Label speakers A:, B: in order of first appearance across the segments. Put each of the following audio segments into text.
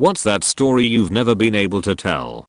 A: What's that story you've never been able to tell?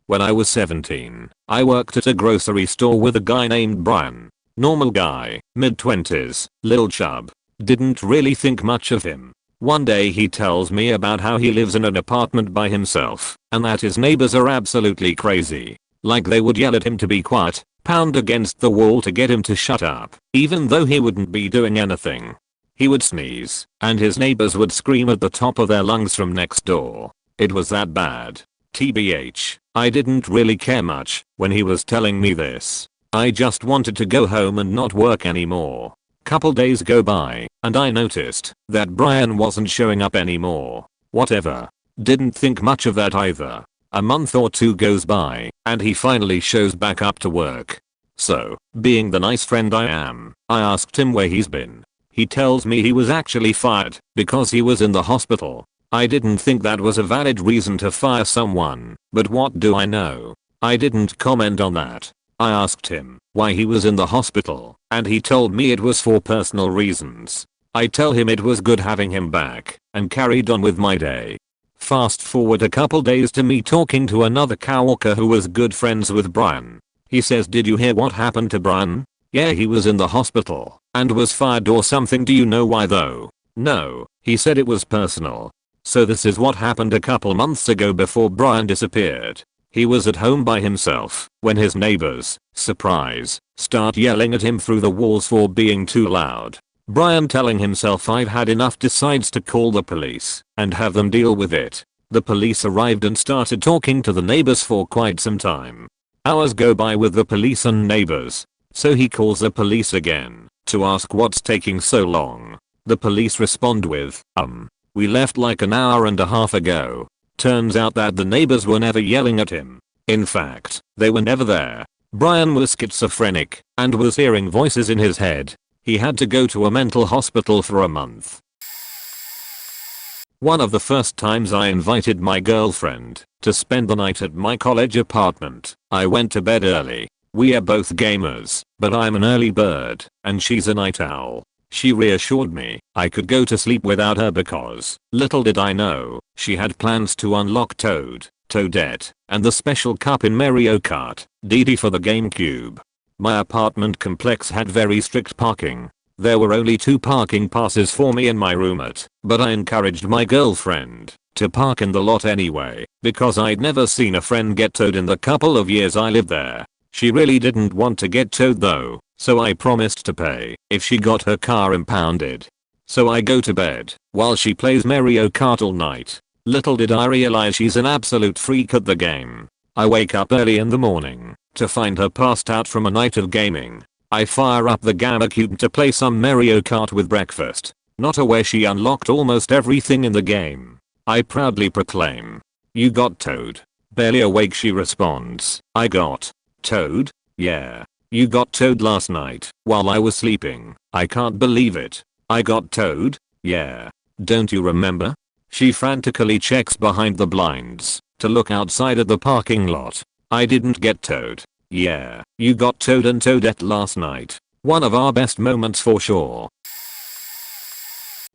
A: When I was 17, I worked at a grocery store with a guy named Brian. Normal guy, mid-20s, lil chub. Didn't really think much of him. One day he tells me about how he lives in an apartment by himself, and that his neighbors are absolutely crazy. Like they would yell at him to be quiet, pound against the wall to get him to shut up, even though he wouldn't be doing anything. He would sneeze, and his neighbors would scream at the top of their lungs from next door. It was that bad. TBH, I didn't really care much when he was telling me this. I just wanted to go home and not work anymore. Couple days go by, and I noticed that Brian wasn't showing up anymore. Whatever. Didn't think much of that either. A month or two goes by, and he finally shows back up to work. So, being the nice friend I am, I asked him where he's been. He tells me he was actually fired because he was in the hospital. I didn't think that was a valid reason to fire someone, but what do I know? I didn't comment on that. I asked him why he was in the hospital, and he told me it was for personal reasons. I tell him it was good having him back, and carried on with my day. Fast forward a couple days to me talking to another coworker who was good friends with Brian. He says, "Did you hear what happened to Brian? Yeah, he was in the hospital and was fired or something. Do you know why though?" "No," he said, "it was personal." So this is what happened a couple months ago before Brian disappeared. He was at home by himself when his neighbors, surprise, start yelling at him through the walls for being too loud. Brian, telling himself I've had enough, decides to call the police and have them deal with it. The police arrived and started talking to the neighbors for quite some time. Hours go by with the police and neighbors. So he calls the police again to ask what's taking so long. The police respond with, "We left like an hour and a half ago." Turns out that the neighbors were never yelling at him. In fact, they were never there. Brian was schizophrenic and was hearing voices in his head. He had to go to a mental hospital for a month. One of the first times I invited my girlfriend to spend the night at my college apartment, I went to bed early. We are both gamers, but I'm an early bird, and she's a night owl. She reassured me I could go to sleep without her because, little did I know, she had plans to unlock Toad, Toadette, and the special cup in Mario Kart, DD for the GameCube. My apartment complex had very strict parking. There were only 2 parking passes for me and my roommate, but I encouraged my girlfriend to park in the lot anyway, because I'd never seen a friend get towed in the couple of years I lived there. She really didn't want to get towed though, so I promised to pay if she got her car impounded. So I go to bed while she plays Mario Kart all night. Little did I realize she's an absolute freak at the game. I wake up early in the morning to find her passed out from a night of gaming. I fire up the GamerCube to play some Mario Kart with breakfast, not aware she unlocked almost everything in the game. I proudly proclaim, "You got towed." Barely awake she responds, "I got towed? Yeah. You got towed last night while I was sleeping. I can't believe it. I got towed? Yeah. Don't you remember?" She frantically checks behind the blinds to look outside at the parking lot. "I didn't get towed." "Yeah, you got Toad and Toadette last night." One of our best moments for sure.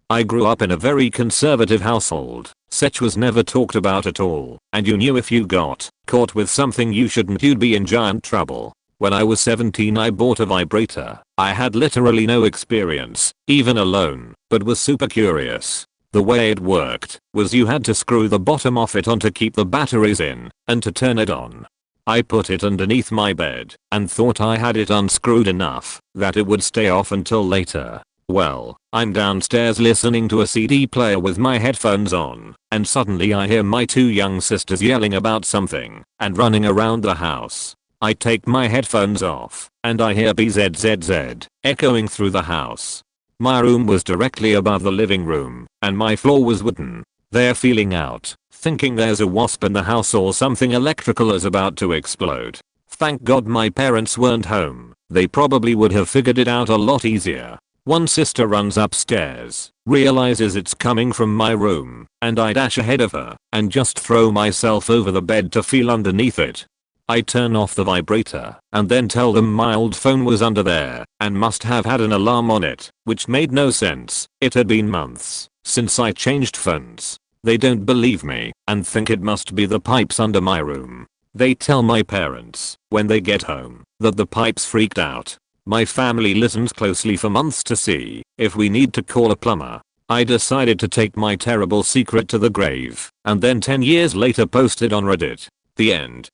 A: I grew up in a very conservative household. Sex was never talked about at all, and you knew if you got caught with something you shouldn't, you'd be in giant trouble. When I was 17 I bought a vibrator. I had literally no experience, even alone, but was super curious. The way it worked was you had to screw the bottom off it on to keep the batteries in, and to turn it on. I put it underneath my bed and thought I had it unscrewed enough that it would stay off until later. Well, I'm downstairs listening to a CD player with my headphones on, and suddenly I hear my 2 young sisters yelling about something and running around the house. I take my headphones off, and I hear BZZZ echoing through the house. My room was directly above the living room, and my floor was wooden. They're feeling out, thinking there's a wasp in the house or something electrical is about to explode. Thank God my parents weren't home. They probably would have figured it out a lot easier. One sister runs upstairs, realizes it's coming from my room, and I dash ahead of her and just throw myself over the bed to feel underneath it. I turn off the vibrator and then tell them my old phone was under there and must have had an alarm on it, which made no sense. It had been months since I changed phones. They don't believe me and think it must be the pipes under my room. They tell my parents when they get home that the pipes freaked out. My family listens closely for months to see if we need to call a plumber. I decided to take my terrible secret to the grave and then 10 years later posted on Reddit. The end.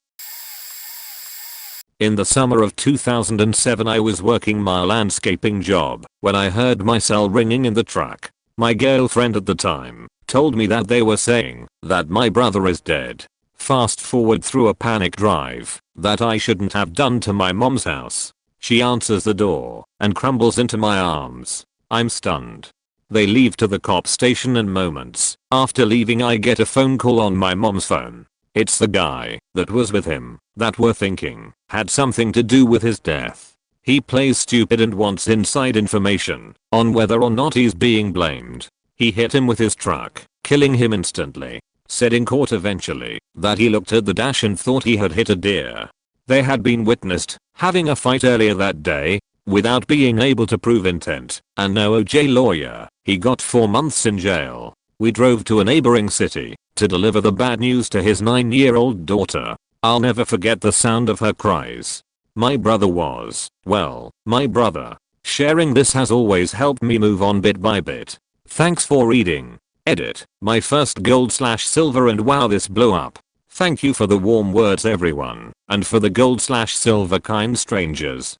A: In the summer of 2007 I was working my landscaping job when I heard my cell ringing in the truck. My girlfriend at the time told me that they were saying that my brother is dead. Fast forward through a panic drive that I shouldn't have done to my mom's house. She answers the door and crumbles into my arms. I'm stunned. They leave to the cop station and moments after leaving I get a phone call on my mom's phone. It's the guy that was with him that we're thinking had something to do with his death. He plays stupid and wants inside information on whether or not he's being blamed. He hit him with his truck, killing him instantly. Said in court eventually that he looked at the dash and thought he had hit a deer. They had been witnessed having a fight earlier that day. Without being able to prove intent and no OJ lawyer, he got 4 months in jail. We drove to a neighboring city to deliver the bad news to his 9-year-old daughter. I'll never forget the sound of her cries. My brother was, well, my brother. Sharing this has always helped me move on bit by bit. Thanks for reading. Edit. My first gold/silver and wow this blew up. Thank you for the warm words everyone, and for the gold/silver kind strangers.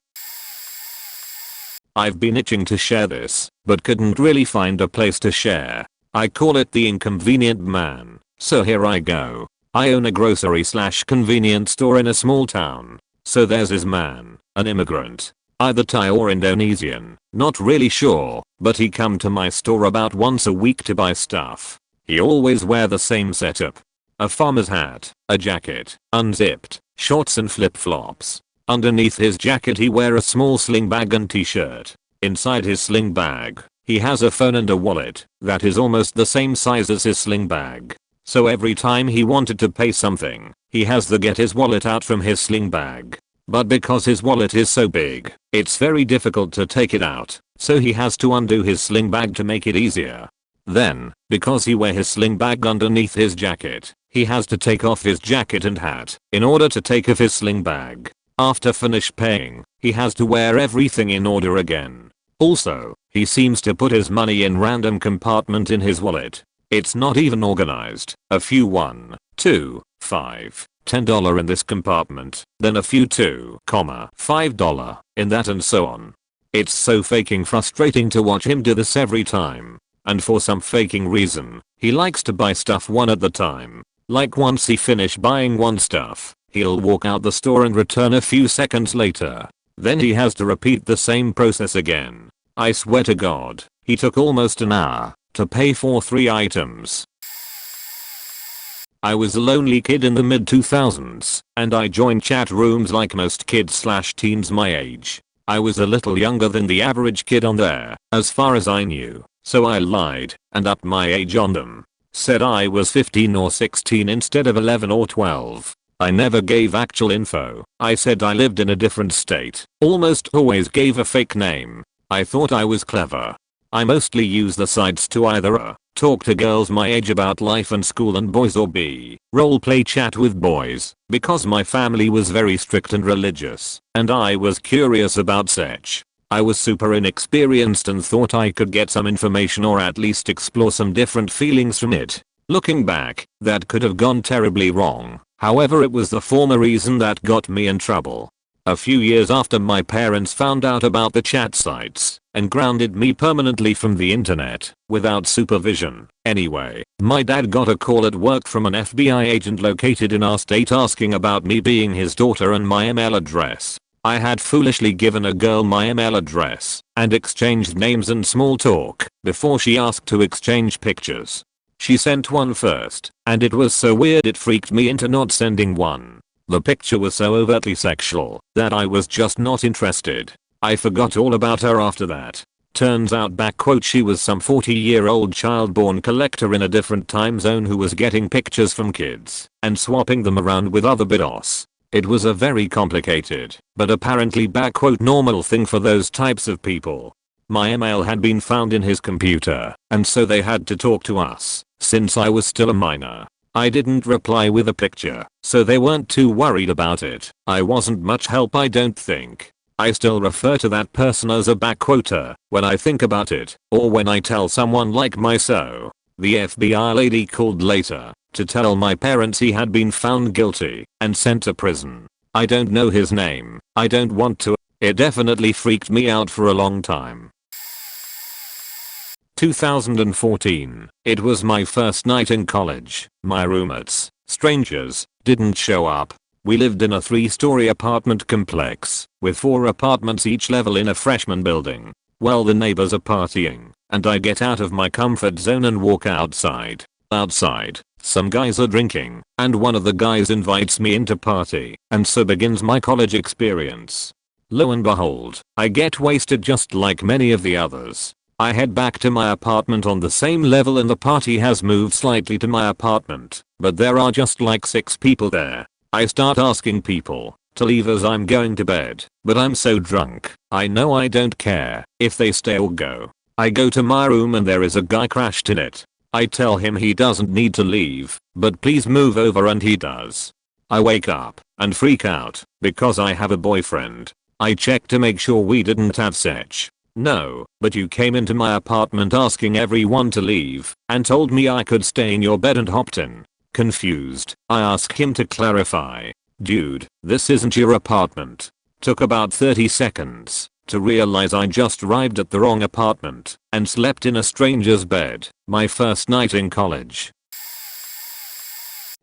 A: I've been itching to share this, but couldn't really find a place to share. I call it the inconvenient man, so here I go. I own a grocery/convenience store in a small town. So there's this man, an immigrant, either Thai or Indonesian, not really sure, but he come to my store about once a week to buy stuff. He always wear the same setup. A farmer's hat, a jacket, unzipped, shorts and flip-flops. Underneath his jacket he wear a small sling bag and t-shirt. Inside his sling bag, he has a phone and a wallet that is almost the same size as his sling bag. So every time he wanted to pay something, he has to get his wallet out from his sling bag. But because his wallet is so big, it's very difficult to take it out, so he has to undo his sling bag to make it easier. Then, because he wear his sling bag underneath his jacket, he has to take off his jacket and hat in order to take off his sling bag. After finish paying, he has to wear everything in order again. Also, he seems to put his money in random compartment in his wallet. It's not even organized. A few $1, $2, $5, $10 in this compartment, then a few $2, $5 in that and so on. It's so fucking frustrating to watch him do this every time. And for some faking reason, he likes to buy stuff one at a time. Like once he finish buying one stuff, he'll walk out the store and return a few seconds later. Then he has to repeat the same process again. I swear to God, he took almost an hour to pay for 3 items. I was a lonely kid in the mid 2000s, and I joined chat rooms like most kids/teens my age. I was a little younger than the average kid on there, as far as I knew, so I lied and upped my age on them. Said I was 15 or 16 instead of 11 or 12. I never gave actual info. I said I lived in a different state. Almost always gave a fake name. I thought I was clever. I mostly use the sites to either A, talk to girls my age about life and school and boys, or B, roleplay chat with boys, because my family was very strict and religious, and I was curious about such. I was super inexperienced and thought I could get some information or at least explore some different feelings from it. Looking back, that could have gone terribly wrong. However, it was the former reason that got me in trouble. A few years after my parents found out about the chat sites and grounded me permanently from the internet without supervision. Anyway, my dad got a call at work from an FBI agent located in our state asking about me being his daughter and my email address. I had foolishly given a girl my email address and exchanged names and small talk before she asked to exchange pictures. She sent one first, and it was so weird it freaked me into not sending one. The picture was so overtly sexual that I was just not interested. I forgot all about her after that. Turns out she was some 40-year-old child-born collector in a different time zone who was getting pictures from kids and swapping them around with other biddos. It was a very complicated, but apparently normal thing for those types of people. My email had been found in his computer, and so they had to talk to us, since I was still a minor. I didn't reply with a picture, so they weren't too worried about it. I wasn't much help, I don't think. I still refer to that person as a backquoter when I think about it, or when I tell someone like the FBI lady called later to tell my parents he had been found guilty and sent to prison. I don't know his name. I don't want to. It definitely freaked me out for a long time. 2014. It was my first night in college. My roommates, strangers, didn't show up. We lived in a 3-story apartment complex with 4 apartments each level in a freshman building. Well, the neighbors are partying, and I get out of my comfort zone and walk outside. Outside, some guys are drinking, and one of the guys invites me in to party, and so begins my college experience. Lo and behold, I get wasted just like many of the others. I head back to my apartment on the same level, and the party has moved slightly to my apartment, but there are just like 6 people there. I start asking people to leave as I'm going to bed, but I'm so drunk, I know I don't care if they stay or go. I go to my room and there is a guy crashed in it. I tell him he doesn't need to leave, but please move over, and he does. I wake up and freak out because I have a boyfriend. I check to make sure we didn't have sex. No, but you came into my apartment asking everyone to leave and told me I could stay in your bed and hopped in. Confused, I ask him to clarify. Dude, this isn't your apartment. Took about 30 seconds to realize I just arrived at the wrong apartment and slept in a stranger's bed. My first night in college.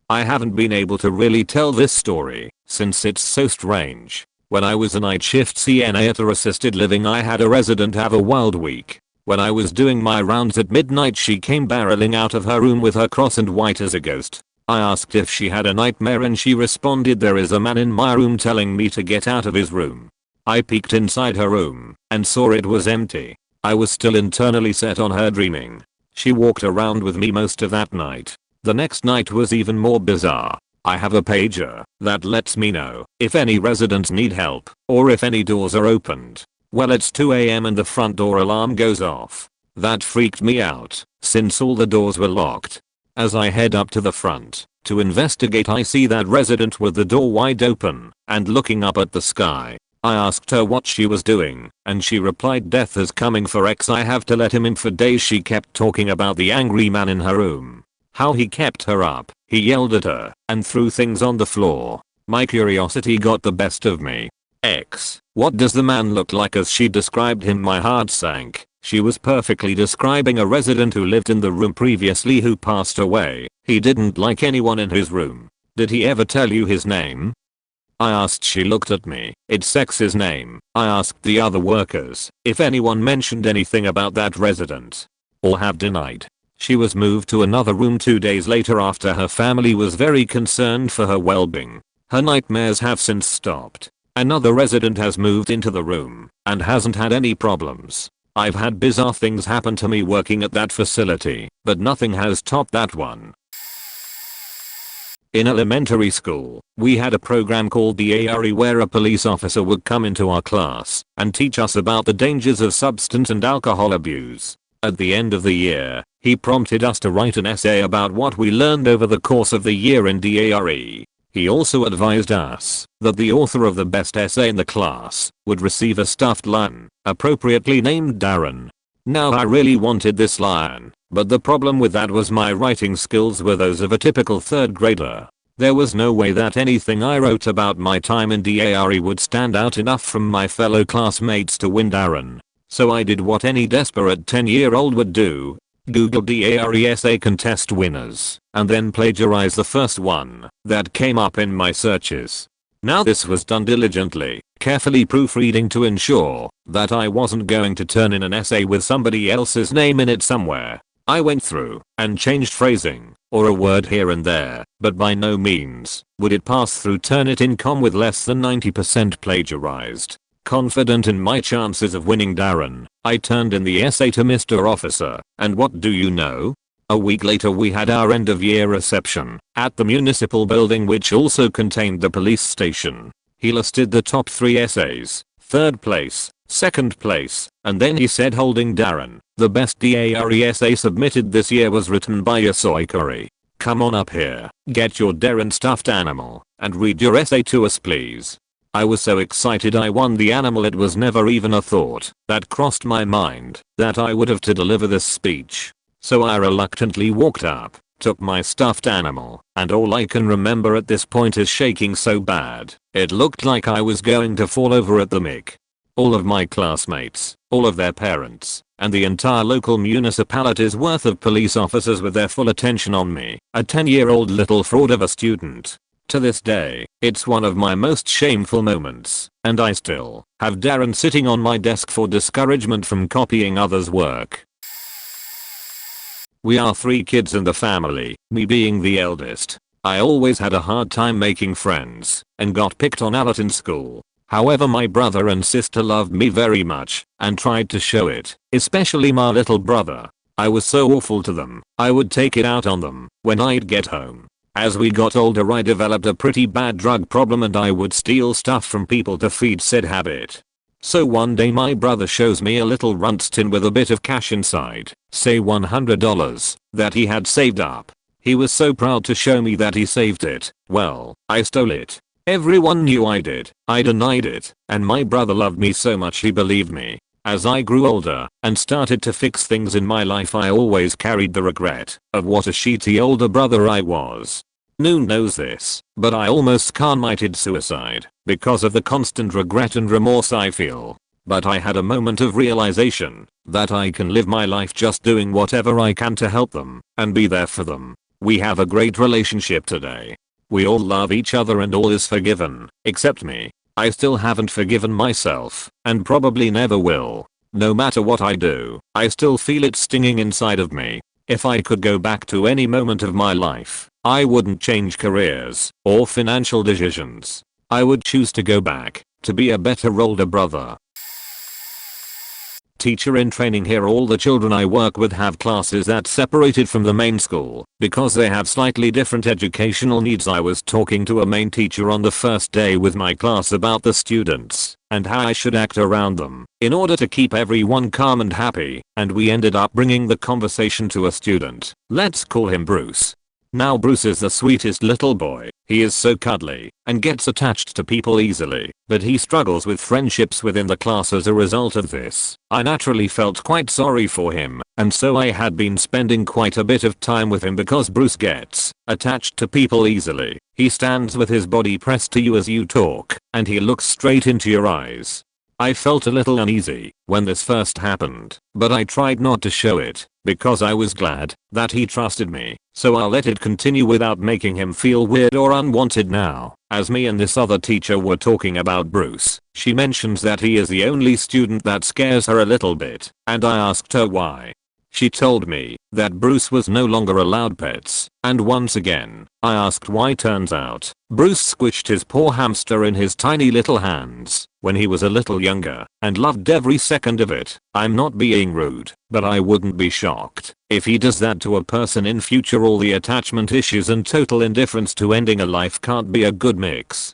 A: I haven't been able to really tell this story since it's so strange. When I was a night shift CNA at a assisted living, I had a resident have a wild week. When I was doing my rounds at midnight, she came barreling out of her room with her cross and white as a ghost. I asked if she had a nightmare and she responded, "There is a man in my room telling me to get out of his room." I peeked inside her room and saw it was empty. I was still internally set on her dreaming. She walked around with me most of that night. The next night was even more bizarre. I have a pager that lets me know if any residents need help or if any doors are opened. Well, it's 2 AM and the front door alarm goes off. That freaked me out since all the doors were locked. As I head up to the front to investigate, I see that resident with the door wide open and looking up at the sky. I asked her what she was doing, and she replied, "Death is coming for X. I have to let him in." For days she kept talking about the angry man in her room. How he kept her up. He yelled at her and threw things on the floor. My curiosity got the best of me. X, what does the man look like? As she described him, my heart sank. She was perfectly describing a resident who lived in the room previously who passed away. He didn't like anyone in his room. Did he ever tell you his name? I asked. She looked at me. It's X's name. I asked the other workers if anyone mentioned anything about that resident. All have denied. She was moved to another room 2 days later after her family was very concerned for her well-being. Her nightmares have since stopped. Another resident has moved into the room and hasn't had any problems. I've had bizarre things happen to me working at that facility, but nothing has topped that one. In elementary school, we had a program called the ARE where a police officer would come into our class and teach us about the dangers of substance and alcohol abuse. At the end of the year, he prompted us to write an essay about what we learned over the course of the year in DARE. He also advised us that the author of the best essay in the class would receive a stuffed lion, appropriately named Darren. Now, I really wanted this lion, but the problem with that was my writing skills were those of a typical 3rd grader. There was no way that anything I wrote about my time in DARE would stand out enough from my fellow classmates to win Darren. So I did what any desperate 10-year-old would do. Google DARE essay contest winners, and then plagiarize the first one that came up in my searches. Now this was done diligently, carefully proofreading to ensure that I wasn't going to turn in an essay with somebody else's name in it somewhere. I went through and changed phrasing or a word here and there, but by no means would it pass through Turnitin.com with less than 90% plagiarized. Confident in my chances of winning Darren, I turned in the essay to Mr. Officer, and what do you know? A week later we had our end of year reception at the municipal building, which also contained the police station. He listed the top 3 essays, third place, second place, and then he said holding Darren, the best DARE essay submitted this year was written by a soy curry. Come on up here, get your Darren stuffed animal, and read your essay to us please. I was so excited I won the animal. It was never even a thought that crossed my mind that I would have to deliver this speech. So I reluctantly walked up, took my stuffed animal, and all I can remember at this point is shaking so bad, it looked like I was going to fall over at the mic. All of my classmates, all of their parents, and the entire local municipality's worth of police officers with their full attention on me, a 10-year-old little fraud of a student. To this day, it's one of my most shameful moments, and I still have Darren sitting on my desk for discouragement from copying others' work. We are 3 kids in the family, me being the eldest. I always had a hard time making friends, and got picked on a lot in school. However, my brother and sister loved me very much, and tried to show it, especially my little brother. I was so awful to them, I would take it out on them when I'd get home. As we got older I developed a pretty bad drug problem and I would steal stuff from people to feed said habit. So one day my brother shows me a little runt's tin with a bit of cash inside, say $100, that he had saved up. He was so proud to show me that he saved it. Well, I stole it. Everyone knew I did. I denied it, and my brother loved me so much he believed me. As I grew older and started to fix things in my life I always carried the regret of what a shitty older brother I was. Noon knows this, but I almost committed suicide because of the constant regret and remorse I feel. But I had a moment of realization that I can live my life just doing whatever I can to help them and be there for them. We have a great relationship today. We all love each other and all is forgiven, except me. I still haven't forgiven myself, and probably never will. No matter what I do, I still feel it stinging inside of me. If I could go back to any moment of my life, I wouldn't change careers or financial decisions. I would choose to go back to be a better older brother. Teacher in training here. All the children I work with have classes that separated from the main school because they have slightly different educational needs. I was talking to a main teacher on the first day with my class about the students and how I should act around them in order to keep everyone calm and happy, and we ended up bringing the conversation to a student. Let's call him Bruce. Now Bruce is the sweetest little boy. He is so cuddly and gets attached to people easily, but he struggles with friendships within the class as a result of this. I naturally felt quite sorry for him, and so I had been spending quite a bit of time with him because Bruce gets attached to people easily. He stands with his body pressed to you as you talk, and he looks straight into your eyes. I felt a little uneasy when this first happened, but I tried not to show it because I was glad that he trusted me, so I'll let it continue without making him feel weird or unwanted. Now, as me and this other teacher were talking about Bruce, she mentions that he is the only student that scares her a little bit, and I asked her why. She told me that Bruce was no longer allowed pets, and once again, I asked why. Turns out, Bruce squished his poor hamster in his tiny little hands when he was a little younger and loved every second of it. I'm not being rude, but I wouldn't be shocked if he does that to a person in future. All the attachment issues and total indifference to ending a life can't be a good mix.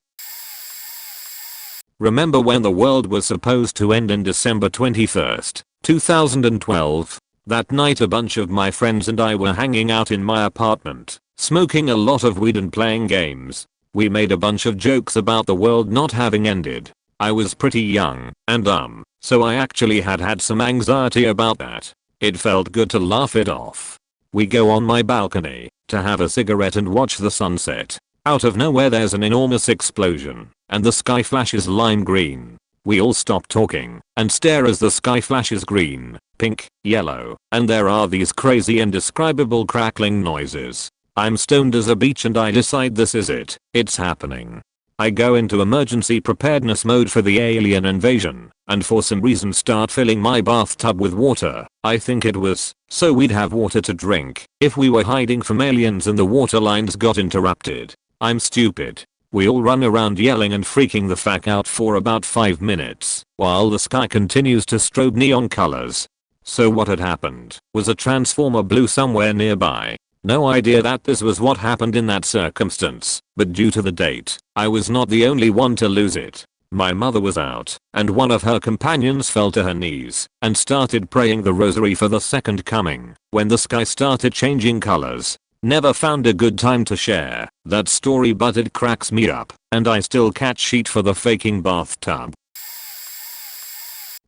A: Remember when the world was supposed to end in December 21st, 2012? That night a bunch of my friends and I were hanging out in my apartment, smoking a lot of weed and playing games. We made a bunch of jokes about the world not having ended. I was pretty young and dumb, so I actually had some anxiety about that. It felt good to laugh it off. We go on my balcony to have a cigarette and watch the sunset. Out of nowhere there's an enormous explosion, and the sky flashes lime green. We all stop talking and stare as the sky flashes green, pink, yellow, and there are these crazy indescribable crackling noises. I'm stoned as a beach and I decide this is it, it's happening. I go into emergency preparedness mode for the alien invasion, and for some reason start filling my bathtub with water. I think it was so we'd have water to drink if we were hiding from aliens and the water lines got interrupted. I'm stupid. We all run around yelling and freaking the fuck out for about 5 minutes while the sky continues to strobe neon colors. So what had happened was a transformer blew somewhere nearby. No idea that this was what happened in that circumstance, but due to the date, I was not the only one to lose it. My mother was out, and one of her companions fell to her knees and started praying the rosary for the second coming when the sky started changing colors. Never found a good time to share that story, but it cracks me up, and I still catch shit for the faking bathtub.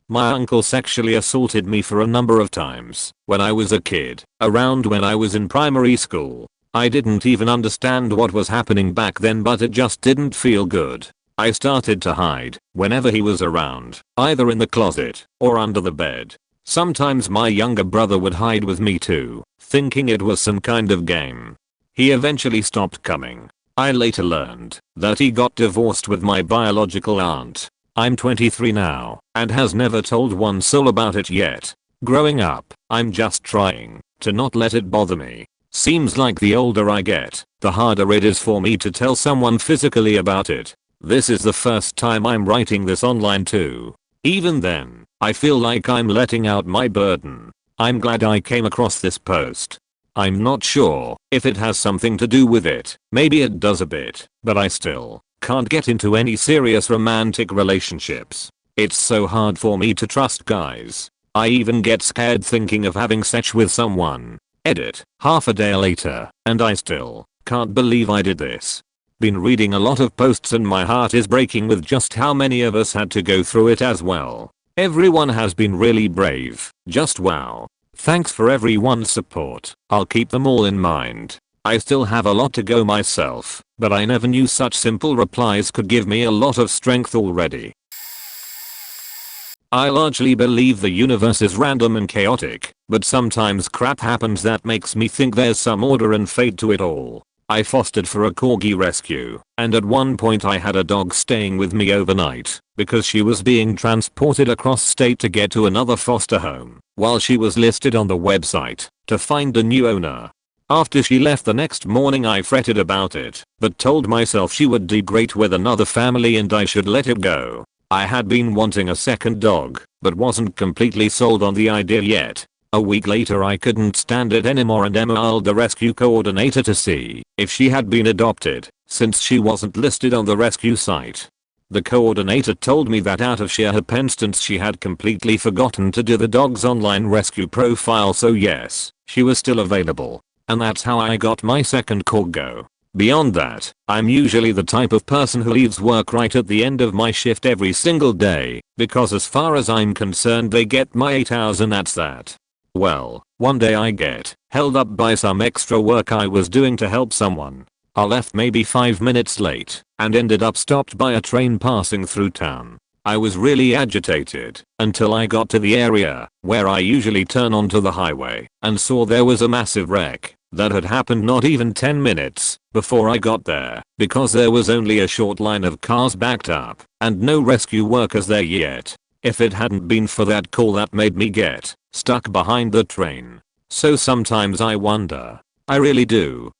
A: My uncle sexually assaulted me for a number of times when I was a kid, around when I was in primary school. I didn't even understand what was happening back then, but it just didn't feel good. I started to hide whenever he was around, either in the closet or under the bed. Sometimes my younger brother would hide with me too, thinking it was some kind of game. He eventually stopped coming. I later learned that he got divorced with my biological aunt. I'm 23 now and has never told one soul about it yet. Growing up, I'm just trying to not let it bother me. Seems like the older I get, the harder it is for me to tell someone physically about it. This is the first time I'm writing this online too. Even then, I feel like I'm letting out my burden. I'm glad I came across this post. I'm not sure if it has something to do with it. Maybe it does a bit, but I still can't get into any serious romantic relationships. It's so hard for me to trust guys. I even get scared thinking of having sex with someone. Edit. Half a day later, and I still can't believe I did this. Been reading a lot of posts and my heart is breaking with just how many of us had to go through it as well. Everyone has been really brave. Just wow. Thanks for everyone's support. I'll keep them all in mind. I still have a lot to go myself, but I never knew such simple replies could give me a lot of strength already. I largely believe the universe is random and chaotic, but sometimes crap happens that makes me think there's some order and fate to it all. I fostered for a corgi rescue, and at one point I had a dog staying with me overnight because she was being transported across state to get to another foster home while she was listed on the website to find a new owner. After she left the next morning I fretted about it, but told myself she would do great with another family and I should let it go. I had been wanting a second dog, but wasn't completely sold on the idea yet. A week later I couldn't stand it anymore and emailed the rescue coordinator to see if she had been adopted, since she wasn't listed on the rescue site. The coordinator told me that out of sheer happenstance she had completely forgotten to do the dog's online rescue profile, so yes, she was still available. And that's how I got my second corgo. Beyond that, I'm usually the type of person who leaves work right at the end of my shift every single day, because as far as I'm concerned they get my 8 hours and that's that. Well, one day I get held up by some extra work I was doing to help someone. I left maybe 5 minutes late and ended up stopped by a train passing through town. I was really agitated until I got to the area where I usually turn onto the highway and saw there was a massive wreck that had happened not even 10 minutes before I got there, because there was only a short line of cars backed up and no rescue workers there yet. If it hadn't been for that call that made me get stuck behind the train. So sometimes I wonder. I really do.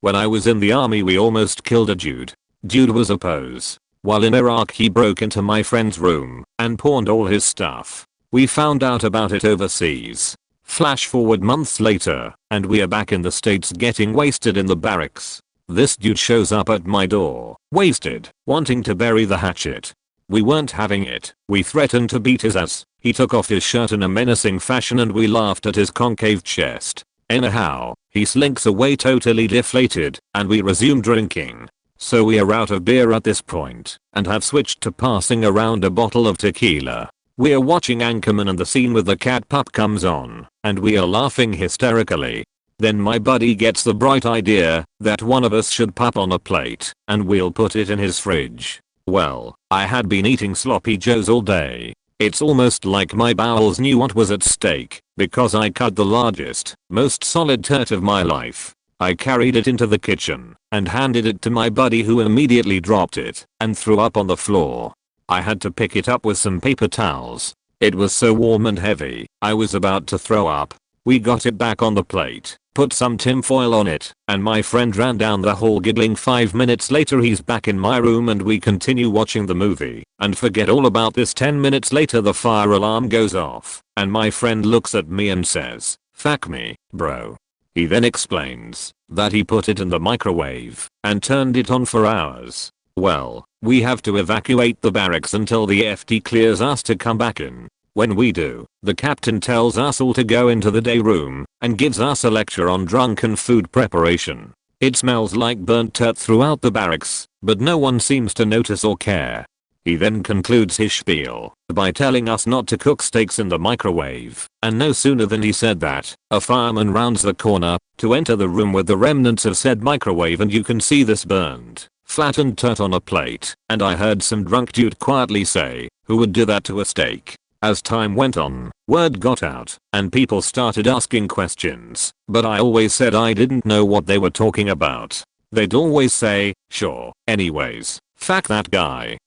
A: When I was in the army we almost killed a dude. Dude was a pose. While in Iraq he broke into my friend's room and pawned all his stuff. We found out about it overseas. Flash forward months later, and we are back in the States getting wasted in the barracks. This dude shows up at my door, wasted, wanting to bury the hatchet. We weren't having it. We threatened to beat his ass. He took off his shirt in a menacing fashion and we laughed at his concave chest. Anyhow, he slinks away totally deflated, and we resume drinking. So we are out of beer at this point, and have switched to passing around a bottle of tequila. We are watching Anchorman and the scene with the cat pup comes on, and we are laughing hysterically. Then my buddy gets the bright idea that one of us should pup on a plate, and we'll put it in his fridge. Well, I had been eating sloppy joes all day. It's almost like my bowels knew what was at stake, because I cut the largest, most solid turd of my life. I carried it into the kitchen and handed it to my buddy, who immediately dropped it and threw up on the floor. I had to pick it up with some paper towels. It was so warm and heavy, I was about to throw up. We got it back on the plate, put some tinfoil on it, and my friend ran down the hall giggling. 5 minutes later he's back in my room and we continue watching the movie and forget all about this. 10 minutes later the fire alarm goes off and my friend looks at me and says, "Fuck me, bro." He then explains that he put it in the microwave and turned it on for hours. Well, We have to evacuate the barracks until the FT clears us to come back in. When we do, the captain tells us all to go into the day room and gives us a lecture on drunken food preparation. It smells like burnt dirt throughout the barracks, but no one seems to notice or care. He then concludes his spiel by telling us not to cook steaks in the microwave, and no sooner than he said that, a fireman rounds the corner to enter the room with the remnants of said microwave, and you can see this burned, flattened dirt on a plate, and I heard some drunk dude quietly say, "Who would do that to a steak?" As time went on, word got out, and people started asking questions, but I always said I didn't know what they were talking about. They'd always say, "Sure, anyways, fuck that guy."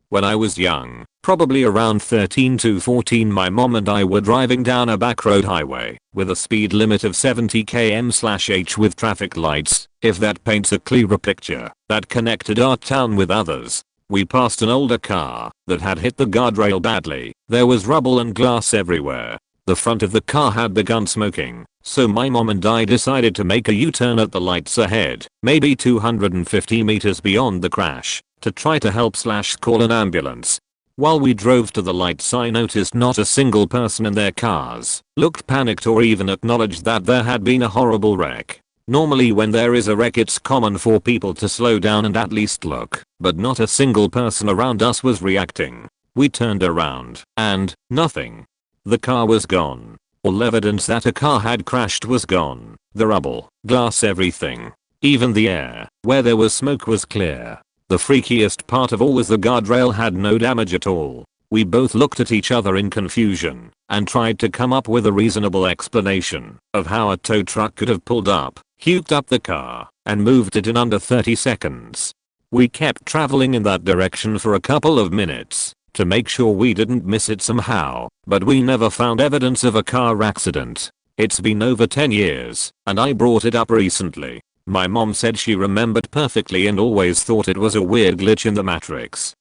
A: When I was young, probably around 13 to 14, my mom and I were driving down a back road highway with a speed limit of 70 km/h with traffic lights, if that paints a clearer picture, that connected our town with others. We passed an older car that had hit the guardrail badly. There was rubble and glass everywhere. The front of the car had begun smoking, so my mom and I decided to make a U-turn at the lights ahead, maybe 250 meters beyond the crash, to try to help/call an ambulance. While we drove to the lights, I noticed not a single person in their cars looked panicked or even acknowledged that there had been a horrible wreck. Normally when there is a wreck, it's common for people to slow down and at least look, but not a single person around us was reacting. We turned around, and nothing. The car was gone. All evidence that a car had crashed was gone. The rubble, glass, everything. Even the air, where there was smoke, was clear. The freakiest part of all was the guardrail had no damage at all. We both looked at each other in confusion and tried to come up with a reasonable explanation of how a tow truck could have pulled up, huked up the car, and moved it in under 30 seconds. We kept traveling in that direction for a couple of minutes to make sure we didn't miss it somehow, but we never found evidence of a car accident. It's been over 10 years, and I brought it up recently. My mom said she remembered perfectly and always thought it was a weird glitch in the matrix.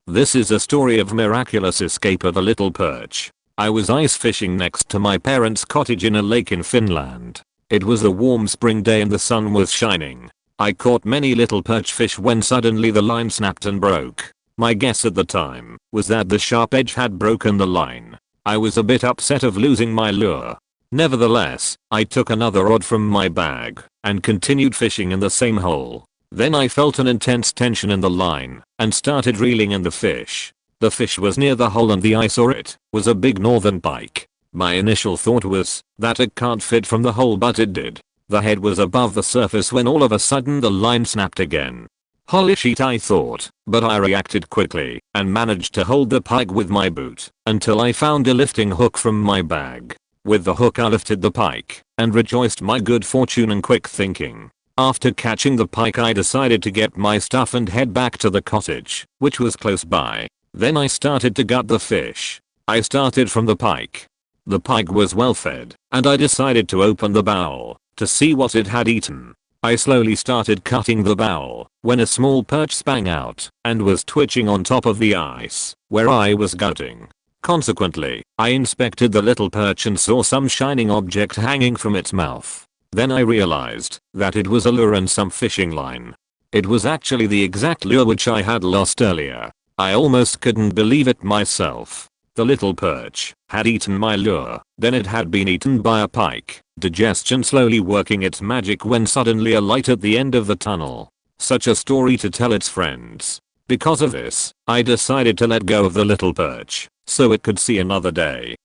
A: This is a story of miraculous escape of a little perch. I was ice fishing next to my parents' cottage in a lake in Finland. It was a warm spring day and the sun was shining. I caught many little perch fish when suddenly the line snapped and broke. My guess at the time was that the sharp edge had broken the line. I was a bit upset of losing my lure. Nevertheless, I took another rod from my bag and continued fishing in the same hole. Then I felt an intense tension in the line and started reeling in the fish. The fish was near the hole and the I saw it was a big northern pike. My initial thought was that it can't fit from the hole, but it did. The head was above the surface when all of a sudden the line snapped again. Holy shit, I thought, but I reacted quickly and managed to hold the pike with my boot until I found a lifting hook from my bag. With the hook I lifted the pike and rejoiced my good fortune and quick thinking. After catching the pike, I decided to get my stuff and head back to the cottage, which was close by. Then I started to gut the fish. I started from the pike. The pike was well fed, and I decided to open the bowel to see what it had eaten. I slowly started cutting the bowel when a small perch sprang out and was twitching on top of the ice where I was gutting. Consequently, I inspected the little perch and saw some shining object hanging from its mouth. Then I realized that it was a lure and some fishing line. It was actually the exact lure which I had lost earlier. I almost couldn't believe it myself. The little perch had eaten my lure, then it had been eaten by a pike, digestion slowly working its magic when suddenly a light at the end of the tunnel. Such a story to tell its friends. Because of this, I decided to let go of the little perch so it could see another day.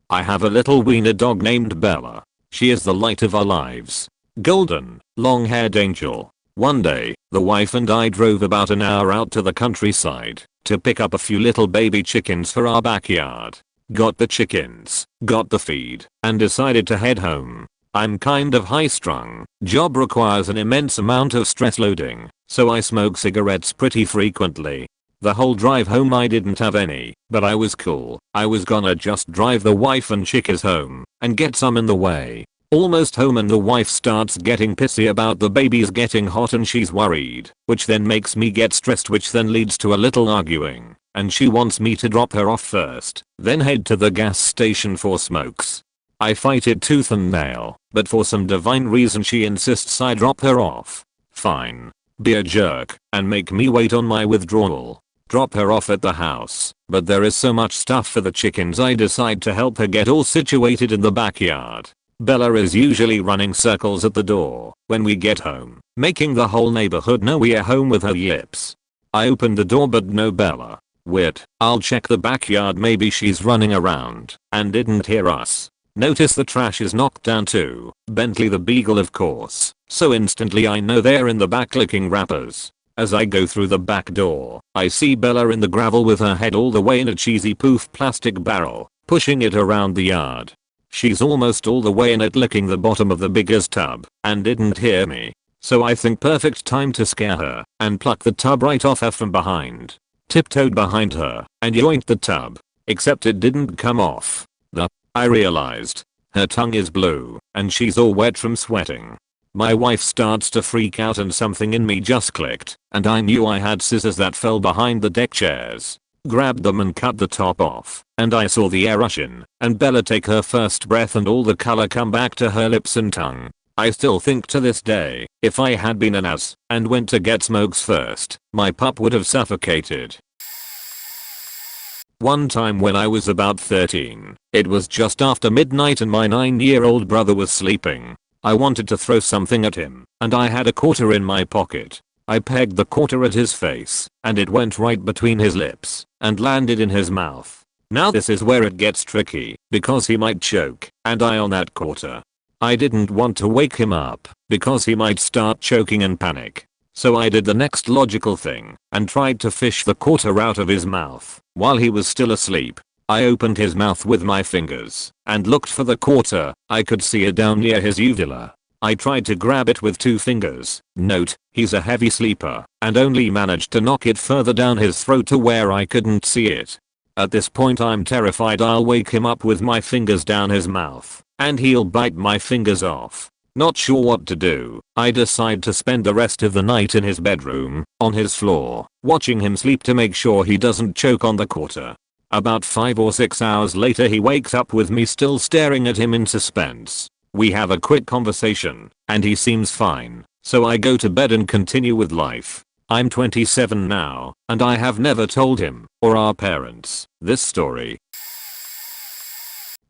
A: I have a little wiener dog named Bella. She is the light of our lives. Golden, long-haired angel. One day, the wife and I drove about an hour out to the countryside to pick up a few little baby chickens for our backyard. Got the chickens, got the feed, and decided to head home. I'm kind of high-strung. Job requires an immense amount of stress loading, so I smoke cigarettes pretty frequently. The whole drive home I didn't have any, but I was cool. I was gonna just drive the wife and chickies home and get some in the way. Almost home and the wife starts getting pissy about the babies getting hot and she's worried, which then makes me get stressed, which then leads to a little arguing, and she wants me to drop her off first, then head to the gas station for smokes. I fight it tooth and nail, but for some divine reason she insists I drop her off. Fine. Be a jerk and make me wait on my withdrawal. Drop her off at the house, but there is so much stuff for the chickens I decide to help her get all situated in the backyard. Bella is usually running circles at the door when we get home, making the whole neighborhood know we're home with her yips. I opened the door but no Bella. Weird. I'll check the backyard, maybe she's running around and didn't hear us. Notice the trash is knocked down too. Bentley the beagle of course, so instantly I know they're in the back licking wrappers. As I go through the back door, I see Bella in the gravel with her head all the way in a cheesy poof plastic barrel, pushing it around the yard. She's almost all the way in it licking the bottom of the biggest tub and didn't hear me. So I think perfect time to scare her and pluck the tub right off her from behind. Tiptoed behind her and yoinked the tub, except it didn't come off. I realized. Her tongue is blue and she's all wet from sweating. My wife starts to freak out and something in me just clicked and I knew I had scissors that fell behind the deck chairs. Grabbed them and cut the top off and I saw the air rush in and Bella take her first breath and all the color come back to her lips and tongue. I still think to this day, if I had been an ass and went to get smokes first, my pup would have suffocated. One time when I was about 13, it was just after midnight and my 9-year-old brother was sleeping. I wanted to throw something at him, and I had a quarter in my pocket. I pegged the quarter at his face, and it went right between his lips, and landed in his mouth. Now this is where it gets tricky, because he might choke, and I on that quarter. I didn't want to wake him up, because he might start choking and panic. So I did the next logical thing, and tried to fish the quarter out of his mouth. While he was still asleep, I opened his mouth with my fingers and looked for the quarter. I could see it down near his uvula. I tried to grab it with 2 fingers. Note, he's a heavy sleeper and only managed to knock it further down his throat to where I couldn't see it. At this point I'm terrified I'll wake him up with my fingers down his mouth and he'll bite my fingers off. Not sure what to do, I decide to spend the rest of the night in his bedroom, on his floor, watching him sleep to make sure he doesn't choke on the quarter. About 5 or 6 hours later he wakes up with me still staring at him in suspense. We have a quick conversation, and he seems fine, so I go to bed and continue with life. I'm 27 now, and I have never told him, or our parents, this story.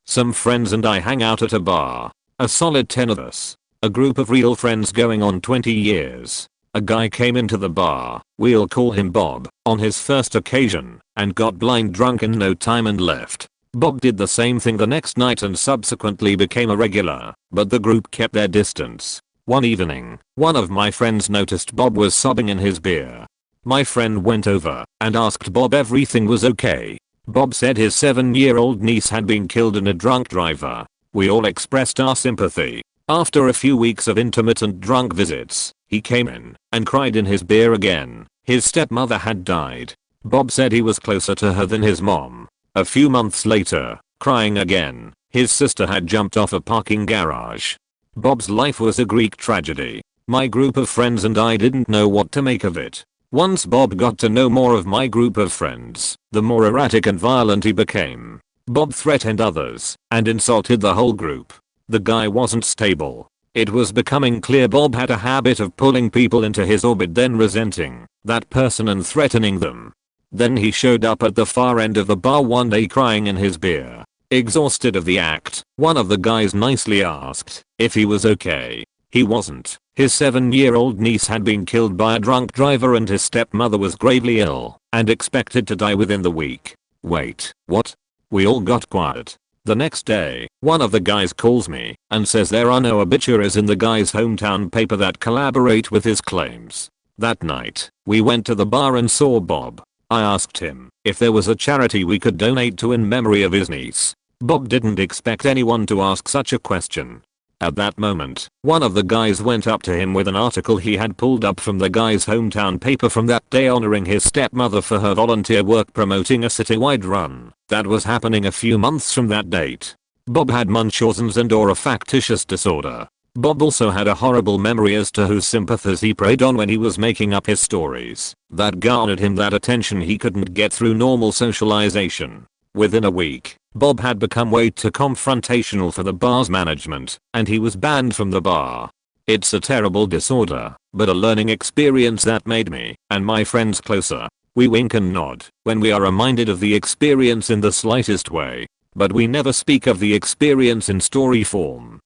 A: Some friends and I hang out at a bar. A solid 10 of us. A group of real friends going on 20 years. A guy came into the bar, we'll call him Bob, on his first occasion, and got blind drunk in no time and left. Bob did the same thing the next night and subsequently became a regular, but the group kept their distance. One evening, one of my friends noticed Bob was sobbing in his beer. My friend went over and asked Bob if everything was okay. Bob said his 7-year-old niece had been killed in a drunk driver. We all expressed our sympathy. After a few weeks of intermittent drunk visits, he came in and cried in his beer again. His stepmother had died. Bob said he was closer to her than his mom. A few months later, crying again, his sister had jumped off a parking garage. Bob's life was a Greek tragedy. My group of friends and I didn't know what to make of it. Once Bob got to know more of my group of friends, the more erratic and violent he became. Bob threatened others and insulted the whole group. The guy wasn't stable. It was becoming clear Bob had a habit of pulling people into his orbit then resenting that person and threatening them. Then he showed up at the far end of the bar one day crying in his beer. Exhausted of the act, one of the guys nicely asked if he was okay. He wasn't. His 7-year-old niece had been killed by a drunk driver and his stepmother was gravely ill and expected to die within the week. Wait, what? We all got quiet. The next day, one of the guys calls me and says there are no obituaries in the guy's hometown paper that collaborate with his claims. That night, we went to the bar and saw Bob. I asked him if there was a charity we could donate to in memory of his niece. Bob didn't expect anyone to ask such a question. At that moment, one of the guys went up to him with an article he had pulled up from the guy's hometown paper from that day honoring his stepmother for her volunteer work promoting a citywide run that was happening a few months from that date. Bob had Munchausen's and/or a factitious disorder. Bob also had a horrible memory as to whose sympathies he preyed on when he was making up his stories that garnered him that attention he couldn't get through normal socialization. Within a week, Bob had become way too confrontational for the bar's management, and he was banned from the bar. It's a terrible disorder, but a learning experience that made me and my friends closer. We wink and nod when we are reminded of the experience in the slightest way, but we never speak of the experience in story form.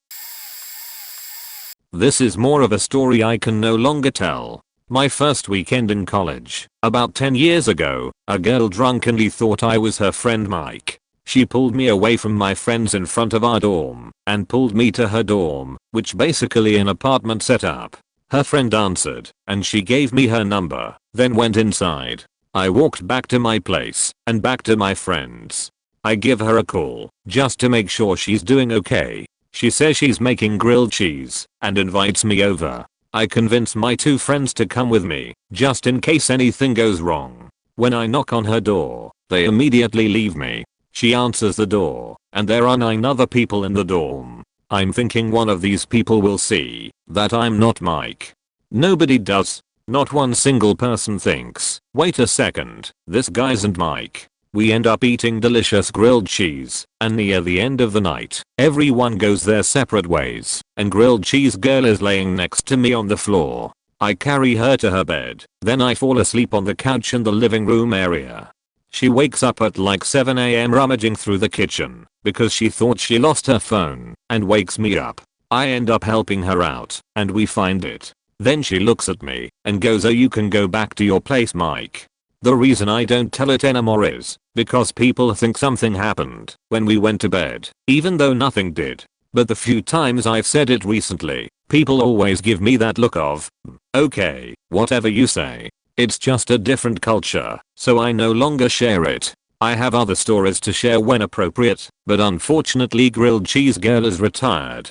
A: This is more of a story I can no longer tell. My first weekend in college, about 10 years ago, a girl drunkenly thought I was her friend Mike. She pulled me away from my friends in front of our dorm and pulled me to her dorm, which basically an apartment setup. Her friend answered and she gave me her number, then went inside. I walked back to my place and back to my friends. I give her a call just to make sure she's doing okay. She says she's making grilled cheese and invites me over. I convince my 2 friends to come with me just in case anything goes wrong. When I knock on her door, they immediately leave me. She answers the door, and there are 9 other people in the dorm. I'm thinking one of these people will see that I'm not Mike. Nobody does. Not one single person thinks, wait a second, this guy isn't Mike. We end up eating delicious grilled cheese, and near the end of the night, everyone goes their separate ways, and grilled cheese girl is laying next to me on the floor. I carry her to her bed, then I fall asleep on the couch in the living room area. She wakes up at like 7 AM rummaging through the kitchen because she thought she lost her phone and wakes me up. I end up helping her out and we find it. Then she looks at me and goes, "Oh, you can go back to your place, Mike." The reason I don't tell it anymore is because people think something happened when we went to bed, even though nothing did. But the few times I've said it recently, people always give me that look of, okay, whatever you say. It's just a different culture, so I no longer share it. I have other stories to share when appropriate, but unfortunately grilled cheese girl is retired.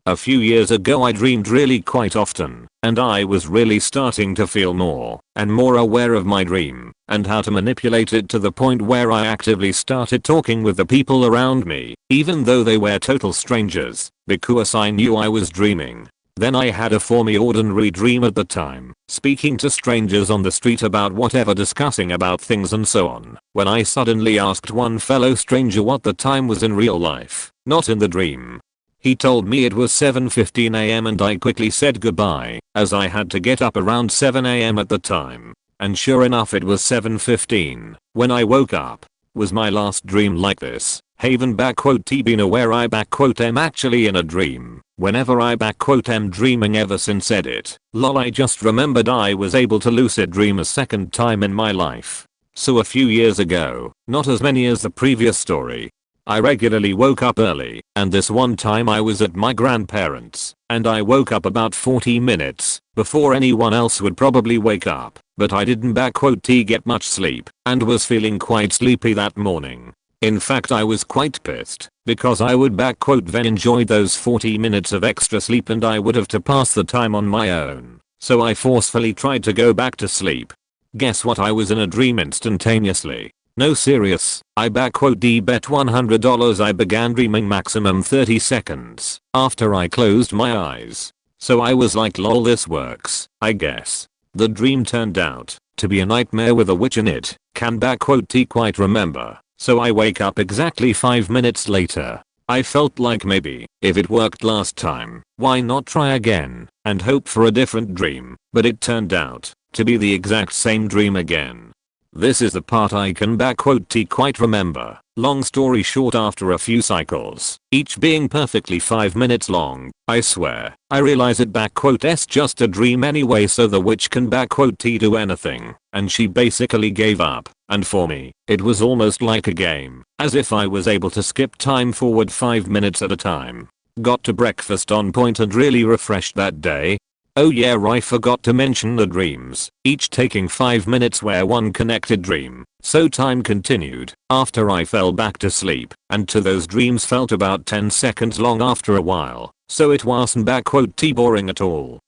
A: A few years ago I dreamed really quite often, and I was really starting to feel more and more aware of my dream and how to manipulate it to the point where I actively started talking with the people around me, even though they were total strangers, because I knew I was dreaming. Then I had a for me ordinary dream at the time, speaking to strangers on the street about whatever, discussing about things and so on, when I suddenly asked one fellow stranger what the time was in real life, not in the dream. He told me it was 7:15 AM and I quickly said goodbye, as I had to get up around 7 AM at the time. And sure enough it was 7:15 when I woke up. Was my last dream like this? Haven _t been aware I am actually in a dream. Whenever I am dreaming ever since edit. Lol, I just remembered I was able to lucid dream a second time in my life. So a few years ago, not as many as the previous story, I regularly woke up early, and this one time I was at my grandparents, and I woke up about 40 minutes before anyone else would probably wake up, but I didn't get much sleep, and was feeling quite sleepy that morning. In fact I was quite pissed, because I would then enjoy those 40 minutes of extra sleep and I would have to pass the time on my own. So I forcefully tried to go back to sleep. Guess what, I was in a dream instantaneously. No serious, I bet $100 I began dreaming maximum 30 seconds after I closed my eyes. So I was like, lol, this works, I guess. The dream turned out to be a nightmare with a witch in it. Can quite remember. So I wake up exactly 5 minutes later. I felt like maybe, if it worked last time, why not try again and hope for a different dream, but it turned out to be the exact same dream again. This is the part I can quite remember. Long story short, after a few cycles, each being perfectly 5 minutes long, I swear, I realize it s just a dream anyway, so the witch can do anything, and she basically gave up, and for me, it was almost like a game, as if I was able to skip time forward 5 minutes at a time. Got to breakfast on point and really refreshed that day. Oh yeah, I forgot to mention the dreams, each taking 5 minutes where one connected dream, so time continued after I fell back to sleep, and to those dreams felt about 10 seconds long after a while, so it wasn't boring at all.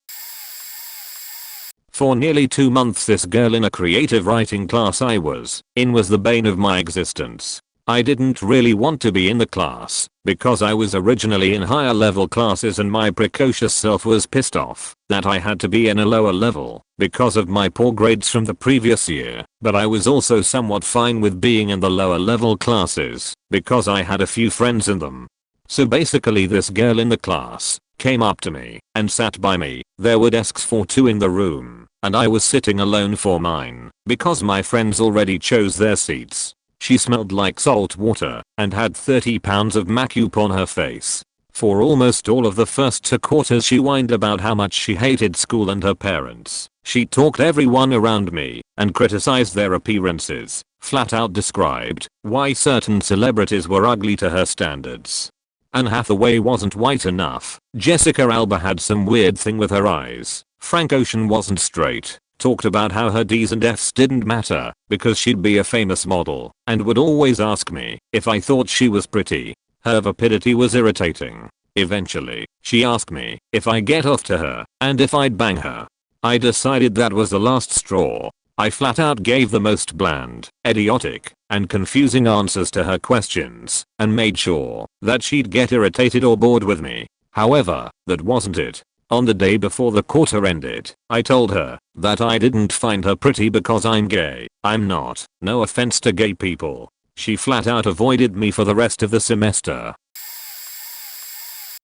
A: For nearly 2 months this girl in a creative writing class I was in was the bane of my existence. I didn't really want to be in the class because I was originally in higher level classes and my precocious self was pissed off that I had to be in a lower level because of my poor grades from the previous year, but I was also somewhat fine with being in the lower level classes because I had a few friends in them. So basically this girl in the class came up to me and sat by me. There were desks for two in the room and I was sitting alone for mine because my friends already chose their seats. She smelled like salt water and had 30 pounds of makeup on her face. For almost all of the first 2 quarters she whined about how much she hated school and her parents. She talked everyone around me and criticized their appearances, flat out described why certain celebrities were ugly to her standards. Anne Hathaway wasn't white enough, Jessica Alba had some weird thing with her eyes, Frank Ocean wasn't straight, talked about how her D's and F's didn't matter because she'd be a famous model, and would always ask me if I thought she was pretty. Her vapidity was irritating. Eventually, she asked me if I get off to her and if I'd bang her. I decided that was the last straw. I flat out gave the most bland, idiotic, and confusing answers to her questions and made sure that she'd get irritated or bored with me. However, that wasn't it. On the day before the quarter ended, I told her that I didn't find her pretty because I'm gay. I'm not. No offense to gay people. She flat out avoided me for the rest of the semester.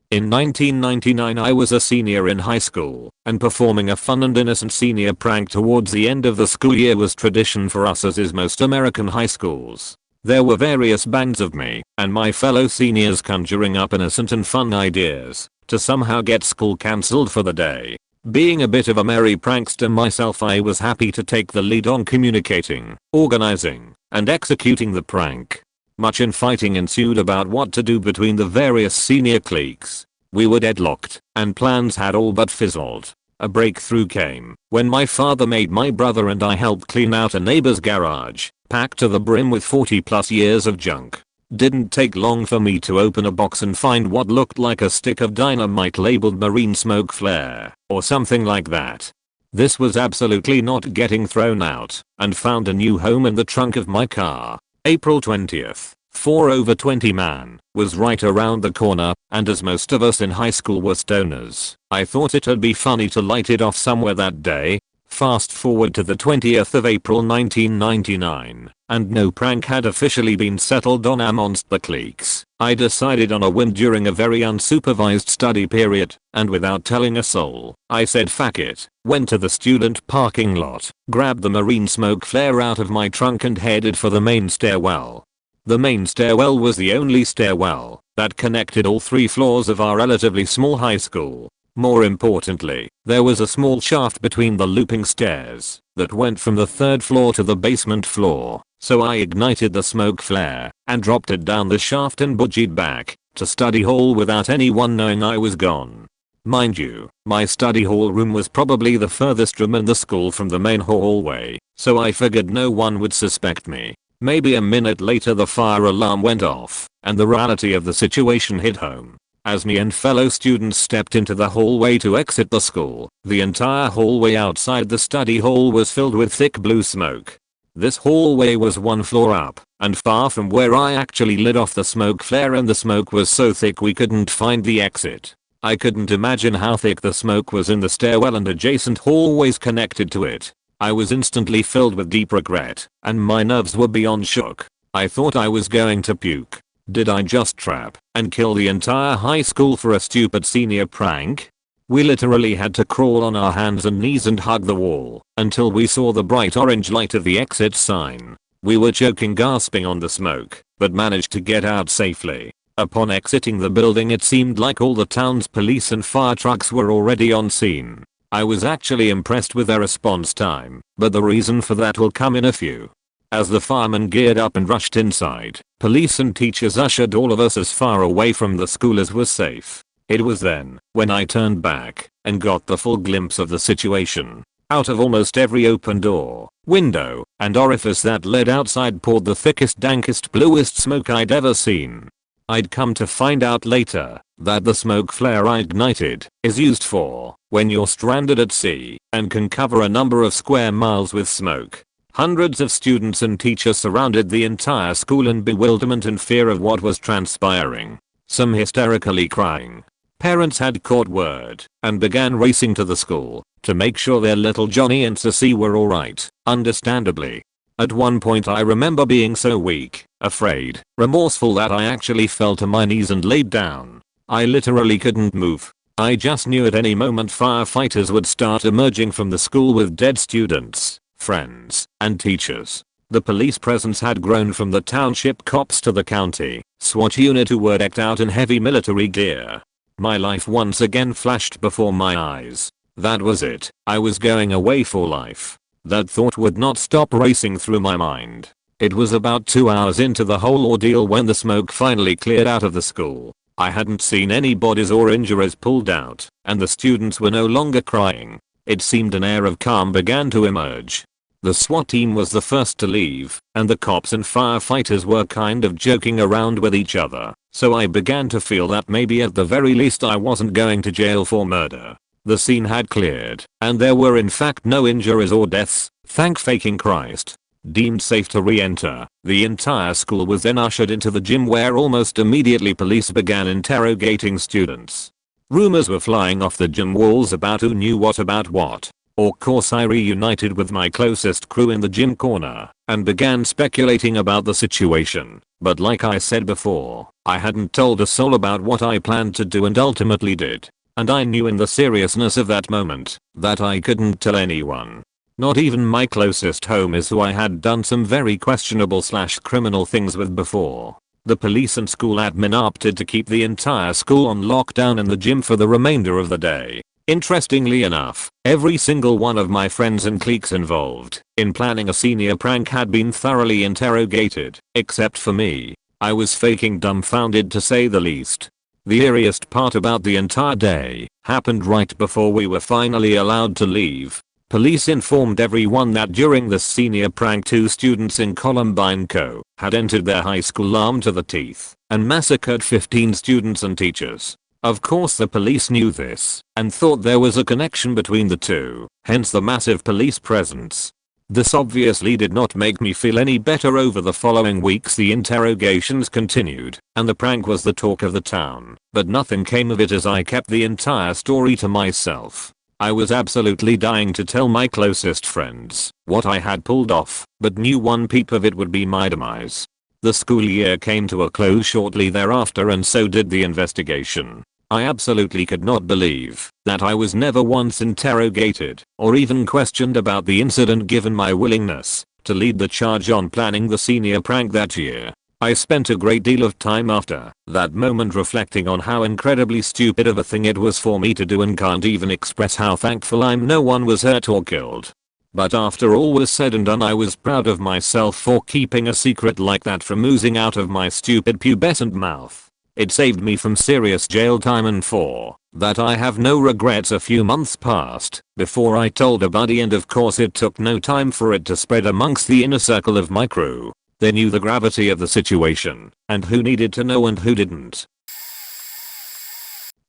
A: In 1999 I was a senior in high school, and performing a fun and innocent senior prank towards the end of the school year was tradition for us, as is most American high schools. There were various bands of me and my fellow seniors conjuring up innocent and fun ideas to somehow get school cancelled for the day. Being a bit of a merry prankster myself, I was happy to take the lead on communicating, organizing, and executing the prank. Much infighting ensued about what to do between the various senior cliques. We were deadlocked, and plans had all but fizzled. A breakthrough came when my father made my brother and I help clean out a neighbor's garage, packed to the brim with 40+ years of junk. Didn't take long for me to open a box and find what looked like a stick of dynamite labeled marine smoke flare, or something like that. This was absolutely not getting thrown out, and found a new home in the trunk of my car. April 20th, 4/20 man, was right around the corner, and as most of us in high school were stoners, I thought it'd be funny to light it off somewhere that day. Fast forward to the 20th of April 1999, and no prank had officially been settled on amongst the cliques. I decided on a whim during a very unsupervised study period, and without telling a soul, I said fuck it, went to the student parking lot, grabbed the marine smoke flare out of my trunk and headed for the main stairwell. The main stairwell was the only stairwell that connected all 3 floors of our relatively small high school. More importantly, there was a small shaft between the looping stairs that went from the 3rd floor to the basement floor, so I ignited the smoke flare and dropped it down the shaft and boogied back to study hall without anyone knowing I was gone. Mind you, my study hall room was probably the furthest room in the school from the main hallway, so I figured no one would suspect me. Maybe a minute later the fire alarm went off, and the reality of the situation hit home. As me and fellow students stepped into the hallway to exit the school, the entire hallway outside the study hall was filled with thick blue smoke. This hallway was 1 floor up, and far from where I actually lit off the smoke flare, and the smoke was so thick we couldn't find the exit. I couldn't imagine how thick the smoke was in the stairwell and adjacent hallways connected to it. I was instantly filled with deep regret, and my nerves were beyond shook. I thought I was going to puke. Did I just trap and kill the entire high school for a stupid senior prank? We literally had to crawl on our hands and knees and hug the wall until we saw the bright orange light of the exit sign. We were choking, gasping on the smoke, but managed to get out safely. Upon exiting the building, it seemed like all the town's police and fire trucks were already on scene. I was actually impressed with their response time, but the reason for that will come in a few. As the firemen geared up and rushed inside, police and teachers ushered all of us as far away from the school as was safe. It was then when I turned back and got the full glimpse of the situation. Out of almost every open door, window, and orifice that led outside poured the thickest, dankest, bluest smoke I'd ever seen. I'd come to find out later that the smoke flare I ignited is used for when you're stranded at sea and can cover a number of square miles with smoke. Hundreds of students and teachers surrounded the entire school in bewilderment and fear of what was transpiring. Some hysterically crying. Parents had caught word and began racing to the school to make sure their little Johnny and Cece were alright, understandably. At one point I remember being so weak, afraid, remorseful that I actually fell to my knees and laid down. I literally couldn't move. I just knew at any moment firefighters would start emerging from the school with dead students, friends, and teachers. The police presence had grown from the township cops to the county SWAT unit who were decked out in heavy military gear. My life once again flashed before my eyes. That was it. I was going away for life. That thought would not stop racing through my mind. It was about 2 hours into the whole ordeal when the smoke finally cleared out of the school. I hadn't seen any bodies or injuries pulled out, and the students were no longer crying. It seemed an air of calm began to emerge. The SWAT team was the first to leave, and the cops and firefighters were kind of joking around with each other, so I began to feel that maybe at the very least I wasn't going to jail for murder. The scene had cleared, and there were in fact no injuries or deaths, thank fucking Christ. Deemed safe to re-enter, the entire school was then ushered into the gym where almost immediately police began interrogating students. Rumors were flying off the gym walls about who knew what about what. Of course I reunited with my closest crew in the gym corner and began speculating about the situation, but like I said before, I hadn't told a soul about what I planned to do and ultimately did. And I knew in the seriousness of that moment that I couldn't tell anyone. Not even my closest homies who I had done some very questionable / criminal things with before. The police and school admin opted to keep the entire school on lockdown in the gym for the remainder of the day. Interestingly enough, every single one of my friends and cliques involved in planning a senior prank had been thoroughly interrogated, except for me. I was faking dumbfounded to say the least. The eeriest part about the entire day happened right before we were finally allowed to leave. Police informed everyone that during this senior prank 2 students in Columbine Co. had entered their high school armed to the teeth and massacred 15 students and teachers. Of course the police knew this and thought there was a connection between the two, hence the massive police presence. This obviously did not make me feel any better. Over the following weeks the interrogations continued and the prank was the talk of the town, but nothing came of it as I kept the entire story to myself. I was absolutely dying to tell my closest friends what I had pulled off, but knew one peep of it would be my demise. The school year came to a close shortly thereafter and so did the investigation. I absolutely could not believe that I was never once interrogated or even questioned about the incident given my willingness to lead the charge on planning the senior prank that year. I spent a great deal of time after that moment reflecting on how incredibly stupid of a thing it was for me to do and can't even express how thankful I'm no one was hurt or killed. But after all was said and done I was proud of myself for keeping a secret like that from oozing out of my stupid pubescent mouth. It saved me from serious jail time and for that I have no regrets. A few months passed before I told a buddy and of course it took no time for it to spread amongst the inner circle of my crew. They knew the gravity of the situation and who needed to know and who didn't.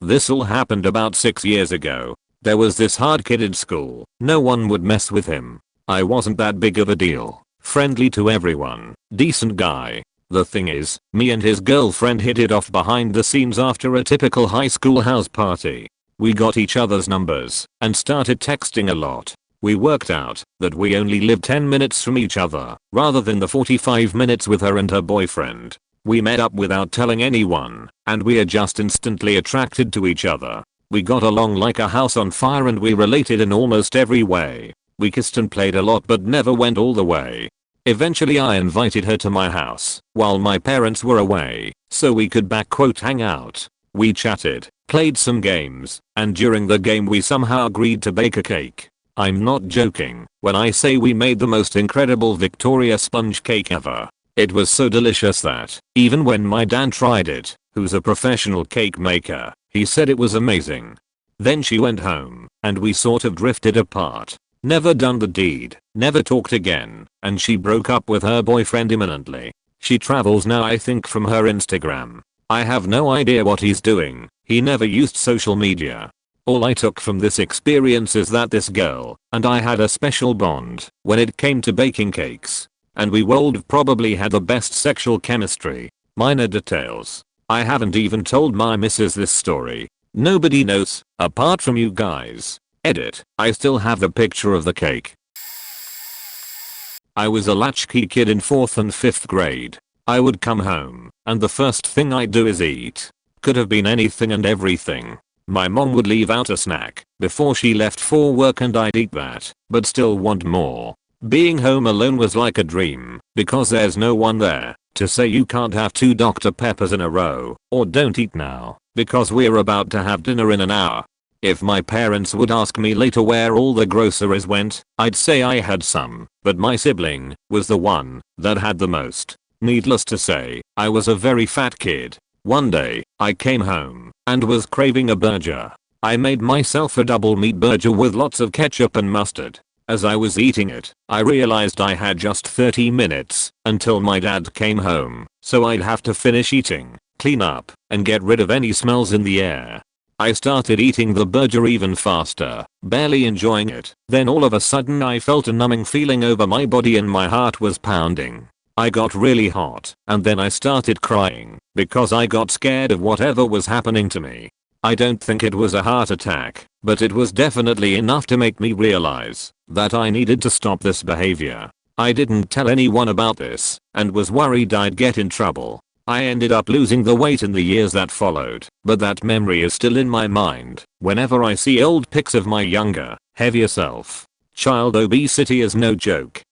A: This all happened about 6 years ago. There was this hard kid at school. No one would mess with him. I wasn't that big of a deal. Friendly to everyone. Decent guy. The thing is, me and his girlfriend hit it off behind the scenes after a typical high school house party. We got each other's numbers and started texting a lot. We worked out that we only lived 10 minutes from each other rather than the 45 minutes with her and her boyfriend. We met up without telling anyone and we are just instantly attracted to each other. We got along like a house on fire and we related in almost every way. We kissed and played a lot but never went all the way. Eventually I invited her to my house while my parents were away so we could hang out. We chatted, played some games, and during the game we somehow agreed to bake a cake. I'm not joking when I say we made the most incredible Victoria sponge cake ever. It was so delicious that even when my dad tried it, who's a professional cake maker, he said it was amazing. Then she went home and we sort of drifted apart. Never done the deed, never talked again, and she broke up with her boyfriend imminently. She travels now I think from her Instagram. I have no idea what he's doing. He never used social media. All I took from this experience is that this girl and I had a special bond when it came to baking cakes. And we would have probably had the best sexual chemistry. Minor details. I haven't even told my missus this story. Nobody knows, apart from you guys. Edit. I still have the picture of the cake. I was a latchkey kid in 4th and 5th grade. I would come home, and the first thing I'd do is eat. Could have been anything and everything. My mom would leave out a snack before she left for work and I'd eat that, but still want more. Being home alone was like a dream, because there's no one there to say you can't have 2 Dr. Peppers in a row, or don't eat now, because we're about to have dinner in an hour. If my parents would ask me later where all the groceries went, I'd say I had some, but my sibling was the one that had the most. Needless to say, I was a very fat kid. One day, I came home and was craving a burger. I made myself a double meat burger with lots of ketchup and mustard. As I was eating it, I realized I had just 30 minutes until my dad came home, so I'd have to finish eating, clean up, and get rid of any smells in the air. I started eating the burger even faster, barely enjoying it. Then all of a sudden I felt a numbing feeling over my body and my heart was pounding. I got really hot, and then I started crying because I got scared of whatever was happening to me. I don't think it was a heart attack, but it was definitely enough to make me realize that I needed to stop this behavior. I didn't tell anyone about this and was worried I'd get in trouble. I ended up losing the weight in the years that followed, but that memory is still in my mind whenever I see old pics of my younger, heavier self. Child obesity is no joke.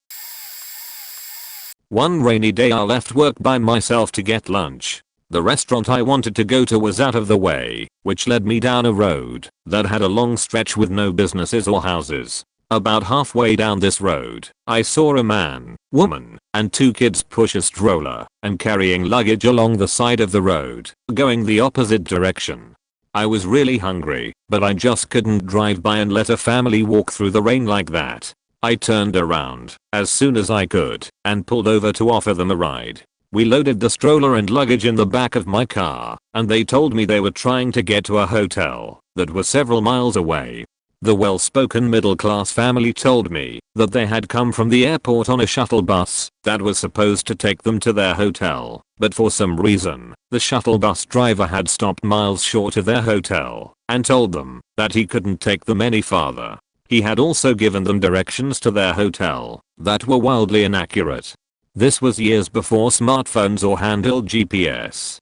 A: One rainy day I left work by myself to get lunch. The restaurant I wanted to go to was out of the way, which led me down a road that had a long stretch with no businesses or houses. About halfway down this road, I saw a man, woman, and 2 kids push a stroller and carrying luggage along the side of the road, going the opposite direction. I was really hungry, but I just couldn't drive by and let a family walk through the rain like that. I turned around as soon as I could and pulled over to offer them a ride. We loaded the stroller and luggage in the back of my car, and they told me they were trying to get to a hotel that was several miles away. The well-spoken middle-class family told me that they had come from the airport on a shuttle bus that was supposed to take them to their hotel, but for some reason, the shuttle bus driver had stopped miles short of their hotel and told them that he couldn't take them any farther. He had also given them directions to their hotel that were wildly inaccurate. This was years before smartphones or handheld GPS.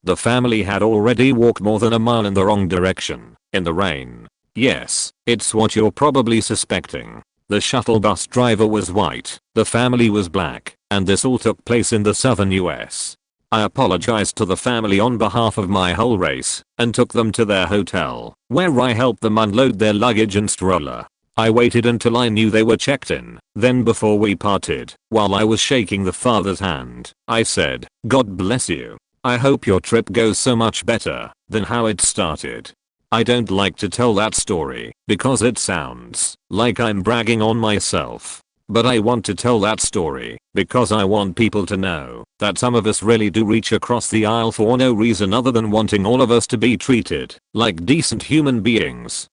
A: The family had already walked more than a mile in the wrong direction, in the rain. Yes, it's what you're probably suspecting. The shuttle bus driver was white, the family was black, and this all took place in the southern US. I apologized to the family on behalf of my whole race and took them to their hotel, where I helped them unload their luggage and stroller. I waited until I knew they were checked in, then before we parted, while I was shaking the father's hand, I said, "God bless you. I hope your trip goes so much better than how it started." I don't like to tell that story because it sounds like I'm bragging on myself. But I want to tell that story because I want people to know that some of us really do reach across the aisle for no reason other than wanting all of us to be treated like decent human beings.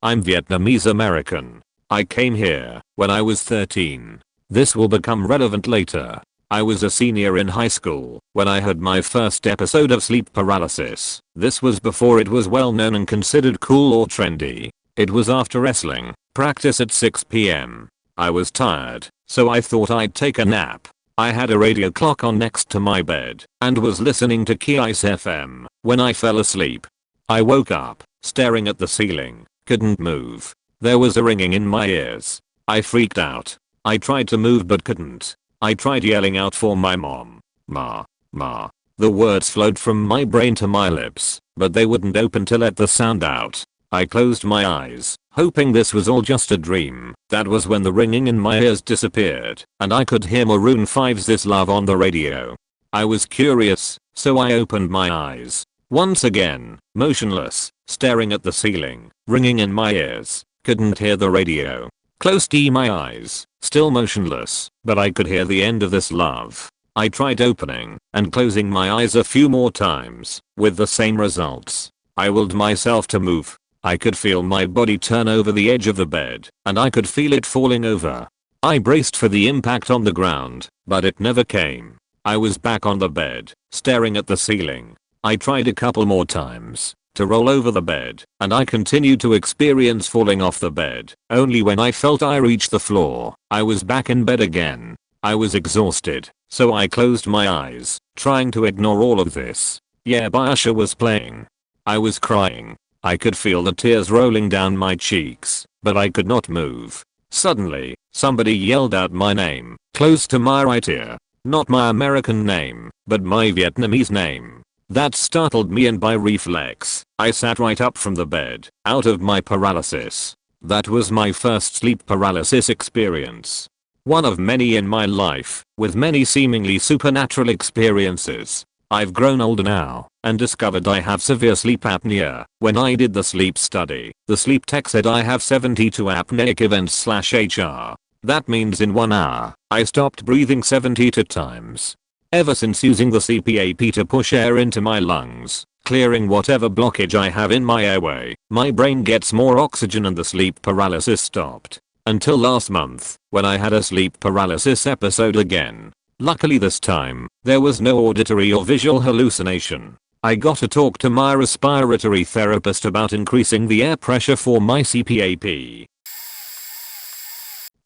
A: I'm Vietnamese American. I came here when I was 13. This will become relevant later. I was a senior in high school when I had my first episode of sleep paralysis. This was before it was well known and considered cool or trendy. It was after wrestling practice at 6 p.m. I was tired, so I thought I'd take a nap. I had a radio clock on next to my bed and was listening to Kiss FM when I fell asleep. I woke up, staring at the ceiling, couldn't move. There was a ringing in my ears. I freaked out. I tried to move but couldn't. I tried yelling out for my mom. Ma, ma. The words flowed from my brain to my lips, but they wouldn't open to let the sound out. I closed my eyes, hoping this was all just a dream. That was when the ringing in my ears disappeared, and I could hear Maroon 5's This Love on the radio. I was curious, so I opened my eyes. Once again, motionless, staring at the ceiling, ringing in my ears. Couldn't hear the radio. Closed my eyes, still motionless, but I could hear the end of This Love. I tried opening and closing my eyes a few more times, with the same results. I willed myself to move. I could feel my body turn over the edge of the bed, and I could feel it falling over. I braced for the impact on the ground, but it never came. I was back on the bed, staring at the ceiling. I tried a couple more times to roll over the bed, and I continued to experience falling off the bed. Only when I felt I reached the floor, I was back in bed again. I was exhausted, so I closed my eyes, trying to ignore all of this. Yeah, Usher was playing. I was crying. I could feel the tears rolling down my cheeks, but I could not move. Suddenly, somebody yelled out my name, close to my right ear. Not my American name, but my Vietnamese name. That startled me, and by reflex, I sat right up from the bed, out of my paralysis. That was my first sleep paralysis experience. One of many in my life, with many seemingly supernatural experiences. I've grown older now, and discovered I have severe sleep apnea. When I did the sleep study, the sleep tech said I have 72 apneic events/HR. That means in 1 hour, I stopped breathing 72 times. Ever since using the CPAP to push air into my lungs, clearing whatever blockage I have in my airway, my brain gets more oxygen and the sleep paralysis stopped. Until last month, when I had a sleep paralysis episode again. Luckily this time, there was no auditory or visual hallucination. I got to talk to my respiratory therapist about increasing the air pressure for my CPAP.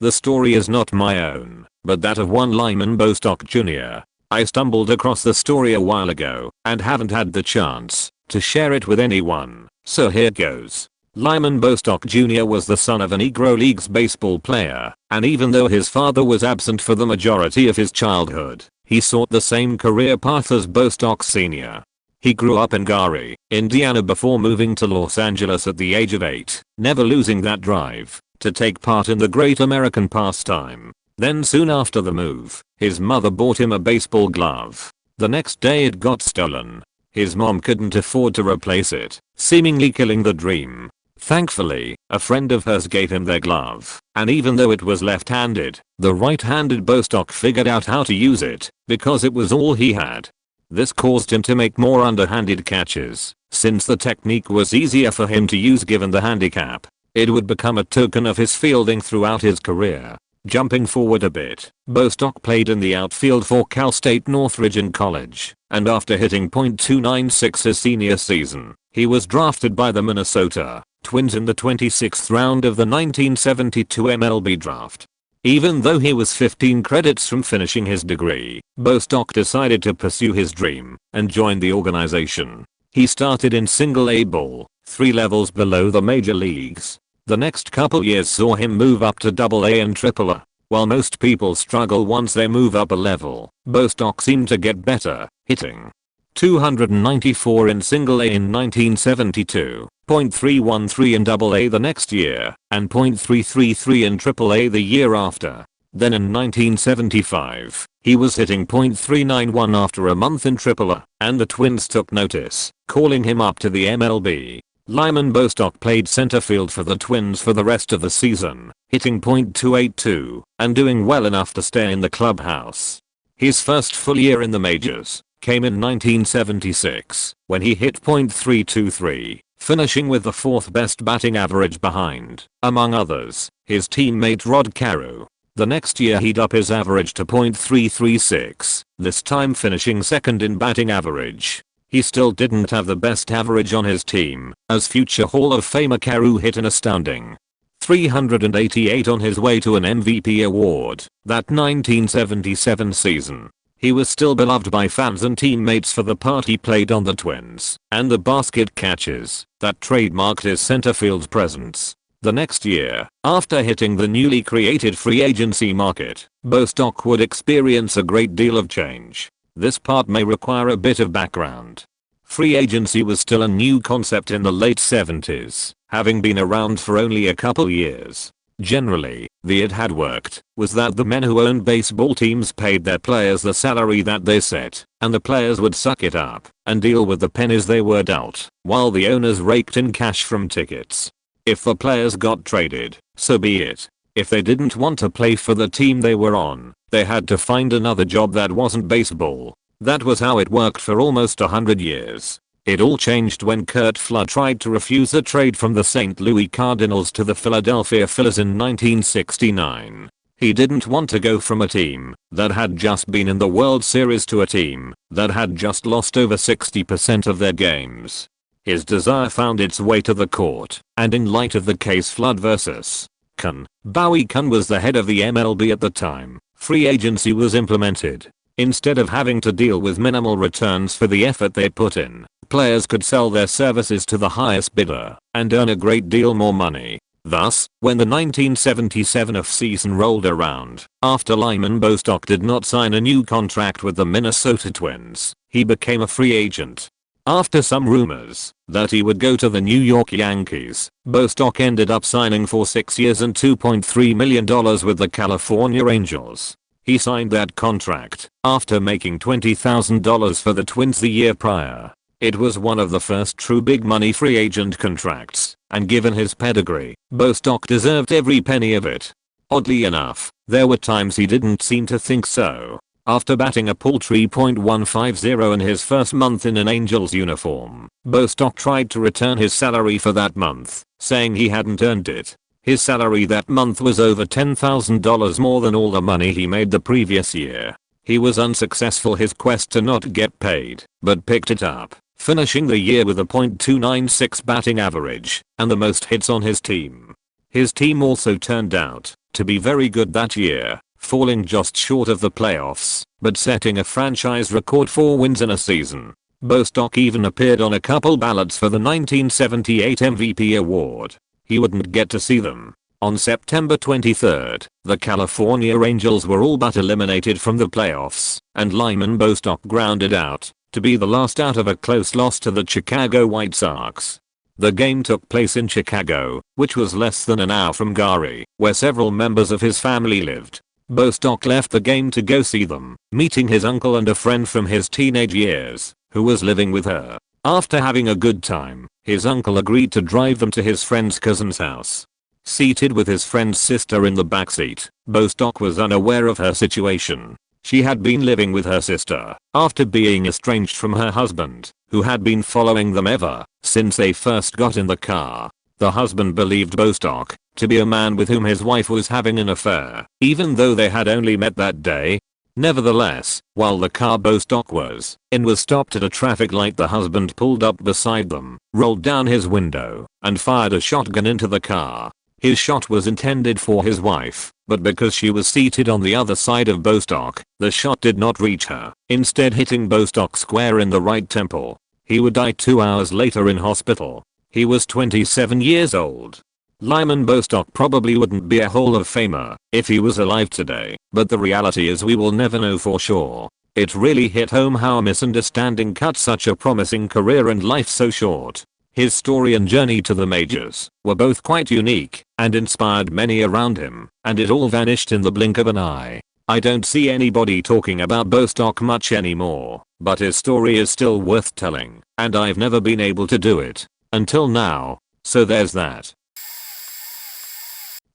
A: The story is not my own, but that of one Lyman Bostock Jr. I stumbled across the story a while ago, and haven't had the chance to share it with anyone, so here goes. Lyman Bostock Jr. was the son of a Negro Leagues baseball player, and even though his father was absent for the majority of his childhood, he sought the same career path as Bostock Sr. He grew up in Gary, Indiana before moving to Los Angeles at the age of 8, never losing that drive to take part in the great American pastime. Then soon after the move, his mother bought him a baseball glove. The next day it got stolen. His mom couldn't afford to replace it, seemingly killing the dream. Thankfully, a friend of hers gave him their glove, and even though it was left-handed, the right-handed Bostock figured out how to use it, because it was all he had. This caused him to make more underhanded catches, since the technique was easier for him to use given the handicap. It would become a token of his fielding throughout his career. Jumping forward a bit, Bostock played in the outfield for Cal State Northridge in college, and after hitting .296 his senior season, he was drafted by the Minnesota Twins in the 26th round of the 1972 MLB draft. Even though he was 15 credits from finishing his degree, Bostock decided to pursue his dream and joined the organization. He started in single A ball, 3 levels below the major leagues. The next couple years saw him move up to Double A and Triple A. While most people struggle once they move up a level, Bostock seemed to get better, hitting .294 in single A in 1972, .313 in Double A the next year, and .333 in Triple A the year after. Then in 1975, he was hitting .391 after a month in Triple A, and the Twins took notice, calling him up to the MLB. Lyman Bostock played center field for the Twins for the rest of the season, hitting .282 and doing well enough to stay in the clubhouse. His first full year in the majors came in 1976 when he hit .323, finishing with the 4th best batting average behind, among others, his teammate Rod Carew. The next year he'd up his average to .336, this time finishing 2nd in batting average. He still didn't have the best average on his team, as future Hall of Famer Carew hit an astounding .388 on his way to an MVP award that 1977 season. He was still beloved by fans and teammates for the part he played on the Twins and the basket catches that trademarked his center field presence. The next year, after hitting the newly created free agency market, Bostock would experience a great deal of change. This part may require a bit of background. Free agency was still a new concept in the late 70s, having been around for only a couple years. Generally, the it had worked was that the men who owned baseball teams paid their players the salary that they set, and the players would suck it up and deal with the pennies they were dealt, while the owners raked in cash from tickets. If the players got traded, so be it. If they didn't want to play for the team they were on, they had to find another job that wasn't baseball. That was how it worked for almost 100 years. It all changed when Curt Flood tried to refuse a trade from the St. Louis Cardinals to the Philadelphia Phillies in 1969. He didn't want to go from a team that had just been in the World Series to a team that had just lost over 60% of their games. His desire found its way to the court, and in light of the case Flood vs. Kun, Bowie Kun was the head of the MLB at the time, free agency was implemented. Instead of having to deal with minimal returns for the effort they put in, players could sell their services to the highest bidder and earn a great deal more money. Thus, when the 1977 off-season rolled around, after Lyman Bostock did not sign a new contract with the Minnesota Twins, he became a free agent. After some rumors that he would go to the New York Yankees, Bostock ended up signing for 6 years and $2.3 million with the California Angels. He signed that contract after making $20,000 for the Twins the year prior. It was one of the first true big money free agent contracts, and given his pedigree, Bostock deserved every penny of it. Oddly enough, there were times he didn't seem to think so. After batting a paltry .150 in his first month in an Angels uniform, Bostock tried to return his salary for that month, saying he hadn't earned it. His salary that month was over $10,000 more than all the money he made the previous year. He was unsuccessful his quest to not get paid, but picked it up, finishing the year with a .296 batting average and the most hits on his team. His team also turned out to be very good that year, falling just short of the playoffs, but setting a franchise record 4 wins in a season. Bostock even appeared on a couple ballots for the 1978 MVP award. He wouldn't get to see them. On September 23rd, the California Angels were all but eliminated from the playoffs, and Lyman Bostock grounded out to be the last out of a close loss to the Chicago White Sox. The game took place in Chicago, which was less than an hour from Gary, where several members of his family lived. Bostock left the game to go see them, meeting his uncle and a friend from his teenage years, who was living with her. After having a good time, his uncle agreed to drive them to his friend's cousin's house. Seated with his friend's sister in the backseat, Bostock was unaware of her situation. She had been living with her sister after being estranged from her husband, who had been following them ever since they first got in the car. The husband believed Bostock to be a man with whom his wife was having an affair, even though they had only met that day. Nevertheless, while the car Bostock was in was stopped at a traffic light, the husband pulled up beside them, rolled down his window, and fired a shotgun into the car. His shot was intended for his wife, but because she was seated on the other side of Bostock, the shot did not reach her, instead hitting Bostock square in the right temple. He would die 2 hours later in hospital. He was 27 years old. Lyman Bostock probably wouldn't be a Hall of Famer if he was alive today, but the reality is we will never know for sure. It really hit home how a misunderstanding cut such a promising career and life so short. His story and journey to the majors were both quite unique and inspired many around him, and it all vanished in the blink of an eye. I don't see anybody talking about Bostock much anymore, but his story is still worth telling, and I've never been able to do it until now, so there's that.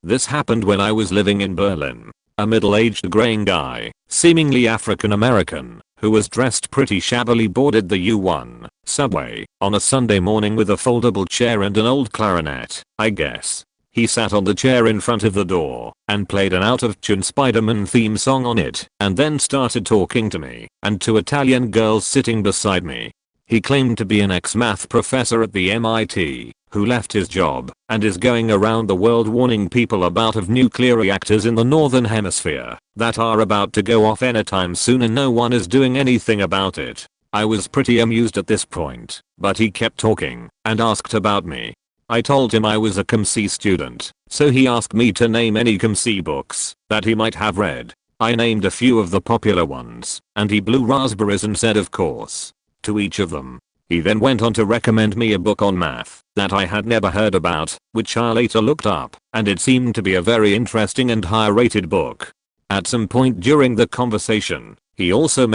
A: This happened when I was living in Berlin. A middle-aged graying guy, seemingly African American, who was dressed pretty shabbily boarded the U1 subway on a Sunday morning with a foldable chair and an old clarinet, I guess. He sat on the chair in front of the door and played an out-of-tune Spider-Man theme song on it, and then started talking to me and two Italian girls sitting beside me. He claimed to be an ex-math professor at the MIT, who left his job and is going around the world warning people about of nuclear reactors in the northern hemisphere that are about to go off anytime soon, and no one is doing anything about it. I was pretty amused at this point, but he kept talking and asked about me. I told him I was a ComC student, so he asked me to name any ComC books that he might have read. I named a few of the popular ones, and he blew raspberries and said of course to each of them. He then went on to recommend me a book on math that I had never heard about, which I later looked up, and it seemed to be a very interesting and high-rated book. At some point during the conversation, he also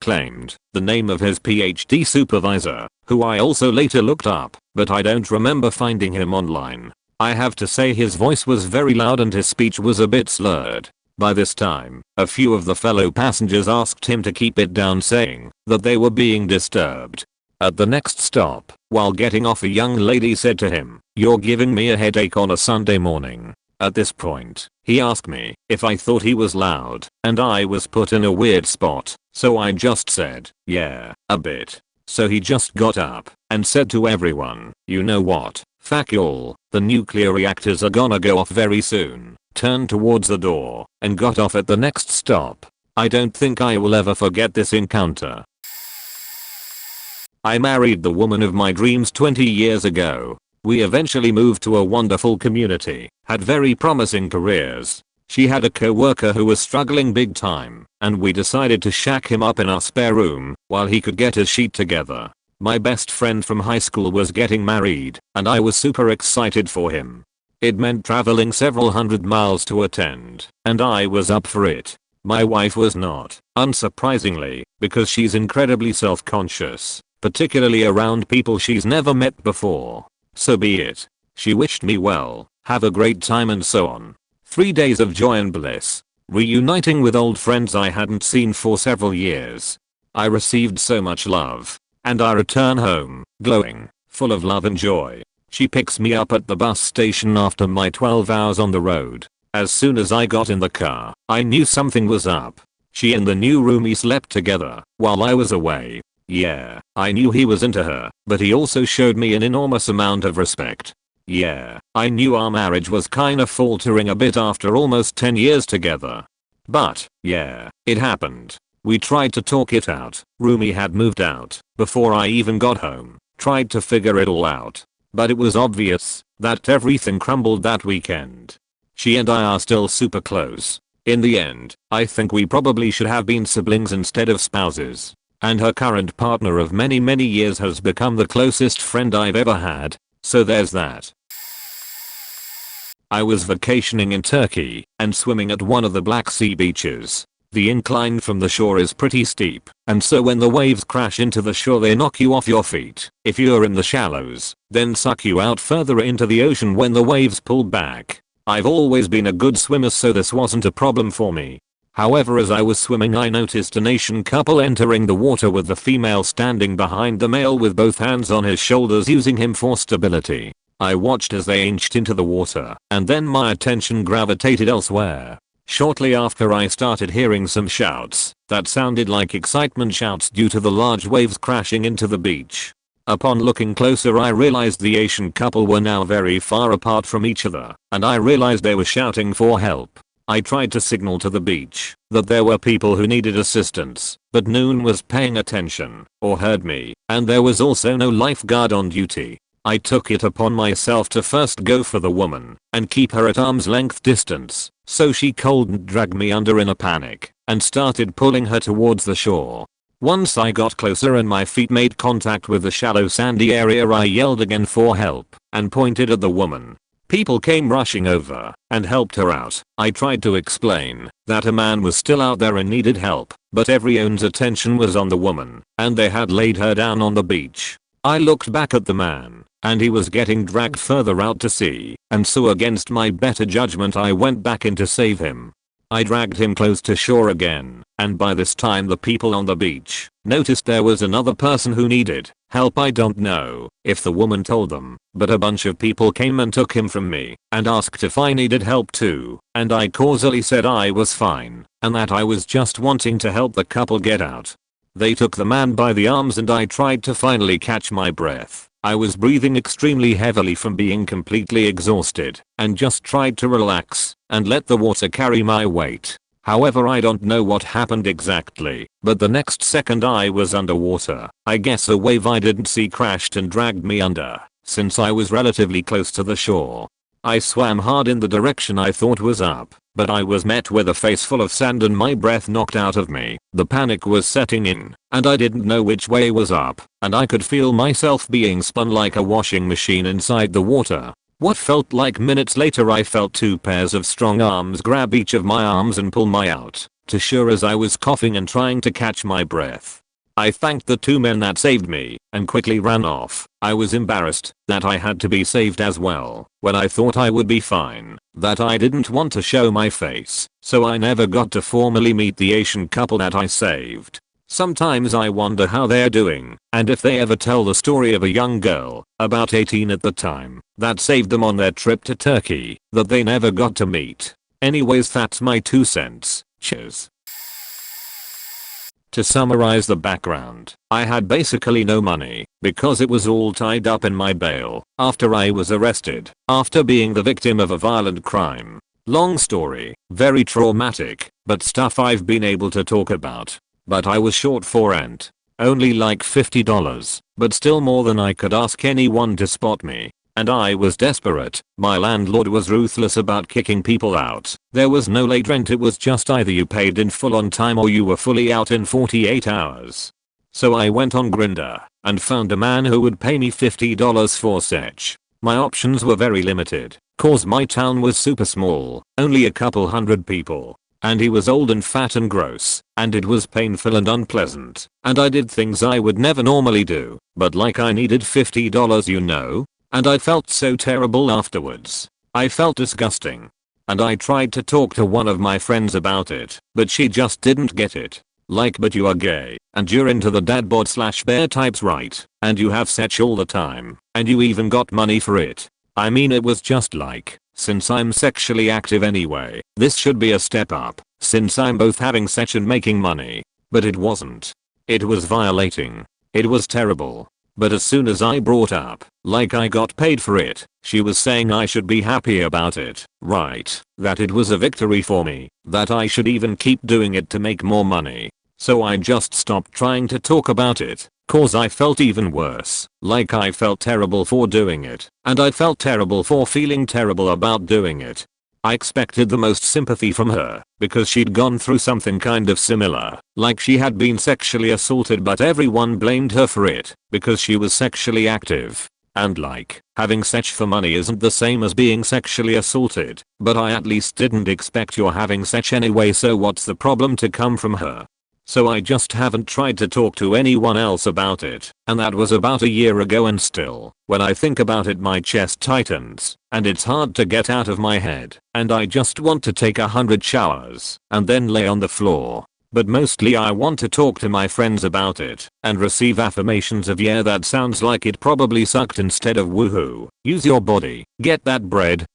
A: claimed the name of his PhD supervisor, who I also later looked up, but I don't remember finding him online. I have to say his voice was very loud and his speech was a bit slurred. By this time, a few of the fellow passengers asked him to keep it down, saying that they were being disturbed. At the next stop, while getting off, a young lady said to him, "You're giving me a headache on a Sunday morning." At this point, he asked me if I thought he was loud, and I was put in a weird spot, so I just said, "Yeah, a bit." So he just got up and said to everyone, "You know what? Fuck y'all, the nuclear reactors are gonna go off very soon," turned towards the door and got off at the next stop. I don't think I will ever forget this encounter. I married the woman of my dreams 20 years ago. We eventually moved to a wonderful community, had very promising careers. She had a co-worker who was struggling big time, and we decided to shack him up in our spare room while he could get his sheet together. My best friend from high school was getting married, and I was super excited for him. It meant traveling several hundred miles to attend, and I was up for it. My wife was not, unsurprisingly, because she's incredibly self-conscious, particularly around people she's never met before. So be it. She wished me well, have a great time and so on. 3 days of joy and bliss. Reuniting with old friends I hadn't seen for several years. I received so much love. And I return home, glowing, full of love and joy. She picks me up at the bus station after my 12 hours on the road. As soon as I got in the car, I knew something was up. She and the new roomie slept together while I was away. Yeah, I knew he was into her, but he also showed me an enormous amount of respect. Yeah, I knew our marriage was kinda faltering a bit after almost 10 years together. But, yeah, it happened. We tried to talk it out. Roomie had moved out before I even got home. Tried to figure it all out. But it was obvious that everything crumbled that weekend. She and I are still super close. In the end, I think we probably should have been siblings instead of spouses. And her current partner of many years has become the closest friend I've ever had. So there's that. I was vacationing in Turkey and swimming at one of the Black Sea beaches. The incline from the shore is pretty steep, and so when the waves crash into the shore they knock you off your feet if you're in the shallows, then suck you out further into the ocean when the waves pull back. I've always been a good swimmer, so this wasn't a problem for me. However, as I was swimming I noticed an Asian couple entering the water with the female standing behind the male with both hands on his shoulders using him for stability. I watched as they inched into the water, and then my attention gravitated elsewhere. Shortly after I started hearing some shouts that sounded like excitement shouts due to the large waves crashing into the beach. Upon looking closer I realized the Asian couple were now very far apart from each other, and I realized they were shouting for help. I tried to signal to the beach that there were people who needed assistance, but no one was paying attention or heard me, and there was also no lifeguard on duty. I took it upon myself to first go for the woman and keep her at arm's length distance, so she couldn't drag me under in a panic, and started pulling her towards the shore. Once I got closer and my feet made contact with the shallow sandy area, I yelled again for help and pointed at the woman. People came rushing over and helped her out. I tried to explain that a man was still out there and needed help, but everyone's attention was on the woman, and they had laid her down on the beach. I looked back at the man, and he was getting dragged further out to sea, and so against my better judgment I went back in to save him. I dragged him close to shore again, and by this time the people on the beach noticed there was another person who needed help. I don't know if the woman told them, but a bunch of people came and took him from me and asked if I needed help too, and I causally said I was fine and that I was just wanting to help the couple get out. They took the man by the arms and I tried to finally catch my breath. I was breathing extremely heavily from being completely exhausted and just tried to relax and let the water carry my weight. However, I don't know what happened exactly, but the next second I was underwater. I guess a wave I didn't see crashed and dragged me under, since I was relatively close to the shore. I swam hard in the direction I thought was up, but I was met with a face full of sand and my breath knocked out of me. The panic was setting in, and I didn't know which way was up, and I could feel myself being spun like a washing machine inside the water. What felt like minutes later I felt two pairs of strong arms grab each of my arms and pull me out to shore as I was coughing and trying to catch my breath. I thanked the two men that saved me and quickly ran off. I was embarrassed that I had to be saved as well when I thought I would be fine, that I didn't want to show my face, so I never got to formally meet the Asian couple that I saved. Sometimes I wonder how they're doing and if they ever tell the story of a young girl, about 18 at the time, that saved them on their trip to Turkey that they never got to meet. Anyways, that's my 2 cents. Cheers. To summarize the background, I had basically no money because it was all tied up in my bail after I was arrested after being the victim of a violent crime. Long story, very traumatic, but stuff I've been able to talk about. But I was short for rent. Only like $50, but still more than I could ask anyone to spot me. And I was desperate. My landlord was ruthless about kicking people out. There was no late rent, it was just either you paid in full on time or you were fully out in 48 hours. So I went on Grindr and found a man who would pay me $50 for sex. My options were very limited, cause my town was super small, only a couple hundred people. And he was old and fat and gross, and it was painful and unpleasant, and I did things I would never normally do, but like I needed $50, you know? And I felt so terrible afterwards. I felt disgusting. And I tried to talk to one of my friends about it, but she just didn't get it. Like, but you are gay, and you're into the dad bod / bear types, right? And you have sex all the time, and you even got money for it. I mean, it was just like, since I'm sexually active anyway, this should be a step up, since I'm both having sex and making money. But it wasn't. It was violating. It was terrible. But as soon as I brought up, like I got paid for it, she was saying I should be happy about it, right? That it was a victory for me, that I should even keep doing it to make more money. So I just stopped trying to talk about it, cause I felt even worse, like I felt terrible for doing it, and I felt terrible for feeling terrible about doing it. I expected the most sympathy from her, because she'd gone through something kind of similar, like she had been sexually assaulted, but everyone blamed her for it, because she was sexually active. And like, having sex for money isn't the same as being sexually assaulted, but I at least didn't expect you're having sex anyway, so what's the problem to come from her? So I just haven't tried to talk to anyone else about it, and that was about a year ago, and still, when I think about it my chest tightens, and it's hard to get out of my head, and I just want to take 100 showers, and then lay on the floor. But mostly I want to talk to my friends about it, and receive affirmations of yeah, that sounds like it probably sucked, instead of woohoo, use your body, get that bread.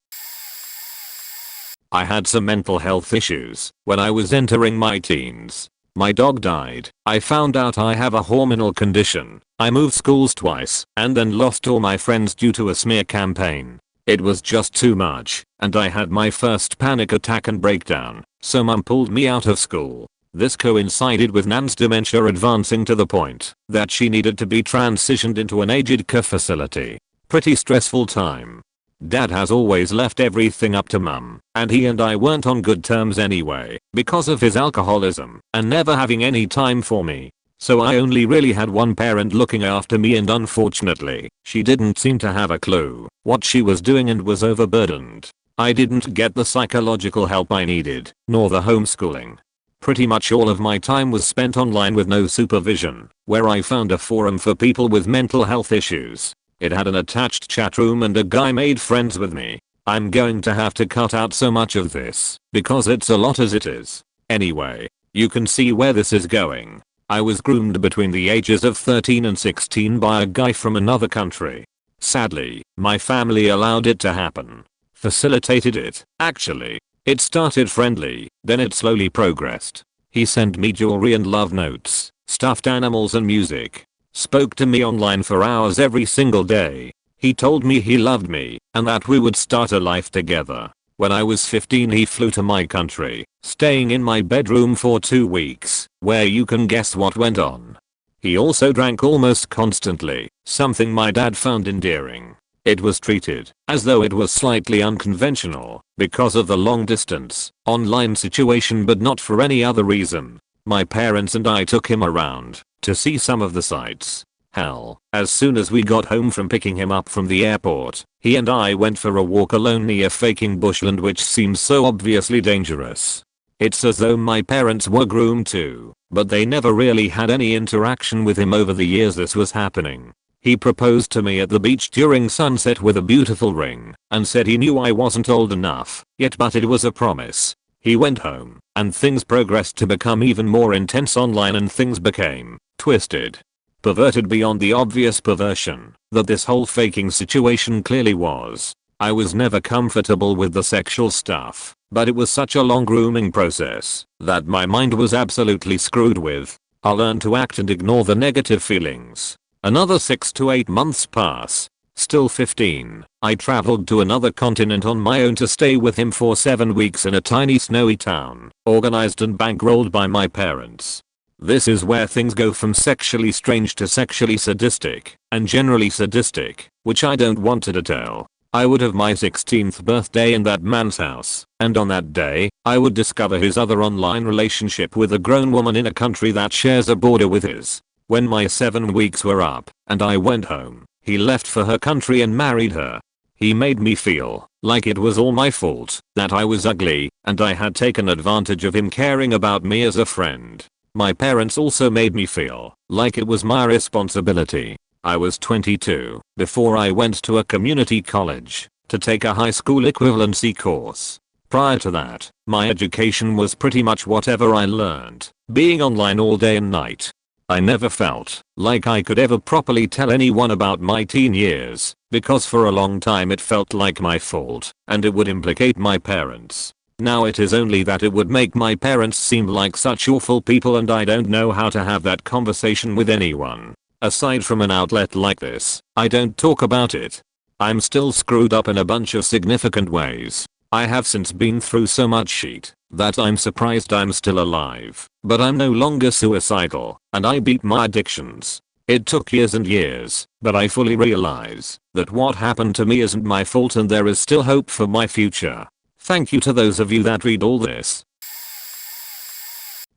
A: I had some mental health issues when I was entering my teens. My dog died. I found out I have a hormonal condition. I moved schools twice and then lost all my friends due to a smear campaign. It was just too much, and I had my first panic attack and breakdown, so mum pulled me out of school. This coincided with Nan's dementia advancing to the point that she needed to be transitioned into an aged care facility. Pretty stressful time. Dad has always left everything up to mum, and he and I weren't on good terms anyway, because of his alcoholism and never having any time for me. So I only really had one parent looking after me, and unfortunately, she didn't seem to have a clue what she was doing and was overburdened. I didn't get the psychological help I needed, nor the homeschooling. Pretty much all of my time was spent online with no supervision, where I found a forum for people with mental health issues. It had an attached chat room and a guy made friends with me. I'm going to have to cut out so much of this, because it's a lot as it is. Anyway, you can see where this is going. I was groomed between the ages of 13 and 16 by a guy from another country. Sadly, my family allowed it to happen. Facilitated it, actually. It started friendly, then it slowly progressed. He sent me jewelry and love notes, stuffed animals and music. Spoke to me online for hours every single day. He told me he loved me and that we would start a life together. When I was 15 he flew to my country, staying in my bedroom for 2 weeks, where you can guess what went on. He also drank almost constantly, something my dad found endearing. It was treated as though it was slightly unconventional because of the long distance online situation, but not for any other reason. My parents and I took him around to see some of the sights. Hell, as soon as we got home from picking him up from the airport, he and I went for a walk alone near faking bushland, which seems so obviously dangerous. It's as though my parents were groomed too, but they never really had any interaction with him over the years this was happening. He proposed to me at the beach during sunset with a beautiful ring, and said he knew I wasn't old enough yet, but it was a promise. He went home, and things progressed to become even more intense online, and things became twisted. Perverted beyond the obvious perversion that this whole faking situation clearly was. I was never comfortable with the sexual stuff, but it was such a long grooming process that my mind was absolutely screwed with. I learned to act and ignore the negative feelings. Another 6 to 8 months pass. Still 15, I traveled to another continent on my own to stay with him for 7 weeks in a tiny snowy town, organized and bankrolled by my parents. This is where things go from sexually strange to sexually sadistic, and generally sadistic, which I don't want to detail. I would have my 16th birthday in that man's house, and on that day, I would discover his other online relationship with a grown woman in a country that shares a border with his. When my 7 weeks were up, and I went home, he left for her country and married her. He made me feel like it was all my fault, that I was ugly, and I had taken advantage of him caring about me as a friend. My parents also made me feel like it was my responsibility. I was 22 before I went to a community college to take a high school equivalency course. Prior to that, my education was pretty much whatever I learned, being online all day and night. I never felt like I could ever properly tell anyone about my teen years, because for a long time it felt like my fault, and it would implicate my parents. Now it is only that it would make my parents seem like such awful people, and I don't know how to have that conversation with anyone. Aside from an outlet like this, I don't talk about it. I'm still screwed up in a bunch of significant ways. I have since been through so much shit that I'm surprised I'm still alive, but I'm no longer suicidal, and I beat my addictions. It took years and years, but I fully realize that what happened to me isn't my fault, and there is still hope for my future. Thank you to those of you that read all this.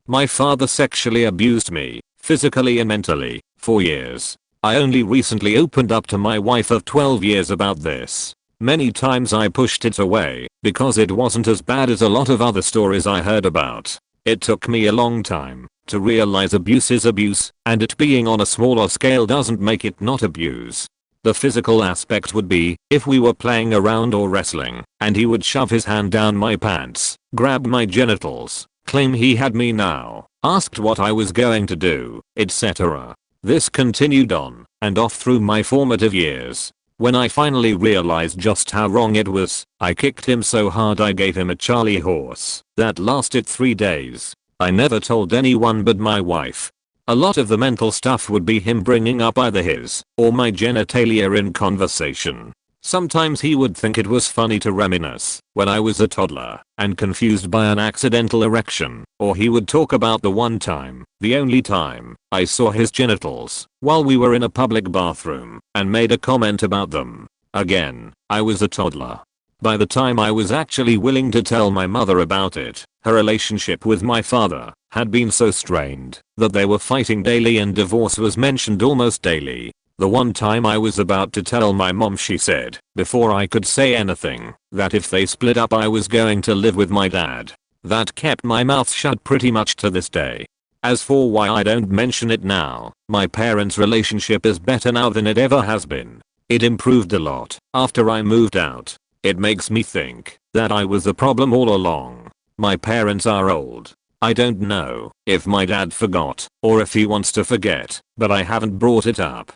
A: My father sexually abused me, physically and mentally, for years. I only recently opened up to my wife of 12 years about this. Many times I pushed it away because it wasn't as bad as a lot of other stories I heard about. It took me a long time to realize abuse is abuse, and it being on a smaller scale doesn't make it not abuse. The physical aspect would be if we were playing around or wrestling, and he would shove his hand down my pants, grab my genitals, claim he had me now, asked what I was going to do, etc. This continued on and off through my formative years. When I finally realized just how wrong it was, I kicked him so hard I gave him a Charlie horse that lasted 3 days. I never told anyone but my wife. A lot of the mental stuff would be him bringing up either his or my genitalia in conversation. Sometimes he would think it was funny to reminisce when I was a toddler and confused by an accidental erection, or he would talk about the one time, the only time, I saw his genitals while we were in a public bathroom and made a comment about them. Again, I was a toddler. By the time I was actually willing to tell my mother about it, her relationship with my father had been so strained that they were fighting daily and divorce was mentioned almost daily. The one time I was about to tell my mom, she said, before I could say anything, that if they split up I was going to live with my dad. That kept my mouth shut pretty much to this day. As for why I don't mention it now, my parents' relationship is better now than it ever has been. It improved a lot after I moved out. It makes me think that I was the problem all along. My parents are old. I don't know if my dad forgot or if he wants to forget, but I haven't brought it up.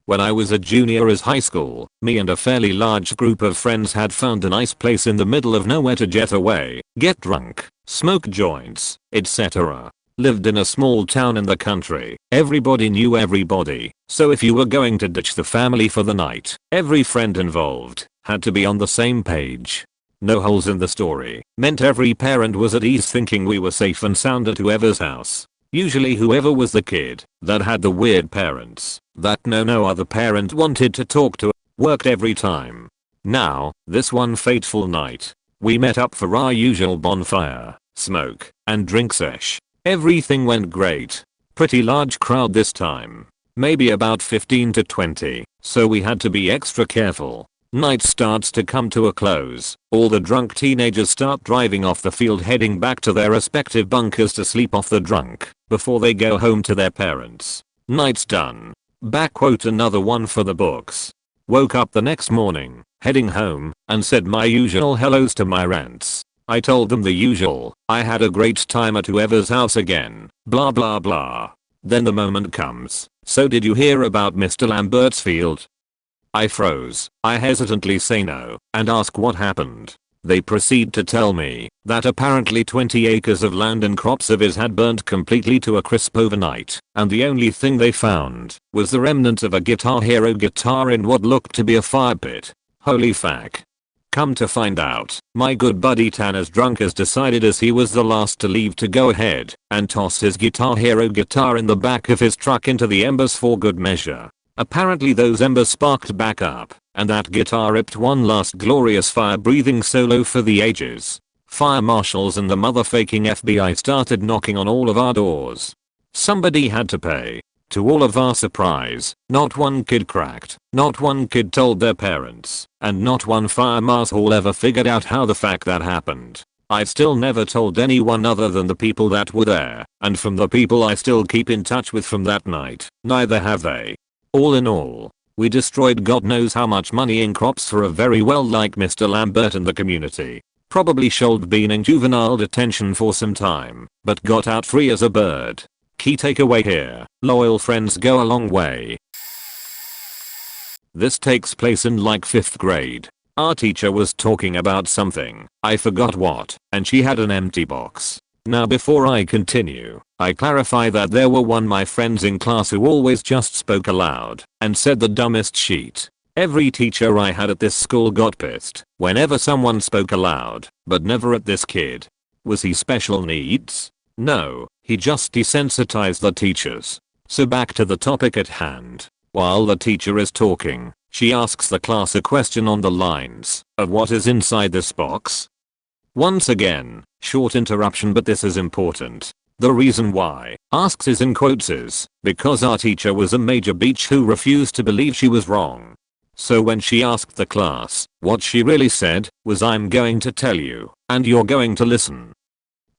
A: When I was a junior as high school, me and a fairly large group of friends had found a nice place in the middle of nowhere to jet away, get drunk, smoke joints, etc. Lived in a small town in the country. Everybody knew everybody, so if you were going to ditch the family for the night, every friend involved had to be on the same page. No holes in the story meant every parent was at ease thinking we were safe and sound at whoever's house. Usually whoever was the kid that had the weird parents that no other parent wanted to talk to worked every time. Now, this one fateful night, we met up for our usual bonfire, smoke, and drink sesh. Everything went great. Pretty large crowd this time. Maybe about 15 to 20, so we had to be extra careful. Night starts to come to a close. All the drunk teenagers start driving off the field heading back to their respective bunkers to sleep off the drunk before they go home to their parents. Night's done. Another one for the books. Woke up the next morning, heading home, and said my usual hellos to my rants. I told them the usual, I had a great time at whoever's house again, blah blah blah. Then the moment comes, so did you hear about Mr. Lambert's field? I froze. I hesitantly say no and ask what happened. They proceed to tell me that apparently 20 acres of land and crops of his had burnt completely to a crisp overnight, and the only thing they found was the remnants of a Guitar Hero guitar in what looked to be a fire pit. Holy fuck. Come to find out, my good buddy Tan, as drunk as decided as he was the last to leave, to go ahead and toss his Guitar Hero guitar in the back of his truck into the embers for good measure. Apparently those embers sparked back up, and that guitar ripped one last glorious fire-breathing solo for the ages. Fire marshals and the motherfucking FBI started knocking on all of our doors. Somebody had to pay. To all of our surprise, not one kid cracked, not one kid told their parents, and not one fire marshal ever figured out how the fuck that happened. I've still never told anyone other than the people that were there, and from the people I still keep in touch with from that night, neither have they. All in all, we destroyed God knows how much money in crops for a very well-liked Mr. Lambert in the community. Probably should been in juvenile detention for some time, but got out free as a bird. Key takeaway here, loyal friends go a long way. This takes place in like 5th grade. Our teacher was talking about something, I forgot what, and she had an empty box. Now before I continue, I clarify that there were one my friends in class who always just spoke aloud and said the dumbest shit. Every teacher I had at this school got pissed whenever someone spoke aloud, but never at this kid. Was he special needs? No, he just desensitized the teachers. So back to the topic at hand. While the teacher is talking, she asks the class a question on the lines of what is inside this box. Once again, short interruption, but this is important. The reason why asks is in quotes is because our teacher was a major bitch who refused to believe she was wrong. So when she asked the class, what she really said was, I'm going to tell you, and you're going to listen.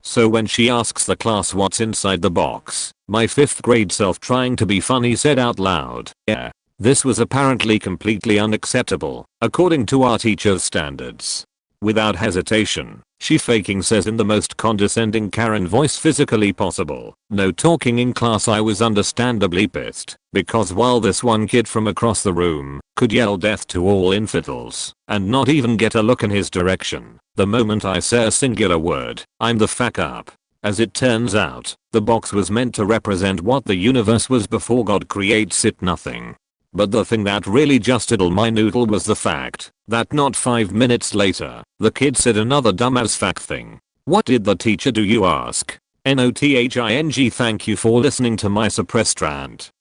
A: So when she asks the class what's inside the box, my 5th grade self, trying to be funny, said out loud, yeah. This was apparently completely unacceptable, according to our teacher's standards. Without hesitation, she faking says in the most condescending Karen voice physically possible, no talking in class. I was understandably pissed, because while this one kid from across the room could yell death to all infidels and not even get a look in his direction, the moment I say a singular word, I'm the fuck up. As it turns out, the box was meant to represent what the universe was before God creates it, nothing. But the thing that really just diddled my noodle was the fact that not 5 minutes later, the kid said another dumb as fuck thing. What did the teacher do, you ask? NOTHING. Thank you for listening to my suppressed rant.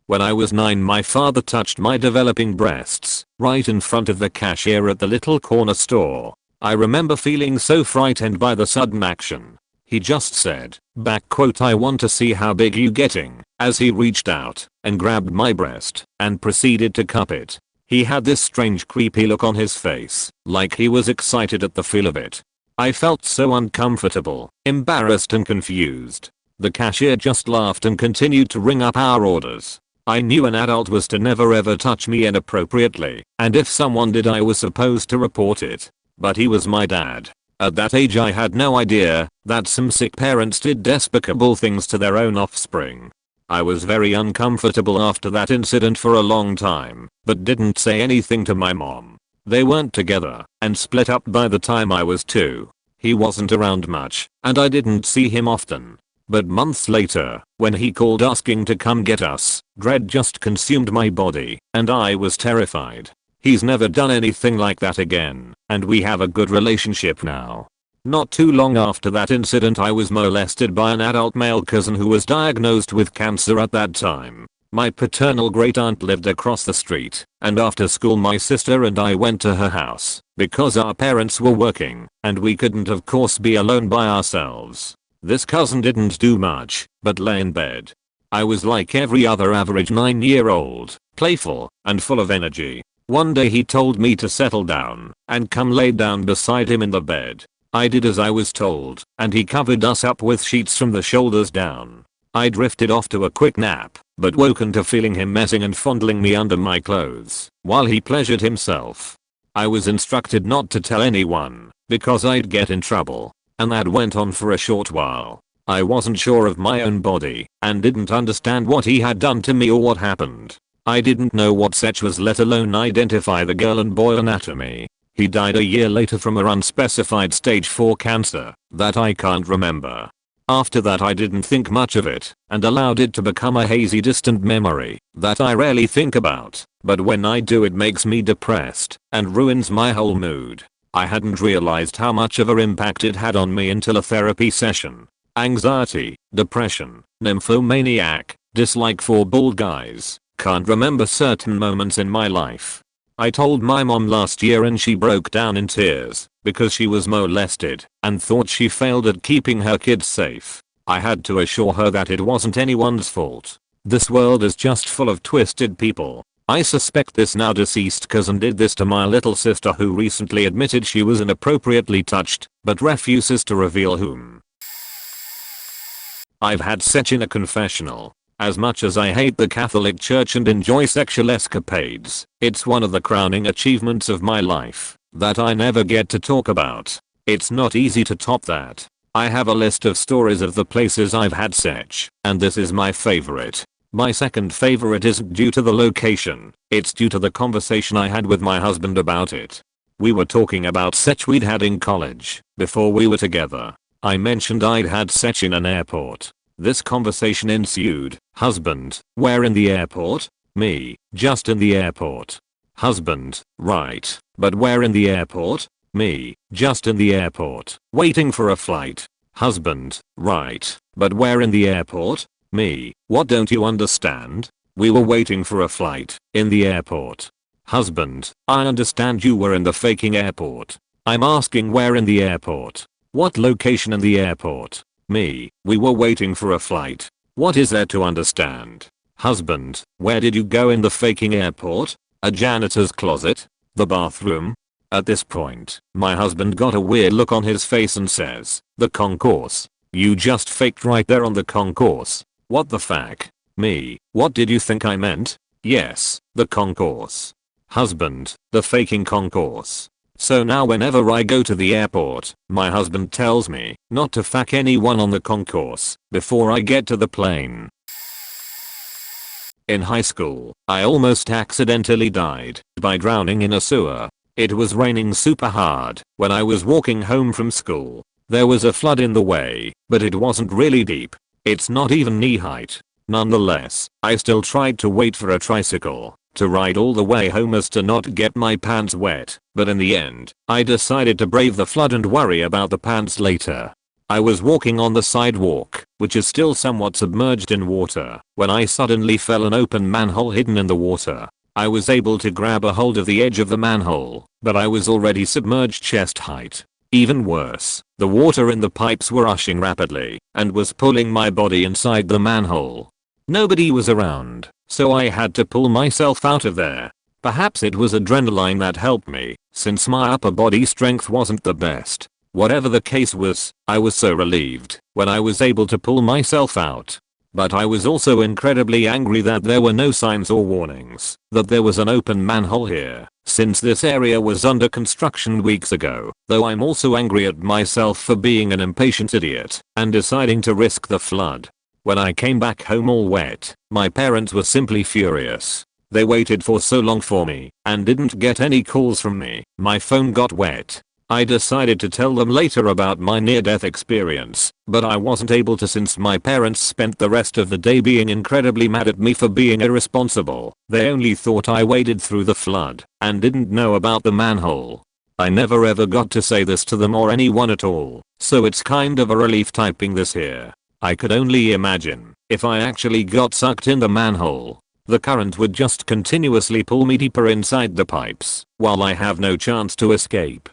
A: When I was 9, my father touched my developing breasts right in front of the cashier at the little corner store. I remember feeling so frightened by the sudden action. He just said, I want to see how big you getting, as he reached out and grabbed my breast and proceeded to cup it. He had this strange creepy look on his face, like he was excited at the feel of it. I felt so uncomfortable, embarrassed and confused. The cashier just laughed and continued to ring up our orders. I knew an adult was to never ever touch me inappropriately, and if someone did I was supposed to report it. But he was my dad. At that age I had no idea that some sick parents did despicable things to their own offspring. I was very uncomfortable after that incident for a long time, but didn't say anything to my mom. They weren't together and split up by the time I was 2. He wasn't around much, and I didn't see him often. But months later, when he called asking to come get us, dread just consumed my body, and I was terrified. He's never done anything like that again, and we have a good relationship now. Not too long after that incident I was molested by an adult male cousin who was diagnosed with cancer at that time. My paternal great aunt lived across the street, and after school my sister and I went to her house, because our parents were working, and we couldn't of course be alone by ourselves. This cousin didn't do much, but lay in bed. I was like every other average 9-year-old, playful and full of energy. One day he told me to settle down and come lay down beside him in the bed. I did as I was told, and he covered us up with sheets from the shoulders down. I drifted off to a quick nap, but woken to feeling him messing and fondling me under my clothes while he pleasured himself. I was instructed not to tell anyone because I'd get in trouble. And that went on for a short while. I wasn't sure of my own body and didn't understand what he had done to me or what happened. I didn't know what sex was, let alone identify the girl and boy anatomy. He died a year later from a unspecified stage 4 cancer that I can't remember. After that I didn't think much of it and allowed it to become a hazy distant memory that I rarely think about, but when I do it makes me depressed and ruins my whole mood. I hadn't realized how much of an impact it had on me until a therapy session. Anxiety, depression, nymphomaniac, dislike for bald guys, can't remember certain moments in my life. I told my mom last year and she broke down in tears because she was molested and thought she failed at keeping her kids safe. I had to assure her that it wasn't anyone's fault. This world is just full of twisted people. I suspect this now deceased cousin did this to my little sister, who recently admitted she was inappropriately touched but refuses to reveal whom. I've had sex in a confessional. As much as I hate the Catholic Church and enjoy sexual escapades, it's one of the crowning achievements of my life that I never get to talk about. It's not easy to top that. I have a list of stories of the places I've had sex, and this is my favorite. My second favorite isn't due to the location, it's due to the conversation I had with my husband about it. We were talking about sex we'd had in college before we were together. I mentioned I'd had sex in an airport. This conversation ensued. Husband, where in the airport? Me, just in the airport. Husband, right, but where in the airport? Me, just in the airport, waiting for a flight. Husband, right, but where in the airport? Me, what don't you understand? We were waiting for a flight, in the airport. Husband, I understand you were in the faking airport. I'm asking where in the airport? What location in the airport? Me, we were waiting for a flight. What is there to understand? Husband, where did you go in the faking airport? A janitor's closet? The bathroom? At this point, my husband got a weird look on his face and says, the concourse. You just faked right there on the concourse. What the fuck? Me, what did you think I meant? Yes, the concourse. Husband, the faking concourse. So now whenever I go to the airport, my husband tells me not to fuck anyone on the concourse before I get to the plane. In high school, I almost accidentally died by drowning in a sewer. It was raining super hard when I was walking home from school. There was a flood in the way, but it wasn't really deep. It's not even knee height. Nonetheless, I still tried to wait for a tricycle to ride all the way home as to not get my pants wet, but in the end, I decided to brave the flood and worry about the pants later. I was walking on the sidewalk, which is still somewhat submerged in water, when I suddenly felt an open manhole hidden in the water. I was able to grab a hold of the edge of the manhole, but I was already submerged chest height. Even worse, the water in the pipes were rushing rapidly and was pulling my body inside the manhole. Nobody was around, so I had to pull myself out of there. Perhaps it was adrenaline that helped me, since my upper body strength wasn't the best. Whatever the case was, I was so relieved when I was able to pull myself out. But I was also incredibly angry that there were no signs or warnings that there was an open manhole here, since this area was under construction weeks ago. Though I'm also angry at myself for being an impatient idiot and deciding to risk the flood. When I came back home all wet, my parents were simply furious. They waited for so long for me and didn't get any calls from me. My phone got wet. I decided to tell them later about my near-death experience, but I wasn't able to since my parents spent the rest of the day being incredibly mad at me for being irresponsible. They only thought I waded through the flood and didn't know about the manhole. I never ever got to say this to them or anyone at all, so it's kind of a relief typing this here. I could only imagine if I actually got sucked in the manhole. The current would just continuously pull me deeper inside the pipes, while I have no chance to escape.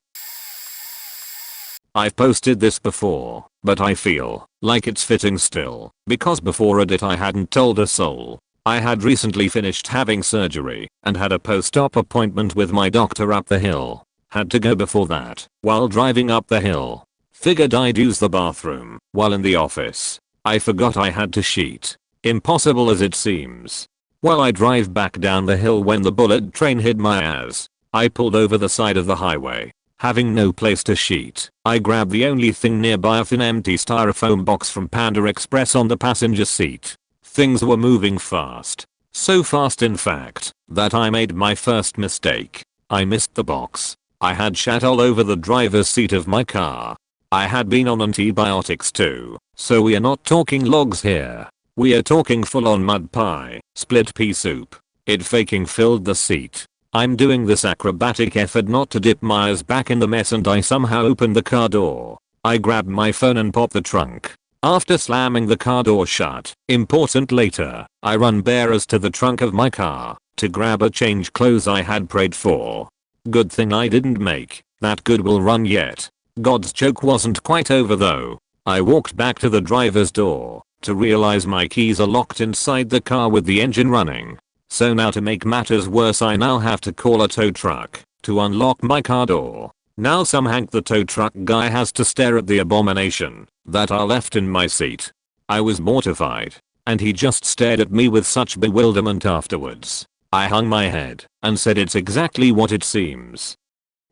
A: I've posted this before, but I feel like it's fitting still, because before it I hadn't told a soul. I had recently finished having surgery and had a post-op appointment with my doctor up the hill. Had to go before that. While driving up the hill, figured I'd use the bathroom while in the office. I forgot I had to sheet. Impossible as it seems. While I drive back down the hill when the bullet train hit my ass. I pulled over the side of the highway. Having no place to sheet, I grabbed the only thing nearby, a thin empty styrofoam box from Panda Express, on the passenger seat. Things were moving fast. So fast in fact, that I made my first mistake. I missed the box. I had shat all over the driver's seat of my car. I had been on antibiotics too, so we are not talking logs here. We are talking full on mud pie, split pea soup. It faking filled the seat. I'm doing this acrobatic effort not to dip my eyes back in the mess, and I somehow opened the car door. I grabbed my phone and popped the trunk. After slamming the car door shut, important later, I run bearers to the trunk of my car to grab a change clothes I had prayed for. Good thing I didn't make that goodwill run yet. God's joke wasn't quite over though. I walked back to the driver's door to realize my keys are locked inside the car with the engine running. So now, to make matters worse, I now have to call a tow truck to unlock my car door. Now some Hank the tow truck guy has to stare at the abomination that I left in my seat. I was mortified, and he just stared at me with such bewilderment afterwards. I hung my head and said, it's exactly what it seems.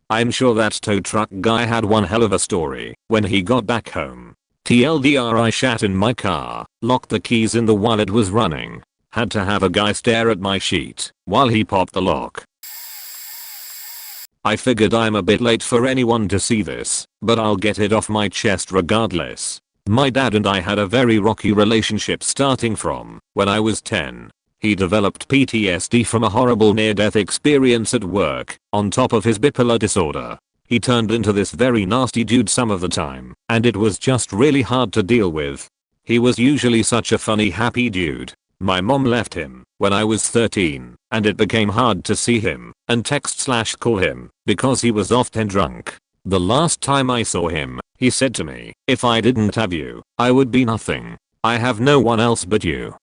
A: I'm sure that tow truck guy had one hell of a story when he got back home. TLDR, I shat in my car, locked the keys in the while it was running. Had to have a guy stare at my sheet while he popped the lock. I figured I'm a bit late for anyone to see this, but I'll get it off my chest regardless. My dad and I had a very rocky relationship starting from when I was 10. He developed PTSD from a horrible near-death experience at work, on top of his bipolar disorder. He turned into this very nasty dude some of the time, and it was just really hard to deal with. He was usually such a funny, happy dude. My mom left him when I was 13, and it became hard to see him and text/call him because he was often drunk. The last time I saw him, he said to me, if I didn't have you, I would be nothing. I have no one else but you.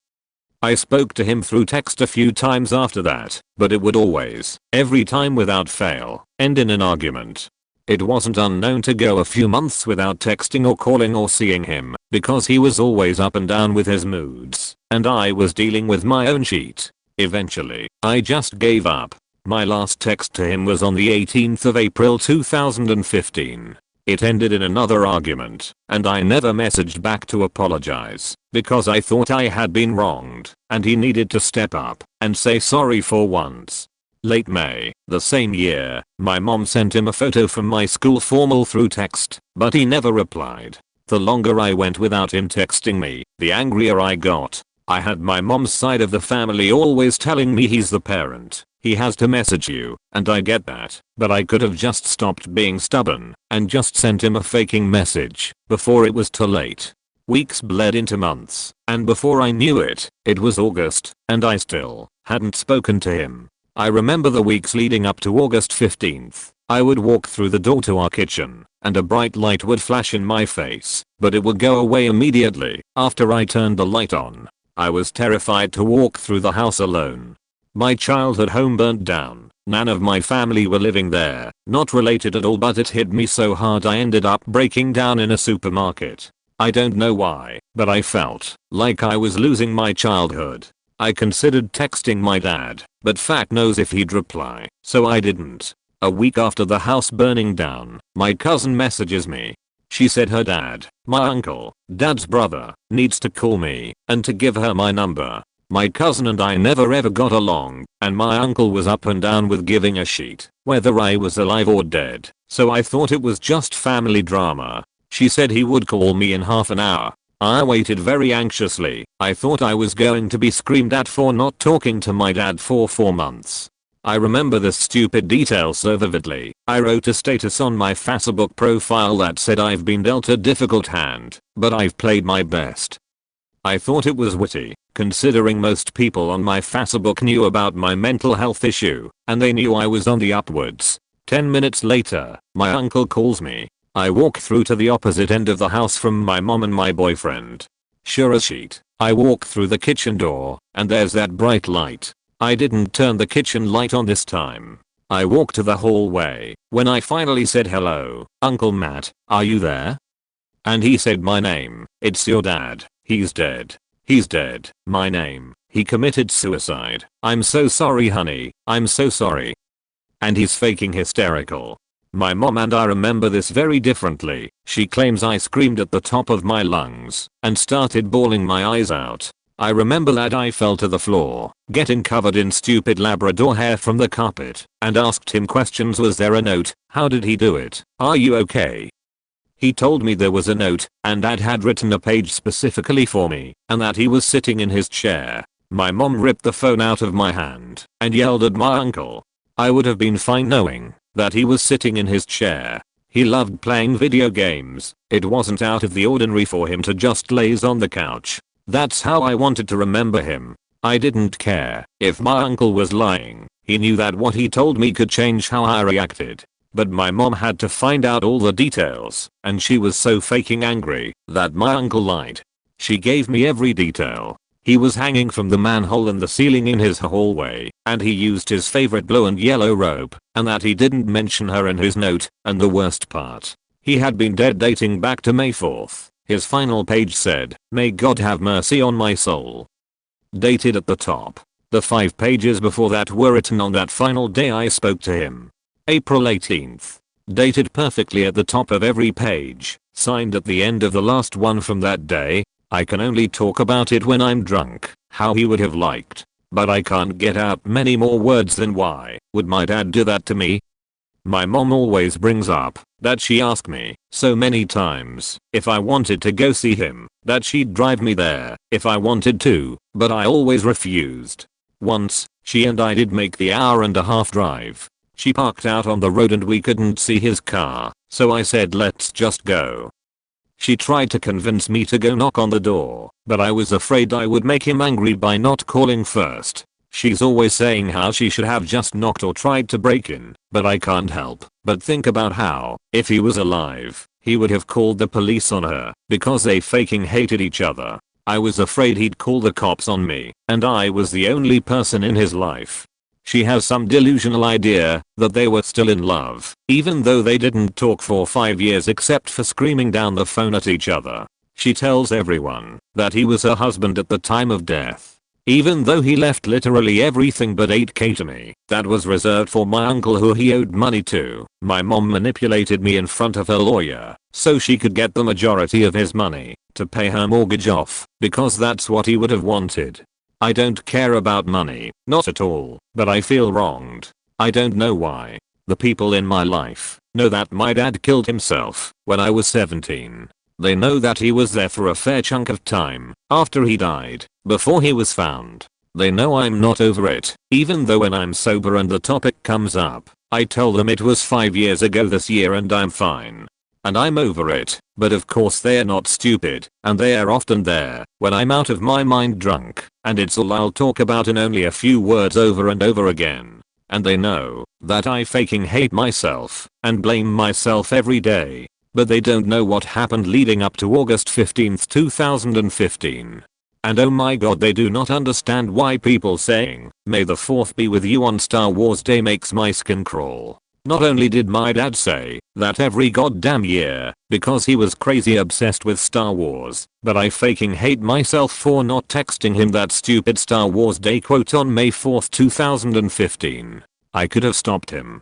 A: I spoke to him through text a few times after that, but it would always, every time without fail, end in an argument. It wasn't unknown to go a few months without texting or calling or seeing him, because he was always up and down with his moods, and I was dealing with my own shit. Eventually, I just gave up. My last text to him was on the 18th of April 2015. It ended in another argument, and I never messaged back to apologize, because I thought I had been wronged, and he needed to step up and say sorry for once. Late May, the same year, my mom sent him a photo from my school formal through text, but he never replied. The longer I went without him texting me, the angrier I got. I had my mom's side of the family always telling me he's the parent, he has to message you, and I get that, but I could have just stopped being stubborn and just sent him a faking message before it was too late. Weeks bled into months, and before I knew it, it was August, and I still hadn't spoken to him. I remember the weeks leading up to August 15th. I would walk through the door to our kitchen, and a bright light would flash in my face, but it would go away immediately after I turned the light on. I was terrified to walk through the house alone. My childhood home burnt down. None of my family were living there, not related at all, but it hit me so hard I ended up breaking down in a supermarket. I don't know why, but I felt like I was losing my childhood. I considered texting my dad, but fuck knows if he'd reply, so I didn't. A week after the house burning down, my cousin messages me. She said her dad, my uncle, dad's brother, needs to call me, and to give her my number. My cousin and I never ever got along, and my uncle was up and down with giving a shit whether I was alive or dead, so I thought it was just family drama. She said he would call me in half an hour. I waited very anxiously. I thought I was going to be screamed at for not talking to my dad for 4 months. I remember this stupid detail so vividly. I wrote a status on my Facebook profile that said, I've been dealt a difficult hand, but I've played my best. I thought it was witty, considering most people on my Facebook knew about my mental health issue, and they knew I was on the upwards. 10 minutes later, my uncle calls me. I walk through to the opposite end of the house from my mom and my boyfriend. Sure as shit, I walk through the kitchen door, and there's that bright light. I didn't turn the kitchen light on this time. I walked to the hallway. When I finally said hello, Uncle Matt, are you there? And he said my name. It's your dad. He's dead. He's dead. My name. He committed suicide. I'm so sorry, honey. I'm so sorry. and he's faking hysterical. My mom and I remember this very differently. She claims I screamed at the top of my lungs and started bawling my eyes out. I remember that I fell to the floor, getting covered in stupid Labrador hair from the carpet, and asked him questions. Was there a note? How did he do it? Are you okay? He told me there was a note, and Dad had written a page specifically for me, and that he was sitting in his chair. My mom ripped the phone out of my hand and yelled at my uncle. I would have been fine knowing that he was sitting in his chair. He loved playing video games. It wasn't out of the ordinary for him to just laze on the couch. That's how I wanted to remember him. I didn't care if my uncle was lying. He knew that what he told me could change how I reacted. But my mom had to find out all the details, and she was so faking angry that my uncle lied. She gave me every detail. He was hanging from the manhole in the ceiling in his hallway, and he used his favorite blue and yellow rope, and that he didn't mention her in his note, and the worst part, he had been dead dating back to May 4th. His final page said, "May God have mercy on my soul." Dated at the top. The 5 pages before that were written on that final day I spoke to him. April 18th. Dated perfectly at the top of every page, signed at the end of the last one from that day. I can only talk about it when I'm drunk, how he would have liked. But I can't get out many more words than why would my dad do that to me? My mom always brings up that she asked me so many times if I wanted to go see him, that she'd drive me there if I wanted to, but I always refused. Once, she and I did make the hour-and-a-half drive. She parked out on the road and we couldn't see his car, so I said let's just go. She tried to convince me to go knock on the door, but I was afraid I would make him angry by not calling first. She's always saying how she should have just knocked or tried to break in, but I can't help but think about how, if he was alive, he would have called the police on her because they faking hated each other. I was afraid he'd call the cops on me, and I was the only person in his life. She has some delusional idea that they were still in love, even though they didn't talk for 5 years except for screaming down the phone at each other. She tells everyone that he was her husband at the time of death, even though he left literally everything but $8K to me that was reserved for my uncle who he owed money to. My mom manipulated me in front of her lawyer so she could get the majority of his money to pay her mortgage off because that's what he would have wanted. I don't care about money, not at all, but I feel wronged. I don't know why. The people in my life know that my dad killed himself when I was 17. They know that he was there for a fair chunk of time after he died, before he was found. They know I'm not over it, even though when I'm sober and the topic comes up, I tell them it was 5 years ago this year and I'm fine. And I'm over it, but of course they're not stupid, and they are often there when I'm out of my mind drunk, and it's all I'll talk about in only a few words over and over again. And they know that I faking hate myself and blame myself every day, but they don't know what happened leading up to August 15th 2015. And oh my god, they do not understand why people saying, "May the 4th be with you" on Star Wars Day makes my skin crawl. Not only did my dad say that every goddamn year because he was crazy obsessed with Star Wars, but I faking hate myself for not texting him that stupid Star Wars Day quote on May 4th 2015. I could have stopped him.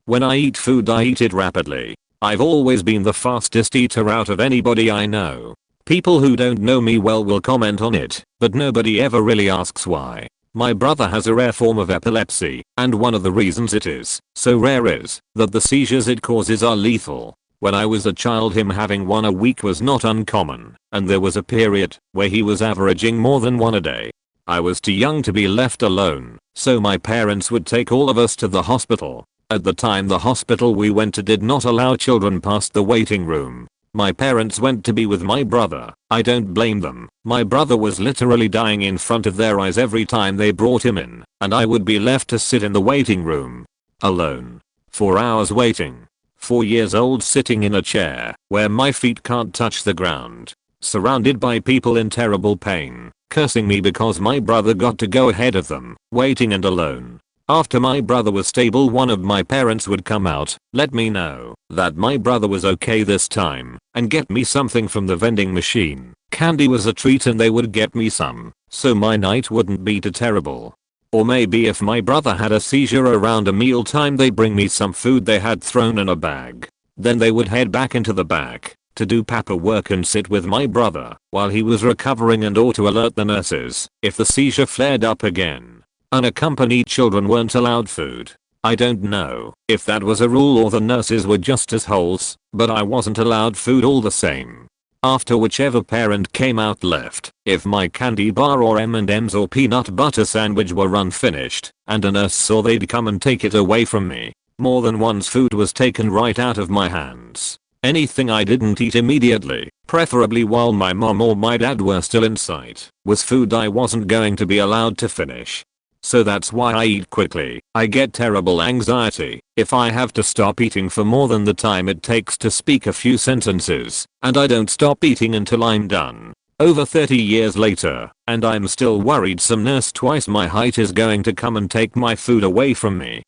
A: When I eat food, I eat it rapidly. I've always been the fastest eater out of anybody I know. People who don't know me well will comment on it, but nobody ever really asks why. My brother has a rare form of epilepsy, and one of the reasons it is so rare is that the seizures it causes are lethal. When I was a child, him having one a week was not uncommon, and there was a period where he was averaging more than one a day. I was too young to be left alone, so my parents would take all of us to the hospital. At the time, the hospital we went to did not allow children past the waiting room. My parents went to be with my brother. I don't blame them. My brother was literally dying in front of their eyes every time they brought him in, and I would be left to sit in the waiting room alone for hours waiting. 4 years old, sitting in a chair where my feet can't touch the ground, surrounded by people in terrible pain, cursing me because my brother got to go ahead of them, waiting and alone. After my brother was stable, one of my parents would come out, let me know that my brother was okay this time, and get me something from the vending machine. Candy was a treat and they would get me some, so my night wouldn't be too terrible. Or maybe if my brother had a seizure around a mealtime, they'd bring me some food they had thrown in a bag. Then they would head back into the back to do paperwork and sit with my brother while he was recovering and or to alert the nurses if the seizure flared up again. Unaccompanied children weren't allowed food. I don't know if that was a rule or the nurses were just assholes, but I wasn't allowed food all the same. After whichever parent came out left, if my candy bar or M&Ms or peanut butter sandwich were unfinished and a nurse saw, they'd come and take it away from me. More than once food was taken right out of my hands. Anything I didn't eat immediately, preferably while my mom or my dad were still in sight, was food I wasn't going to be allowed to finish. So that's why I eat quickly. I get terrible anxiety if I have to stop eating for more than the time it takes to speak a few sentences, and I don't stop eating until I'm done. Over 30 years later, and I'm still worried some nurse twice my height is going to come and take my food away from me.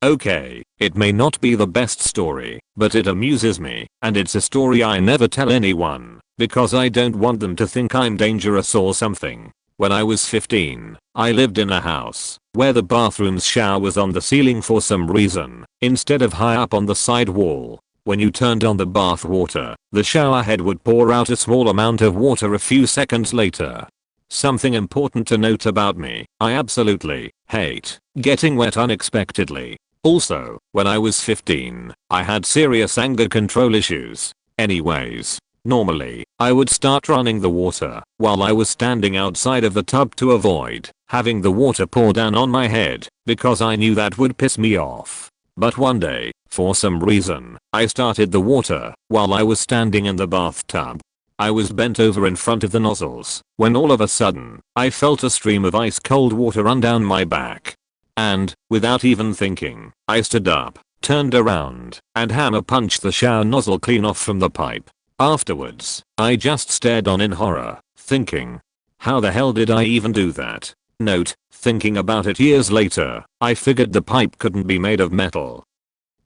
A: Okay, it may not be the best story, but it amuses me, and it's a story I never tell anyone, because I don't want them to think I'm dangerous or something. When I was 15, I lived in a house where the bathroom's shower was on the ceiling for some reason, instead of high up on the side wall. When you turned on the bath water, the shower head would pour out a small amount of water a few seconds later. Something important to note about me: I absolutely hate getting wet unexpectedly. Also, when I was 15, I had serious anger control issues. Anyways, normally, I would start running the water while I was standing outside of the tub to avoid having the water pour down on my head, because I knew that would piss me off. But one day, for some reason, I started the water while I was standing in the bathtub. I was bent over in front of the nozzles when all of a sudden, I felt a stream of ice cold water run down my back. And, without even thinking, I stood up, turned around, and hammer punched the shower nozzle clean off from the pipe. Afterwards, I just stared on in horror, thinking, how the hell did I even do that? Note, thinking about it years later, I figured the pipe couldn't be made of metal.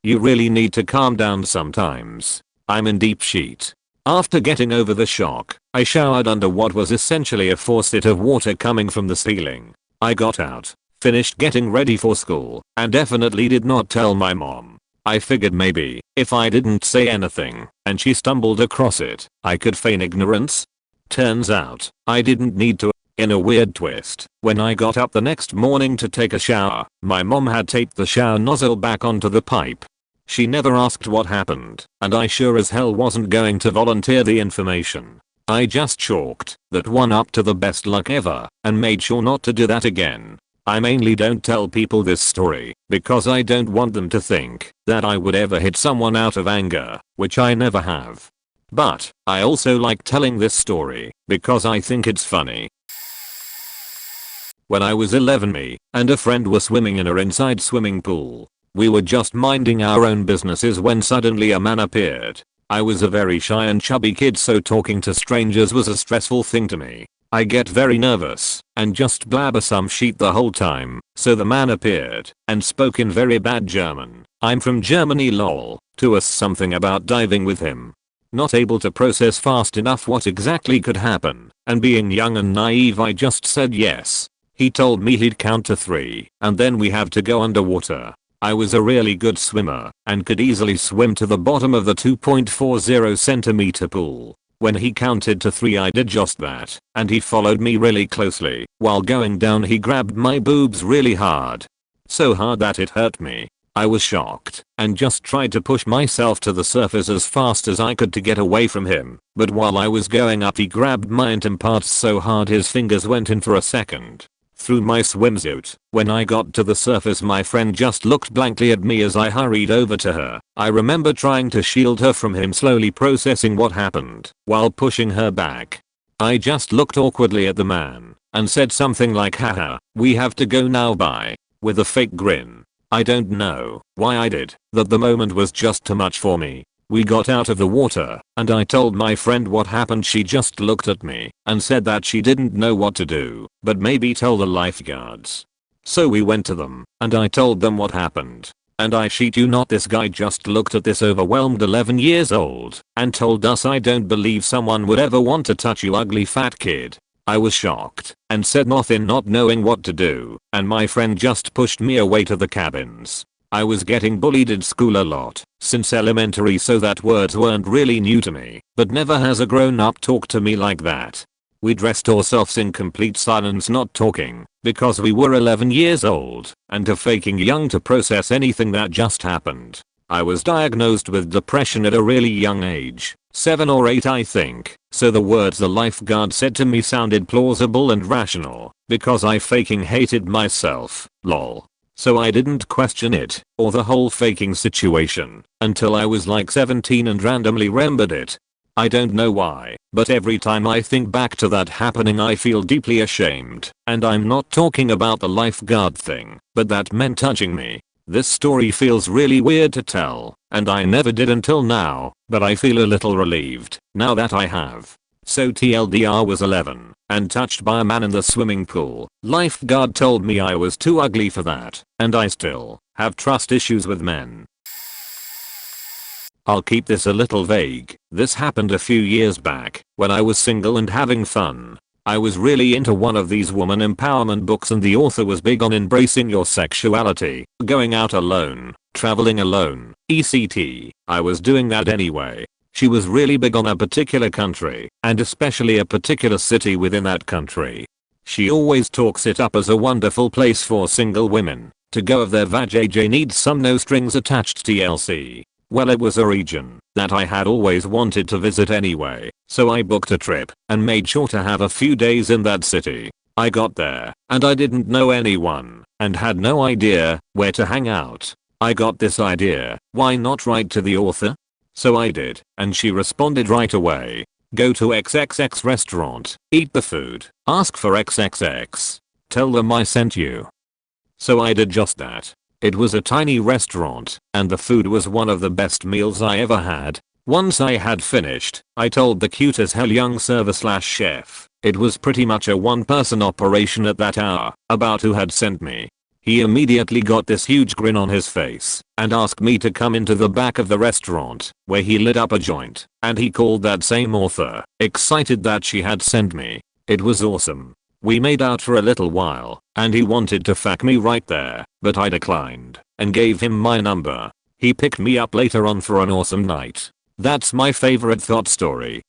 A: You really need to calm down sometimes. I'm in deep shit. After getting over the shock, I showered under what was essentially a faucet of water coming from the ceiling. I got out, finished getting ready for school, and definitely did not tell my mom. I figured maybe, if I didn't say anything, and she stumbled across it, I could feign ignorance. Turns out, I didn't need to. In a weird twist, when I got up the next morning to take a shower, my mom had taped the shower nozzle back onto the pipe. She never asked what happened, and I sure as hell wasn't going to volunteer the information. I just chalked that one up to the best luck ever, and made sure not to do that again. I mainly don't tell people this story because I don't want them to think that I would ever hit someone out of anger, which I never have. But I also like telling this story because I think it's funny. When I was 11, me and a friend were swimming in our inside swimming pool. We were just minding our own businesses when suddenly a man appeared. I was a very shy and chubby kid, so talking to strangers was a stressful thing to me. I get very nervous and just blabber some shit the whole time, so the man appeared and spoke in very bad German. I'm from Germany lol, to us something about diving with him. Not able to process fast enough what exactly could happen, and being young and naive, I just said yes. He told me he'd count to 3 and then we have to go underwater. I was a really good swimmer and could easily swim to the bottom of the 2.40 centimeter pool. When he counted to 3, I did just that, and he followed me really closely. While going down, he grabbed my boobs really hard. So hard that it hurt me. I was shocked and just tried to push myself to the surface as fast as I could to get away from him, but while I was going up, he grabbed my intim parts so hard his fingers went in for a second through my swimsuit. When I got to the surface, my friend just looked blankly at me as I hurried over to her. I remember trying to shield her from him, slowly processing what happened while pushing her back. I just looked awkwardly at the man and said something like, haha, we have to go now, bye, with a fake grin. I don't know why I did that. The moment was just too much for me. We got out of the water and I told my friend what happened. She just looked at me and said that she didn't know what to do, but maybe tell the lifeguards. So we went to them and I told them what happened. And I shit you not, this guy just looked at this overwhelmed 11 years old and told us, I don't believe someone would ever want to touch you, ugly fat kid. I was shocked and said nothing, not knowing what to do, and my friend just pushed me away to the cabins. I was getting bullied at school a lot since elementary, so that words weren't really new to me, but never has a grown-up talked to me like that. We dressed ourselves in complete silence, not talking, because we were 11 years old and too faking young to process anything that just happened. I was diagnosed with depression at a really young age, 7 or 8 I think, so the words the lifeguard said to me sounded plausible and rational, because I faking hated myself, lol. So I didn't question it, or the whole faking situation, until I was like 17 and randomly remembered it. I don't know why, but every time I think back to that happening I feel deeply ashamed, and I'm not talking about the lifeguard thing, but that men touching me. This story feels really weird to tell, and I never did until now, but I feel a little relieved now that I have. So TLDR was 11 and touched by a man in the swimming pool. Lifeguard told me I was too ugly for that, and I still have trust issues with men. I'll keep this a little vague. This happened a few years back when I was single and having fun. I was really into one of these woman empowerment books, and the author was big on embracing your sexuality, going out alone, traveling alone, etc. I was doing that anyway. She was really big on a particular country, and especially a particular city within that country. She always talks it up as a wonderful place for single women to go if their vajayjay needs some no strings attached TLC. Well, it was a region that I had always wanted to visit anyway, so I booked a trip and made sure to have a few days in that city. I got there and I didn't know anyone and had no idea where to hang out. I got this idea, why not write to the author? So I did, and she responded right away. Go to XXX restaurant, eat the food, ask for XXX. Tell them I sent you. So I did just that. It was a tiny restaurant, and the food was one of the best meals I ever had. Once I had finished, I told the cute as hell young server/chef, it was pretty much a one-person operation at that hour, about who had sent me. He immediately got this huge grin on his face and asked me to come into the back of the restaurant, where he lit up a joint, and he called that same author, excited that she had sent me. It was awesome. We made out for a little while, and he wanted to fuck me right there, but I declined and gave him my number. He picked me up later on for an awesome night. That's my favorite thought story.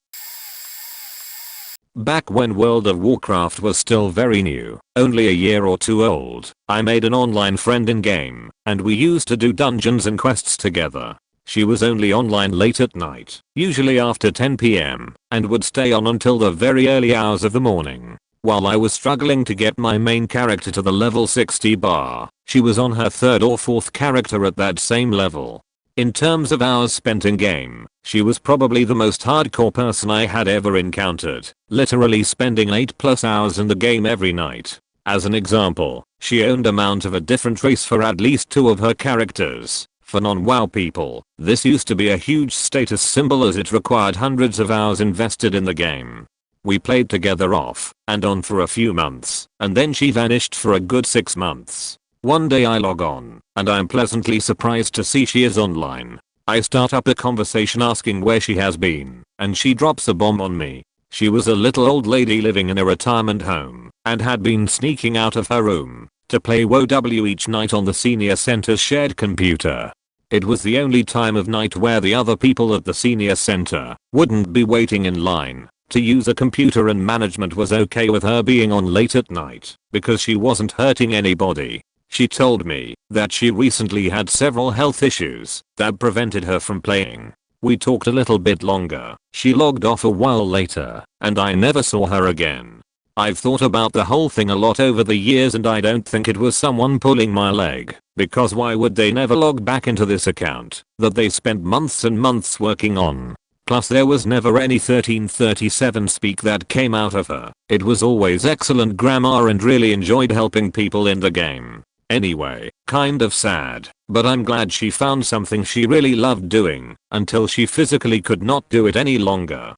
A: Back when World of Warcraft was still very new, only a year or two old, I made an online friend in game, and we used to do dungeons and quests together. She was only online late at night, usually after 10 PM, and would stay on until the very early hours of the morning. While I was struggling to get my main character to the level 60 bar, she was on her 3rd or 4th character at that same level. In terms of hours spent in game, she was probably the most hardcore person I had ever encountered, literally spending 8+ hours in the game every night. As an example, she owned a mount of a different race for at least 2 of her characters. For non-WoW people, this used to be a huge status symbol as it required hundreds of hours invested in the game. We played together off and on for a few months, and then she vanished for a good 6 months. One day I log on, and I'm pleasantly surprised to see she is online. I start up a conversation asking where she has been, and she drops a bomb on me. She was a little old lady living in a retirement home, and had been sneaking out of her room to play WoW each night on the senior center's shared computer. It was the only time of night where the other people at the senior center wouldn't be waiting in line to use a computer, and management was okay with her being on late at night because she wasn't hurting anybody. She told me that she recently had several health issues that prevented her from playing. We talked a little bit longer. She logged off a while later, and I never saw her again. I've thought about the whole thing a lot over the years, and I don't think it was someone pulling my leg, because why would they never log back into this account that they spent months and months working on? Plus there was never any 1337 speak that came out of her. It was always excellent grammar and really enjoyed helping people in the game. Anyway, kind of sad, but I'm glad she found something she really loved doing until she physically could not do it any longer.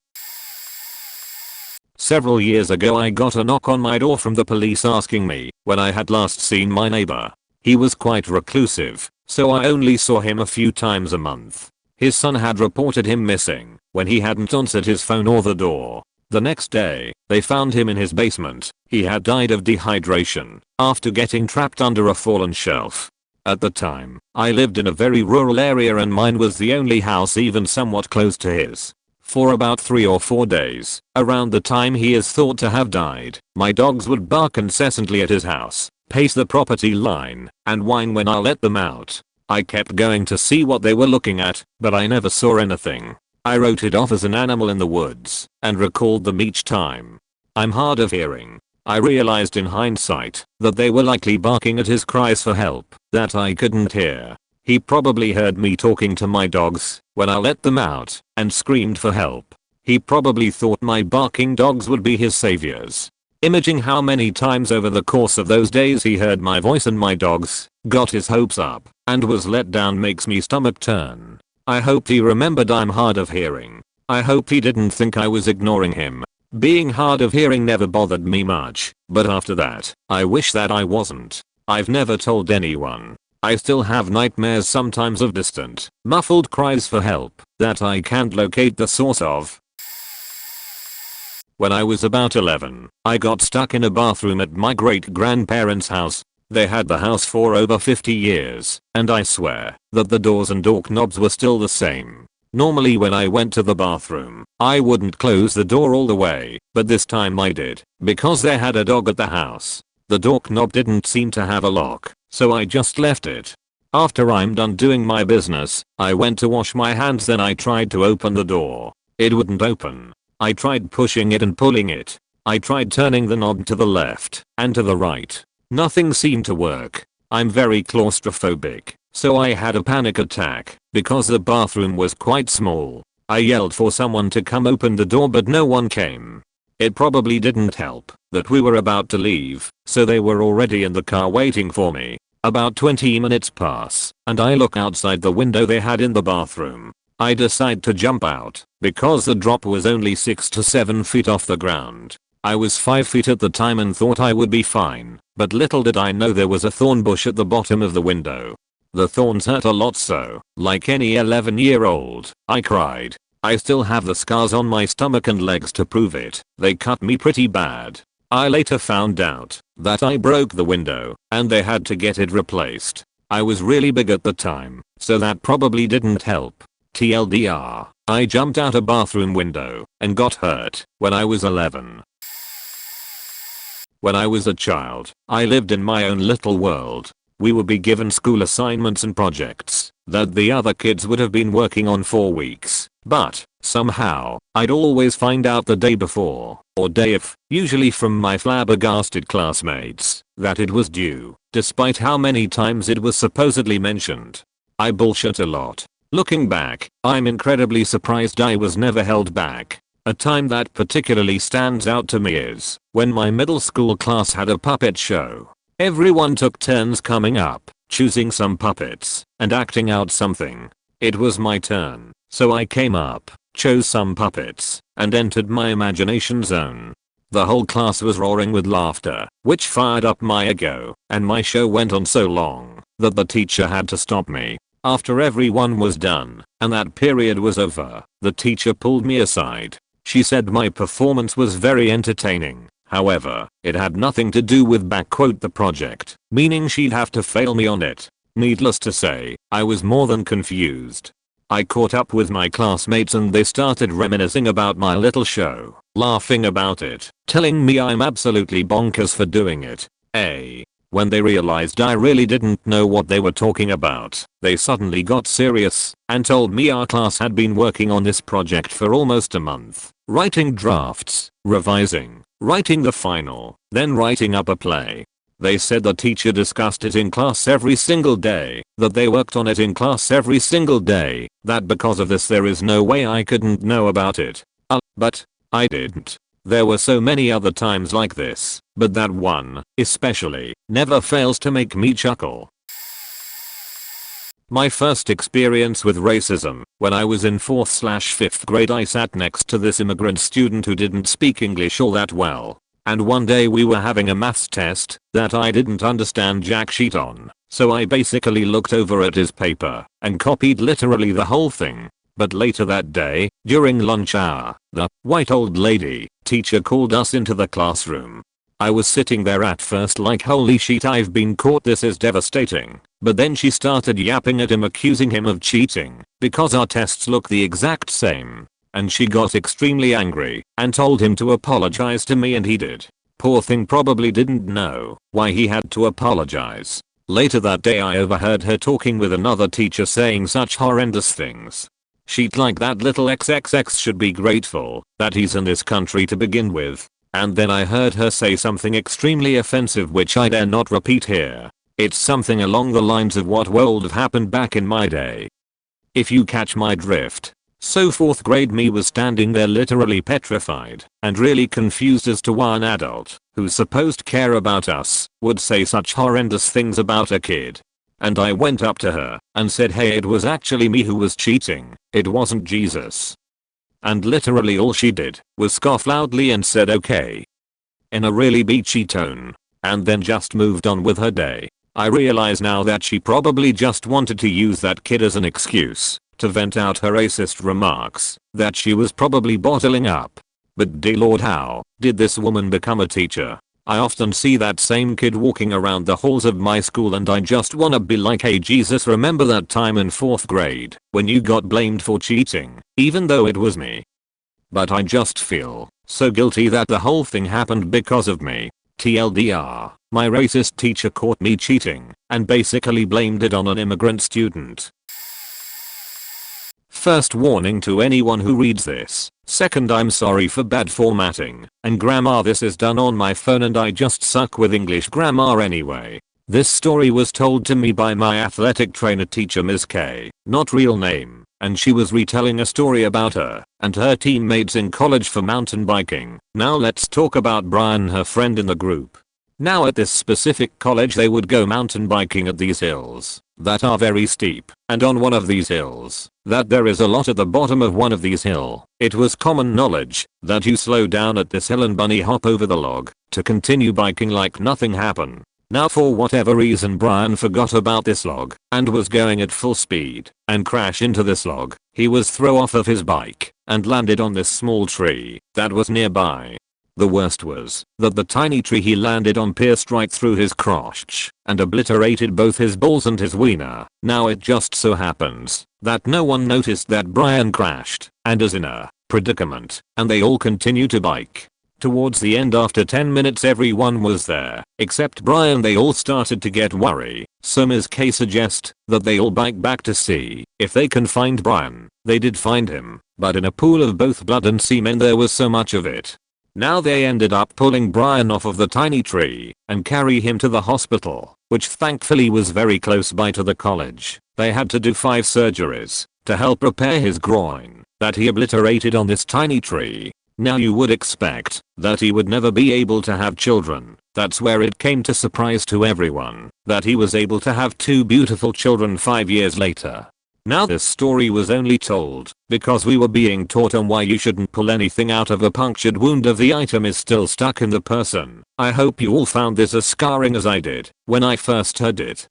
A: Several years ago I got a knock on my door from the police asking me when I had last seen my neighbor. He was quite reclusive, so I only saw him a few times a month. His son had reported him missing when he hadn't answered his phone or the door. The next day, they found him in his basement. He had died of dehydration after getting trapped under a fallen shelf. At the time, I lived in a very rural area and mine was the only house even somewhat close to his. For about 3 or 4 days, around the time he is thought to have died, my dogs would bark incessantly at his house, pace the property line, and whine when I let them out. I kept going to see what they were looking at, but I never saw anything. I wrote it off as an animal in the woods, and recalled them each time. I'm hard of hearing. I realized in hindsight that they were likely barking at his cries for help that I couldn't hear. He probably heard me talking to my dogs when I let them out and screamed for help. He probably thought my barking dogs would be his saviors. Imaging how many times over the course of those days he heard my voice and my dogs, got his hopes up, and was let down makes me stomach turn. I hope he remembered I'm hard of hearing. I hope he didn't think I was ignoring him. Being hard of hearing never bothered me much, but after that, I wish that I wasn't. I've never told anyone. I still have nightmares sometimes of distant, muffled cries for help that I can't locate the source of. When I was about 11, I got stuck in a bathroom at my great-grandparents' house. They had the house for over 50 years, and I swear that the doors and door knobs were still the same. Normally when I went to the bathroom, I wouldn't close the door all the way, but this time I did, because they had a dog at the house. The door knob didn't seem to have a lock, so I just left it. After I'm done doing my business, I went to wash my hands, then I tried to open the door. It wouldn't open. I tried pushing it and pulling it. I tried turning the knob to the left and to the right. Nothing seemed to work. I'm very claustrophobic, so I had a panic attack because the bathroom was quite small. I yelled for someone to come open the door, but no one came. It probably didn't help that we were about to leave, so they were already in the car waiting for me. About 20 minutes pass, and I look outside the window they had in the bathroom. I decide to jump out, because the drop was only 6 to 7 feet off the ground. I was 5 feet at the time and thought I would be fine, but little did I know there was a thorn bush at the bottom of the window. The thorns hurt a lot, so, like any 11-year-old, I cried. I still have the scars on my stomach and legs to prove it. They cut me pretty bad. I later found out that I broke the window, and they had to get it replaced. I was really big at the time, so that probably didn't help. TLDR, I jumped out a bathroom window and got hurt when I was 11. When I was a child, I lived in my own little world. We would be given school assignments and projects that the other kids would have been working on for weeks, but somehow, I'd always find out the day before, or day of, usually from my flabbergasted classmates, that it was due, despite how many times it was supposedly mentioned. I bullshit a lot. Looking back, I'm incredibly surprised I was never held back. A time that particularly stands out to me is when my middle school class had a puppet show. Everyone took turns coming up, choosing some puppets, and acting out something. It was my turn, so I came up, chose some puppets, and entered my imagination zone. The whole class was roaring with laughter, which fired up my ego, and my show went on so long that the teacher had to stop me. After everyone was done, and that period was over, the teacher pulled me aside. She said my performance was very entertaining. However, it had nothing to do with the project, meaning she'd have to fail me on it. Needless to say, I was more than confused. I caught up with my classmates and they started reminiscing about my little show, laughing about it, telling me I'm absolutely bonkers for doing it. When they realized I really didn't know what they were talking about, they suddenly got serious and told me our class had been working on this project for almost a month, writing drafts, revising, writing the final, then writing up a play. They said the teacher discussed it in class every single day, that they worked on it in class every single day, that because of this there is no way I couldn't know about it. But I didn't. There were so many other times like this, but that one, especially, never fails to make me chuckle. My first experience with racism, when I was in 4th/5th grade, I sat next to this immigrant student who didn't speak English all that well. And one day we were having a maths test that I didn't understand jack shit on, so I basically looked over at his paper and copied literally the whole thing. But later that day, during lunch hour, the white old lady teacher called us into the classroom. I was sitting there at first like holy shit, I've been caught, this is devastating. But then she started yapping at him, accusing him of cheating because our tests look the exact same. And she got extremely angry and told him to apologize to me, and he did. Poor thing probably didn't know why he had to apologize. Later that day I overheard her talking with another teacher saying such horrendous things. She'd like, that little XXX should be grateful that he's in this country to begin with. And then I heard her say something extremely offensive which I dare not repeat here. It's something along the lines of what would have happened back in my day. If you catch my drift. So 4th grade me was standing there literally petrified and really confused as to why an adult who's supposed to care about us would say such horrendous things about a kid. And I went up to her and said, hey, it was actually me who was cheating. It wasn't Jesus. And literally all she did was scoff loudly and said okay in a really beachy tone, and then just moved on with her day. I realize now that she probably just wanted to use that kid as an excuse to vent out her racist remarks that she was probably bottling up. But dear Lord, how did this woman become a teacher? I often see that same kid walking around the halls of my school and I just wanna be like, hey Jesus, remember that time in 4th grade when you got blamed for cheating, even though it was me. But I just feel so guilty that the whole thing happened because of me. TLDR, my racist teacher caught me cheating and basically blamed it on an immigrant student. First warning to anyone who reads this. Second, I'm sorry for bad formatting and grammar. This is done on my phone and I just suck with English grammar anyway. This story was told to me by my athletic trainer teacher Ms. K, not real name, and she was retelling a story about her and her teammates in college for mountain biking. Now let's talk about Brian, her friend in the group. Now at this specific college they would go mountain biking at these hills that are very steep, and on one of these hills that there is a lot at the bottom of one of these hill. It was common knowledge that you slow down at this hill and bunny hop over the log to continue biking like nothing happened. Now for whatever reason Brian forgot about this log and was going at full speed and crashed into this log. He was thrown off of his bike and landed on this small tree that was nearby. The worst was that the tiny tree he landed on pierced right through his crotch and obliterated both his balls and his wiener. Now it just so happens that no one noticed that Brian crashed and is in a predicament, and they all continue to bike. Towards the end, after 10 minutes, everyone was there except Brian. They all started to get worried, so Ms. K suggests that they all bike back to see if they can find Brian. They did find him, but in a pool of both blood and semen. There was so much of it. Now they ended up pulling Brian off of the tiny tree and carry him to the hospital, which thankfully was very close by to the college. They had to do 5 surgeries to help repair his groin that he obliterated on this tiny tree. Now you would expect that he would never be able to have children. That's where it came to surprise to everyone that he was able to have 2 beautiful children 5 years later. Now this story was only told because we were being taught on why you shouldn't pull anything out of a punctured wound if the item is still stuck in the person. I hope you all found this as scarring as I did when I first heard it.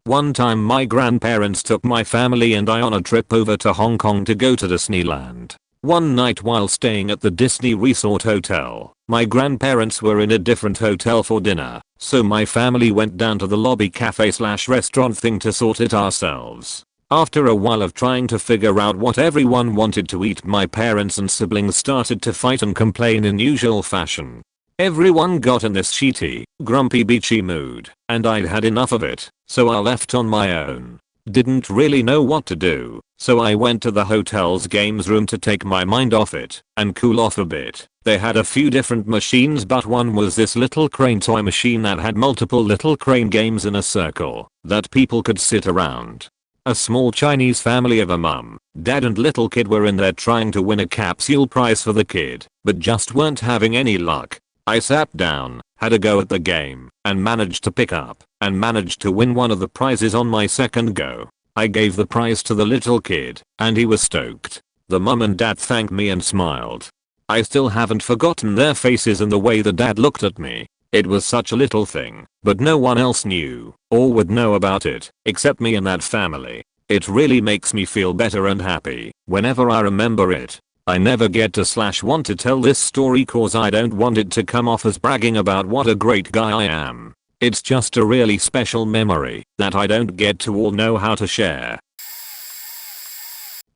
A: One time my grandparents took my family and I on a trip over to Hong Kong to go to Disneyland. One night while staying at the Disney Resort Hotel, my grandparents were in a different hotel for dinner, so my family went down to the lobby cafe/restaurant thing to sort it ourselves. After a while of trying to figure out what everyone wanted to eat, my parents and siblings started to fight and complain in usual fashion. Everyone got in this shitty, grumpy, beachy mood, and I'd had enough of it, so I left on my own. Didn't really know what to do, so I went to the hotel's games room to take my mind off it and cool off a bit. They had a few different machines, but one was this little crane toy machine that had multiple little crane games in a circle that people could sit around. A small Chinese family of a mum, dad and little kid were in there trying to win a capsule prize for the kid, but just weren't having any luck. I sat down, had a go at the game, and managed to pick up and managed to win one of the prizes on my second go. I gave the prize to the little kid, and he was stoked. The mum and dad thanked me and smiled. I still haven't forgotten their faces and the way the dad looked at me. It was such a little thing, but no one else knew or would know about it except me and that family. It really makes me feel better and happy whenever I remember it. I never get to / want to tell this story cause I don't want it to come off as bragging about what a great guy I am. It's just a really special memory that I don't get to all know how to share.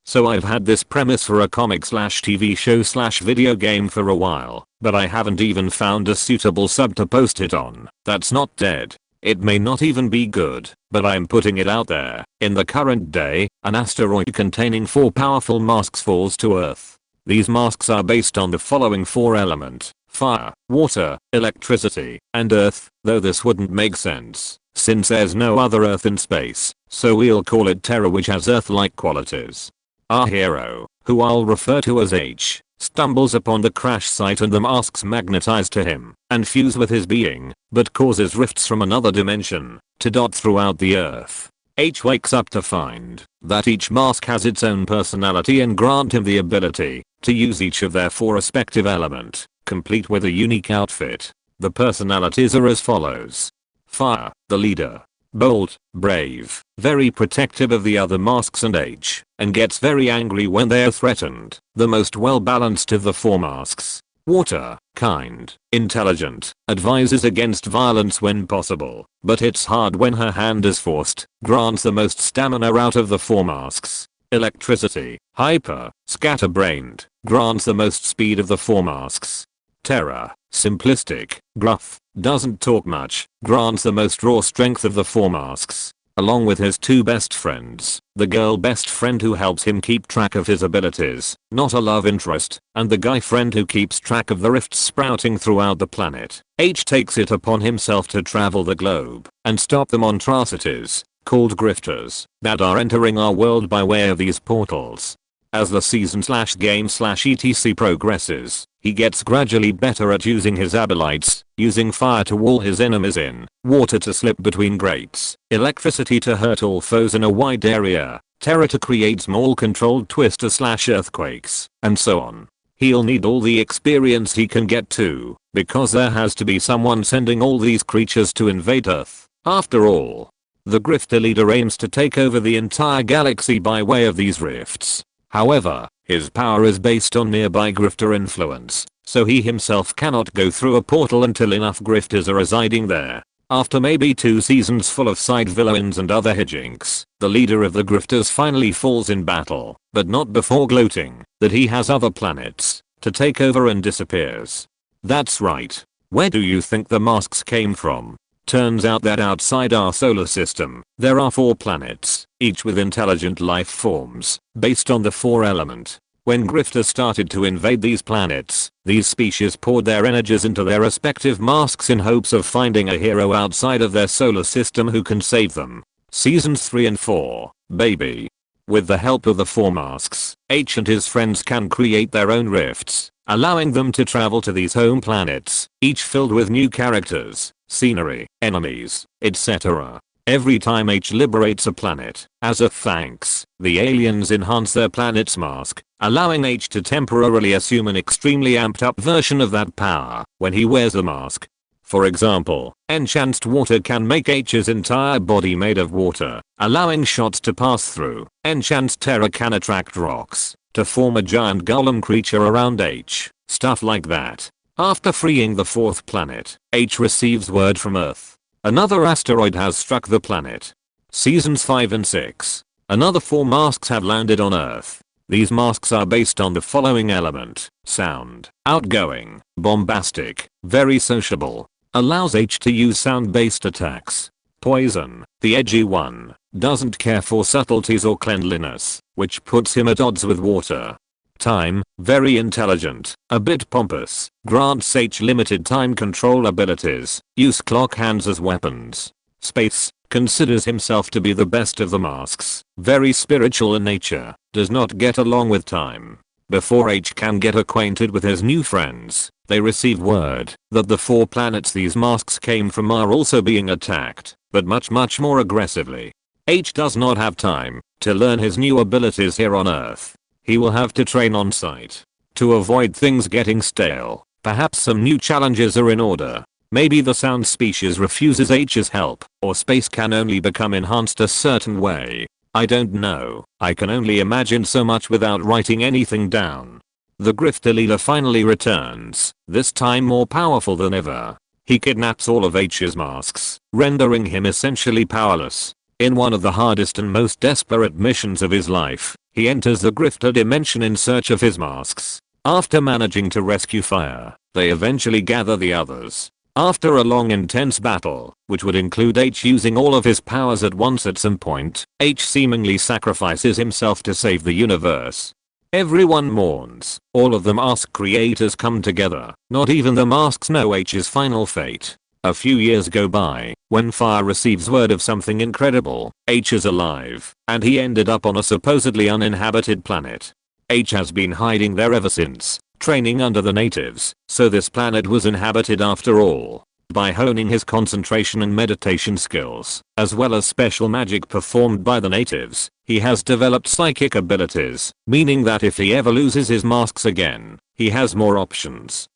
A: So I've had this premise for a comic / TV show / video game for a while, but I haven't even found a suitable sub to post it on that's not dead. It may not even be good, but I'm putting it out there. In the current day, an asteroid containing 4 powerful masks falls to Earth. These masks are based on the following 4 elements: fire, water, electricity, and earth, though this wouldn't make sense since there's no other Earth in space, so we'll call it Terra, which has Earth-like qualities. Our hero, who I'll refer to as H, stumbles upon the crash site and the masks magnetize to him and fuse with his being, but causes rifts from another dimension to dot throughout the Earth. H wakes up to find that each mask has its own personality and grant him the ability to use each of their 4 respective elements, complete with a unique outfit. The personalities are as follows. Fire, the leader. Bold, brave, very protective of the other masks and H, and gets very angry when they are threatened, the most well balanced of the 4 masks. Water, kind, intelligent, advises against violence when possible, but hits hard when her hand is forced, grants the most stamina out of the 4 masks. Electricity, hyper, scatterbrained, grants the most speed of the 4 masks. Terra, simplistic, gruff, doesn't talk much, grants the most raw strength of the 4 masks, along with his 2 best friends, the girl best friend who helps him keep track of his abilities, not a love interest, and the guy friend who keeps track of the rifts sprouting throughout the planet. H takes it upon himself to travel the globe and stop the monstrosities, called grifters, that are entering our world by way of these portals. As the season / game / etc progresses, he gets gradually better at using his abilities, using fire to wall his enemies in, water to slip between grates, electricity to hurt all foes in a wide area, terra to create small controlled twisters / earthquakes, and so on. He'll need all the experience he can get too, because there has to be someone sending all these creatures to invade Earth. After all, the Grifter leader aims to take over the entire galaxy by way of these rifts. However, his power is based on nearby grifter influence, so he himself cannot go through a portal until enough grifters are residing there. After maybe 2 seasons full of side villains and other hijinks, the leader of the grifters finally falls in battle, but not before gloating that he has other planets to take over and disappears. That's right. Where do you think the masks came from? Turns out that outside our solar system, there are 4 planets, each with intelligent life forms, based on the 4 element. When grifters started to invade these planets, these species poured their energies into their respective masks in hopes of finding a hero outside of their solar system who can save them. Seasons 3 and 4, baby. With the help of the 4 masks, H and his friends can create their own rifts, allowing them to travel to these home planets, each filled with new characters, scenery, enemies, etc. Every time H liberates a planet, as a thanks, the aliens enhance their planet's mask, allowing H to temporarily assume an extremely amped up version of that power when he wears the mask. For example, enhanced water can make H's entire body made of water, allowing shots to pass through. Enhanced terra can attract rocks to form a giant golem creature around H, stuff like that. After freeing the 4th planet, H receives word from Earth. Another asteroid has struck the planet. Seasons 5 and 6. Another 4 masks have landed on Earth. These masks are based on the following element: sound, outgoing, bombastic, very sociable, allows H to use sound-based attacks. Poison, the edgy one, doesn't care for subtleties or cleanliness, which puts him at odds with water. Time, very intelligent, a bit pompous, grants H limited time control abilities, use clock hands as weapons. Space, considers himself to be the best of the masks, very spiritual in nature, does not get along with time. Before H can get acquainted with his new friends, they receive word that the 4 planets these masks came from are also being attacked, but much more aggressively. H does not have time to learn his new abilities here on Earth. He will have to train on site. To avoid things getting stale, perhaps some new challenges are in order. Maybe the sound species refuses H's help, or space can only become enhanced a certain way. I don't know. I can only imagine so much without writing anything down. The grifter leader finally returns, this time more powerful than ever. He kidnaps all of H's masks, rendering him essentially powerless. In one of the hardest and most desperate missions of his life, he enters the grifter dimension in search of his masks. After managing to rescue Fire, they eventually gather the others. After a long intense battle, which would include H using all of his powers at once at some point, H seemingly sacrifices himself to save the universe. Everyone mourns. All of the mask creators come together. Not even the masks know H's final fate. A few years go by, when Fire receives word of something incredible. H is alive, and he ended up on a supposedly uninhabited planet. H has been hiding there ever since, training under the natives, so this planet was inhabited after all. By honing his concentration and meditation skills, as well as special magic performed by the natives, he has developed psychic abilities, meaning that if he ever loses his masks again, he has more options.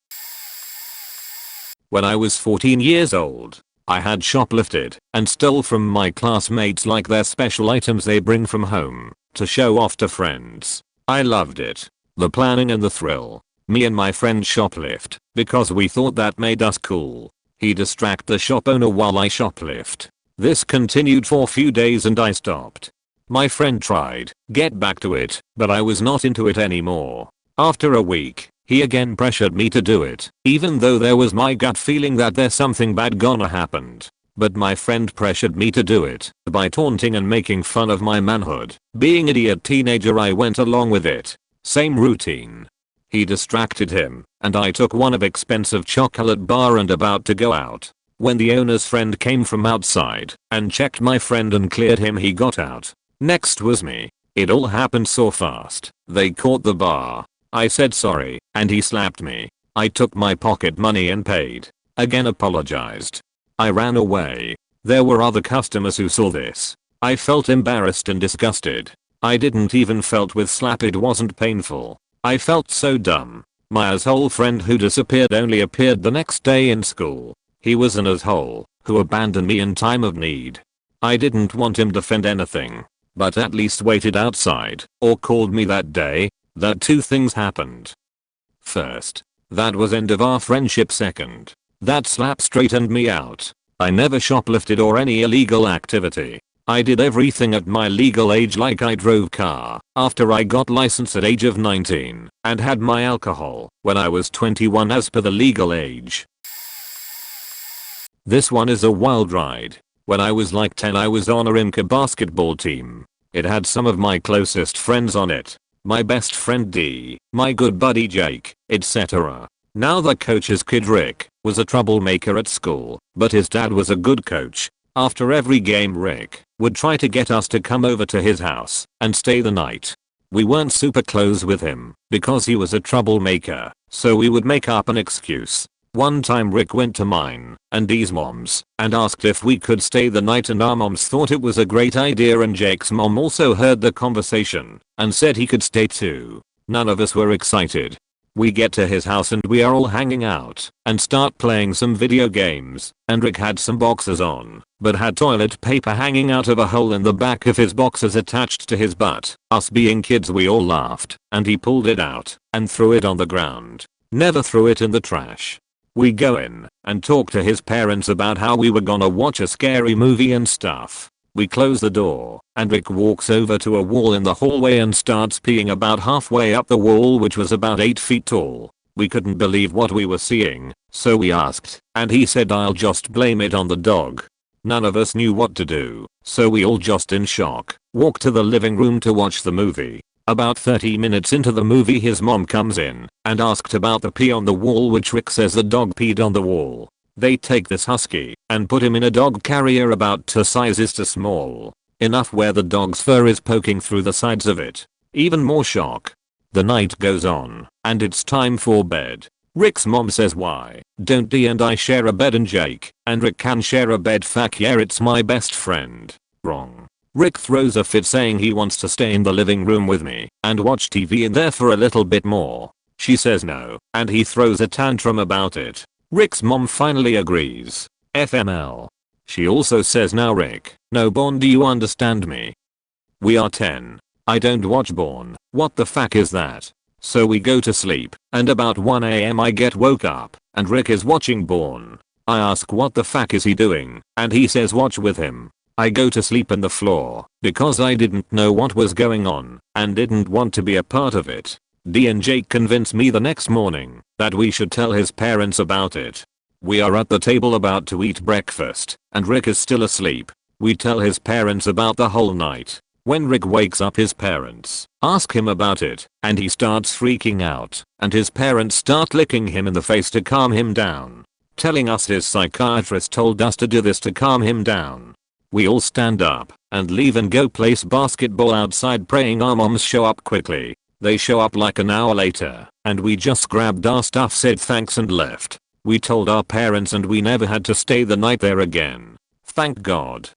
A: When I was 14 years old, I had shoplifted and stole from my classmates like their special items they bring from home to show off to friends. I loved it. The planning and the thrill. Me and my friend shoplift because we thought that made us cool. He distract the shop owner while I shoplift. This continued for a few days and I stopped. My friend tried get back to it, but I was not into it anymore. After a week, he again pressured me to do it, even though there was my gut feeling that there's something bad gonna happened. But my friend pressured me to do it by taunting and making fun of my manhood. Being an idiot teenager, I went along with it. Same routine. He distracted him, and I took one of expensive chocolate bar and about to go out. When the owner's friend came from outside and checked my friend and cleared him, he got out. Next was me. It all happened so fast. They caught the bar. I said sorry, and he slapped me. I took my pocket money and paid. Again apologized. I ran away. There were other customers who saw this. I felt embarrassed and disgusted. I didn't even felt with slap, it wasn't painful. I felt so dumb. My asshole friend who disappeared only appeared the next day in school. He was an asshole who abandoned me in time of need. I didn't want him to defend anything, but at least waited outside or called me that day. That two things happened. First, that was end of our friendship. Second, that slap straightened me out. I never shoplifted or any illegal activity. I did everything at my legal age, like I drove car after I got license at age of 19 and had my alcohol when I was 21 as per the legal age. This one is a wild ride. When I was like 10, I was on a Rimka basketball team. It had some of my closest friends on it. My best friend D, my good buddy Jake, etc. Now the coach's kid Rick was a troublemaker at school, but his dad was a good coach. After every game, Rick would try to get us to come over to his house and stay the night. We weren't super close with him because he was a troublemaker, so we would make up an excuse. One time Rick went to mine and Dee's mom's and asked if we could stay the night, and our moms thought it was a great idea, and Jake's mom also heard the conversation and said he could stay too. None of us were excited. We get to his house and we are all hanging out and start playing some video games, and Rick had some boxers on, but had toilet paper hanging out of a hole in the back of his boxers attached to his butt. Us being kids, we all laughed, and he pulled it out and threw it on the ground. Never threw it in the trash. We go in and talk to his parents about how we were gonna watch a scary movie and stuff. We close the door, and Rick walks over to a wall in the hallway and starts peeing about halfway up the wall, which was about 8 feet tall. We couldn't believe what we were seeing, so we asked, and he said, "I'll just blame it on the dog." None of us knew what to do, so we all just in shock walked to the living room to watch the movie. About 30 minutes into the movie, his mom comes in and asked about the pee on the wall, which Rick says the dog peed on the wall. They take this husky and put him in a dog carrier about 2 sizes too small, enough where the dog's fur is poking through the sides of it. Even more shock. The night goes on, and it's time for bed. Rick's mom says, "Why don't Dee and I share a bed?" And Jake and Rick can share a bed. Fuck yeah, it's my best friend. Wrong. Rick throws a fit saying he wants to stay in the living room with me and watch TV in there for a little bit more. She says no, and he throws a tantrum about it. Rick's mom finally agrees. FML. She also says, "Now Rick, no bond, do you understand me?" We are 10. I don't watch porn. What the fuck is that? So we go to sleep, and about 1 AM I get woke up, and Rick is watching porn. I ask what the fuck is he doing, and he says watch with him. I go to sleep on the floor, because I didn't know what was going on, and didn't want to be a part of it. D and Jake convince me the next morning, that we should tell his parents about it. We are at the table about to eat breakfast, and Rick is still asleep. We tell his parents about the whole night. When Rick wakes up, his parents ask him about it, and he starts freaking out, and his parents start licking him in the face to calm him down, telling us his psychiatrist told us to do this to calm him down. We all stand up and leave and go place basketball outside, praying our moms show up quickly. They show up like an hour later, and we just grabbed our stuff, said thanks, and left. We told our parents and we never had to stay the night there again. Thank God.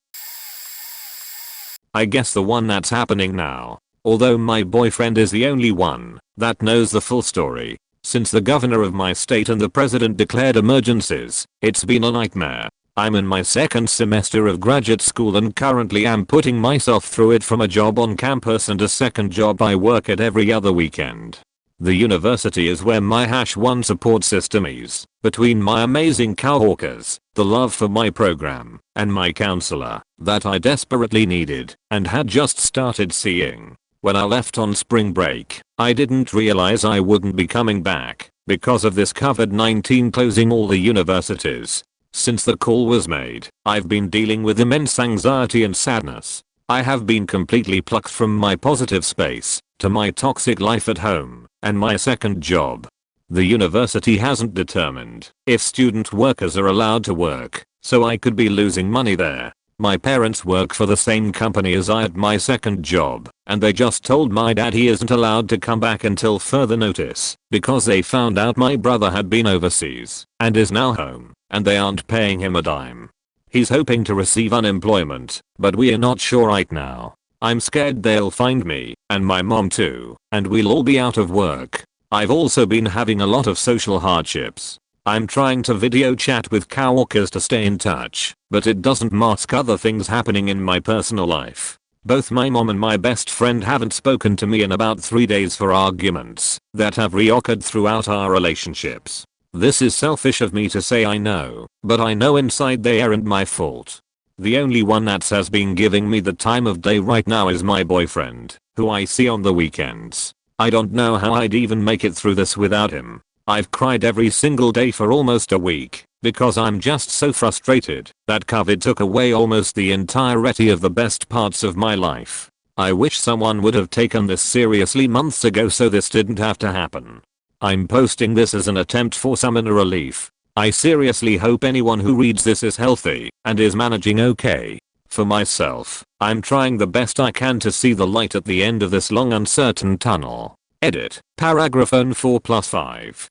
A: I guess the one that's happening now. Although my boyfriend is the only one that knows the full story. Since the governor of my state and the president declared emergencies, it's been a nightmare. I'm in my second semester of graduate school and currently am putting myself through it, from a job on campus and a second job I work at every other weekend. The university is where my #1 support system is, between my amazing coworkers, the love for my program, and my counselor, that I desperately needed, and had just started seeing. When I left on spring break, I didn't realize I wouldn't be coming back, because of this COVID-19 closing all the universities. Since the call was made, I've been dealing with immense anxiety and sadness. I have been completely plucked from my positive space, to my toxic life at home, and my second job. The university hasn't determined if student workers are allowed to work, so I could be losing money there. My parents work for the same company as I at my second job, and they just told my dad he isn't allowed to come back until further notice, because they found out my brother had been overseas, and is now home, and they aren't paying him a dime. He's hoping to receive unemployment, but we're not sure right now. I'm scared they'll find me, and my mom too, and we'll all be out of work. I've also been having a lot of social hardships. I'm trying to video chat with coworkers to stay in touch, but it doesn't mask other things happening in my personal life. Both my mom and my best friend haven't spoken to me in about 3 days for arguments that have reoccurred throughout our relationships. This is selfish of me to say, I know, but I know inside they aren't my fault. The only one that has been giving me the time of day right now is my boyfriend, who I see on the weekends. I don't know how I'd even make it through this without him. I've cried every single day for almost a week, because I'm just so frustrated that COVID took away almost the entirety of the best parts of my life. I wish someone would have taken this seriously months ago so this didn't have to happen. I'm posting this as an attempt for some inner relief. I seriously hope anyone who reads this is healthy and is managing okay. For myself, I'm trying the best I can to see the light at the end of this long uncertain tunnel. Edit. Paragraph on 4+5.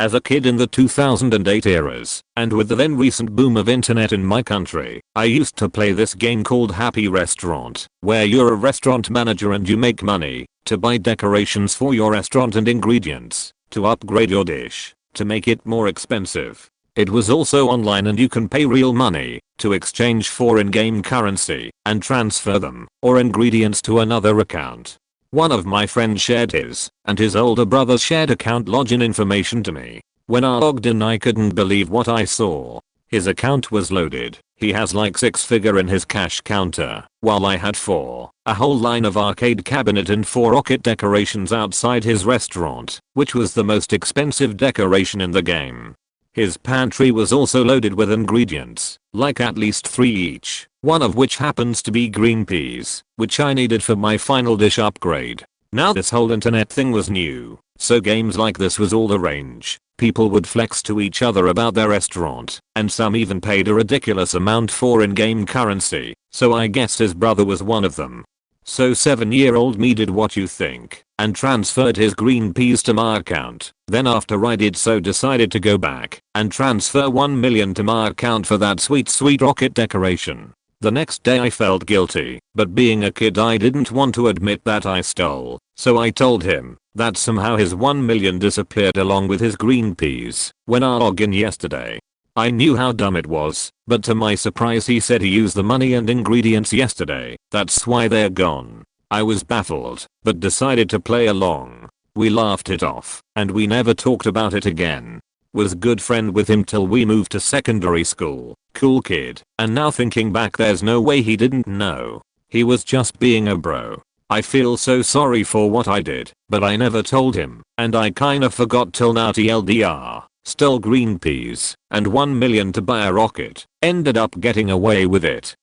A: As a kid in the 2008 eras, and with the then recent boom of internet in my country, I used to play this game called Happy Restaurant, where you're a restaurant manager and you make money to buy decorations for your restaurant and ingredients, to upgrade your dish, to make it more expensive. It was also online and you can pay real money to exchange for in-game currency and transfer them or ingredients to another account. One of my friends shared his and his older brother's shared account login information to me. When I logged in, I couldn't believe what I saw. His account was loaded. He has like 6-figure in his cash counter, while I had 4, a whole line of arcade cabinet and 4 rocket decorations outside his restaurant, which was the most expensive decoration in the game. His pantry was also loaded with ingredients, like at least 3 each, one of which happens to be green peas, which I needed for my final dish upgrade. Now this whole internet thing was new, so games like this was all the rage. People would flex to each other about their restaurant, and some even paid a ridiculous amount for in-game currency, so I guess his brother was one of them. So 7-year-old me did what you think, and transferred his green peas to my account. Then after I did so, decided to go back and transfer 1 million to my account for that sweet rocket decoration. The next day I felt guilty, but being a kid I didn't want to admit that I stole, so I told him that somehow his 1 million disappeared along with his green peas when I logged in yesterday. I knew how dumb it was, but to my surprise he said he used the money and ingredients yesterday, that's why they're gone. I was baffled, but decided to play along. We laughed it off, and we never talked about it again. Was good friend with him till we moved to secondary school, cool kid, and now thinking back there's no way he didn't know. He was just being a bro. I feel so sorry for what I did, but I never told him, and I kinda forgot till now. TLDR. Stole green peas and 1 million to buy a rocket. Ended up getting away with it.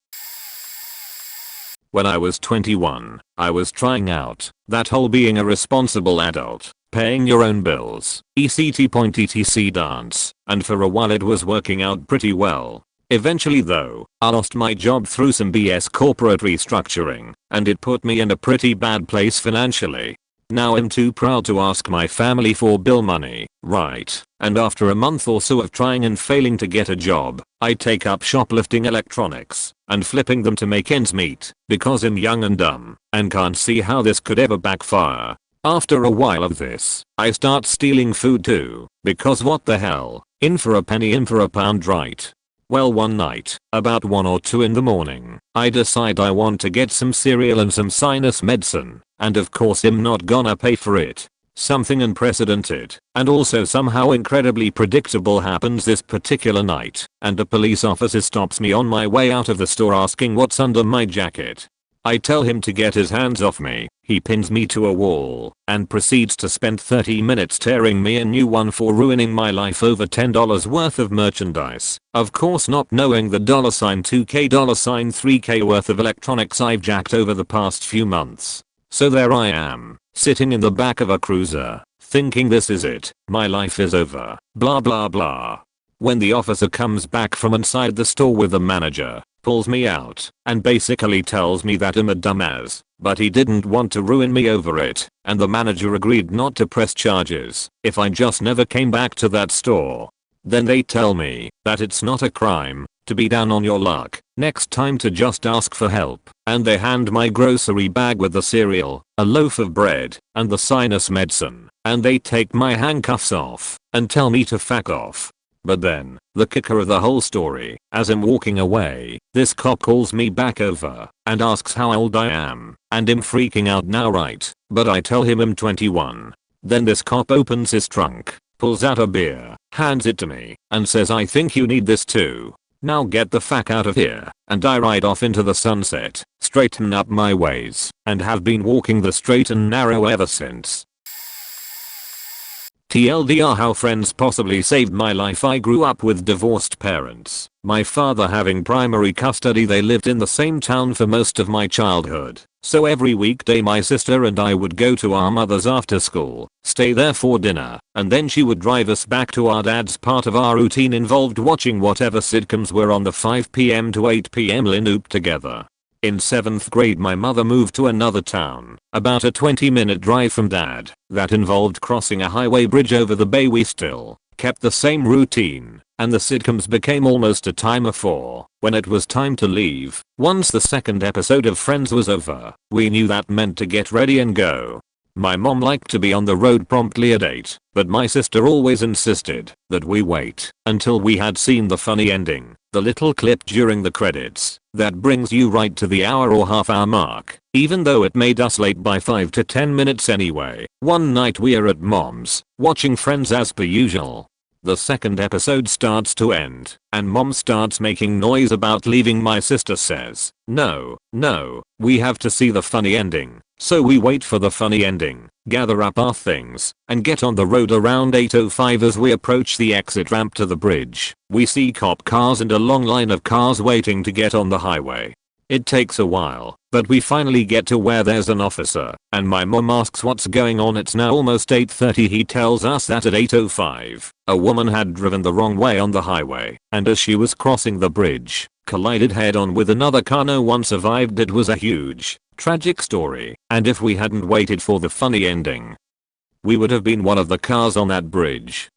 A: When I was 21, I was trying out that whole being a responsible adult, paying your own bills, etc. dance, and for a while it was working out pretty well. Eventually though, I lost my job through some BS corporate restructuring, and it put me in a pretty bad place financially. Now I'm too proud to ask my family for bill money, right? And after a month or so of trying and failing to get a job, I take up shoplifting electronics and flipping them to make ends meet because I'm young and dumb and can't see how this could ever backfire. After a while of this, I start stealing food too, because what the hell, in for a penny in for a pound, right? Well, one night, about 1 or 2 in the morning, I decide I want to get some cereal and some sinus medicine, and of course I'm not gonna pay for it. Something unprecedented, and also somehow incredibly predictable happens this particular night, and a police officer stops me on my way out of the store asking what's under my jacket. I tell him to get his hands off me, he pins me to a wall, and proceeds to spend 30 minutes tearing me a new one for ruining my life over $10 worth of merchandise, of course not knowing the $2K $3K worth of electronics I've jacked over the past few months. So there I am, sitting in the back of a cruiser, thinking this is it, my life is over, blah blah blah. When the officer comes back from inside the store with the manager, pulls me out, and basically tells me that I'm a dumbass, but he didn't want to ruin me over it, and the manager agreed not to press charges if I just never came back to that store. Then they tell me that it's not a crime to be down on your luck, next time to just ask for help, and they hand my grocery bag with the cereal, a loaf of bread, and the sinus medicine, and they take my handcuffs off and tell me to fuck off. But then, the kicker of the whole story, as I'm walking away, this cop calls me back over and asks how old I am, and I'm freaking out now, right? But I tell him I'm 21. Then this cop opens his trunk, pulls out a beer, hands it to me, and says, I think you need this too. Now get the fuck out of here, and I ride off into the sunset, straighten up my ways, and have been walking the straight and narrow ever since. TLDR, how friends possibly saved my life. I grew up with divorced parents, my father having primary custody. They lived in the same town for most of my childhood, so every weekday my sister and I would go to our mother's after school, stay there for dinner, and then she would drive us back to our dad's. Part of our routine involved watching whatever sitcoms were on the 5 PM to 8 PM loop together. In 7th grade my mother moved to another town, about a 20-minute drive from dad, that involved crossing a highway bridge over the bay. We still kept the same routine, and the sitcoms became almost a time of 4. When it was time to leave, once the second episode of Friends was over, we knew that meant to get ready and go. My mom liked to be on the road promptly at 8, but my sister always insisted that we wait until we had seen the funny ending, the little clip during the credits that brings you right to the hour or half-hour mark, even though it made us late by 5 to 10 minutes anyway. One night we're at mom's, watching Friends as per usual. The second episode starts to end, and mom starts making noise about leaving. My sister says, no, we have to see the funny ending. So we wait for the funny ending, gather up our things, and get on the road. Around 8:05 as we approach the exit ramp to the bridge, we see cop cars and a long line of cars waiting to get on the highway. It takes a while, but we finally get to where there's an officer, and my mom asks what's going on. It's now almost 8:30. He tells us that at 8:05, a woman had driven the wrong way on the highway, and as she was crossing the bridge, collided head-on with another car. No one survived. It was a huge, tragic story, and if we hadn't waited for the funny ending, we would have been one of the cars on that bridge.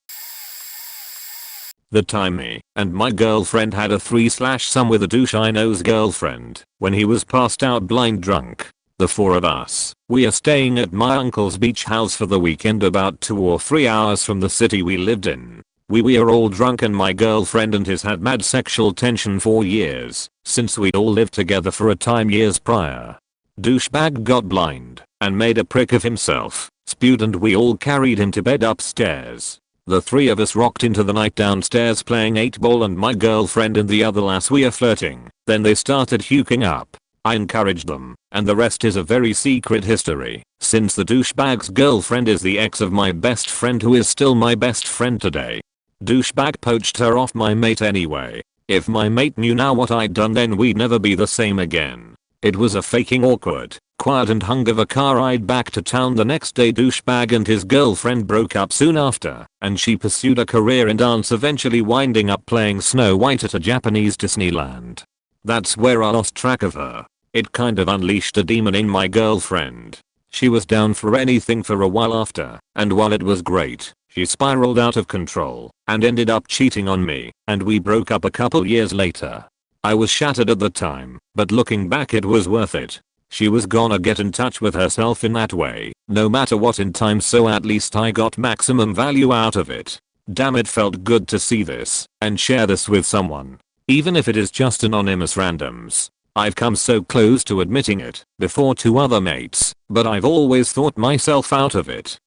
A: The time me and my girlfriend had a 3/some with a douche I know's girlfriend when he was passed out blind drunk. The 4 of us, we are staying at my uncle's beach house for the weekend, about 2 or 3 hours from the city we lived in. We were all drunk and my girlfriend and his had mad sexual tension for years, since we'd all lived together for a time years prior. Douchebag got blind and made a prick of himself, spewed, and we all carried him to bed upstairs. The three of us rocked into the night downstairs playing 8-ball and my girlfriend and the other lass were flirting. Then they started hooking up. I encouraged them, and the rest is a very secret history, since the douchebag's girlfriend is the ex of my best friend who is still my best friend today. Douchebag poached her off my mate anyway. If my mate knew now what I'd done, then we'd never be the same again. It was a faking awkward, quiet and hungover car ride back to town the next day. Douchebag and his girlfriend broke up soon after, and she pursued a career in dance, eventually winding up playing Snow White at a Japanese Disneyland. That's where I lost track of her. It kind of unleashed a demon in my girlfriend. She was down for anything for a while after, and while it was great, she spiraled out of control and ended up cheating on me, and we broke up a couple years later. I was shattered at the time, but looking back it was worth it. She was gonna get in touch with herself in that way, no matter what in time, so at least I got maximum value out of it. Damn, it felt good to see this and share this with someone, even if it is just anonymous randoms. I've come so close to admitting it before to other mates, but I've always thought myself out of it.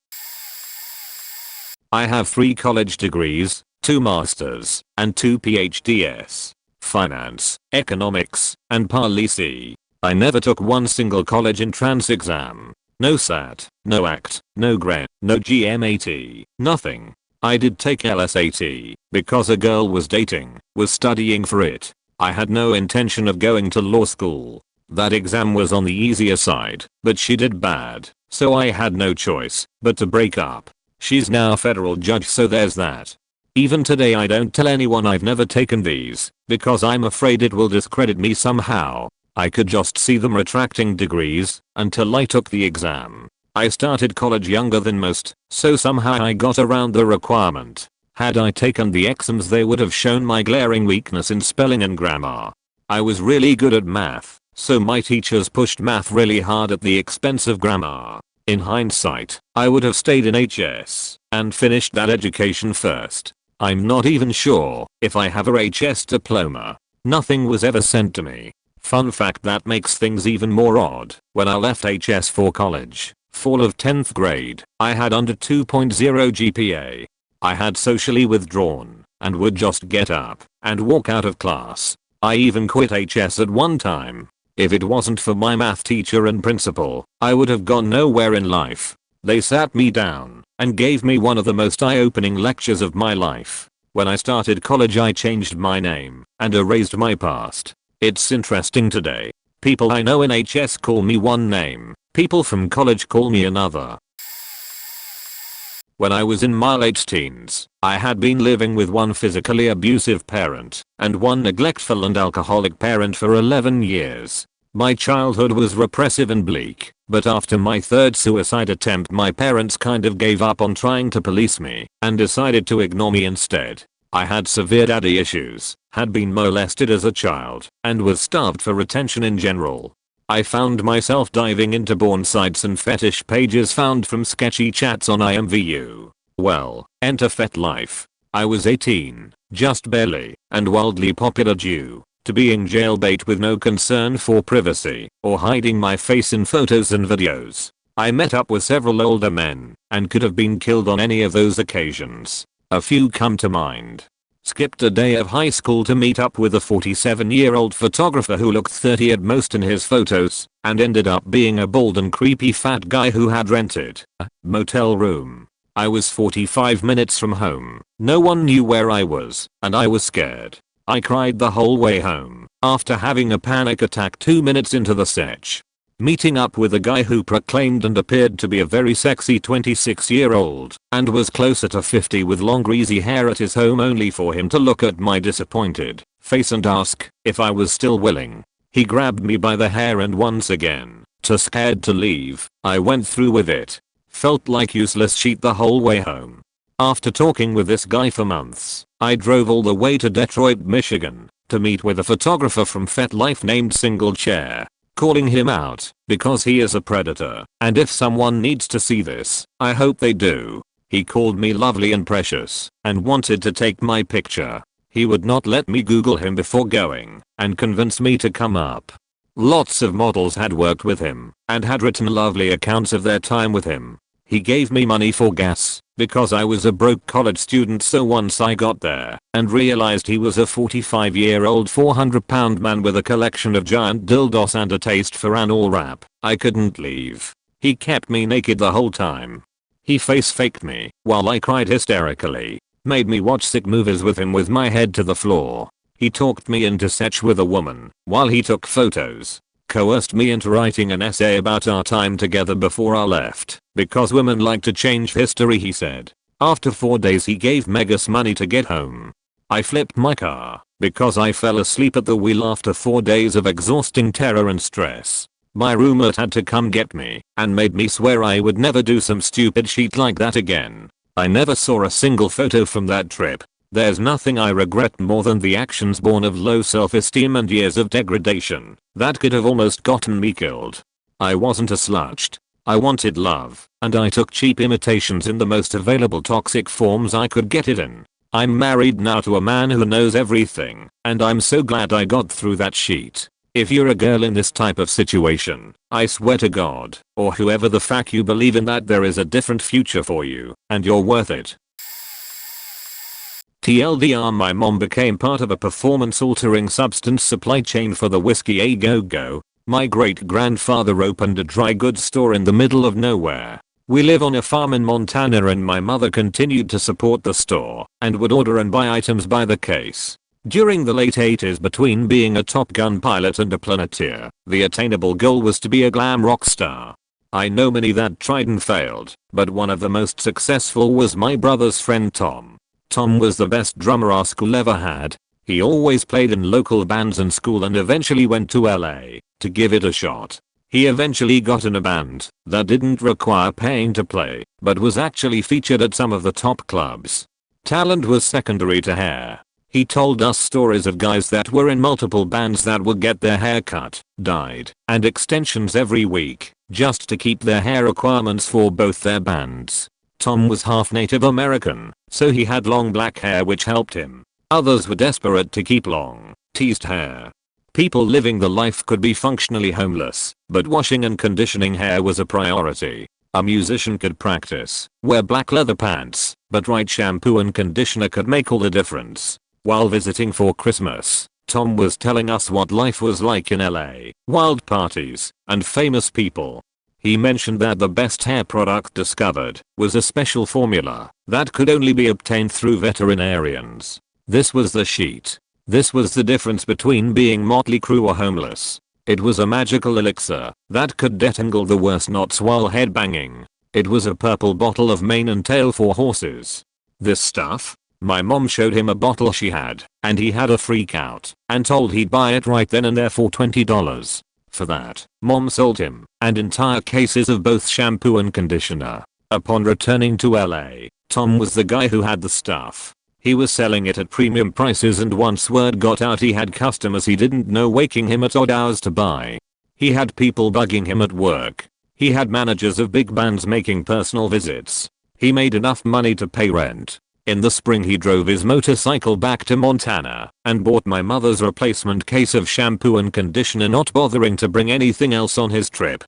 A: I have 3 college degrees, 2 masters, and 2 PhDs. Finance, economics, and policy. I never took one single college entrance exam. No SAT, no ACT, no GRE, no GMAT, nothing. I did take LSAT because a girl was studying for it. I had no intention of going to law school. That exam was on the easier side, but she did bad, so I had no choice but to break up. She's now a federal judge, so there's that. Even today I don't tell anyone I've never taken these, because I'm afraid it will discredit me somehow. I could just see them retracting degrees until I took the exam. I started college younger than most, so somehow I got around the requirement. Had I taken the exams, they would have shown my glaring weakness in spelling and grammar. I was really good at math, so my teachers pushed math really hard at the expense of grammar. In hindsight, I would have stayed in HS and finished that education first. I'm not even sure if I have a HS diploma. Nothing was ever sent to me. Fun fact that makes things even more odd. When I left HS for college, fall of 10th grade, I had under 2.0 GPA. I had socially withdrawn and would just get up and walk out of class. I even quit HS at one time. If it wasn't for my math teacher and principal, I would have gone nowhere in life. They sat me down and gave me one of the most eye-opening lectures of my life. When I started college, I changed my name and erased my past. It's interesting today. People I know in HS call me one name. People from college call me another. When I was in my late teens, I had been living with one physically abusive parent and one neglectful and alcoholic parent for 11 years. My childhood was repressive and bleak, but after my 3rd suicide attempt, my parents kind of gave up on trying to police me and decided to ignore me instead. I had severe daddy issues, had been molested as a child, and was starved for attention in general. I found myself diving into porn sites and fetish pages found from sketchy chats on IMVU. Well, enter FetLife. I was 18, just barely, and wildly popular due to being jailbait with no concern for privacy or hiding my face in photos and videos. I met up with several older men and could have been killed on any of those occasions. A few come to mind. Skipped a day of high school to meet up with a 47-year-old photographer who looked 30 at most in his photos and ended up being a bald and creepy fat guy who had rented a motel room. I was 45 minutes from home. No one knew where I was, and I was scared. I cried the whole way home after having a panic attack 2 minutes into the search. Meeting up with a guy who proclaimed and appeared to be a very sexy 26-year-old and was closer to 50 with long greasy hair at his home, only for him to look at my disappointed face and ask if I was still willing. He grabbed me by the hair and once again, too scared to leave, I went through with it. Felt like useless shit the whole way home. After talking with this guy for months, I drove all the way to Detroit, Michigan to meet with a photographer from FetLife named Single Chair. Calling him out because he is a predator, and if someone needs to see this, I hope they do. He called me lovely and precious and wanted to take my picture. He would not let me Google him before going and convince me to come up. Lots of models had worked with him and had written lovely accounts of their time with him. He gave me money for gas because I was a broke college student, so once I got there and realized he was a 45-year-old 400-pound man with a collection of giant dildos and a taste for anal rap, I couldn't leave. He kept me naked the whole time. He face faked me while I cried hysterically, made me watch sick movies with him with my head to the floor. He talked me into sex with a woman while he took photos, coerced me into writing an essay about our time together before I left, because women like to change history, he said. After 4 days he gave Megas money to get home. I flipped my car because I fell asleep at the wheel after 4 days of exhausting terror and stress. My roommate had to come get me and made me swear I would never do some stupid shit like that again. I never saw a single photo from that trip. There's nothing I regret more than the actions born of low self-esteem and years of degradation that could have almost gotten me killed. I wasn't a slouched. I wanted love, and I took cheap imitations in the most available toxic forms I could get it in. I'm married now to a man who knows everything, and I'm so glad I got through that shit. If you're a girl in this type of situation, I swear to God, or whoever the fuck you believe in, that there is a different future for you, and you're worth it. TLDR, my mom became part of a performance-altering substance supply chain for the whiskey A Go-Go. My great-grandfather opened a dry goods store in the middle of nowhere. We live on a farm in Montana, and my mother continued to support the store and would order and buy items by the case. During the late 80s, between being a Top Gun pilot and a planeteer, the attainable goal was to be a glam rock star. I know many that tried and failed, but one of the most successful was my brother's friend Tom. Tom was the best drummer our school ever had. He always played in local bands in school and eventually went to LA to give it a shot. He eventually got in a band that didn't require paying to play, but was actually featured at some of the top clubs. Talent was secondary to hair. He told us stories of guys that were in multiple bands that would get their hair cut, dyed, and extensions every week, just to keep their hair requirements for both their bands. Tom was half Native American, so he had long black hair which helped him. Others were desperate to keep long, teased hair. People living the life could be functionally homeless, but washing and conditioning hair was a priority. A musician could practice, wear black leather pants, but right shampoo and conditioner could make all the difference. While visiting for Christmas, Tom was telling us what life was like in LA, wild parties, and famous people. He mentioned that the best hair product discovered was a special formula that could only be obtained through veterinarians. This was the sheet. This was the difference between being Motley Crue or homeless. It was a magical elixir that could detangle the worst knots while headbanging. It was a purple bottle of mane and tail for horses. This stuff? My mom showed him a bottle she had, and he had a freak out and told he'd buy it right then and there for $20. For that, mom sold him and entire cases of both shampoo and conditioner. Upon returning to LA, Tom was the guy who had the stuff. He was selling it at premium prices, and once word got out he had customers he didn't know waking him at odd hours to buy. He had people bugging him at work. He had managers of big bands making personal visits. He made enough money to pay rent. In the spring he drove his motorcycle back to Montana and bought my mother's replacement case of shampoo and conditioner, not bothering to bring anything else on his trip.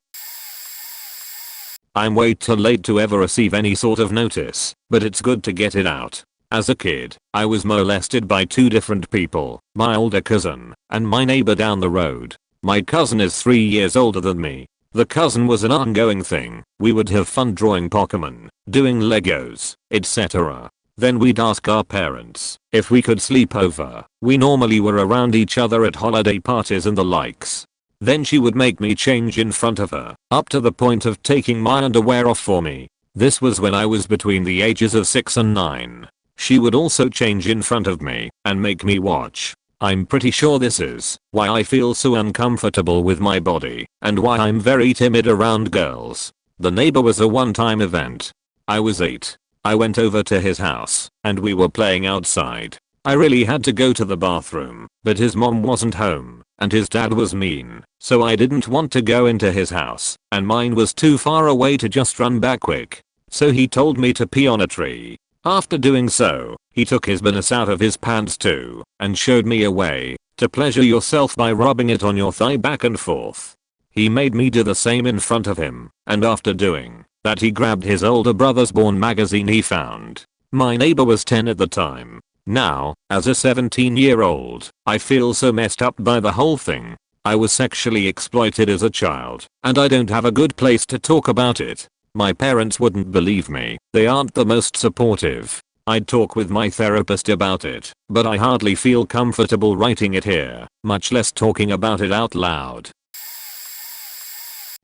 A: I'm way too late to ever receive any sort of notice, but it's good to get it out. As a kid, I was molested by 2 different people, my older cousin and my neighbor down the road. My cousin is 3 years older than me. The cousin was an ongoing thing. We would have fun drawing Pokemon, doing Legos, etc. Then we'd ask our parents if we could sleep over. We normally were around each other at holiday parties and the likes. Then she would make me change in front of her, up to the point of taking my underwear off for me. This was when I was between the ages of 6 and 9. She would also change in front of me and make me watch. I'm pretty sure this is why I feel so uncomfortable with my body and why I'm very timid around girls. The neighbor was a one-time event. I was 8. I went over to his house and we were playing outside. I really had to go to the bathroom, but his mom wasn't home and his dad was mean, so I didn't want to go into his house, and mine was too far away to just run back quick. so he told me to pee on a tree. After doing so, he took his penis out of his pants too, and showed me a way to pleasure yourself by rubbing it on your thigh back and forth. He made me do the same in front of him, and after doing that he grabbed his older brother's Born magazine he found. My neighbor was 10 at the time. Now, as a 17-year-old, I feel so messed up by the whole thing. I was sexually exploited as a child, and I don't have a good place to talk about it. My parents wouldn't believe me. They aren't the most supportive. I'd talk with my therapist about it, but I hardly feel comfortable writing it here, much less talking about it out loud.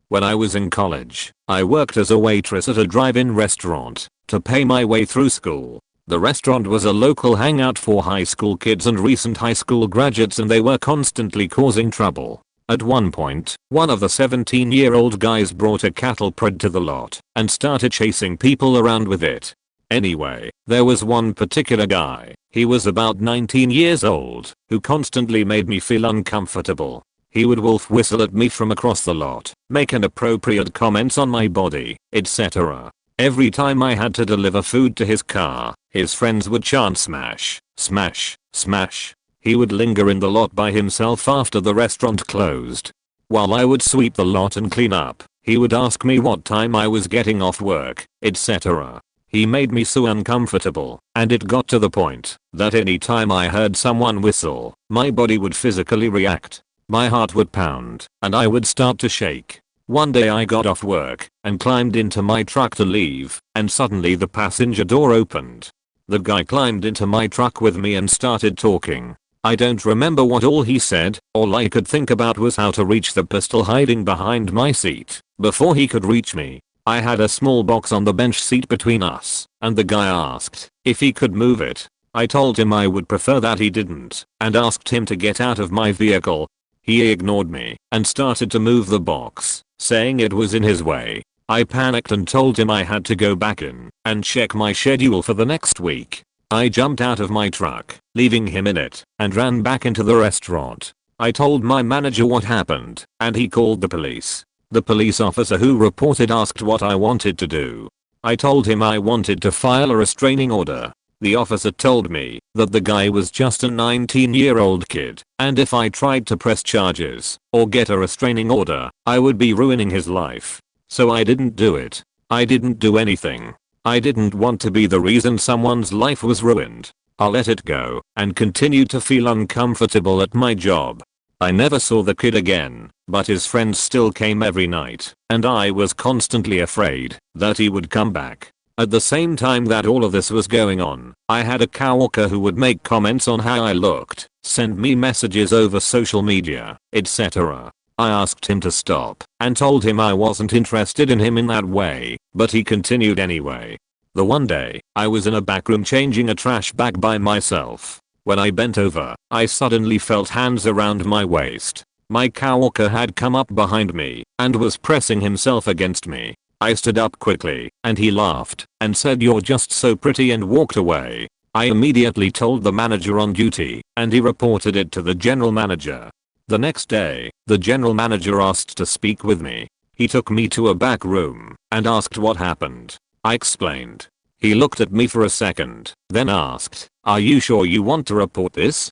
A: When I was in college, I worked as a waitress at a drive-in restaurant to pay my way through school. The restaurant was a local hangout for high school kids and recent high school graduates, and they were constantly causing trouble. At one point, one of the 17-year-old guys brought a cattle prod to the lot and started chasing people around with it. Anyway, there was one particular guy, he was about 19 years old, who constantly made me feel uncomfortable. He would wolf whistle at me from across the lot, make inappropriate comments on my body, etc. Every time I had to deliver food to his car, his friends would chant smash, smash, smash. He would linger in the lot by himself after the restaurant closed. While I would sweep the lot and clean up, he would ask me what time I was getting off work, etc. He made me so uncomfortable, and it got to the point that any time I heard someone whistle, my body would physically react. My heart would pound, and I would start to shake. One day I got off work and climbed into my truck to leave, and suddenly the passenger door opened. The guy climbed into my truck with me and started talking. I don't remember what all he said. All I could think about was how to reach the pistol hiding behind my seat before he could reach me. I had a small box on the bench seat between us, and the guy asked if he could move it. I told him I would prefer that he didn't, and asked him to get out of my vehicle. He ignored me and started to move the box, saying it was in his way. I panicked and told him I had to go back in and check my schedule for the next week. I jumped out of my truck, leaving him in it, and ran back into the restaurant. I told my manager what happened, and he called the police. The police officer who reported asked what I wanted to do. I told him I wanted to file a restraining order. The officer told me that the guy was just a 19-year-old kid, and if I tried to press charges or get a restraining order, I would be ruining his life. So I didn't do it. I didn't do anything. I didn't want to be the reason someone's life was ruined. I let it go and continued to feel uncomfortable at my job. I never saw the kid again, but his friends still came every night, and I was constantly afraid that he would come back. At the same time that all of this was going on, I had a coworker who would make comments on how I looked, send me messages over social media, etc. I asked him to stop and told him I wasn't interested in him in that way, but he continued anyway. The one day, I was in a back room changing a trash bag by myself. When I bent over, I suddenly felt hands around my waist. My coworker had come up behind me and was pressing himself against me. I stood up quickly, and he laughed and said, "You're just so pretty," and walked away. I immediately told the manager on duty, and he reported it to the general manager. The next day, the general manager asked to speak with me. He took me to a back room and asked what happened. I explained. He looked at me for a second, then asked, "Are you sure you want to report this?"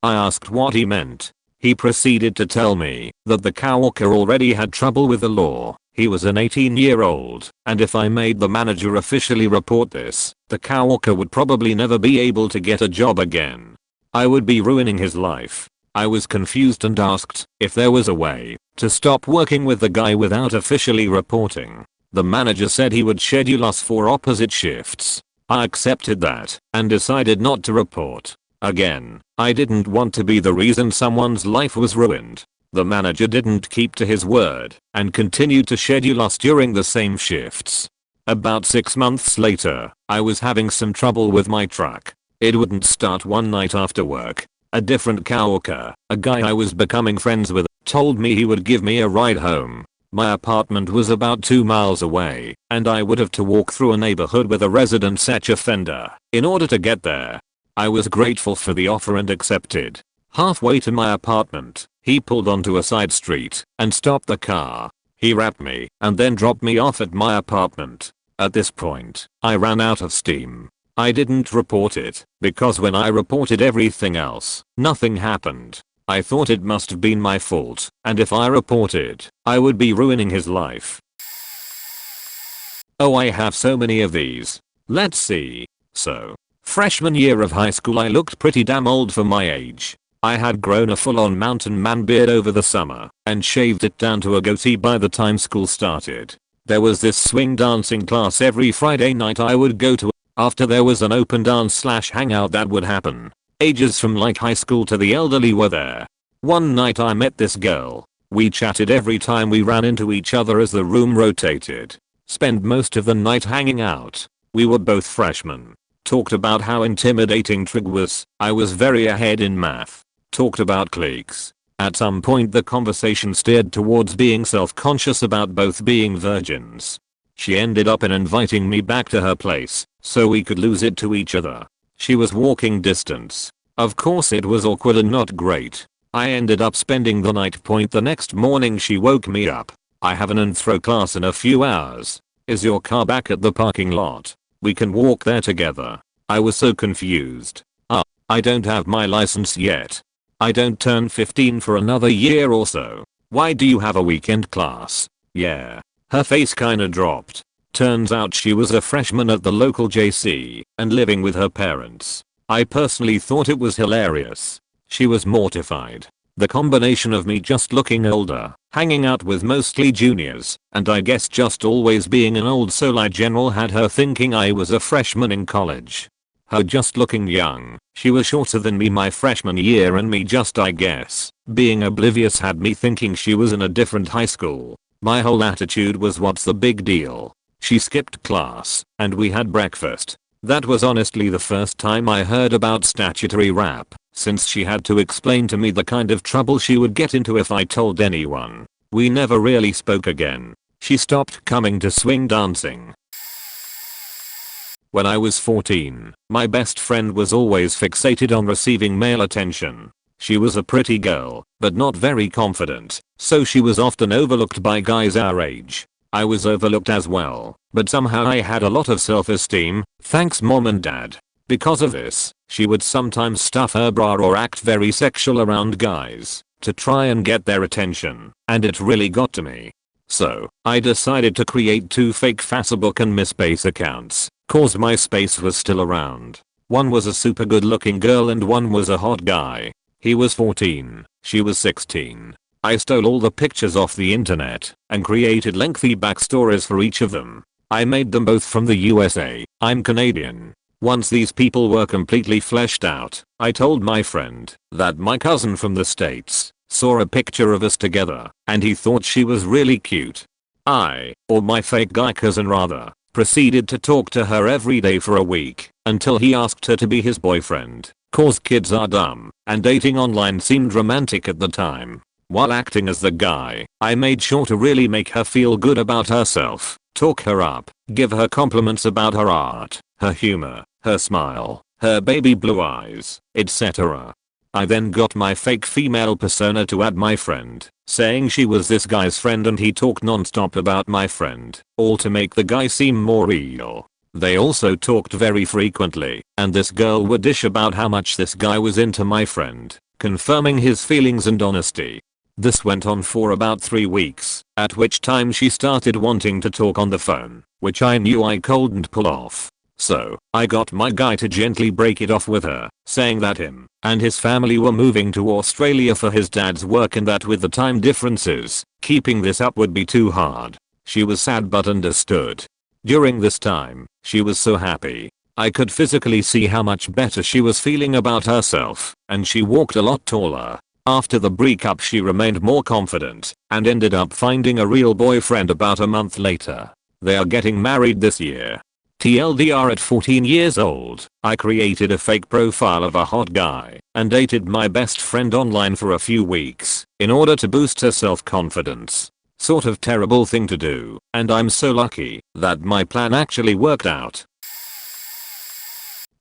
A: I asked what he meant. He proceeded to tell me that the coworker already had trouble with the law. He was an 18-year-old, and if I made the manager officially report this, the coworker would probably never be able to get a job again. I would be ruining his life. I was confused and asked if there was a way to stop working with the guy without officially reporting. The manager said he would schedule us for opposite shifts. I accepted that and decided not to report. Again, I didn't want to be the reason someone's life was ruined. The manager didn't keep to his word and continued to schedule us during the same shifts. About 6 months later, I was having some trouble with my truck. It wouldn't start one night after work. A different coworker, a guy I was becoming friends with, told me he would give me a ride home. My apartment was about 2 miles away, and I would have to walk through a neighborhood with a resident sex offender in order to get there. I was grateful for the offer and accepted. Halfway to my apartment, he pulled onto a side street and stopped the car. He rapped me and then dropped me off at my apartment. At this point, I ran out of steam. I didn't report it, because when I reported everything else, nothing happened. I thought it must have been my fault, and if I reported, I would be ruining his life. Oh, I have so many of these. Let's see. So, freshman year of high school, I looked pretty damn old for my age. I had grown a full-on mountain man beard over the summer, and shaved it down to a goatee by the time school started. There was this swing dancing class every Friday night I would go to. After there was an open dance / hangout that would happen. Ages from like high school to the elderly were there. One night I met this girl. We chatted every time we ran into each other as the room rotated. Spent most of the night hanging out. We were both freshmen. Talked about how intimidating trig was. I was very ahead in math. Talked about cliques. At some point the conversation steered towards being self-conscious about both being virgins. She ended up in inviting me back to her place, so we could lose it to each other. She was walking distance. Of course it was awkward and not great. I ended up spending the night. The next morning she woke me up. I have an anthro class in a few hours. Is your car back at the parking lot? We can walk there together. I was so confused. I don't have my license yet. I don't turn 15 for another year or so. Why do you have a weekend class? Yeah. Her face kinda dropped. Turns out she was a freshman at the local JC and living with her parents. I personally thought it was hilarious. She was mortified. The combination of me just looking older, hanging out with mostly juniors, and I guess just always being an old soul in general had her thinking I was a freshman in college. Her just looking young. She was shorter than me my freshman year, and me just, I guess, being oblivious had me thinking she was in a different high school. My whole attitude was, what's the big deal? She skipped class, and we had breakfast. That was honestly the first time I heard about statutory rap, since she had to explain to me the kind of trouble she would get into if I told anyone. We never really spoke again. She stopped coming to swing dancing. When I was 14, my best friend was always fixated on receiving male attention. She was a pretty girl, but not very confident, so she was often overlooked by guys our age. I was overlooked as well, but somehow I had a lot of self-esteem, thanks mom and dad. Because of this, she would sometimes stuff her bra or act very sexual around guys to try and get their attention, and it really got to me. So, I decided to create 2 fake Facebook and MySpace accounts, cause MySpace was still around. One was a super good looking girl and one was a hot guy. He was 14, she was 16. I stole all the pictures off the internet and created lengthy backstories for each of them. I made them both from the USA. I'm Canadian. Once these people were completely fleshed out, I told my friend that my cousin from the States saw a picture of us together and he thought she was really cute. Or my fake guy cousin rather, proceeded to talk to her every day for a week until he asked her to be his boyfriend. Cause kids are dumb, and dating online seemed romantic at the time. While acting as the guy, I made sure to really make her feel good about herself, talk her up, give her compliments about her art, her humor, her smile, her baby blue eyes, etc. I then got my fake female persona to add my friend, saying she was this guy's friend and he talked non-stop about my friend, all to make the guy seem more real. They also talked very frequently, and this girl would dish about how much this guy was into my friend, confirming his feelings and honesty. This went on for about 3 weeks, at which time she started wanting to talk on the phone, which I knew I couldn't pull off. So, I got my guy to gently break it off with her, saying that him and his family were moving to Australia for his dad's work and that with the time differences, keeping this up would be too hard. She was sad but understood. During this time, she was so happy. I could physically see how much better she was feeling about herself, and she walked a lot taller. After the breakup she remained more confident, and ended up finding a real boyfriend about a month later. They are getting married this year. TLDR, at 14 years old, I created a fake profile of a hot guy, and dated my best friend online for a few weeks, in order to boost her self-confidence. Sort of terrible thing to do, and I'm so lucky that my plan actually worked out.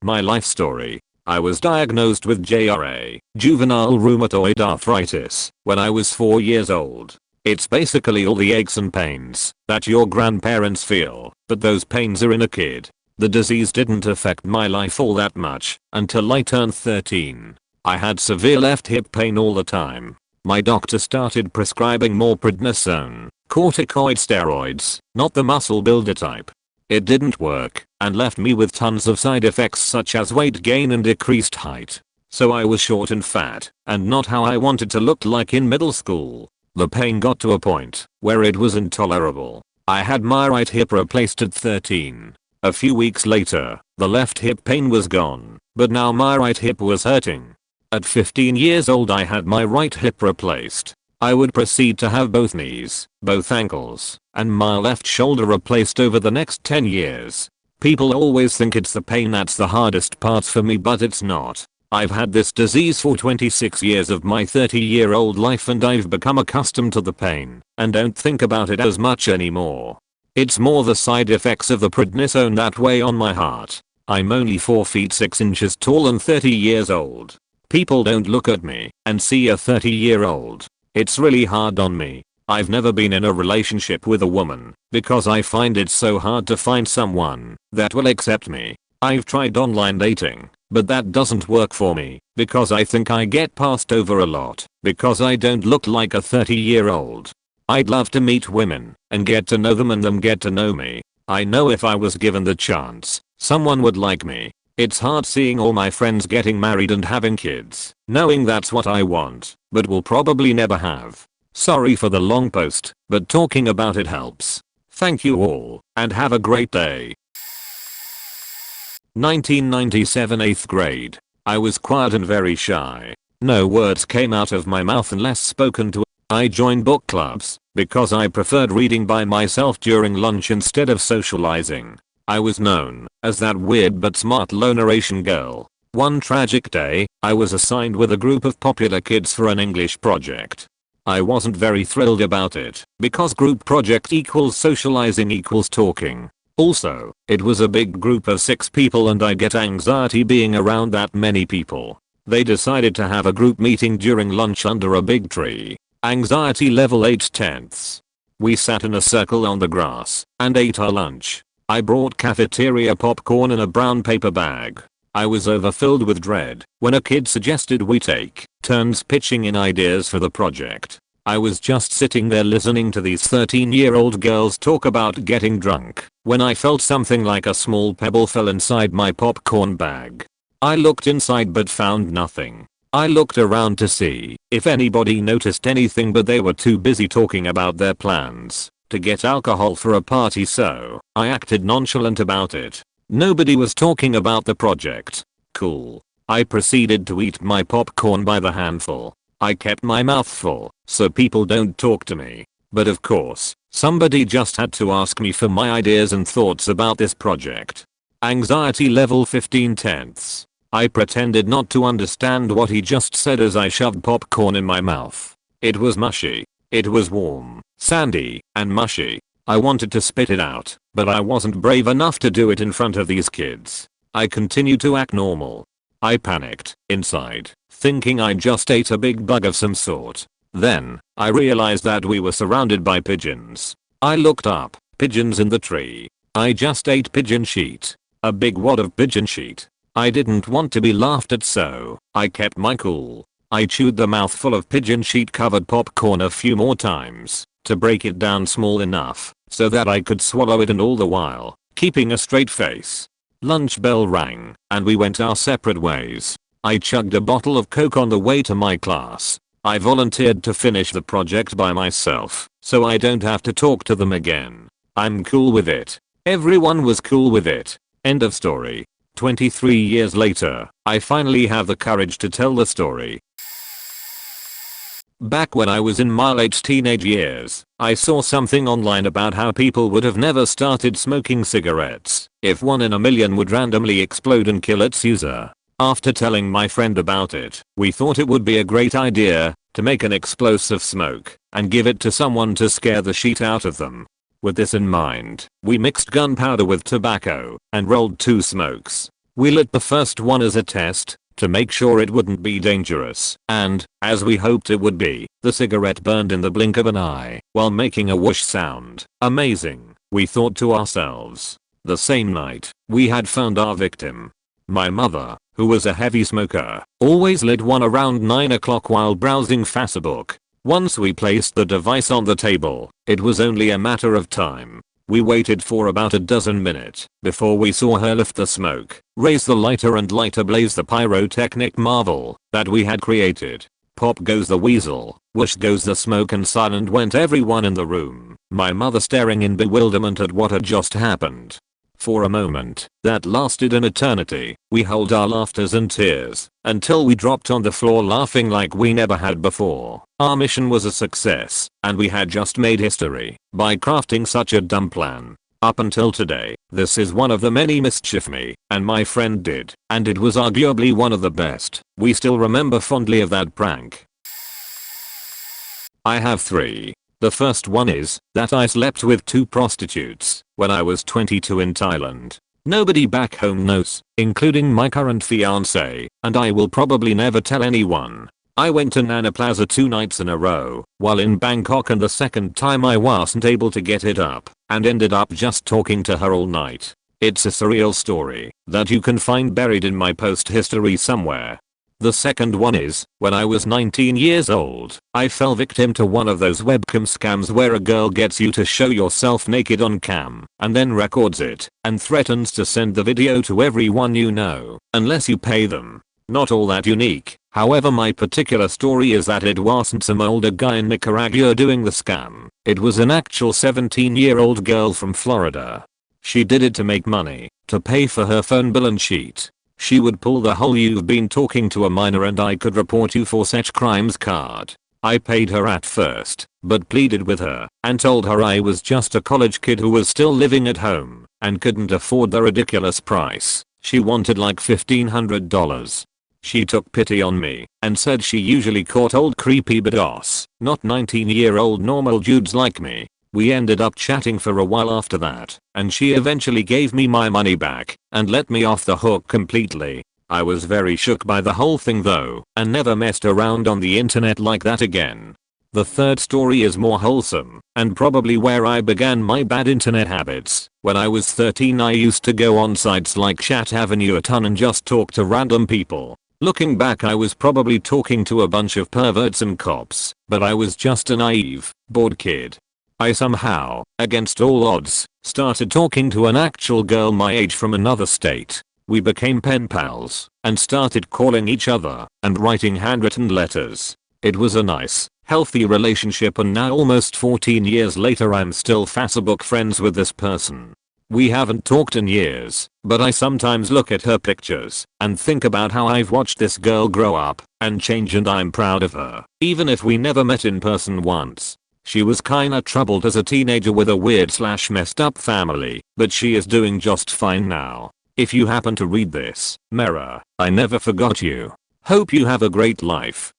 A: My life story. I was diagnosed with JRA, juvenile rheumatoid arthritis, when I was 4 years old. It's basically all the aches and pains that your grandparents feel, but those pains are in a kid. The disease didn't affect my life all that much until I turned 13. I had severe left hip pain all the time. My doctor started prescribing more prednisone, corticoid steroids, not the muscle builder type. It didn't work and left me with tons of side effects such as weight gain and decreased height. So I was short and fat and not how I wanted to look like in middle school. The pain got to a point where it was intolerable. I had my right hip replaced at 13. A few weeks later, the left hip pain was gone, but now my right hip was hurting. At 15 years old I had my right hip replaced. I would proceed to have both knees, both ankles, and my left shoulder replaced over the next 10 years. People always think it's the pain that's the hardest part for me, but it's not. I've had this disease for 26 years of my 30-year-old life and I've become accustomed to the pain and don't think about it as much anymore. It's more the side effects of the prednisone that weigh on my heart. I'm only 4 feet 6 inches tall and 30 years old. People don't look at me and see a 30-year-old. It's really hard on me. I've never been in a relationship with a woman because I find it so hard to find someone that will accept me. I've tried online dating, but that doesn't work for me because I think I get passed over a lot because I don't look like a 30-year-old. I'd love to meet women and get to know them and them get to know me. I know if I was given the chance, someone would like me. It's hard seeing all my friends getting married and having kids, knowing that's what I want, but will probably never have. Sorry for the long post, but talking about it helps. Thank you all, and have a great day. 1997 8th grade. I was quiet and very shy. No words came out of my mouth unless spoken to. I joined book clubs because I preferred reading by myself during lunch instead of socializing. I was known as that weird but smart loner Asian girl. One tragic day, I was assigned with a group of popular kids for an English project. I wasn't very thrilled about it because group project equals socializing equals talking. Also, it was a big group of 6 people and I get anxiety being around that many people. They decided to have a group meeting during lunch under a big tree. Anxiety level 8/10. We sat in a circle on the grass and ate our lunch. I brought cafeteria popcorn in a brown paper bag. I was overfilled with dread when a kid suggested we take turns pitching in ideas for the project. I was just sitting there listening to these 13-year-old girls talk about getting drunk when I felt something like a small pebble fell inside my popcorn bag. I looked inside but found nothing. I looked around to see if anybody noticed anything, but they were too busy talking about their plans to get alcohol for a party, so I acted nonchalant about it. Nobody was talking about the project. Cool. I proceeded to eat my popcorn by the handful. I kept my mouth full so people don't talk to me. But of course, somebody just had to ask me for my ideas and thoughts about this project. Anxiety level 15/10. I pretended not to understand what he just said as I shoved popcorn in my mouth. It was mushy. It was warm, sandy, and mushy. I wanted to spit it out, but I wasn't brave enough to do it in front of these kids. I continued to act normal. I panicked inside, thinking I just ate a big bug of some sort. Then, I realized that we were surrounded by pigeons. I looked up, pigeons in the tree. I just ate pigeon sheet. A big wad of pigeon sheet. I didn't want to be laughed at, so I kept my cool. I chewed the mouthful of pigeon sheet covered popcorn a few more times to break it down small enough so that I could swallow it, and all the while keeping a straight face. Lunch bell rang and we went our separate ways. I chugged a bottle of Coke on the way to my class. I volunteered to finish the project by myself so I don't have to talk to them again. I'm cool with it. Everyone was cool with it. End of story. 23 years later, I finally have the courage to tell the story. Back when I was in my late teenage years, I saw something online about how people would have never started smoking cigarettes if 1 in a million would randomly explode and kill its user. After telling my friend about it, we thought it would be a great idea to make an explosive smoke and give it to someone to scare the shit out of them. With this in mind, we mixed gunpowder with tobacco and rolled 2 smokes. We lit the first one as a test, to make sure it wouldn't be dangerous, and, as we hoped it would be, the cigarette burned in the blink of an eye while making a whoosh sound. Amazing, we thought to ourselves. The same night, we had found our victim. My mother, who was a heavy smoker, always lit one around 9 o'clock while browsing Facebook. Once we placed the device on the table, it was only a matter of time. We waited for about a dozen minutes before we saw her lift the smoke, raise the lighter and light ablaze the pyrotechnic marvel that we had created. Pop goes the weasel, whoosh goes the smoke, and silent went everyone in the room, my mother staring in bewilderment at what had just happened. For a moment, that lasted an eternity, we held our laughters and tears until we dropped on the floor laughing like we never had before. Our mission was a success, and we had just made history by crafting such a dumb plan. Up until today, this is one of the many mischief me and my friend did, and it was arguably one of the best. We still remember fondly of that prank. I have 3. The first one is that I slept with 2 prostitutes when I was 22 in Thailand. Nobody back home knows, including my current fiance, and I will probably never tell anyone. I went to Nana Plaza 2 nights in a row while in Bangkok, and the second time I wasn't able to get it up and ended up just talking to her all night. It's a surreal story that you can find buried in my post history somewhere. The second one is, when I was 19 years old, I fell victim to one of those webcam scams where a girl gets you to show yourself naked on cam and then records it and threatens to send the video to everyone you know unless you pay them. Not all that unique. However, my particular story is that it wasn't some older guy in Nicaragua doing the scam. It was an actual 17-year-old girl from Florida. She did it to make money, to pay for her phone bill and cheat. She would pull the whole "you've been talking to a minor and I could report you for such crimes" card. I paid her at first, but pleaded with her and told her I was just a college kid who was still living at home and couldn't afford the ridiculous price. She wanted like $1,500. She took pity on me and said she usually caught old creepy badass, not 19-year-old normal dudes like me. We ended up chatting for a while after that, and she eventually gave me my money back and let me off the hook completely. I was very shook by the whole thing though, and never messed around on the internet like that again. The third story is more wholesome, and probably where I began my bad internet habits. When I was 13, I used to go on sites like Chat Avenue a ton and just talk to random people. Looking back, I was probably talking to a bunch of perverts and cops, but I was just a naive, bored kid. I somehow, against all odds, started talking to an actual girl my age from another state. We became pen pals and started calling each other and writing handwritten letters. It was a nice, healthy relationship, and now almost 14 years later I'm still Facebook friends with this person. We haven't talked in years, but I sometimes look at her pictures and think about how I've watched this girl grow up and change, and I'm proud of her, even if we never met in person once. She was kinda troubled as a teenager with a weird / messed up family, but she is doing just fine now. If you happen to read this, Mera, I never forgot you. Hope you have a great life.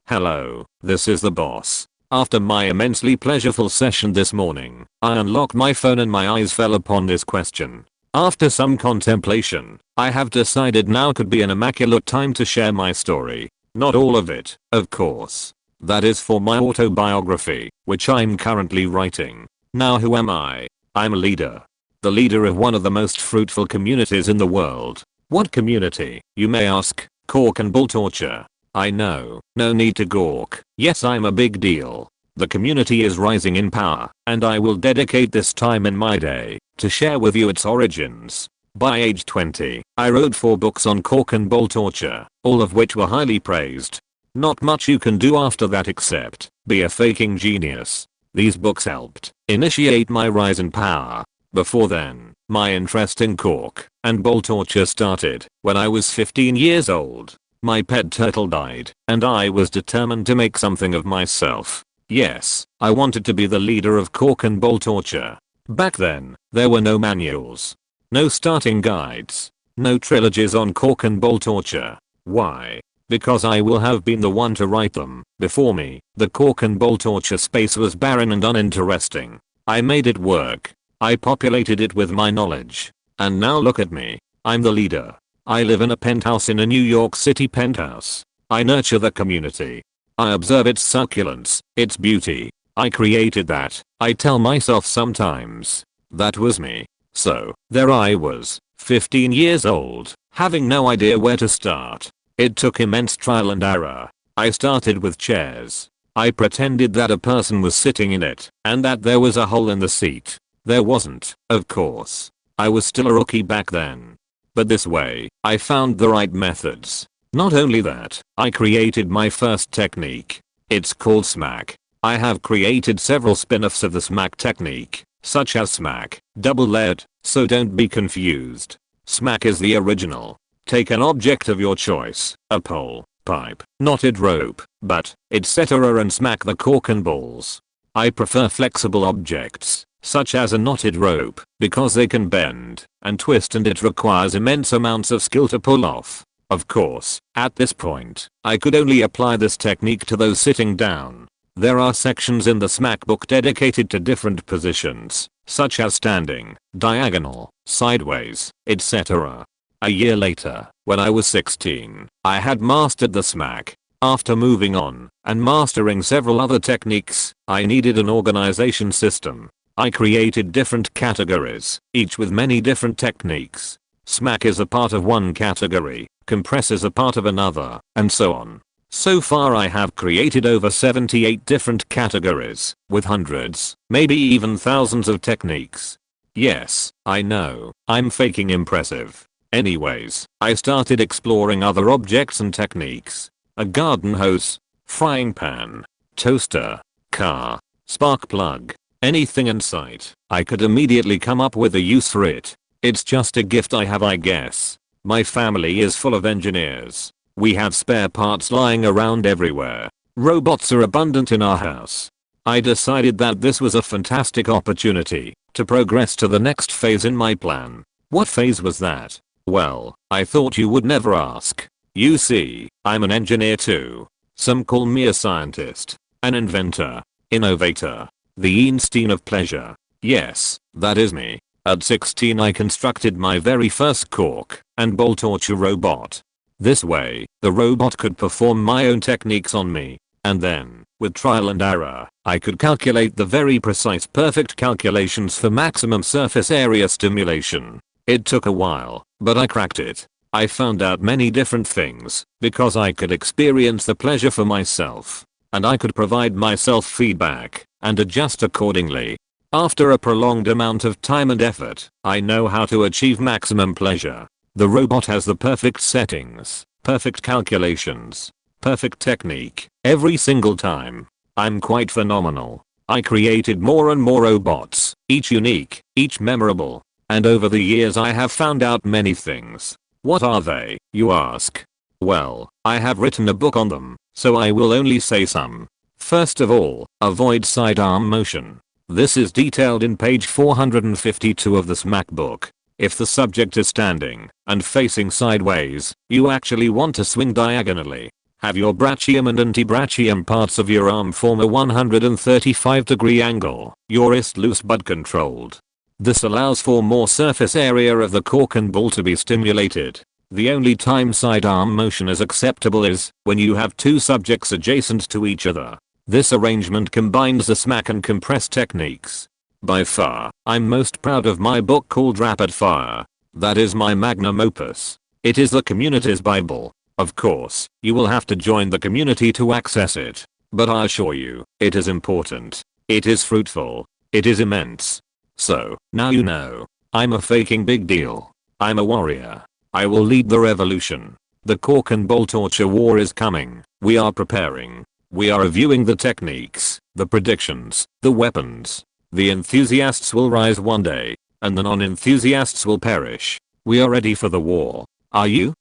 A: Hello, this is the boss. After my immensely pleasureful session this morning, I unlocked my phone and my eyes fell upon this question. After some contemplation, I have decided now could be an immaculate time to share my story. Not all of it, of course. That is for my autobiography, which I'm currently writing. Now who am I? I'm a leader. The leader of one of the most fruitful communities in the world. What community, you may ask? Cork and bull torture. I know, no need to gawk. Yes, I'm a big deal. The community is rising in power, and I will dedicate this time in my day to share with you its origins. By age 20, I wrote 4 books on cork and bull torture, all of which were highly praised. Not much you can do after that except be a faking genius. These books helped initiate my rise in power. Before then, my interest in cork and bull torture started when I was 15 years old. My pet turtle died, and I was determined to make something of myself. Yes, I wanted to be the leader of cork and bull torture. Back then, there were no manuals, no starting guides, no trilogies on cork and bull torture. Why? Because I will have been the one to write them. Before me, the cork and bull torture space was barren and uninteresting. I made it work. I populated it with my knowledge. And now look at me. I'm the leader. I live in a penthouse in a New York City penthouse. I nurture the community. I observe its succulence, its beauty. I created that, I tell myself sometimes. That was me. So, there I was, 15 years old, having no idea where to start. It took immense trial and error. I started with chairs. I pretended that a person was sitting in it, and that there was a hole in the seat. There wasn't, of course. I was still a rookie back then. But this way, I found the right methods. Not only that, I created my first technique. It's called smack. I have created several spin-offs of the smack technique, such as smack, double layered, so don't be confused. Smack is the original. Take an object of your choice, a pole, pipe, knotted rope, butt, etc. and smack the cork and balls. I prefer flexible objects, such as a knotted rope, because they can bend and twist and it requires immense amounts of skill to pull off. Of course, at this point, I could only apply this technique to those sitting down. There are sections in the smack book dedicated to different positions, such as standing, diagonal, sideways, etc. A year later, when I was 16, I had mastered the smack. After moving on and mastering several other techniques, I needed an organization system. I created different categories, each with many different techniques. Smack is a part of one category, compress is a part of another, and so on. So far I have created over 78 different categories, with hundreds, maybe even thousands of techniques. Yes, I know, I'm faking impressive. Anyways, I started exploring other objects and techniques. A garden hose, frying pan, toaster, car, spark plug, anything in sight. I could immediately come up with a use for it. It's just a gift I have, I guess. My family is full of engineers. We have spare parts lying around everywhere. Robots are abundant in our house. I decided that this was a fantastic opportunity to progress to the next phase in my plan. What phase was that? Well, I thought you would never ask. You see, I'm an engineer too. Some call me a scientist, an inventor, innovator, the Einstein of pleasure. Yes, that is me. At 16 I constructed my very first cork and ball torture robot. This way, the robot could perform my own techniques on me. And then, with trial and error, I could calculate the very precise perfect calculations for maximum surface area stimulation. It took a while, but I cracked it. I found out many different things, because I could experience the pleasure for myself. And I could provide myself feedback, and adjust accordingly. After a prolonged amount of time and effort, I know how to achieve maximum pleasure. The robot has the perfect settings, perfect calculations, perfect technique, every single time. I'm quite phenomenal. I created more and more robots, each unique, each memorable. And over the years I have found out many things. What are they, you ask? Well, I have written a book on them, so I will only say some. First of all, avoid sidearm motion. This is detailed in page 452 of the smack book. If the subject is standing and facing sideways, you actually want to swing diagonally. Have your brachium and antebrachium parts of your arm form a 135-degree angle, your wrist loose but controlled. This allows for more surface area of the cork and ball to be stimulated. The only time sidearm motion is acceptable is when you have two subjects adjacent to each other. This arrangement combines the smack and compress techniques. By far, I'm most proud of my book called Rapid Fire. That is my magnum opus. It is the community's bible. Of course, you will have to join the community to access it. But I assure you, it is important. It is fruitful. It is immense. So, now you know. I'm a faking big deal. I'm a warrior. I will lead the revolution. The cork and ball torture war is coming. We are preparing. We are reviewing the techniques, the predictions, the weapons. The enthusiasts will rise one day, and the non-enthusiasts will perish. We are ready for the war. Are you?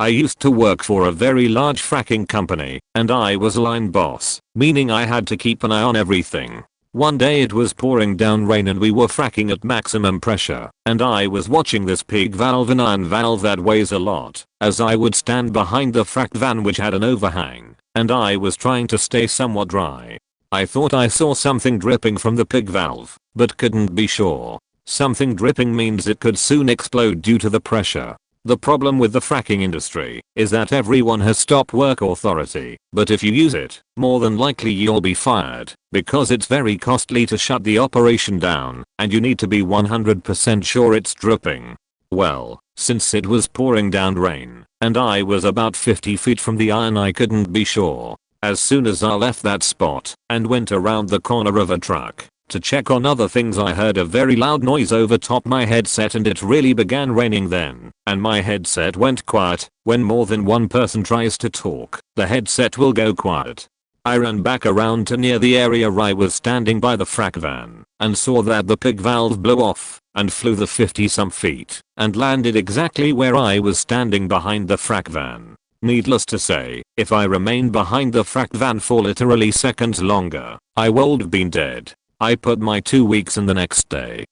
A: I used to work for a very large fracking company, and I was line boss, meaning I had to keep an eye on everything. One day it was pouring down rain and we were fracking at maximum pressure, and I was watching this pig valve, an iron valve that weighs a lot, as I would stand behind the frack van which had an overhang, and I was trying to stay somewhat dry. I thought I saw something dripping from the pig valve, but couldn't be sure. Something dripping means it could soon explode due to the pressure. The problem with the fracking industry is that everyone has stop work authority, but if you use it, more than likely you'll be fired, because it's very costly to shut the operation down, and you need to be 100% sure it's dripping. Well, since it was pouring down rain, and I was about 50 feet from the iron, I couldn't be sure. As soon as I left that spot and went around the corner of a truck to check on other things, I heard a very loud noise over top my headset, and it really began raining then, and my headset went quiet. When more than one person tries to talk, the headset will go quiet. I ran back around to near the area I was standing by the frac van and saw that the pig valve blew off and flew the 50 some feet and landed exactly where I was standing behind the frac van. Needless to say, if I remained behind the frac van for literally seconds longer, I would have been dead. I put my 2 weeks in the next day.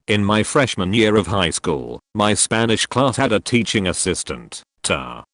A: In my freshman year of high school, my Spanish class had a teaching assistant,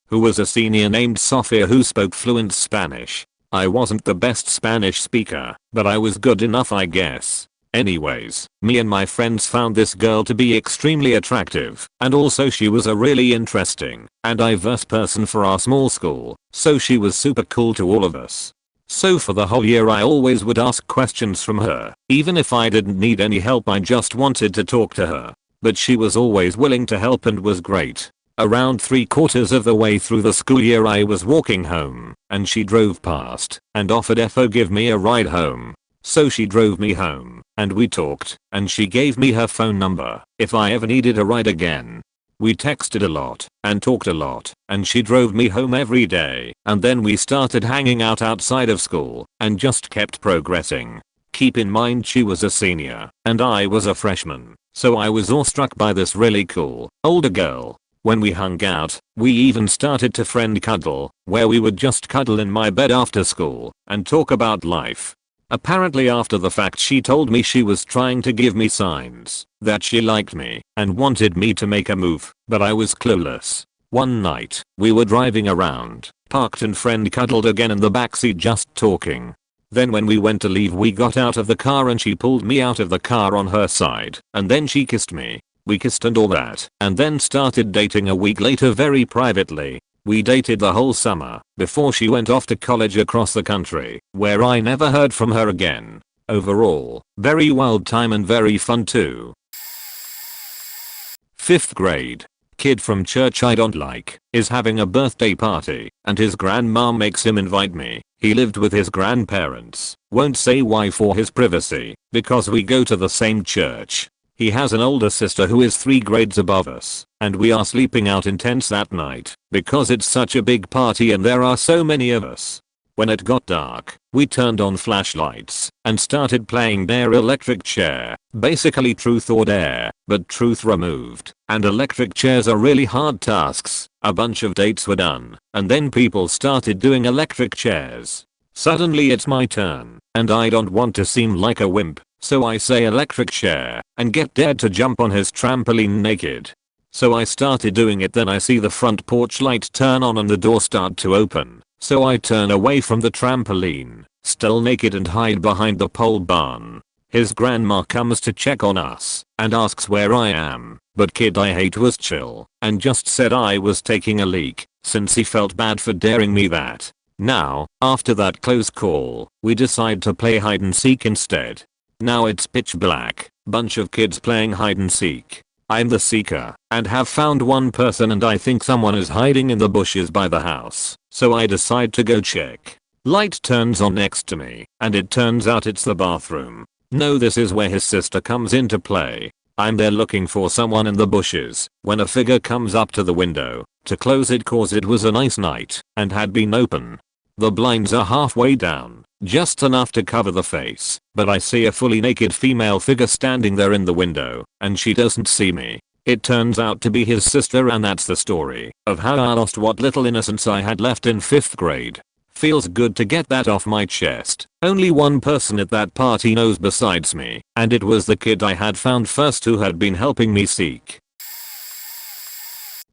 A: who was a senior named Sofia, who spoke fluent Spanish. I wasn't the best Spanish speaker, but I was good enough, I guess. Anyways, me and my friends found this girl to be extremely attractive, and also she was a really interesting and diverse person for our small school, so she was super cool to all of us. So for the whole year I always would ask questions from her, even if I didn't need any help, I just wanted to talk to her. But she was always willing to help and was great. Around 3/4 of the way through the school year I was walking home, and she drove past and offered to give me a ride home. So she drove me home, and we talked, and she gave me her phone number if I ever needed a ride again. We texted a lot and talked a lot, and she drove me home every day, and then we started hanging out outside of school and just kept progressing. Keep in mind she was a senior and I was a freshman, so I was awestruck by this really cool older girl. When we hung out, we even started to friend cuddle, where we would just cuddle in my bed after school and talk about life. Apparently after the fact she told me she was trying to give me signs that she liked me and wanted me to make a move, but I was clueless. One night, we were driving around, parked, and friend cuddled again in the backseat just talking. Then when we went to leave we got out of the car and she pulled me out of the car on her side, and then she kissed me. We kissed and all that, and then started dating a week later very privately. We dated the whole summer before she went off to college across the country, where I never heard from her again. Overall, very wild time and very fun too. 5th grade. Kid from church I don't like is having a birthday party, and his grandma makes him invite me. He lived with his grandparents, won't say why for his privacy, because we go to the same church. He has an older sister who is 3 grades above us, and we are sleeping out in tents that night because it's such a big party and there are so many of us. When it got dark, we turned on flashlights and started playing Dare Electric Chair, basically Truth or Dare, but Truth removed, and electric chairs are really hard tasks. A bunch of dates were done, and then people started doing electric chairs. Suddenly it's my turn, and I don't want to seem like a wimp, so I say electric chair and get Dad to jump on his trampoline naked. So I started doing it, then I see the front porch light turn on and the door start to open. So I turn away from the trampoline, still naked, and hide behind the pole barn. His grandma comes to check on us and asks where I am, but kid I hate was chill and just said I was taking a leak, since he felt bad for daring me that. Now, after that close call, we decide to play hide and seek instead. Now it's pitch black, bunch of kids playing hide and seek. I'm the seeker and have found one person, and I think someone is hiding in the bushes by the house, so I decide to go check. Light turns on next to me, and it turns out it's the bathroom. No, this is where his sister comes into play. I'm there looking for someone in the bushes when a figure comes up to the window to close it cause it was a nice night and had been open. The blinds are halfway down, just enough to cover the face, but I see a fully naked female figure standing there in the window, and she doesn't see me. It turns out to be his sister, and that's the story of how I lost what little innocence I had left in 5th grade. Feels good to get that off my chest. Only one person at that party knows besides me, and it was the kid I had found first who had been helping me seek.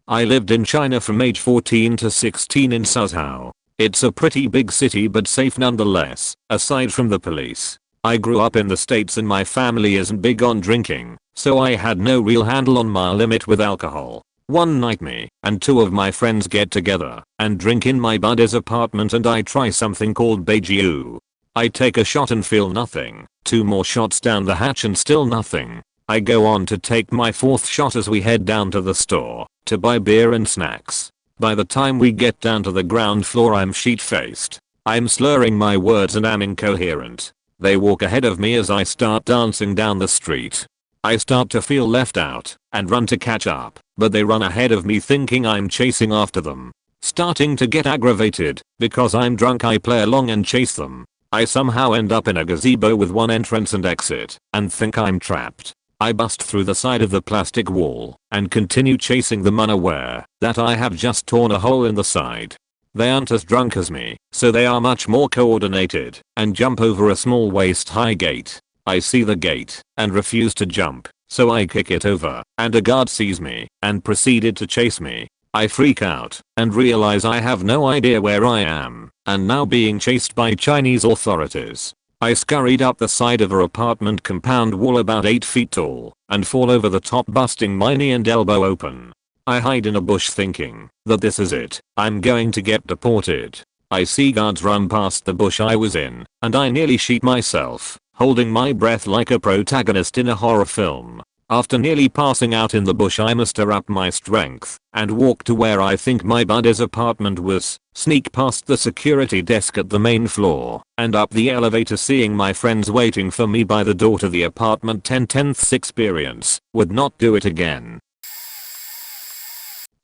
A: I lived in China from age 14 to 16 in Suzhou. It's a pretty big city but safe nonetheless, aside from the police. I grew up in the States and my family isn't big on drinking, so I had no real handle on my limit with alcohol. One night me and two of my friends get together and drink in my buddy's apartment and I try something called Beijing. I take a shot and feel nothing, 2 more shots down the hatch and still nothing. I go on to take my 4th shot as we head down to the store to buy beer and snacks. By the time we get down to the ground floor I'm sheet-faced. I'm slurring my words and am incoherent. They walk ahead of me as I start dancing down the street. I start to feel left out and run to catch up, but they run ahead of me thinking I'm chasing after them. Starting to get aggravated because I'm drunk I play along and chase them. I somehow end up in a gazebo with one entrance and exit and think I'm trapped. I bust through the side of the plastic wall and continue chasing them unaware that I have just torn a hole in the side. They aren't as drunk as me, so they are much more coordinated and jump over a small waist-high gate. I see the gate and refuse to jump, so I kick it over and a guard sees me and proceeded to chase me. I freak out and realize I have no idea where I am and now being chased by Chinese authorities. I scurried up the side of her apartment compound wall about 8 feet tall and fall over the top busting my knee and elbow open. I hide in a bush thinking that this is it, I'm going to get deported. I see guards run past the bush I was in and I nearly shit myself, holding my breath like a protagonist in a horror film. After nearly passing out in the bush I muster up my strength and walk to where I think my buddy's apartment was, sneak past the security desk at the main floor and up the elevator seeing my friends waiting for me by the door to the apartment. 10th experience, would not do it again.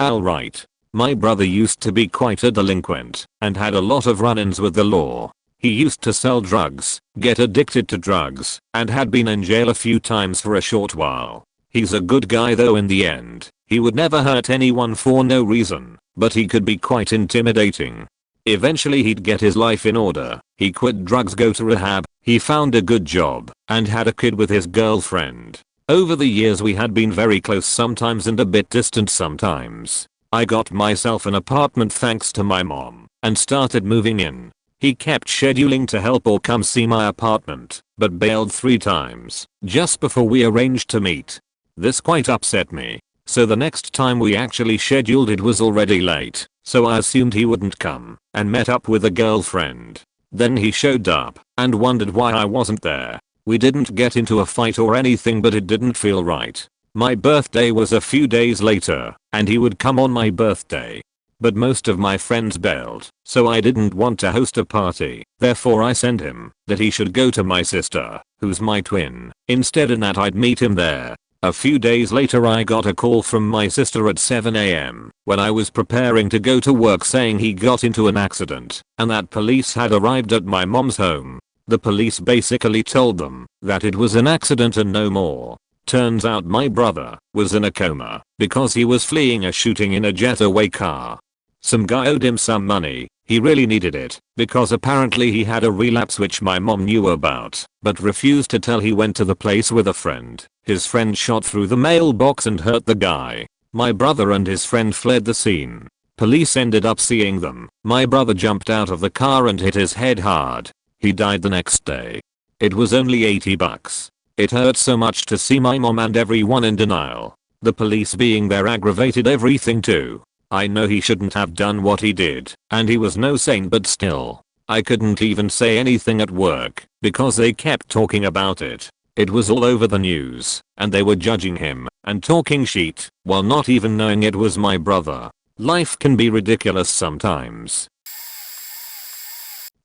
A: Alright. My brother used to be quite a delinquent and had a lot of run-ins with the law. He used to sell drugs, get addicted to drugs, and had been in jail a few times for a short while. He's a good guy though in the end. He would never hurt anyone for no reason, but he could be quite intimidating. Eventually he'd get his life in order. He quit drugs, go to rehab, he found a good job, and had a kid with his girlfriend. Over the years we had been very close sometimes and a bit distant sometimes. I got myself an apartment thanks to my mom, and started moving in. He kept scheduling to help or come see my apartment, but bailed 3 times, just before we arranged to meet. This quite upset me. So the next time we actually scheduled it was already late, so I assumed he wouldn't come, and met up with a girlfriend. Then he showed up, and wondered why I wasn't there. We didn't get into a fight or anything but it didn't feel right. My birthday was a few days later, and he would come on my birthday. But most of my friends bailed, so I didn't want to host a party. Therefore I sent him that he should go to my sister, who's my twin, instead and that I'd meet him there. A few days later I got a call from my sister at 7 AM when I was preparing to go to work saying he got into an accident and that police had arrived at my mom's home. The police basically told them that it was an accident and no more. Turns out my brother was in a coma because he was fleeing a shooting in a getaway car. Some guy owed him some money. He really needed it because apparently he had a relapse which my mom knew about but refused to tell. He went to the place with a friend. His friend shot through the mailbox and hurt the guy. My brother and his friend fled the scene. Police ended up seeing them. My brother jumped out of the car and hit his head hard. He died the next day. It was only $80. It hurt so much to see my mom and everyone in denial. The police being there aggravated everything too. I know he shouldn't have done what he did, and he was no saint, but still. I couldn't even say anything at work because they kept talking about it. It was all over the news, and they were judging him and talking shit while not even knowing it was my brother. Life can be ridiculous sometimes.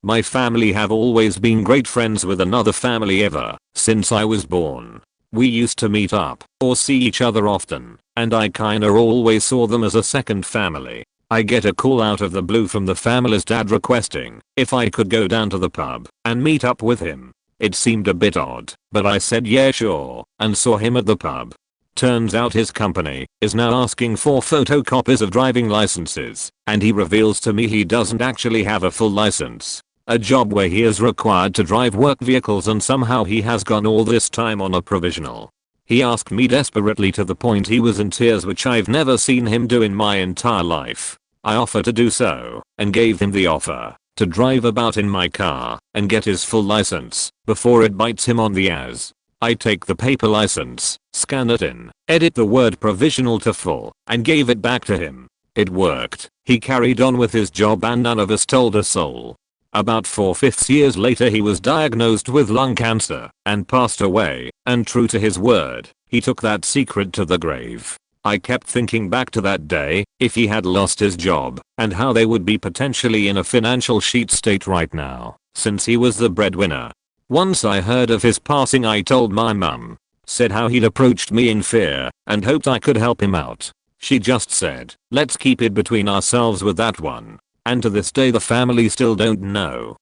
A: My family have always been great friends with another family ever since I was born. We used to meet up or see each other often, and I kinda always saw them as a second family. I get a call out of the blue from the family's dad requesting if I could go down to the pub and meet up with him. It seemed a bit odd, but I said yeah sure, and saw him at the pub. Turns out his company is now asking for photocopies of driving licenses, and he reveals to me he doesn't actually have a full license. A job where he is required to drive work vehicles, and somehow he has gone all this time on a provisional. He asked me desperately to the point he was in tears, which I've never seen him do in my entire life. I offered to do so and gave him the offer to drive about in my car and get his full license before it bites him on the ass. I take the paper license, scan it in, edit the word provisional to full, and gave it back to him. It worked. He carried on with his job and none of us told a soul. About 4/5 years later he was diagnosed with lung cancer and passed away, and true to his word, he took that secret to the grave. I kept thinking back to that day, if he had lost his job, and how they would be potentially in a financial shit state right now, since he was the breadwinner. Once I heard of his passing I told my mum. Said how he'd approached me in fear and hoped I could help him out. She just said, let's keep it between ourselves with that one. And to this day the family still don't know.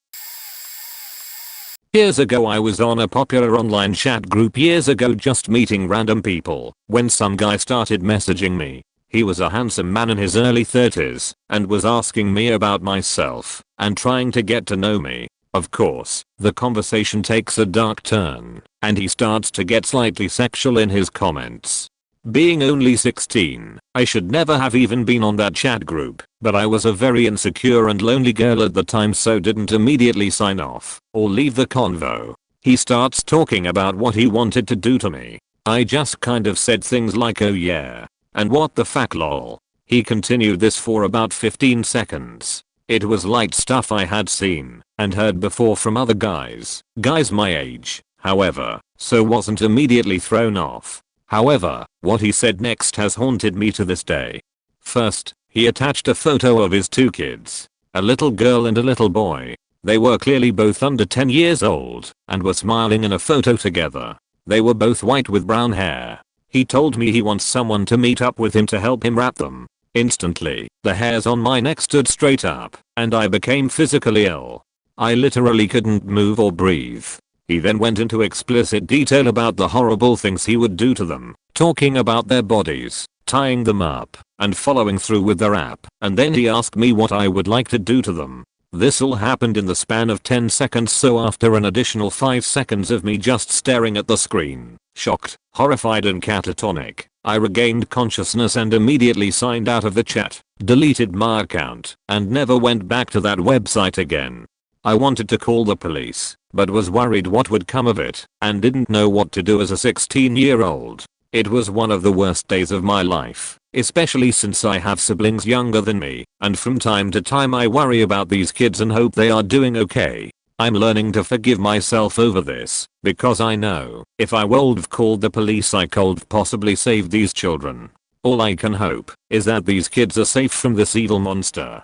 A: Years ago I was on a popular online chat group years ago just meeting random people when some guy started messaging me. He was a handsome man in his early 30s and was asking me about myself and trying to get to know me. Of course, the conversation takes a dark turn and he starts to get slightly sexual in his comments. Being only 16, I should never have even been on that chat group, but I was a very insecure and lonely girl at the time so didn't immediately sign off or leave the convo. He starts talking about what he wanted to do to me. I just kind of said things like oh yeah, and what the fuck lol. He continued this for about 15 seconds. It was light stuff I had seen and heard before from other guys my age, however, so wasn't immediately thrown off. However, what he said next has haunted me to this day. First, he attached a photo of his 2 kids, a little girl and a little boy. They were clearly both under 10 years old and were smiling in a photo together. They were both white with brown hair. He told me he wants someone to meet up with him to help him wrap them. Instantly, the hairs on my neck stood straight up and I became physically ill. I literally couldn't move or breathe. He then went into explicit detail about the horrible things he would do to them, talking about their bodies, tying them up, and following through with their wrap, and then he asked me what I would like to do to them. This all happened in the span of 10 seconds so after an additional 5 seconds of me just staring at the screen, shocked, horrified and catatonic, I regained consciousness and immediately signed out of the chat, deleted my account, and never went back to that website again. I wanted to call the police, but was worried what would come of it, and didn't know what to do as a 16-year-old. It was one of the worst days of my life, especially since I have siblings younger than me, and from time to time I worry about these kids and hope they are doing okay. I'm learning to forgive myself over this, because I know, if I would've called the police I could've possibly saved these children. All I can hope is that these kids are safe from this evil monster.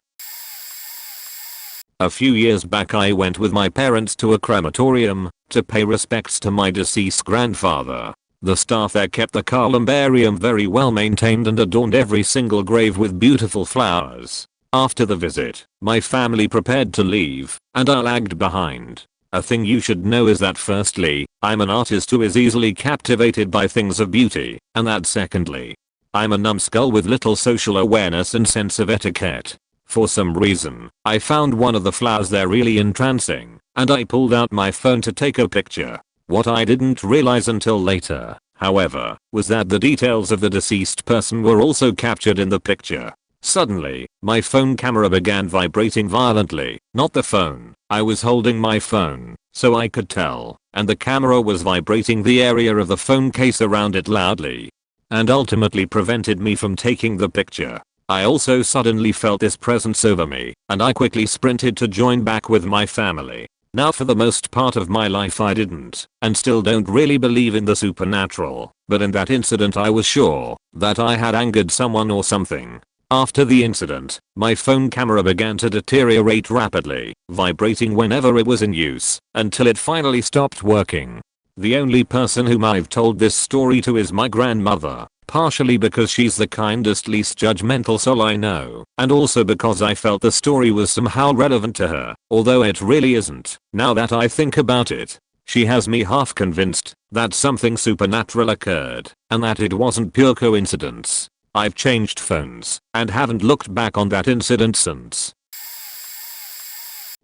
A: A few years back I went with my parents to a crematorium to pay respects to my deceased grandfather. The staff there kept the columbarium very well maintained and adorned every single grave with beautiful flowers. After the visit, my family prepared to leave, and I lagged behind. A thing you should know is that firstly, I'm an artist who is easily captivated by things of beauty, and that secondly, I'm a numbskull with little social awareness and sense of etiquette. For some reason, I found one of the flowers there really entrancing, and I pulled out my phone to take a picture. What I didn't realize until later, however, was that the details of the deceased person were also captured in the picture. Suddenly, my phone camera began vibrating violently, not the phone. I was holding my phone, so I could tell, and the camera was vibrating the area of the phone case around it loudly, and ultimately prevented me from taking the picture. I also suddenly felt this presence over me, and I quickly sprinted to join back with my family. Now for the most part of my life I didn't, and still don't really believe in the supernatural, but in that incident I was sure that I had angered someone or something. After the incident, my phone camera began to deteriorate rapidly, vibrating whenever it was in use, until it finally stopped working. The only person whom I've told this story to is my grandmother. Partially because she's the kindest, least judgmental soul I know, and also because I felt the story was somehow relevant to her, although it really isn't. Now that I think about it, she has me half convinced that something supernatural occurred, and that it wasn't pure coincidence. I've changed phones, and haven't looked back on that incident since.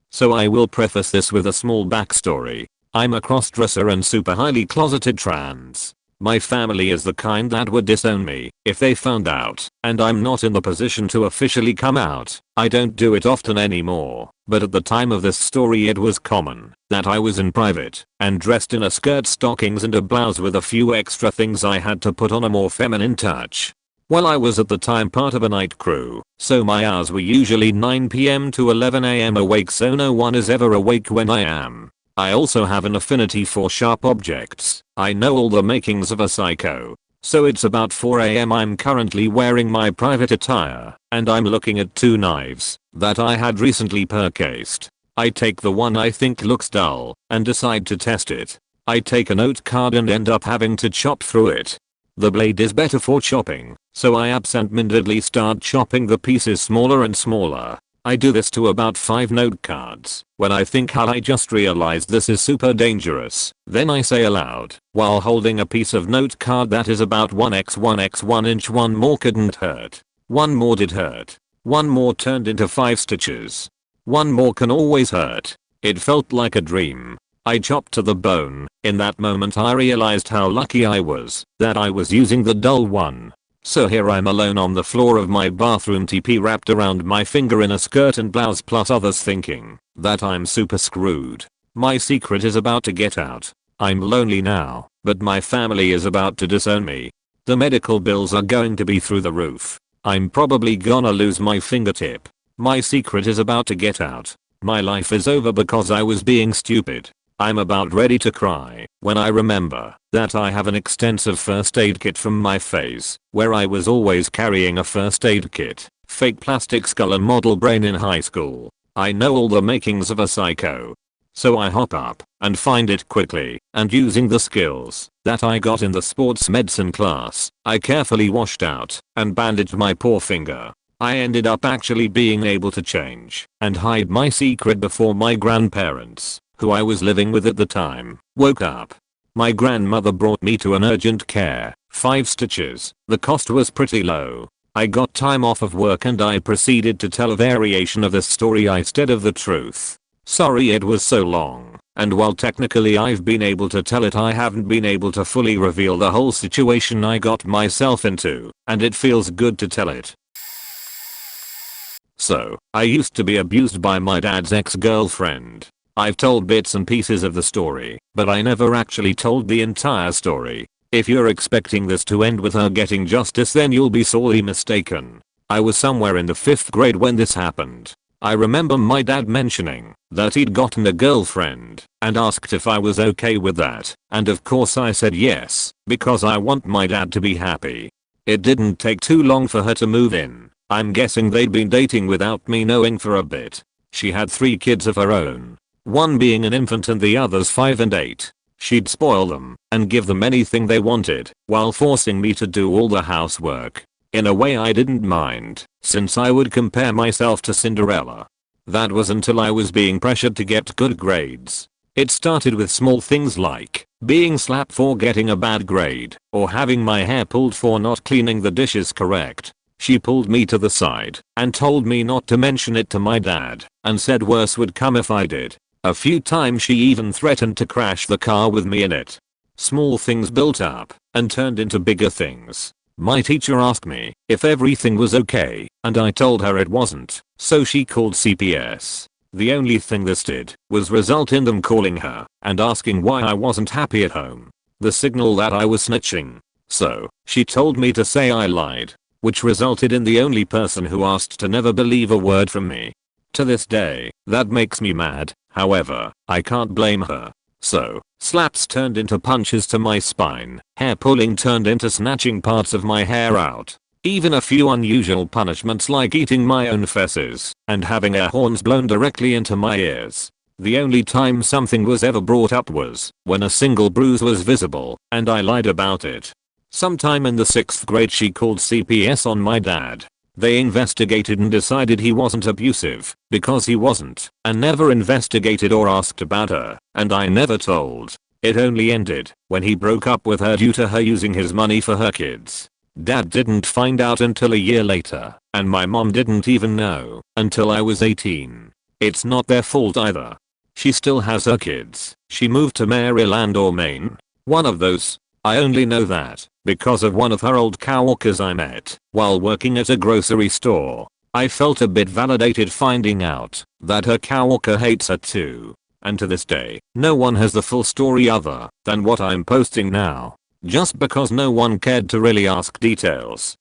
A: So I will preface this with a small backstory. I'm a crossdresser and super highly closeted trans. My family is the kind that would disown me if they found out, and I'm not in the position to officially come out. I don't do it often anymore, but at the time of this story it was common that I was in private and dressed in a skirt, stockings and a blouse with a few extra things I had to put on a more feminine touch. Well, I was at the time part of a night crew, so my hours were usually 9 PM to 11 AM awake, so no one is ever awake when I am. I also have an affinity for sharp objects. I know all the makings of a psycho. So it's about 4 AM. I'm currently wearing my private attire, and I'm looking at 2 knives that I had recently purchased. I take the one I think looks dull and decide to test it. I take a note card and end up having to chop through it. The blade is better for chopping, so I absent-mindedly start chopping the pieces smaller and smaller. I do this to about 5 note cards. When I think I just realized this is super dangerous, then I say aloud, while holding a piece of note card that is about 1x1 inch, one more couldn't hurt. One more did hurt. One more turned into 5 stitches. One more can always hurt. It felt like a dream. I chopped to the bone. In that moment I realized how lucky I was that I was using the dull one. So here I'm alone on the floor of my bathroom, TP wrapped around my finger in a skirt and blouse, plus others thinking that I'm super screwed. My secret is about to get out. I'm lonely now, but my family is about to disown me. The medical bills are going to be through the roof. I'm probably gonna lose my fingertip. My secret is about to get out. My life is over because I was being stupid. I'm about ready to cry when I remember that I have an extensive first aid kit from my phase where I was always carrying a first aid kit, fake plastic skull and model brain in high school. I know all the makings of a psycho. So I hop up and find it quickly, and using the skills that I got in the sports medicine class, I carefully washed out and bandaged my poor finger. I ended up actually being able to change and hide my secret before my grandparents, who I was living with at the time, woke up. My grandmother brought me to an urgent care. 5 stitches. The cost was pretty low. I got time off of work and I proceeded to tell a variation of the story instead of the truth. Sorry it was so long, and while technically I've been able to tell it, I haven't been able to fully reveal the whole situation I got myself into, and it feels good to tell it. So, I used to be abused by my dad's ex-girlfriend. I've told bits and pieces of the story, but I never actually told the entire story. If you're expecting this to end with her getting justice, then you'll be sorely mistaken. I was somewhere in the 5th grade when this happened. I remember my dad mentioning that he'd gotten a girlfriend and asked if I was okay with that, and of course I said yes, because I want my dad to be happy. It didn't take too long for her to move in. I'm guessing they'd been dating without me knowing for a bit. She had 3 kids of her own. One being an infant and the others 5 and 8. She'd spoil them and give them anything they wanted while forcing me to do all the housework. In a way I didn't mind, since I would compare myself to Cinderella. That was until I was being pressured to get good grades. It started with small things like being slapped for getting a bad grade or having my hair pulled for not cleaning the dishes correct. She pulled me to the side and told me not to mention it to my dad and said worse would come if I did. A few times she even threatened to crash the car with me in it. Small things built up and turned into bigger things. My teacher asked me if everything was okay, and I told her it wasn't, so she called CPS. The only thing this did was result in them calling her and asking why I wasn't happy at home. The signal that I was snitching. So, she told me to say I lied, which resulted in the only person who asked to never believe a word from me. To this day, that makes me mad. However, I can't blame her. So, slaps turned into punches to my spine, hair pulling turned into snatching parts of my hair out. Even a few unusual punishments like eating my own feces and having air horns blown directly into my ears. The only time something was ever brought up was when a single bruise was visible and I lied about it. Sometime in the 6th grade she called CPS on my dad. They investigated and decided he wasn't abusive because he wasn't, and never investigated or asked about her, and I never told. It only ended when he broke up with her due to her using his money for her kids. Dad didn't find out until a year later, and my mom didn't even know until I was 18. It's not their fault either. She still has her kids. She moved to Maryland or Maine. One of those. I only know that because of one of her old coworkers I met while working at a grocery store. I felt a bit validated finding out that her coworker hates her too. And to this day, no one has the full story other than what I'm posting now. Just because no one cared to really ask details.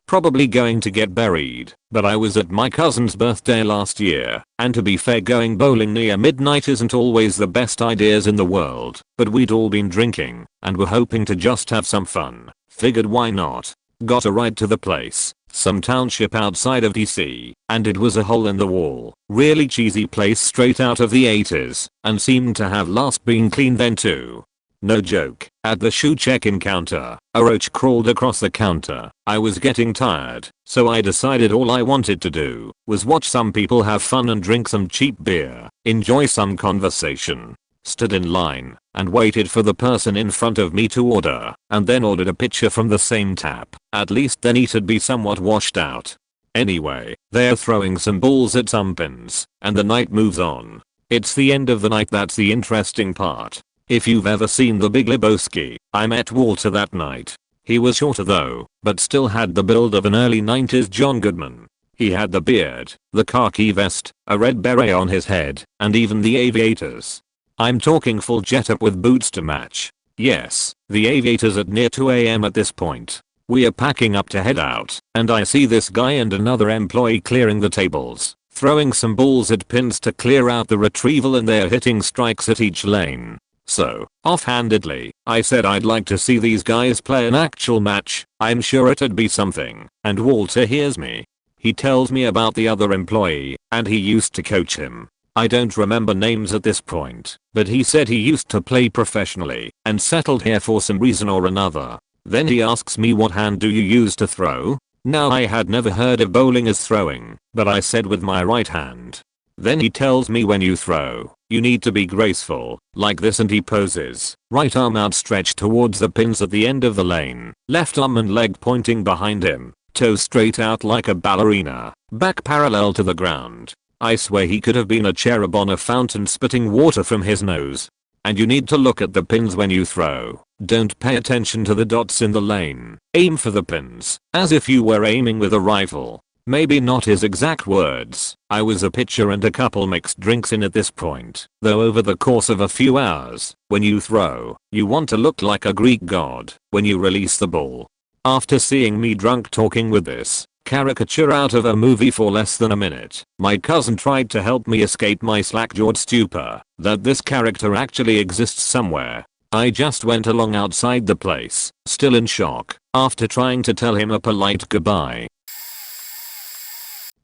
A: Probably going to get buried, but I was at my cousin's birthday last year, and to be fair going bowling near midnight isn't always the best ideas in the world, but we'd all been drinking, and were hoping to just have some fun. Figured why not. Got a ride to the place, some township outside of DC, and it was a hole in the wall, really cheesy place straight out of the 80s, and seemed to have last been cleaned then too. No joke, at the shoe check-in counter, a roach crawled across the counter. I was getting tired, so I decided all I wanted to do was watch some people have fun and drink some cheap beer, enjoy some conversation. Stood in line, and waited for the person in front of me to order, and then ordered a pitcher from the same tap. At least then it'd be somewhat washed out. Anyway, they're throwing some balls at some pins, and the night moves on. It's the end of the night that's the interesting part. If you've ever seen The Big Lebowski, I met Walter that night. He was shorter though, but still had the build of an early 90s John Goodman. He had the beard, the khaki vest, a red beret on his head, and even the aviators. I'm talking full getup with boots to match. Yes, the aviators at near 2 AM at this point. We are packing up to head out, and I see this guy and another employee clearing the tables, throwing some balls at pins to clear out the retrieval, and they're hitting strikes at each lane. So, offhandedly, I said I'd like to see these guys play an actual match. I'm sure it'd be something. And Walter hears me. He tells me about the other employee, and he used to coach him. I don't remember names at this point, but he said he used to play professionally and settled here for some reason or another. Then he asks me, what hand do you use to throw? Now I had never heard of bowling as throwing, but I said with my right hand. Then he tells me when you throw, you need to be graceful, like this, and he poses, right arm outstretched towards the pins at the end of the lane, left arm and leg pointing behind him, toes straight out like a ballerina, back parallel to the ground. I swear he could have been a cherub on a fountain spitting water from his nose. And you need to look at the pins when you throw. Don't pay attention to the dots in the lane. Aim for the pins, as if you were aiming with a rifle. Maybe not his exact words. I was a pitcher and a couple mixed drinks in at this point. Though over the course of a few hours, when you throw, you want to look like a Greek god when you release the ball. After seeing me drunk talking with this caricature out of a movie for less than a minute, my cousin tried to help me escape my slack-jawed stupor that this character actually exists somewhere. I just went along outside the place, still in shock, after trying to tell him a polite goodbye.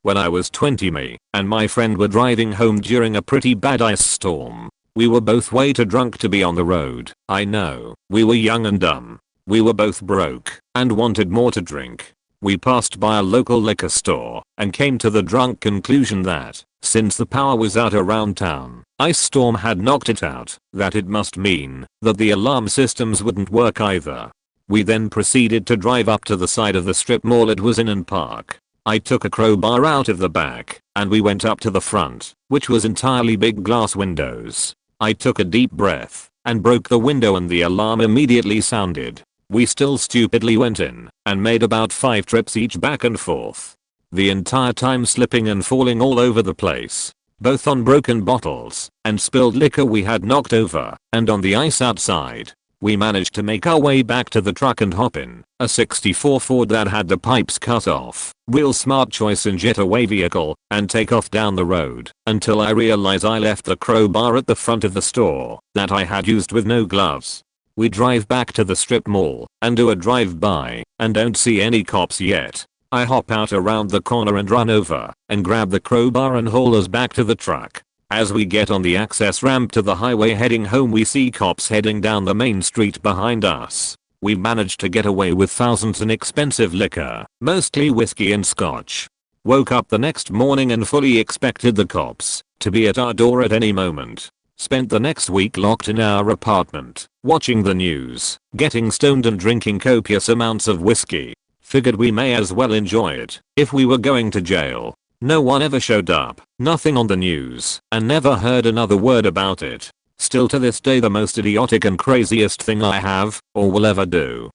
A: When I was 20, me and my friend were driving home during a pretty bad ice storm. We were both way too drunk to be on the road. I know, we were young and dumb. We were both broke and wanted more to drink. We passed by a local liquor store and came to the drunk conclusion that, since the power was out around town, ice storm had knocked it out, that it must mean that the alarm systems wouldn't work either. We then proceeded to drive up to the side of the strip mall it was in and park. I took a crowbar out of the back, and we went up to the front, which was entirely big glass windows. I took a deep breath, and broke the window, and the alarm immediately sounded. We still stupidly went in, and made about 5 trips each back and forth. The entire time slipping and falling all over the place. Both on broken bottles, and spilled liquor we had knocked over, and on the ice outside. We managed to make our way back to the truck and hop in, a 64 Ford that had the pipes cut off, real smart choice in getaway vehicle, and take off down the road, until I realize I left the crowbar at the front of the store, that I had used with no gloves. We drive back to the strip mall, and do a drive-by, and don't see any cops yet. I hop out around the corner and run over, and grab the crowbar and haul us back to the truck. As we get on the access ramp to the highway heading home, we see cops heading down the main street behind us. We managed to get away with thousands in expensive liquor, mostly whiskey and scotch. Woke up the next morning and fully expected the cops to be at our door at any moment. Spent the next week locked in our apartment, watching the news, getting stoned and drinking copious amounts of whiskey. Figured we may as well enjoy it if we were going to jail. No one ever showed up, nothing on the news, and never heard another word about it. Still to this day the most idiotic and craziest thing I have or will ever do.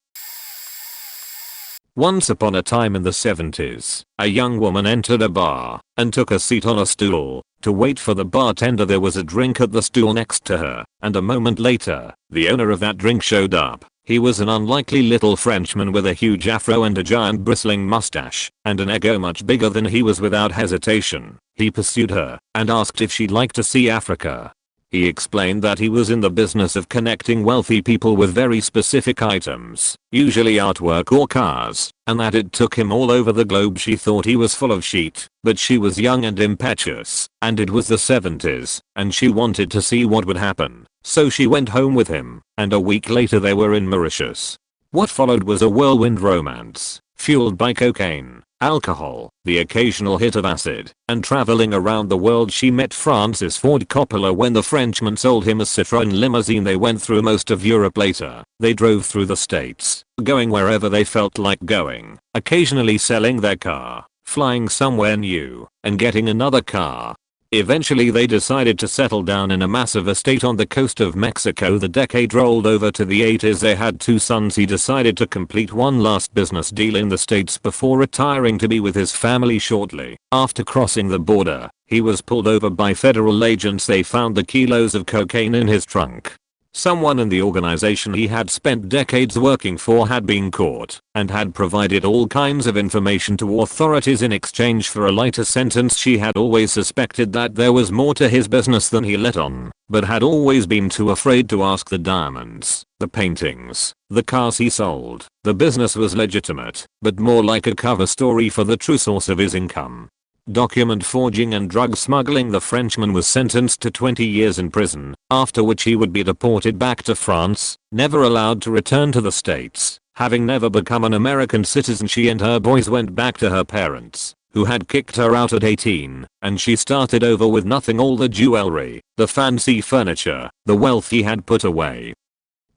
A: Once upon a time in the 70s, a young woman entered a bar and took a seat on a stool. To wait for the bartender, there was a drink at the stool next to her, and a moment later, the owner of that drink showed up. He was an unlikely little Frenchman with a huge afro and a giant bristling mustache, and an ego much bigger than he was. Without hesitation, he pursued her and asked if she'd like to see Africa. He explained that he was in the business of connecting wealthy people with very specific items, usually artwork or cars, and that it took him all over the globe. She thought he was full of shit, but she was young and impetuous, and it was the 70s, and she wanted to see what would happen. So she went home with him, and a week later they were in Mauritius. What followed was a whirlwind romance, fueled by cocaine, alcohol, the occasional hit of acid, and traveling around the world. She met Francis Ford Coppola when the Frenchman sold him a Citroën limousine. They went through most of Europe later. They drove through the States, going wherever they felt like going, occasionally selling their car, flying somewhere new, and getting another car. Eventually they decided to settle down in a massive estate on the coast of Mexico. The decade rolled over to the 80s. They had 2 sons. He decided to complete one last business deal in the States before retiring to be with his family shortly. After crossing the border, he was pulled over by federal agents. They found the kilos of cocaine in his trunk. Someone in the organization he had spent decades working for had been caught and had provided all kinds of information to authorities in exchange for a lighter sentence. She had always suspected that there was more to his business than he let on, but had always been too afraid to ask. The diamonds, the paintings, the cars he sold. The business was legitimate, but more like a cover story for the true source of his income: document forging and drug smuggling. The Frenchman was sentenced to 20 years in prison, after which he would be deported back to France, never allowed to return to the States. Having never become an American citizen, she and her boys went back to her parents, who had kicked her out at 18, and she started over with nothing. All the jewelry, the fancy furniture, the wealth he had put away.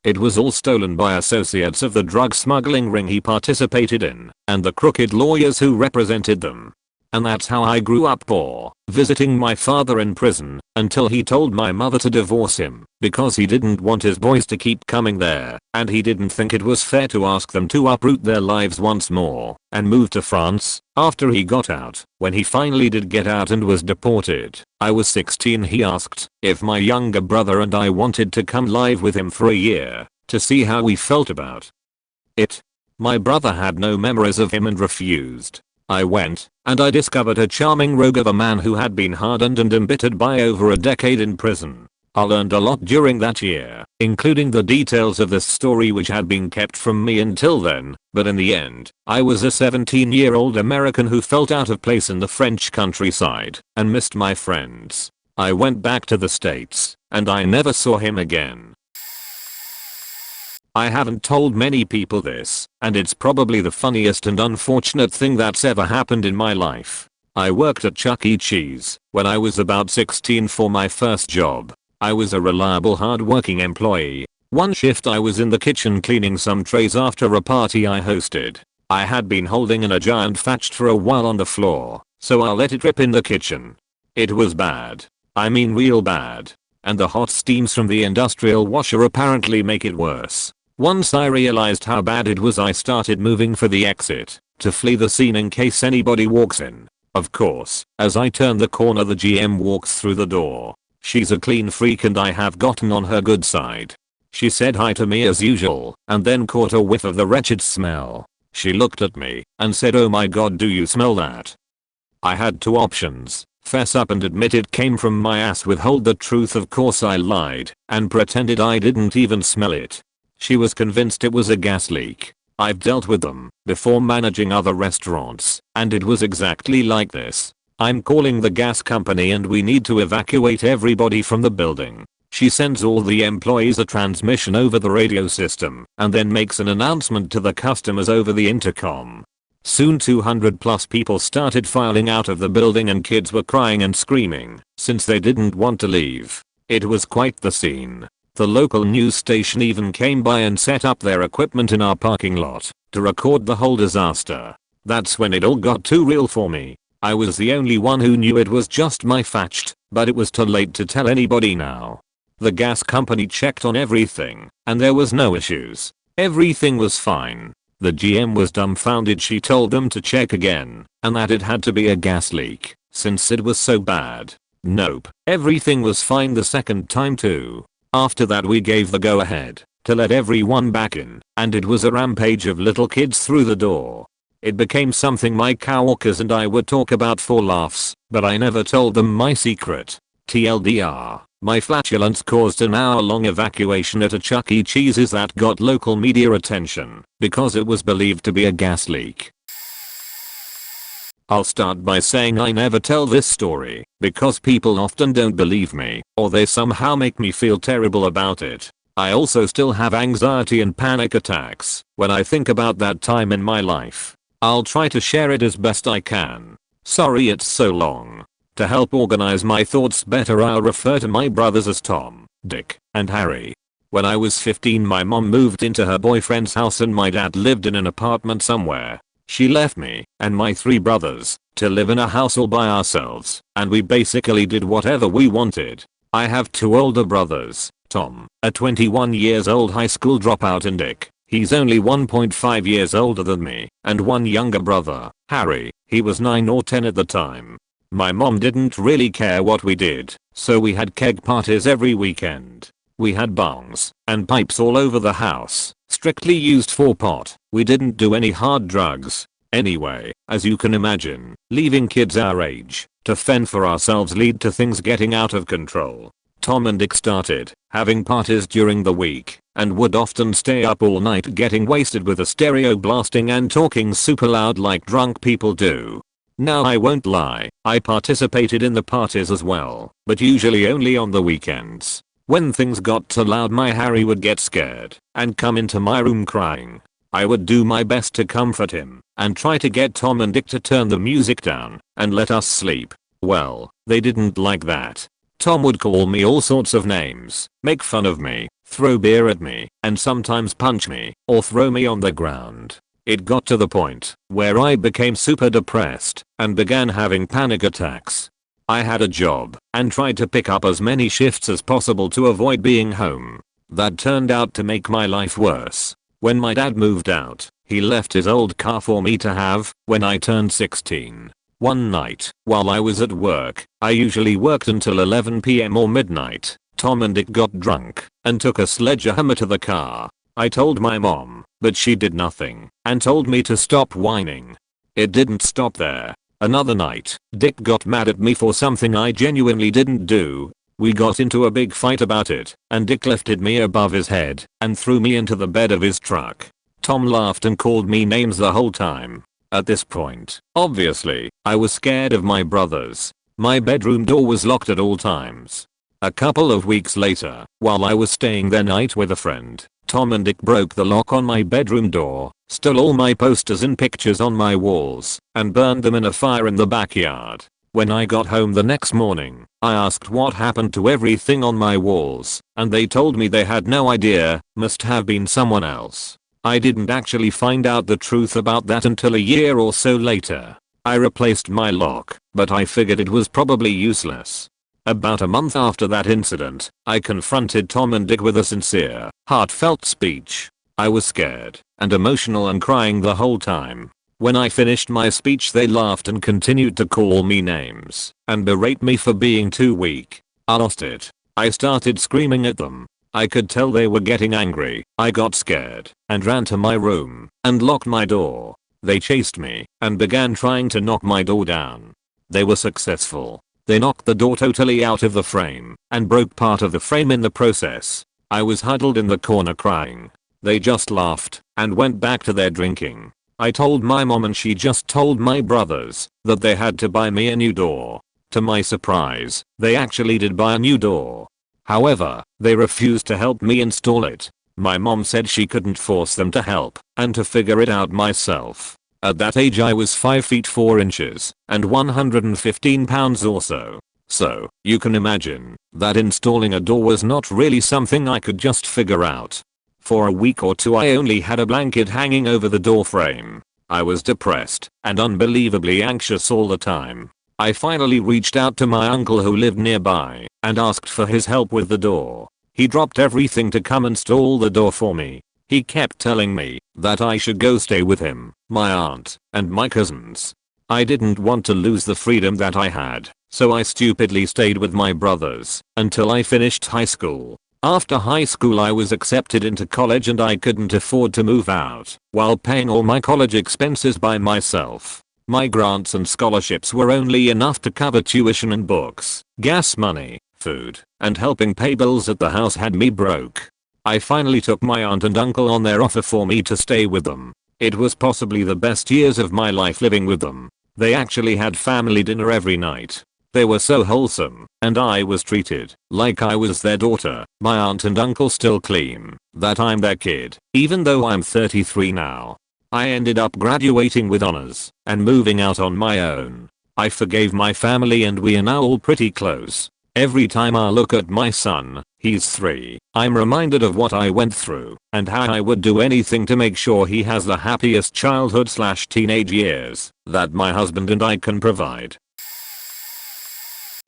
A: It was all stolen by associates of the drug smuggling ring he participated in, and the crooked lawyers who represented them. And that's how I grew up poor, visiting my father in prison, until he told my mother to divorce him, because he didn't want his boys to keep coming there, and he didn't think it was fair to ask them to uproot their lives once more, and move to France. After he got out, when he finally did get out and was deported, I was 16. He asked if my younger brother and I wanted to come live with him for a year, to see how we felt about it. My brother had no memories of him and refused. I went, and I discovered a charming rogue of a man who had been hardened and embittered by over a decade in prison. I learned a lot during that year, including the details of this story which had been kept from me until then, but in the end, I was a 17-year-old American who felt out of place in the French countryside and missed my friends. I went back to the States, and I never saw him again. I haven't told many people this, and it's probably the funniest and unfortunate thing that's ever happened in my life. I worked at Chuck E. Cheese when I was about 16 for my first job. I was a reliable, hard-working employee. One shift I was in the kitchen cleaning some trays after a party I hosted. I had been holding in a giant fatched for a while on the floor, so I let it rip in the kitchen. It was bad. I mean real bad. And the hot steams from the industrial washer apparently make it worse. Once I realized how bad it was, I started moving for the exit, to flee the scene in case anybody walks in. Of course, as I turn the corner, the GM walks through the door. She's a clean freak and I have gotten on her good side. She said hi to me as usual, and then caught a whiff of the wretched smell. She looked at me and said, "Oh my god, do you smell that?" I had 2 options: fess up and admit it came from my ass, withhold the truth. Of course I lied and pretended I didn't even smell it. She was convinced it was a gas leak. I've dealt with them before managing other restaurants, and it was exactly like this. "I'm calling the gas company and we need to evacuate everybody from the building." She sends all the employees a transmission over the radio system and then makes an announcement to the customers over the intercom. Soon 200 plus people started filing out of the building and kids were crying and screaming since they didn't want to leave. It was quite the scene. The local news station even came by and set up their equipment in our parking lot to record the whole disaster. That's when it all got too real for me. I was the only one who knew it was just my fatched, but it was too late to tell anybody now. The gas company checked on everything, and there was no issues. Everything was fine. The GM was dumbfounded. She told them to check again, and that it had to be a gas leak, since it was so bad. Nope, everything was fine the second time too. After that we gave the go ahead to let everyone back in, and it was a rampage of little kids through the door. It became something my coworkers and I would talk about for laughs, but I never told them my secret. TLDR, my flatulence caused an hour-long evacuation at a Chuck E. Cheese's that got local media attention because it was believed to be a gas leak. I'll start by saying I never tell this story because people often don't believe me, or they somehow make me feel terrible about it. I also still have anxiety and panic attacks when I think about that time in my life. I'll try to share it as best I can. Sorry it's so long. To help organize my thoughts better, I'll refer to my brothers as Tom, Dick, and Harry. When I was 15, my mom moved into her boyfriend's house and my dad lived in an apartment somewhere. She left me and my 3 brothers to live in a house all by ourselves, and we basically did whatever we wanted. I have 2 older brothers, Tom, a 21 years old high school dropout, and Dick, he's only 1.5 years older than me, and 1 younger brother, Harry, he was 9 or 10 at the time. My mom didn't really care what we did, so we had keg parties every weekend. We had bongs and pipes all over the house, strictly used for pot. We didn't do any hard drugs. Anyway, as you can imagine, leaving kids our age to fend for ourselves lead to things getting out of control. Tom and Dick started having parties during the week and would often stay up all night getting wasted with a stereo blasting and talking super loud like drunk people do. Now I won't lie, I participated in the parties as well, but usually only on the weekends. When things got too loud, my Harry would get scared and come into my room crying. I would do my best to comfort him and try to get Tom and Dick to turn the music down and let us sleep. Well, they didn't like that. Tom would call me all sorts of names, make fun of me, throw beer at me, and sometimes punch me or throw me on the ground. It got to the point where I became super depressed and began having panic attacks. I had a job and tried to pick up as many shifts as possible to avoid being home. That turned out to make my life worse. When my dad moved out, he left his old car for me to have when I turned 16. One night, while I was at work, I usually worked until 11 PM or midnight, Tom and Dick got drunk and took a sledgehammer to the car. I told my mom, but she did nothing and told me to stop whining. It didn't stop there. Another night, Dick got mad at me for something I genuinely didn't do. We got into a big fight about it, and Dick lifted me above his head and threw me into the bed of his truck. Tom laughed and called me names the whole time. At this point, obviously, I was scared of my brothers. My bedroom door was locked at all times. A couple of weeks later, while I was staying the night with a friend, Tom and Dick broke the lock on my bedroom door, stole all my posters and pictures on my walls, and burned them in a fire in the backyard. When I got home the next morning, I asked what happened to everything on my walls, and they told me they had no idea, must have been someone else. I didn't actually find out the truth about that until a year or so later. I replaced my lock, but I figured it was probably useless. About a month after that incident, I confronted Tom and Dick with a sincere, heartfelt speech. I was scared and emotional and crying the whole time. When I finished my speech, they laughed and continued to call me names and berate me for being too weak. I lost it. I started screaming at them. I could tell they were getting angry. I got scared and ran to my room and locked my door. They chased me and began trying to knock my door down. They were successful. They knocked the door totally out of the frame and broke part of the frame in the process. I was huddled in the corner crying. They just laughed and went back to their drinking. I told my mom and she just told my brothers that they had to buy me a new door. To my surprise, they actually did buy a new door. However, they refused to help me install it. My mom said she couldn't force them to help and to figure it out myself. At that age I was 5 feet 4 inches and 115 pounds or so. So, you can imagine that installing a door was not really something I could just figure out. For a week or two I only had a blanket hanging over the door frame. I was depressed and unbelievably anxious all the time. I finally reached out to my uncle who lived nearby and asked for his help with the door. He dropped everything to come install the door for me. He kept telling me that I should go stay with him, my aunt, and my cousins. I didn't want to lose the freedom that I had, so I stupidly stayed with my brothers until I finished high school. After high school I was accepted into college and I couldn't afford to move out while paying all my college expenses by myself. My grants and scholarships were only enough to cover tuition and books, gas money, food, and helping pay bills at the house had me broke. I finally took my aunt and uncle on their offer for me to stay with them. It was possibly the best years of my life living with them. They actually had family dinner every night. They were so wholesome, and I was treated like I was their daughter. My aunt and uncle still claim that I'm their kid, even though I'm 33 now. I ended up graduating with honors and moving out on my own. I forgave my family and we are now all pretty close. Every time I look at my son, he's 3, I'm reminded of what I went through and how I would do anything to make sure he has the happiest childhood/teenage years that my husband and I can provide.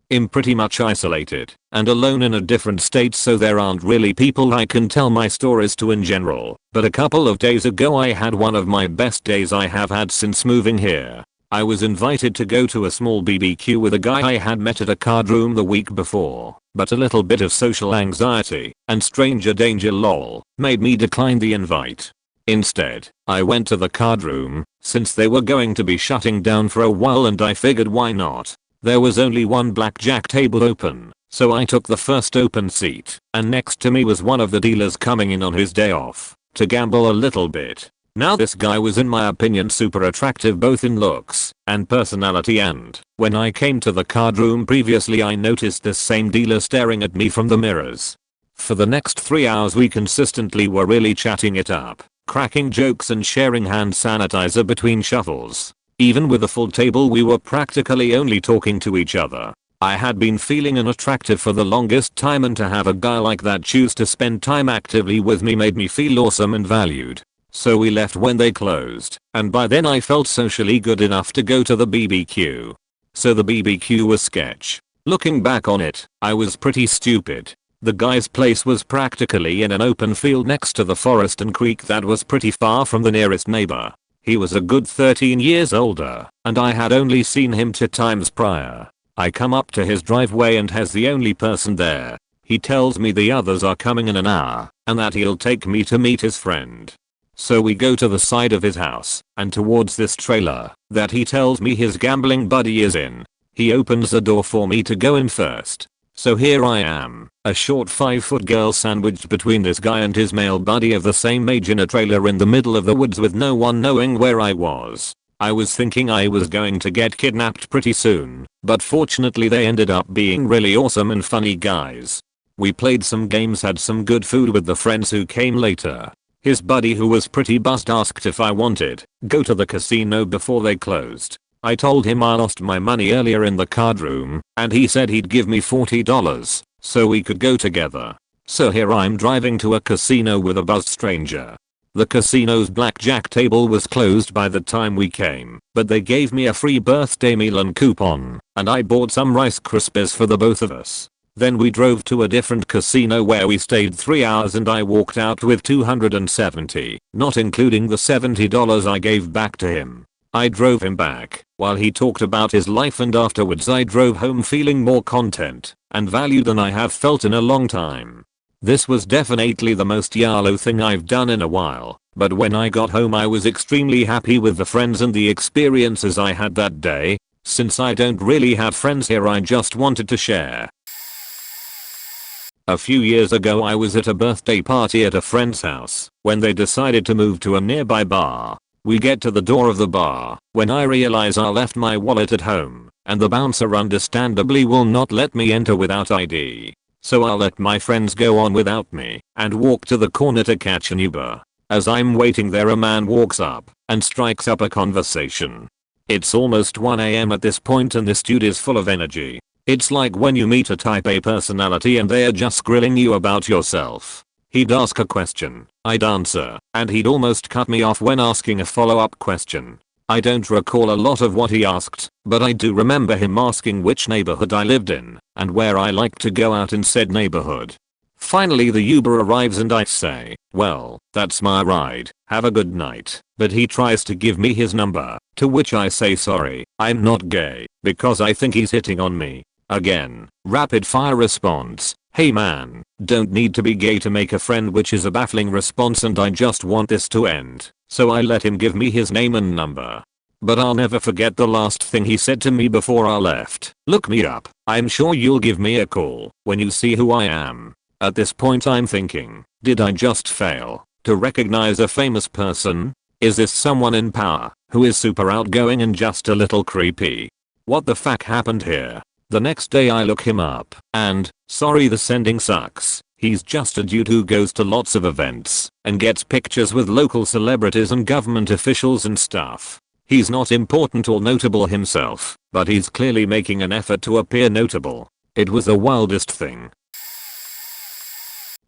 A: I'm pretty much isolated and alone in a different state, so there aren't really people I can tell my stories to in general, but a couple of days ago I had one of my best days I have had since moving here. I was invited to go to a small BBQ with a guy I had met at a card room the week before, but a little bit of social anxiety and stranger danger lol made me decline the invite. Instead, I went to the card room since they were going to be shutting down for a while and I figured why not. There was only one blackjack table open, so I took the first open seat, and next to me was one of the dealers coming in on his day off to gamble a little bit. Now this guy was in my opinion super attractive both in looks and personality, and when I came to the card room previously I noticed this same dealer staring at me from the mirrors. For the next 3 hours we consistently were really chatting it up, cracking jokes and sharing hand sanitizer between shuffles. Even with a full table we were practically only talking to each other. I had been feeling unattractive for the longest time, and to have a guy like that choose to spend time actively with me made me feel awesome and valued. So we left when they closed, and by then I felt socially good enough to go to the BBQ. So the BBQ was sketch. Looking back on it, I was pretty stupid. The guy's place was practically in an open field next to the forest and creek that was pretty far from the nearest neighbor. He was a good 13 years older, and I had only seen him 2 times prior. I come up to his driveway and he's the only person there. He tells me the others are coming in an hour, and that he'll take me to meet his friend. So we go to the side of his house, and towards this trailer that he tells me his gambling buddy is in. He opens the door for me to go in first. So here I am, a short 5-foot girl sandwiched between this guy and his male buddy of the same age in a trailer in the middle of the woods with no one knowing where I was. I was thinking I was going to get kidnapped pretty soon, but fortunately they ended up being really awesome and funny guys. We played some games, had some good food with the friends who came later. His buddy, who was pretty buzzed, asked if I wanted go to the casino before they closed. I told him I lost my money earlier in the card room, and he said he'd give me $40 so we could go together. So here I'm driving to a casino with a buzzed stranger. The casino's blackjack table was closed by the time we came, but they gave me a free birthday meal and coupon, and I bought some Rice Krispies for the both of us. Then we drove to a different casino where we stayed 3 hours and I walked out with $270, not including the $70 I gave back to him. I drove him back while he talked about his life, and afterwards I drove home feeling more content and value than I have felt in a long time. This was definitely the most YOLO thing I've done in a while, but when I got home I was extremely happy with the friends and the experiences I had that day. Since I don't really have friends here, I just wanted to share. A few years ago I was at a birthday party at a friend's house when they decided to move to a nearby bar. We get to the door of the bar when I realize I left my wallet at home, and the bouncer understandably will not let me enter without ID. So I'll let my friends go on without me and walk to the corner to catch an Uber. As I'm waiting there, a man walks up and strikes up a conversation. It's almost 1 AM at this point and this dude is full of energy. It's like when you meet a type A personality and they're just grilling you about yourself. He'd ask a question, I'd answer, and he'd almost cut me off when asking a follow-up question. I don't recall a lot of what he asked, but I do remember him asking which neighborhood I lived in and where I liked to go out in said neighborhood. Finally the Uber arrives and I say, well, that's my ride, have a good night. But he tries to give me his number, to which I say sorry, I'm not gay, because I think he's hitting on me. Again, rapid fire response, hey man, don't need to be gay to make a friend, which is a baffling response and I just want this to end. So I let him give me his name and number. But I'll never forget the last thing he said to me before I left. Look me up, I'm sure you'll give me a call when you see who I am. At this point I'm thinking, did I just fail to recognize a famous person? Is this someone in power who is super outgoing and just a little creepy? What the fuck happened here? The next day I look him up and, sorry the sending sucks, he's just a dude who goes to lots of events and gets pictures with local celebrities and government officials and stuff. He's not important or notable himself, but he's clearly making an effort to appear notable. It was the wildest thing.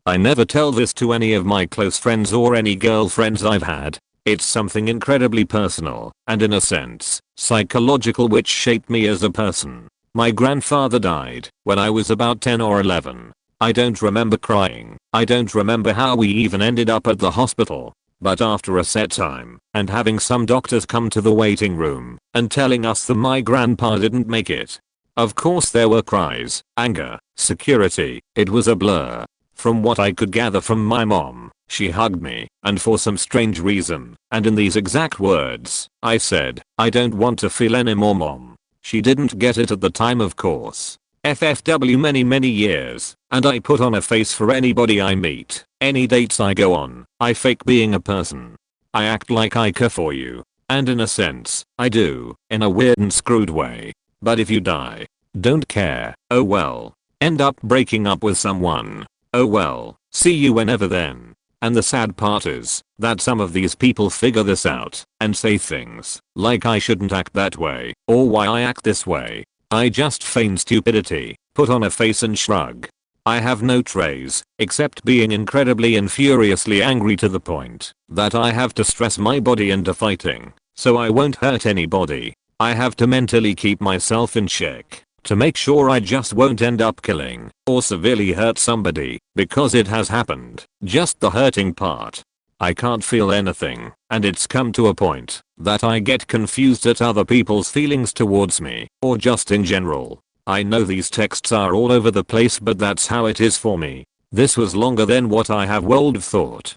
A: I never tell this to any of my close friends or any girlfriends I've had. It's something incredibly personal, and in a sense, psychological, which shaped me as a person. My grandfather died when I was about 10 or 11. I don't remember crying. I don't remember how we even ended up at the hospital. But after a set time, and having some doctors come to the waiting room, and telling us that my grandpa didn't make it. Of course there were cries, anger, security, it was a blur. From what I could gather from my mom, she hugged me, and for some strange reason, and in these exact words, I said, I don't want to feel anymore, mom. She didn't get it at the time, of course. FFW many years, and I put on a face for anybody I meet. Any dates I go on, I fake being a person. I act like I care for you. And in a sense, I do, in a weird and screwed way. But if you die, don't care, oh well. End up breaking up with someone, oh well, see you whenever then. And the sad part is that some of these people figure this out and say things like I shouldn't act that way, or why I act this way. I just feign stupidity, put on a face and shrug. I have no traits, except being incredibly and furiously angry to the point that I have to stress my body into fighting, so I won't hurt anybody. I have to mentally keep myself in check to make sure I just won't end up killing or severely hurt somebody, because it has happened, just the hurting part. I can't feel anything, and it's come to a point that I get confused at other people's feelings towards me, or just in general. I know these texts are all over the place, but that's how it is for me. This was longer than what I have would have thought.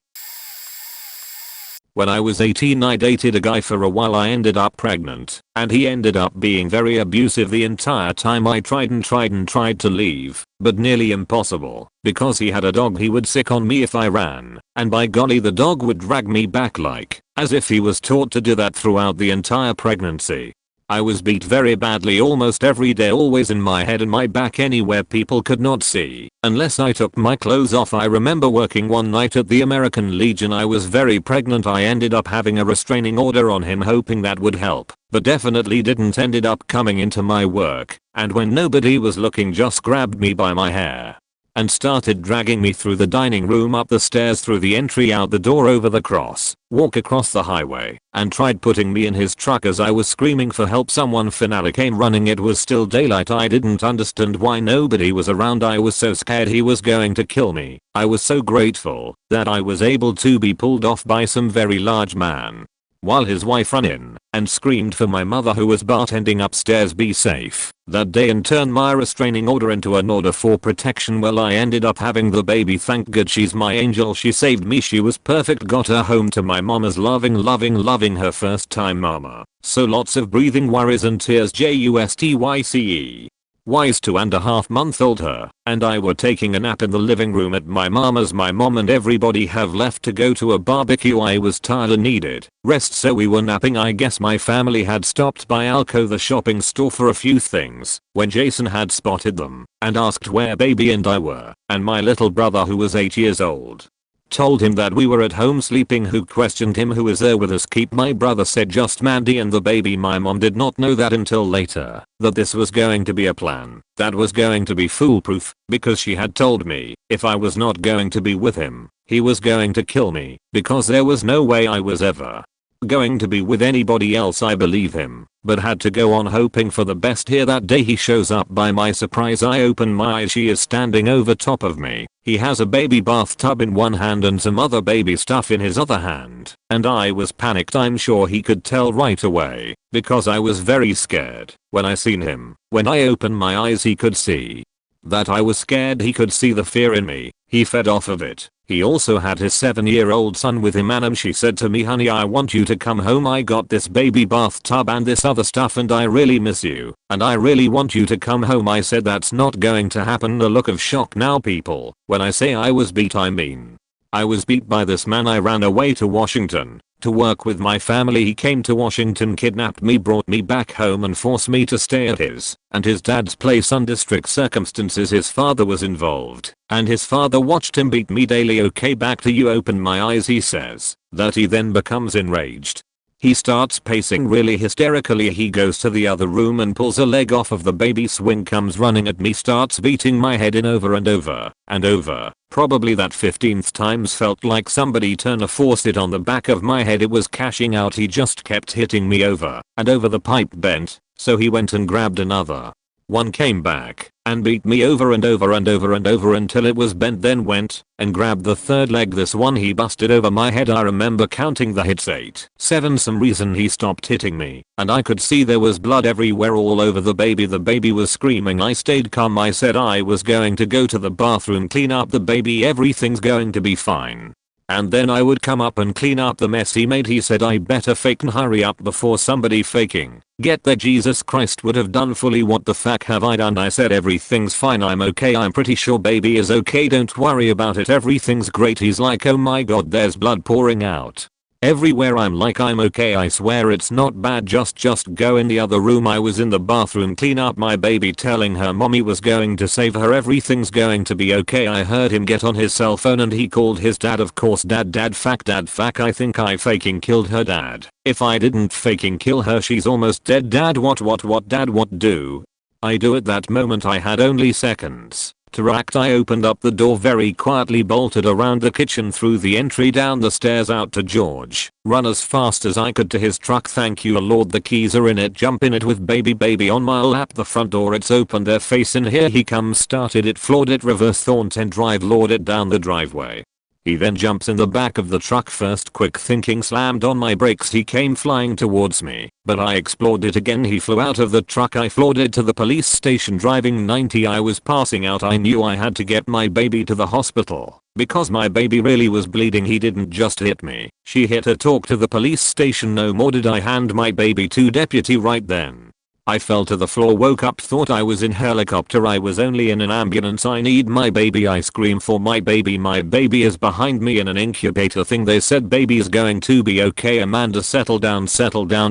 A: When I was 18 I dated a guy for a while. I ended up pregnant, and he ended up being very abusive the entire time. I tried to leave, but nearly impossible, because he had a dog. He would sick on me if I ran, and by golly the dog would drag me back like as if he was taught to do that throughout the entire pregnancy. I was beat very badly almost every day, always in my head and my back, anywhere people could not see unless I took my clothes off. I remember working one night at the American Legion. I was very pregnant. I ended up having a restraining order on him, hoping that would help, but definitely didn't. Ended up coming into my work, and when nobody was looking just grabbed me by my hair and started dragging me through the dining room, up the stairs, through the entry, out the door, over the cross, walk across the highway, and tried putting me in his truck as I was screaming for help. Someone finally came running. It was still daylight. I didn't understand why nobody was around. I was so scared he was going to kill me. I was so grateful that I was able to be pulled off by some very large man, while his wife ran in and screamed for my mother, who was bartending upstairs, be safe that day, and turned my restraining order into an order for protection. Well, I ended up having the baby. Thank God, she's my angel. She saved me. She was perfect. Got her home to my mom as loving her first time mama. So lots of breathing worries and tears. JUSTYCE. Wise 2.5-month-old her and I were taking a nap in the living room at my mama's. My mom and everybody have left to go to a barbecue. I was tired and needed rest, so we were napping. I guess my family had stopped by Alco, the shopping store, for a few things when Jason had spotted them and asked where baby and I were, and my little brother, who was 8 years old, told him that we were at home sleeping. Who questioned him, who is there with us? Keep. My brother said just Mandy and the baby. My mom did not know that until later, that this was going to be a plan that was going to be foolproof, because she had told me if I was not going to be with him, he was going to kill me, because there was no way I was ever going to be with anybody else. I believe him, but had to go on hoping for the best. Here that day he shows up. By my surprise I open my eyes, she is standing over top of me. He has a baby bathtub in one hand and some other baby stuff in his other hand, and I was panicked. I'm sure he could tell right away, because I was very scared when I seen him. When I opened my eyes he could see that I was scared. He could see the fear in me. He fed off of it. He also had his 7-year-old son with him, and she said to me, honey, I want you to come home. I got this baby bathtub and this other stuff and I really miss you and I really want you to come home. I said that's not going to happen. A look of shock. Now people, when I say I was beat, I mean I was beat by this man. I ran away to Washington to work with my family. He came to Washington, kidnapped me, brought me back home and forced me to stay at his and his dad's place under strict circumstances. His father was involved and his father watched him beat me daily. Okay, back to you. Open my eyes. He says that he then becomes enraged. He starts pacing really hysterically. He goes to the other room and pulls a leg off of the baby swing, comes running at me, starts beating my head in over and over and over. Probably that 15th times felt like somebody turned a faucet on the back of my head. It was cashing out. He just kept hitting me over and over. The pipe bent, so he went and grabbed another one, came back and beat me over and over and over and over until it was bent, then went and grabbed the third leg. This one he busted over my head. I remember counting the hits, 8, 7. Some reason he stopped hitting me and I could see there was blood everywhere all over the baby. The baby was screaming. I stayed calm. I said I was going to go to the bathroom, clean up the baby, everything's going to be fine. And then I would come up and clean up the mess he made. He said I better fake and hurry up before somebody faking get there. Jesus Christ would have done fully. What the fuck have I done? I said everything's fine, I'm okay, I'm pretty sure baby is okay, don't worry about it, everything's great. He's like, oh my god, there's blood pouring out everywhere. I'm like, I'm okay, I swear it's not bad, just go in the other room. I was in the bathroom, clean up my baby, telling her mommy was going to save her, everything's going to be okay. I heard him get on his cell phone and he called his dad. Of course, dad fuck, I think I faking killed her dad. If I didn't faking kill her, she's almost dead. Dad, what dad, what do I do? At that moment I had only seconds to react. I opened up the door very quietly, bolted around the kitchen, through the entry, down the stairs, out to George, run as fast as I could to his truck. Thank you Lord, the keys are in it, jump in it with baby on my lap. The front door, it's open, their face in. Here he comes, started it, floored it, reverse Thornton drive, lowered it down the driveway. He then jumps in the back of the truck first, quick thinking, slammed on my brakes. He came flying towards me, but I explored it again. He flew out of the truck. I floored it to the police station, driving 90. I was passing out. I knew I had to get my baby to the hospital because my baby really was bleeding. He didn't just hit me, she hit her. Talk to the police station. No more did I hand my baby to deputy. Right then I fell to the floor, woke up, thought I was in helicopter. I was only in an ambulance. I need my baby. I scream for my baby. My baby is behind me in an incubator thing. They said baby is going to be okay. Amanda, settle down,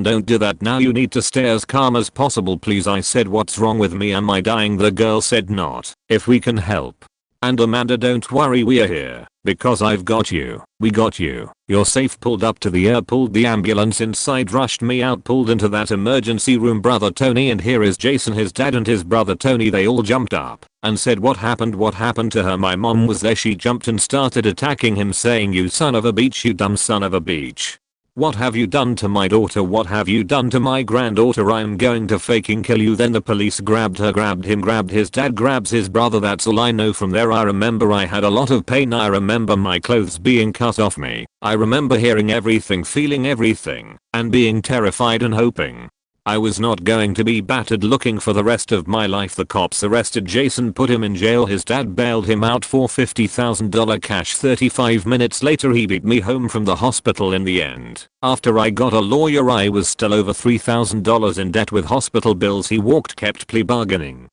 A: don't do that now, you need to stay as calm as possible please. I said, what's wrong with me, am I dying? The girl said, not if we can help. And Amanda, don't worry, we are here because I've got you. We got you. You're safe. Pulled up to the air, pulled the ambulance inside, rushed me out, pulled into that emergency room. Brother Tony, and here is Jason, his dad, and his brother Tony. They all jumped up and said, what happened to her? My mom was there. She jumped and started attacking him, saying, you son of a bitch, you dumb son of a bitch. What have you done to my daughter? What have you done to my granddaughter? I'm going to faking kill you. Then the police grabbed her, grabbed him, grabbed his dad, grabs his brother. That's all I know from there. I remember I had a lot of pain. I remember my clothes being cut off me. I remember hearing everything, feeling everything, and being terrified and hoping I was not going to be battered looking for the rest of my life. The cops arrested Jason, put him in jail. His dad bailed him out for $50,000 cash. 35 minutes later he beat me home from the hospital in the end. After I got a lawyer, I was still over $3,000 in debt with hospital bills. He walked, kept plea bargaining.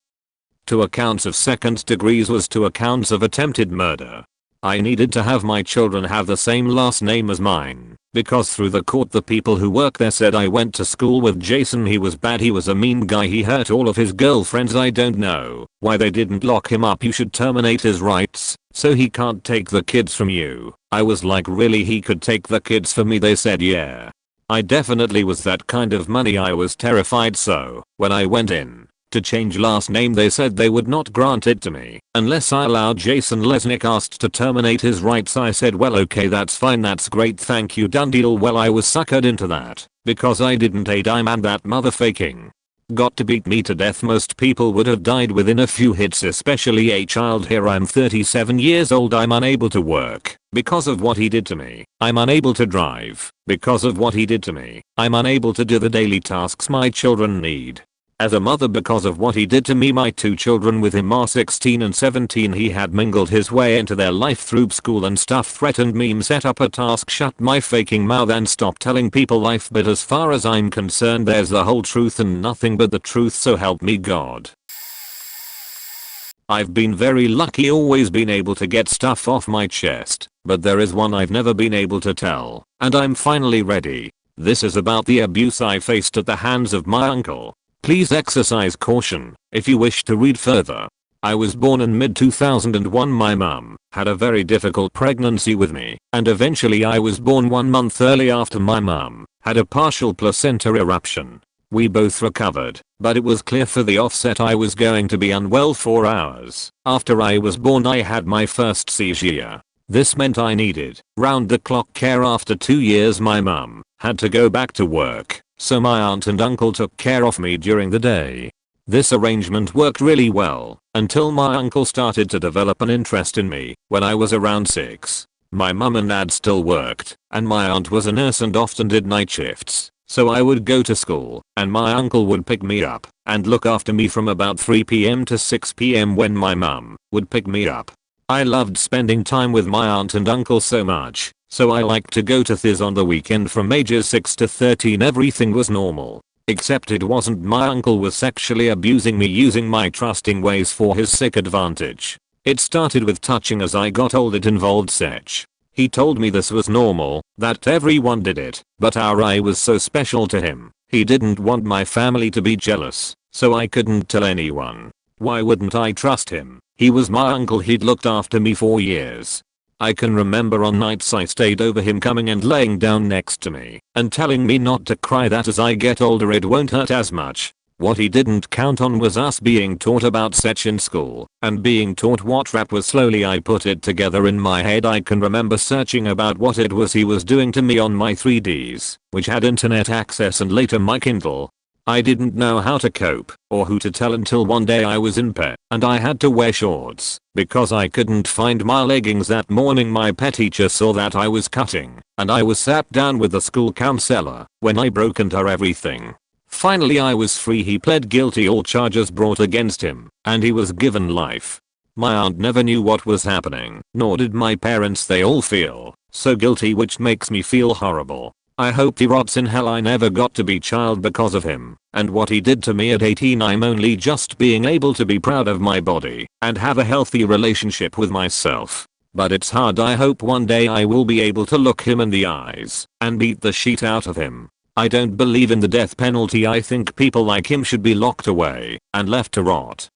A: 2 accounts of second degrees was 2 accounts of attempted murder. I needed to have my children have the same last name as mine, because through the court the people who work there said I went to school with Jason. He was bad, he was a mean guy, he hurt all of his girlfriends. I don't know why they didn't lock him up. You should terminate his rights so he can't take the kids from you. I was like, really, he could take the kids for me? They said yeah. I definitely was that kind of money. I was terrified, so when I went in, To change last name they said they would not grant it to me unless I allowed Jason Lesnick asked to terminate his rights. I said well okay that's fine, that's great, thank you, done deal. Well I was suckered into that because I didn't a dime and that motherfaking got to beat me to death. Most people would have died within a few hits, especially a child. Here I'm 37 years old, I'm unable to work because of what he did to me. I'm unable to drive because of what he did to me. I'm unable to do the daily tasks my children need. As a mother because of what he did to me. My 2 children with him are 16 and 17. He had mingled his way into their life through school and stuff, threatened me, set up a task, shut my faking mouth and stop telling people life. But as far as I'm concerned there's the whole truth and nothing but the truth, so help me God. I've been very lucky, always been able to get stuff off my chest, but there is one I've never been able to tell, and I'm finally ready. This is about the abuse I faced at the hands of my uncle. Please exercise caution if you wish to read further. I was born in mid-2001. My mum had a very difficult pregnancy with me, and eventually I was born 1 month early after my mum had a partial placenta eruption. We both recovered, but it was clear for the offset I was going to be unwell 4 hours. After I was born I had my first seizure. This meant I needed round-the-clock care. After 2 years my mum had to go back to work, so my aunt and uncle took care of me during the day. This arrangement worked really well until my uncle started to develop an interest in me when I was around 6. My mum and dad still worked, and my aunt was a nurse and often did night shifts, so I would go to school and my uncle would pick me up and look after me from about 3 PM to 6 PM when my mum would pick me up. I loved spending time with my aunt and uncle so much, so I liked to go to Thiz on the weekend from ages 6 to 13. Everything was normal, except it wasn't. My uncle was sexually abusing me using my trusting ways for his sick advantage. It started with touching. As I got old it involved sex. He told me this was normal, that everyone did it, but our I was so special to him. He didn't want my family to be jealous, so I couldn't tell anyone. Why wouldn't I trust him? He was my uncle, he'd looked after me for years. I can remember on nights I stayed over him coming and laying down next to me and telling me not to cry, that as I get older it won't hurt as much. What he didn't count on was us being taught about sex in school and being taught what rap was. Slowly I put it together in my head. I can remember searching about what it was he was doing to me on my 3Ds, which had internet access, and later my Kindle. I didn't know how to cope or who to tell until one day I was in PE and I had to wear shorts because I couldn't find my leggings that morning. My PE teacher saw that I was cutting and I was sat down with the school counselor when I broke into everything. Finally I was free. He pled guilty, all charges brought against him, and he was given life. My aunt never knew what was happening, nor did my parents. They all feel so guilty, which makes me feel horrible. I hope he rots in hell. I never got to be child because of him, and what he did to me at 18. I'm only just being able to be proud of my body and have a healthy relationship with myself. But it's hard. I hope one day I will be able to look him in the eyes and beat the shit out of him. I don't believe in the death penalty. I think people like him should be locked away and left to rot.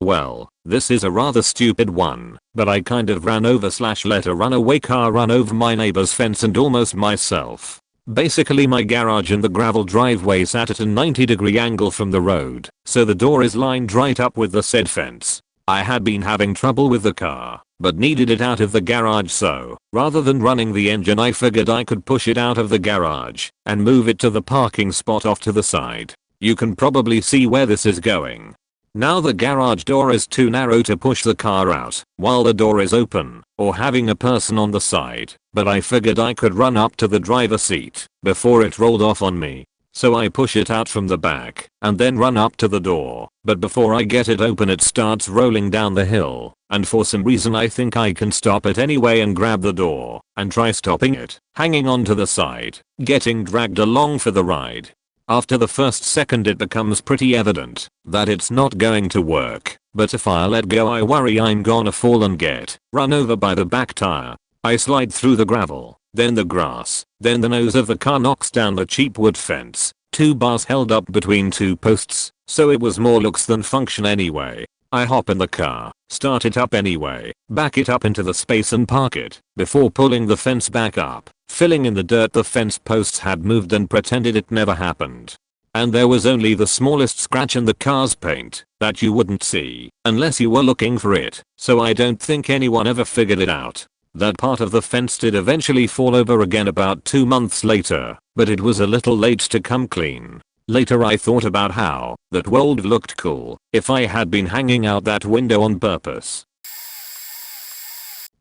A: Well, this is a rather stupid one, but I kind of ran over / let a runaway car run over my neighbor's fence and almost myself. Basically my garage and the gravel driveway sat at a 90-degree angle from the road, so the door is lined right up with the said fence. I had been having trouble with the car, but needed it out of the garage, so rather than running the engine I figured I could push it out of the garage and move it to the parking spot off to the side. You can probably see where this is going. Now the garage door is too narrow to push the car out while the door is open or having a person on the side, but I figured I could run up to the driver's seat before it rolled off on me. So I push it out from the back and then run up to the door, but before I get it open it starts rolling down the hill, and for some reason I think I can stop it anyway and grab the door and try stopping it, hanging on to the side, getting dragged along for the ride. After the first second it becomes pretty evident that it's not going to work, but if I let go I worry I'm gonna fall and get run over by the back tire. I slide through the gravel, then the grass, then the nose of the car knocks down the cheap wood fence, 2 bars held up between 2 posts, so it was more looks than function anyway. I hop in the car, start it up anyway, back it up into the space and park it, before pulling the fence back up, filling in the dirt the fence posts had moved and pretended it never happened. and there was only the smallest scratch in the car's paint that you wouldn't see unless you were looking for it, so I don't think anyone ever figured it out. That part of the fence did eventually fall over again about 2 months later, but it was a little late to come clean. Later I thought about how that world looked cool if I had been hanging out that window on purpose.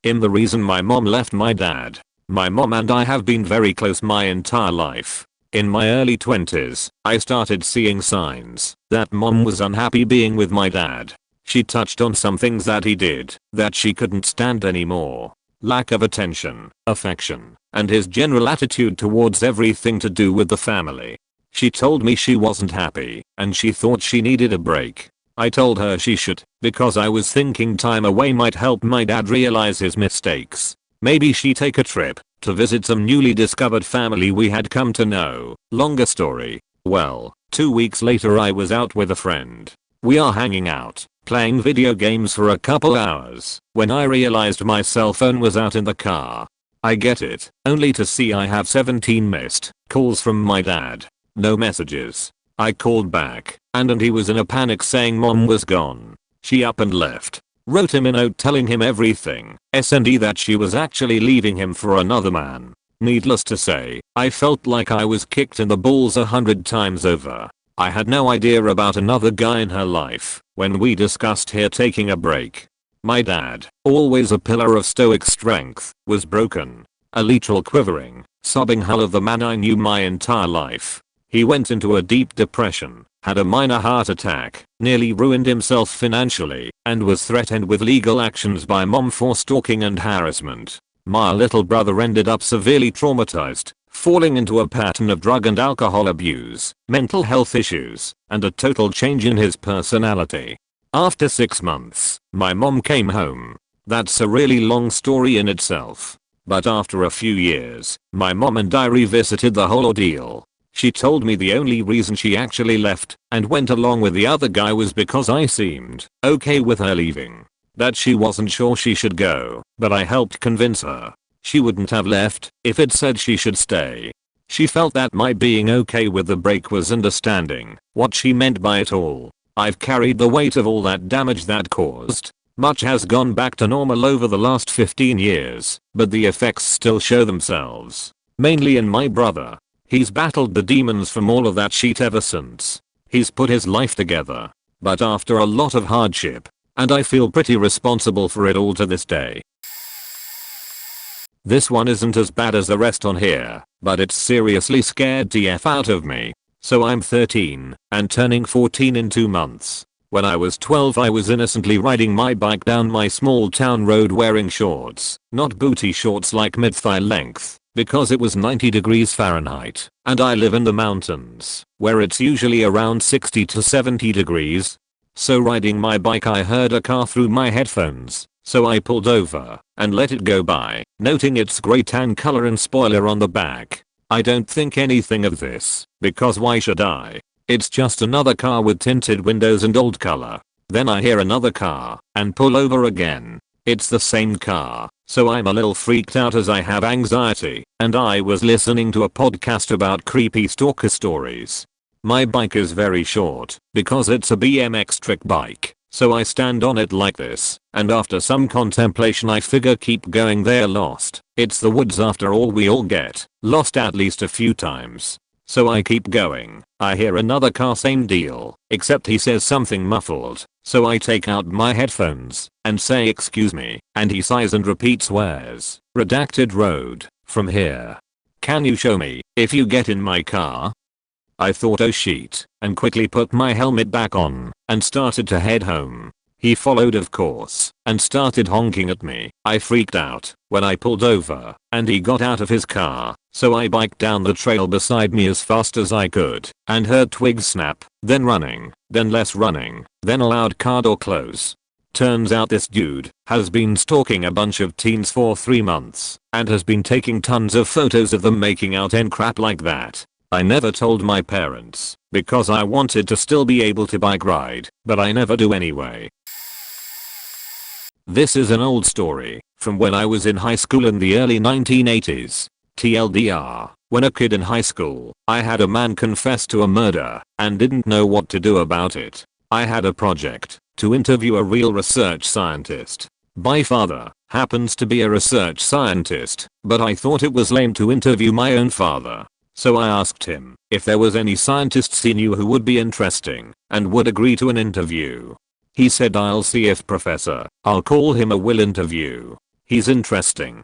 A: I'm the reason my mom left my dad. My mom and I have been very close my entire life. In my early 20s, I started seeing signs that mom was unhappy being with my dad. She touched on some things that he did that she couldn't stand anymore. Lack of attention, affection, and his general attitude towards everything to do with the family. She told me she wasn't happy and she thought she needed a break. I told her she should because I was thinking time away might help my dad realize his mistakes. Maybe she take a trip to visit some newly discovered family we had come to know. Longer story. Well, 2 weeks later I was out with a friend. We are hanging out, playing video games for a couple hours, when I realized my cell phone was out in the car. I get it, only to see I have 17 missed calls from my dad. No messages. I called back, and he was in a panic saying mom was gone. She up and left. Wrote him a note telling him everything, and that she was actually leaving him for another man. Needless to say, I felt like I was kicked in the balls 100 times over. I had no idea about another guy in her life when we discussed her taking a break. My dad, always a pillar of stoic strength, was broken. A literal quivering, sobbing hull of the man I knew my entire life. He went into a deep depression, had a minor heart attack, nearly ruined himself financially, and was threatened with legal actions by mom for stalking and harassment. My little brother ended up severely traumatized, falling into a pattern of drug and alcohol abuse, mental health issues, and a total change in his personality. After 6 months, my mom came home. That's a really long story in itself. But after a few years, my mom and I revisited the whole ordeal. She told me the only reason she actually left and went along with the other guy was because I seemed okay with her leaving. That she wasn't sure she should go, but I helped convince her. She wouldn't have left if it said she should stay. She felt that my being okay with the break was understanding what she meant by it all. I've carried the weight of all that damage that caused. Much has gone back to normal over the last 15 years, but the effects still show themselves. Mainly in my brother. He's battled the demons from all of that shit ever since. He's put his life together. But after a lot of hardship. And I feel pretty responsible for it all to this day. This one isn't as bad as the rest on here, but it's seriously scared the F out of me. So I'm 13 and turning 14 in 2 months. When I was 12 I was innocently riding my bike down my small town road wearing shorts, not booty shorts like mid-thigh length. Because it was 90 degrees Fahrenheit, and I live in the mountains, where it's usually around 60 to 70 degrees. So riding my bike I heard a car through my headphones, so I pulled over and let it go by, noting its grey tan color and spoiler on the back. I don't think anything of this, because why should I? It's just another car with tinted windows and old color. Then I hear another car and pull over again. It's the same car. So I'm a little freaked out as I have anxiety, and I was listening to a podcast about creepy stalker stories. My bike is very short, because it's a BMX trick bike, so I stand on it like this, and after some contemplation I figure keep going they're lost. It's the woods after all, we all get lost at least a few times. So I keep going. I hear another car, same deal, except he says something muffled. So I take out my headphones and say excuse me, and he sighs and repeats where's redacted road from here. Can you show me if you get in my car? I thought oh shit, and quickly put my helmet back on and started to head home. He followed of course and started honking at me. I freaked out when I pulled over and he got out of his car, so I biked down the trail beside me as fast as I could and heard twigs snap, then running, then less running, then a loud car door close. Turns out this dude has been stalking a bunch of teens for 3 months and has been taking tons of photos of them making out and crap like that. I never told my parents because I wanted to still be able to bike ride, but I never do anyway. This is an old story from when I was in high school in the early 1980s. TLDR, when a kid in high school, I had a man confess to a murder and didn't know what to do about it. I had a project to interview a real research scientist. My father happens to be a research scientist, but I thought it was lame to interview my own father. So I asked him if there was any scientists he knew who would be interesting and would agree to an interview. He said, "I'll see if Professor, I'll call him, will interview. He's interesting."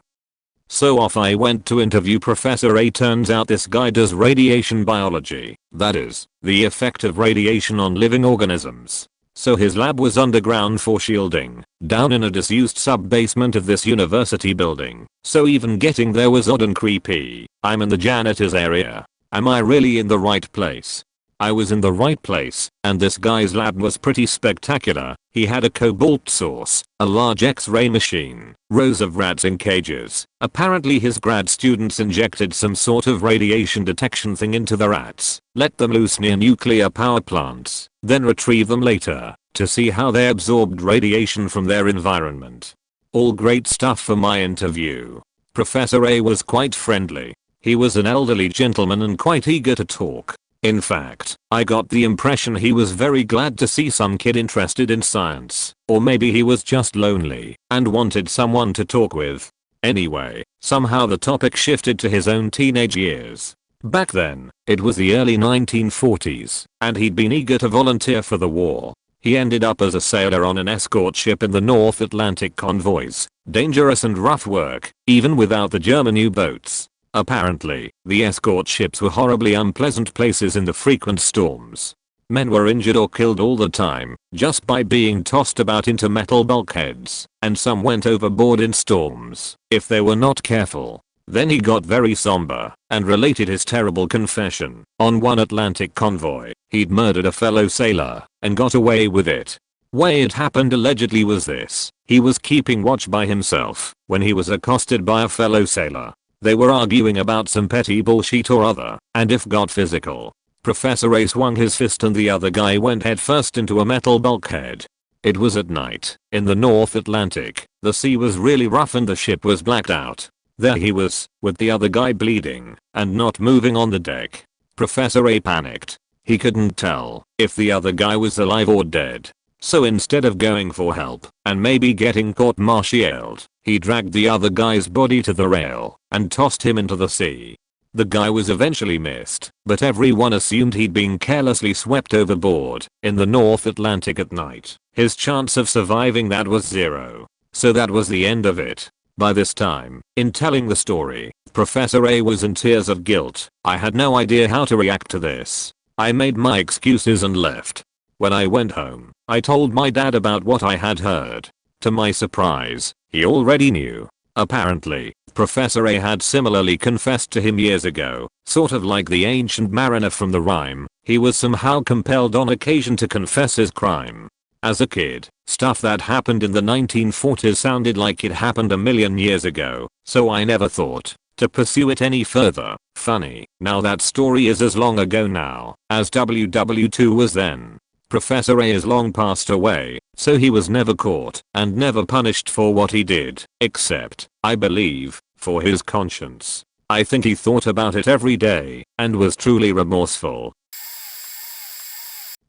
A: So off I went to interview Professor A. Turns out this guy does radiation biology, that is, the effect of radiation on living organisms. So his lab was underground for shielding, down in a disused sub-basement of this university building. So even getting there was odd and creepy. I'm in the janitor's area. Am I really in the right place? I was in the right place, and this guy's lab was pretty spectacular. He had a cobalt source, a large X-ray machine, rows of rats in cages. Apparently his grad students injected some sort of radiation detection thing into the rats, let them loose near nuclear power plants, then retrieve them later to see how they absorbed radiation from their environment. All great stuff for my interview. Professor A was quite friendly. He was an elderly gentleman and quite eager to talk. In fact, I got the impression he was very glad to see some kid interested in science, or maybe he was just lonely and wanted someone to talk with. Anyway, somehow the topic shifted to his own teenage years. Back then, it was the early 1940s, and he'd been eager to volunteer for the war. He ended up as a sailor on an escort ship in the North Atlantic convoys. Dangerous and rough work, even without the German U-boats. Apparently, the escort ships were horribly unpleasant places in the frequent storms. Men were injured or killed all the time, just by being tossed about into metal bulkheads, and some went overboard in storms, if they were not careful. Then he got very somber, and related his terrible confession. On one Atlantic convoy, he'd murdered a fellow sailor, and got away with it. Way it happened allegedly was this: he was keeping watch by himself, when he was accosted by a fellow sailor. They were arguing about some petty bullshit or other, and if got physical. Professor A swung his fist and the other guy went headfirst into a metal bulkhead. It was at night, in the North Atlantic, the sea was really rough and the ship was blacked out. There he was, with the other guy bleeding, and not moving on the deck. Professor A panicked. He couldn't tell if the other guy was alive or dead. So instead of going for help, and maybe getting court-martialed, he dragged the other guy's body to the rail, and tossed him into the sea. The guy was eventually missed, but everyone assumed he'd been carelessly swept overboard, in the North Atlantic at night. His chance of surviving that was zero. So that was the end of it. By this time, in telling the story, Professor A was in tears of guilt. I had no idea how to react to this. I made my excuses and left. When I went home, I told my dad about what I had heard. To my surprise, he already knew. Apparently, Professor A had similarly confessed to him years ago, sort of like the ancient mariner from the rhyme. He was somehow compelled on occasion to confess his crime. As a kid, stuff that happened in the 1940s sounded like it happened a million years ago, so I never thought to pursue it any further. Funny, now that story is as long ago now as WW2 was then. Professor A is long passed away, so he was never caught and never punished for what he did, except, I believe, for his conscience. I think he thought about it every day and was truly remorseful.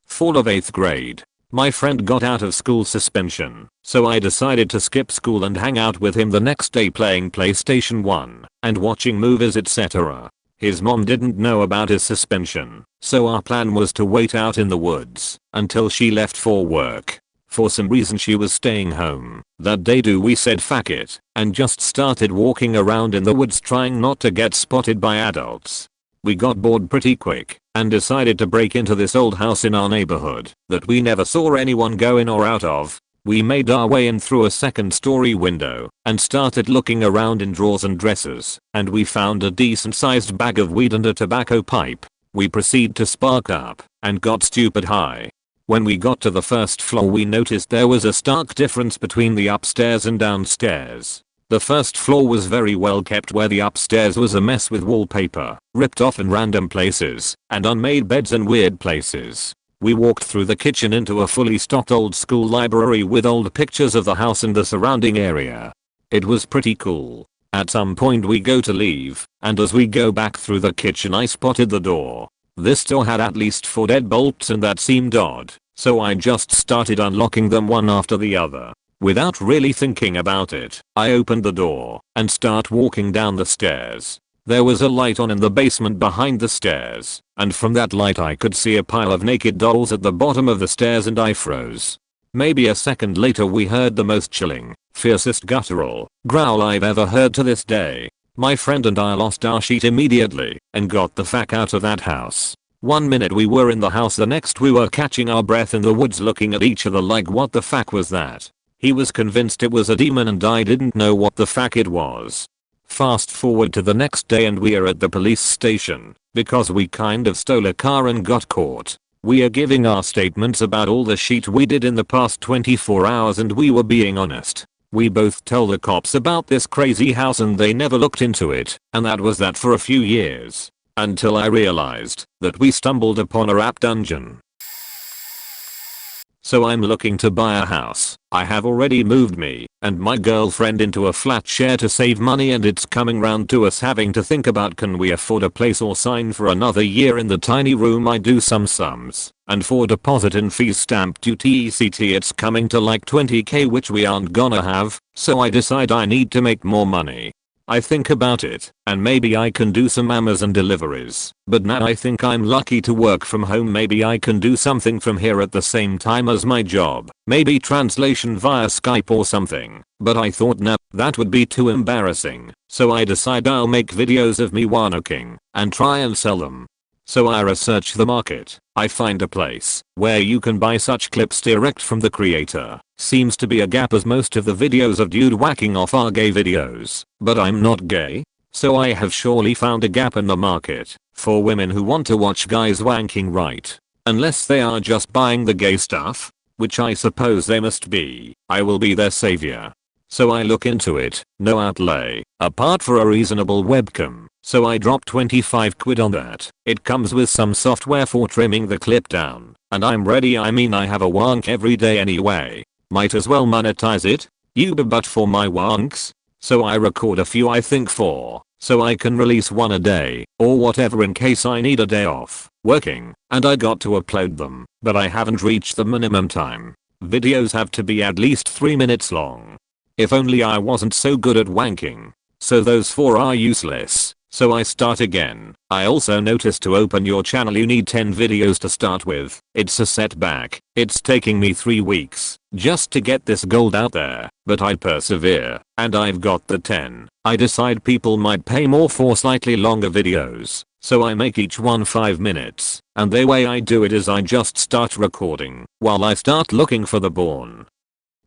A: Fall of 8th grade. My friend got out of school suspension, so I decided to skip school and hang out with him the next day playing PlayStation 1 and watching movies, etc. His mom didn't know about his suspension, so our plan was to wait out in the woods until she left for work. For some reason she was staying home. That day we said fuck it and just started walking around in the woods trying not to get spotted by adults. We got bored pretty quick and decided to break into this old house in our neighborhood that we never saw anyone go in or out of. We made our way in through a second-story window and started looking around in drawers and dressers, and we found a decent-sized bag of weed and a tobacco pipe. We proceeded to spark up and got stupid high. When we got to the first floor we noticed there was a stark difference between the upstairs and downstairs. The first floor was very well kept where the upstairs was a mess with wallpaper, ripped off in random places, and unmade beds in weird places. We walked through the kitchen into a fully stocked old school library with old pictures of the house and the surrounding area. It was pretty cool. At some point we go to leave, and as we go back through the kitchen I spotted the door. This door had at least 4 deadbolts and that seemed odd, so I just started unlocking them one after the other. Without really thinking about it, I opened the door and start walking down the stairs. There was a light on in the basement behind the stairs, and from that light I could see a pile of naked dolls at the bottom of the stairs and I froze. Maybe a second later we heard the most chilling, fiercest guttural growl I've ever heard to this day. My friend and I lost our shit immediately and got the fuck out of that house. One minute we were in the house, the next we were catching our breath in the woods looking at each other like what the fuck was that? He was convinced it was a demon and I didn't know what the fuck it was. Fast forward to the next day and we are at the police station because we kind of stole a car and got caught. We are giving our statements about all the shit we did in the past 24 hours and we were being honest. We both tell the cops about this crazy house and they never looked into it, and that was that for a few years. Until I realized that we stumbled upon a rap dungeon. So I'm looking to buy a house. I have already moved me and my girlfriend into a flat share to save money and it's coming round to us having to think about can we afford a place or sign for another year in the tiny room. I do some sums, and for deposit and fees, stamp duty etc it's coming to like 20k which we aren't gonna have, so I decide I need to make more money. I think about it, and maybe I can do some Amazon deliveries, but now I think I'm lucky to work from home. Maybe I can do something from here at the same time as my job, maybe translation via Skype or something, but I thought nah, that would be too embarrassing, so I decide I'll make videos of me working and try and sell them. So I research the market. I find a place where you can buy such clips direct from the creator. Seems to be a gap as most of the videos of dude whacking off are gay videos, but I'm not gay. So I have surely found a gap in the market for women who want to watch guys wanking right. Unless they are just buying the gay stuff, which I suppose they must be, I will be their savior. So I look into it, no outlay, apart for a reasonable webcam. So I drop 25 quid on that. It comes with some software for trimming the clip down, and I'm ready. I mean I have a wank every day anyway. Might as well monetize it. But for my wanks. So I record a few, I think 4, so I can release one a day, or whatever in case I need a day off working, and I got to upload them, but I haven't reached the minimum time. Videos have to be at least 3 minutes long. If only I wasn't so good at wanking. So those 4 are useless. So I start again. I also noticed to open your channel you need 10 videos to start with. It's a setback. It's taking me 3 weeks just to get this gold out there, but I persevere, and I've got the 10. I decide people might pay more for slightly longer videos, so I make each one 5 minutes, and the way I do it is I just start recording while I start looking for the born.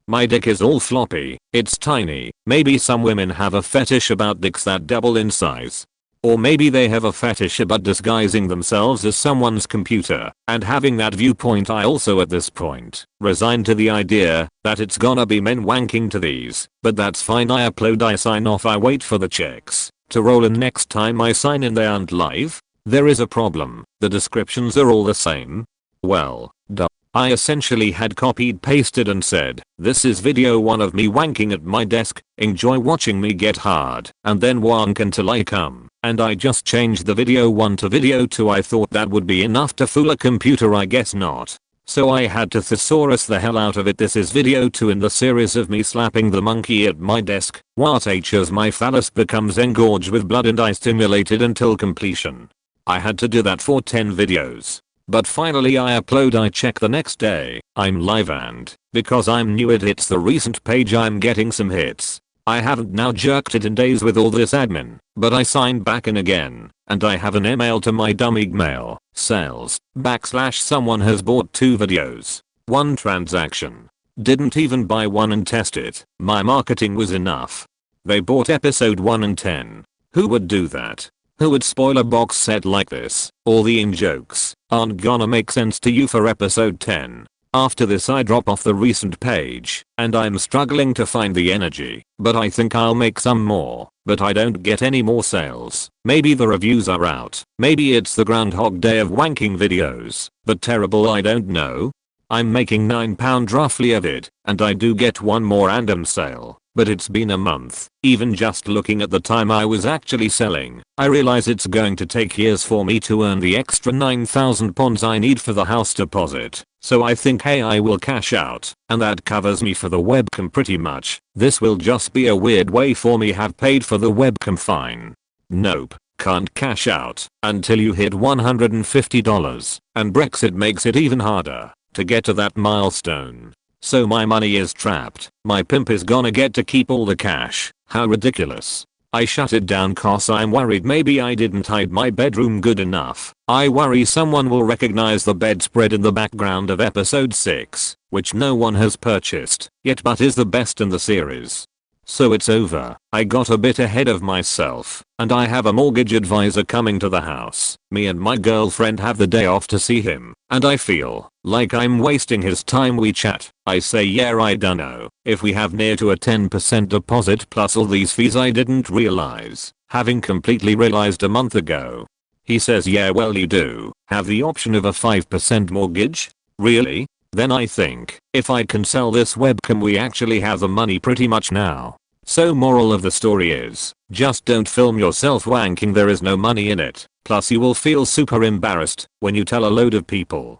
A: My dick is all floppy, it's tiny. Maybe some women have a fetish about dicks that double in size. Or maybe they have a fetish about disguising themselves as someone's computer, and having that viewpoint. I also at this point resigned to the idea that it's gonna be men wanking to these, but that's fine. I upload, I sign off, I wait for the checks to roll in. Next time I sign in they aren't live. There is a problem, the descriptions are all the same. Well, duh. I essentially had copied, pasted and said, this is video 1 of me wanking at my desk, enjoy watching me get hard, and then wank until I come, and I just changed the video 1 to video 2. I thought that would be enough to fool a computer, I guess not. So I had to thesaurus the hell out of it. This is video 2 in the series of me slapping the monkey at my desk, what as my phallus becomes engorged with blood and I stimulated until completion. I had to do that for 10 videos. But finally I upload, I check the next day, I'm live, and because I'm new it hits the recent page. I'm getting some hits. I haven't now jerked it in days with all this admin, but I signed back in again, and I have an email to my dumb email, sales, / someone has bought 2 videos, 1 transaction. Didn't even buy one and test it, my marketing was enough. They bought episode 1 and 10. Who would do that? Who would spoil a box set like this? All the in-jokes aren't gonna make sense to you for episode 10. After this I drop off the recent page, and I'm struggling to find the energy, but I think I'll make some more, but I don't get any more sales. Maybe the reviews are out, maybe it's the Groundhog Day of wanking videos, but terrible, I don't know. I'm making £9 roughly of it, and I do get one more random sale, but it's been a month. Even just looking at the time I was actually selling, I realize it's going to take years for me to earn the extra 9,000 pounds I need for the house deposit. So I think, hey, I will cash out, and that covers me for the webcam pretty much. This will just be a weird way for me have paid for the webcam fine. Nope. Can't cash out until you hit $150, and Brexit makes it even harder to get to that milestone. So my money is trapped. My pimp is gonna get to keep all the cash. How ridiculous. I shut it down cause I'm worried maybe I didn't hide my bedroom good enough. I worry someone will recognize the bedspread in the background of episode 6, which no one has purchased yet but is the best in the series. So it's over. I got a bit ahead of myself, and I have a mortgage advisor coming to the house. Me and my girlfriend have the day off to see him, and I feel like I'm wasting his time. We chat. I say, yeah, I dunno if we have near to a 10% deposit plus all these fees I didn't realize, having completely realized a month ago. He says, yeah, well, you do have the option of a 5% mortgage. Really? Then I think, if I can sell this webcam we actually have the money pretty much now. So moral of the story is, just don't film yourself wanking, there is no money in it. Plus you will feel super embarrassed when you tell a load of people.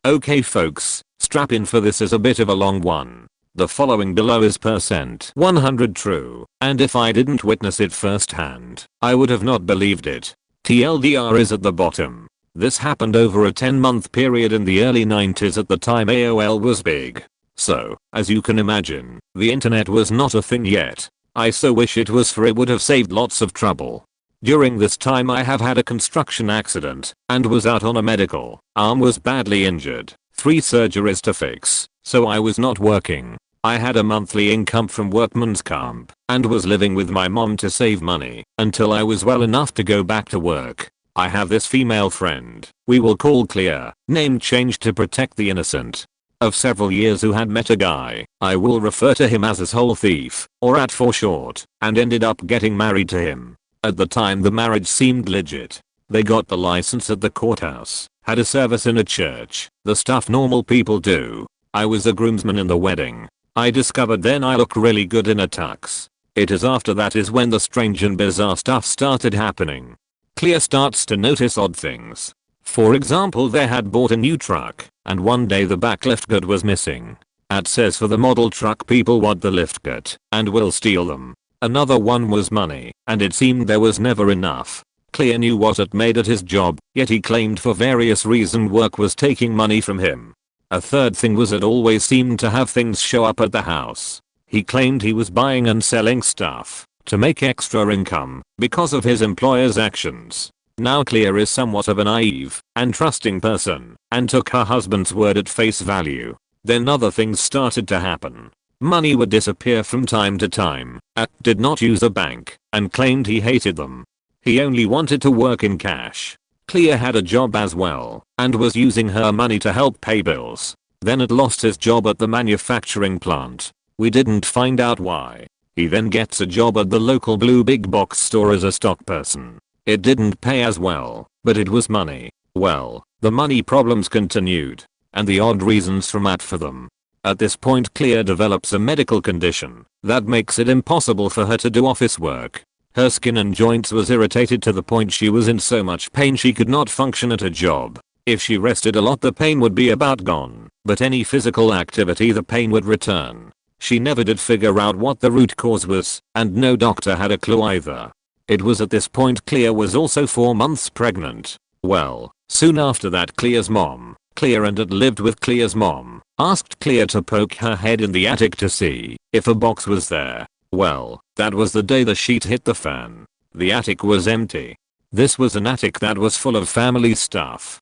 A: Okay folks, strap in for this is a bit of a long one. The following below is %100 true, and if I didn't witness it firsthand, I would have not believed it. TLDR is at the bottom. This happened over a 10-month period in the early 90s at the time AOL was big. So, as you can imagine, the internet was not a thing yet. I so wish it was, for it would have saved lots of trouble. During this time I have had a construction accident and was out on a medical. Arm was badly injured, 3 surgeries to fix, so I was not working. I had a monthly income from workman's comp and was living with my mom to save money until I was well enough to go back to work. I have this female friend, we will call Clear, name changed to protect the innocent, of several years, who had met a guy, I will refer to him as Asshole Thief, or At for short, and ended up getting married to him. At the time the marriage seemed legit. They got the license at the courthouse, had a service in a church, the stuff normal people do. I was a groomsman in the wedding. I discovered then I look really good in a tux. It is after that is when the strange and bizarre stuff started happening. Clear starts to notice odd things. For example, they had bought a new truck, and one day the back lift kit was missing. At says for the model truck people want the lift kit and will steal them. Another one was money, and it seemed there was never enough. Clear knew what it made at his job, yet he claimed for various reasons work was taking money from him. A third thing was it always seemed to have things show up at the house. He claimed he was buying and selling stuff to make extra income because of his employer's actions. Now Clear is somewhat of a naive and trusting person and took her husband's word at face value. Then other things started to happen. Money would disappear from time to time. Did not use a bank and claimed he hated them. He only wanted to work in cash. Clear had a job as well and was using her money to help pay bills. Then had lost his job at the manufacturing plant. We didn't find out why. He then gets a job at the local blue big box store as a stock person. It didn't pay as well, but it was money. Well, the money problems continued, and the odd reasons from Matt for them. At this point Clear develops a medical condition that makes it impossible for her to do office work. Her skin and joints was irritated to the point she was in so much pain she could not function at a job. If she rested a lot the pain would be about gone, but any physical activity the pain would return. She never did figure out what the root cause was, and no doctor had a clue either. It was at this point Clear was also 4 months pregnant. Well, soon after that Clear's mom, Clear and had lived with Clear's mom, asked Clear to poke her head in the attic to see if a box was there. Well, that was the day the sheet hit the fan. The attic was empty. This was an attic that was full of family stuff.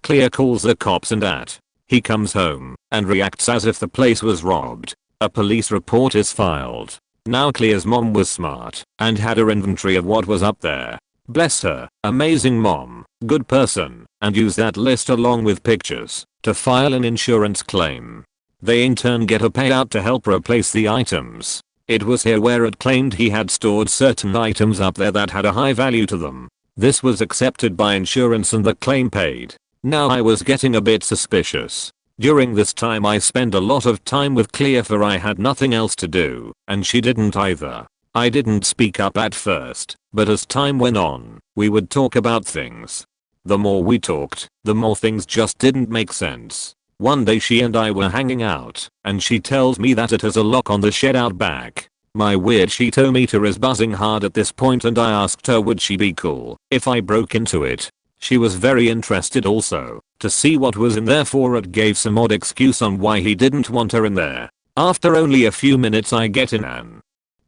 A: Clear calls the cops and he comes home and reacts as if the place was robbed. A police report is filed. Now Clear's mom was smart and had her inventory of what was up there. Bless her, amazing mom, good person, and used that list along with pictures to file an insurance claim. They in turn get a payout to help replace the items. It was here where it claimed he had stored certain items up there that had a high value to them. This was accepted by insurance and the claim paid. Now I was getting a bit suspicious. During this time I spent a lot of time with Clea for I had nothing else to do, and she didn't either. I didn't speak up at first, but as time went on, we would talk about things. The more we talked, the more things just didn't make sense. One day she and I were hanging out, and she tells me that it has a lock on the shed out back. My weird sheetometer is buzzing hard at this point and I asked her would she be cool if I broke into it. She was very interested also to see what was in there for it gave some odd excuse on why he didn't want her in there. After only a few minutes I get in and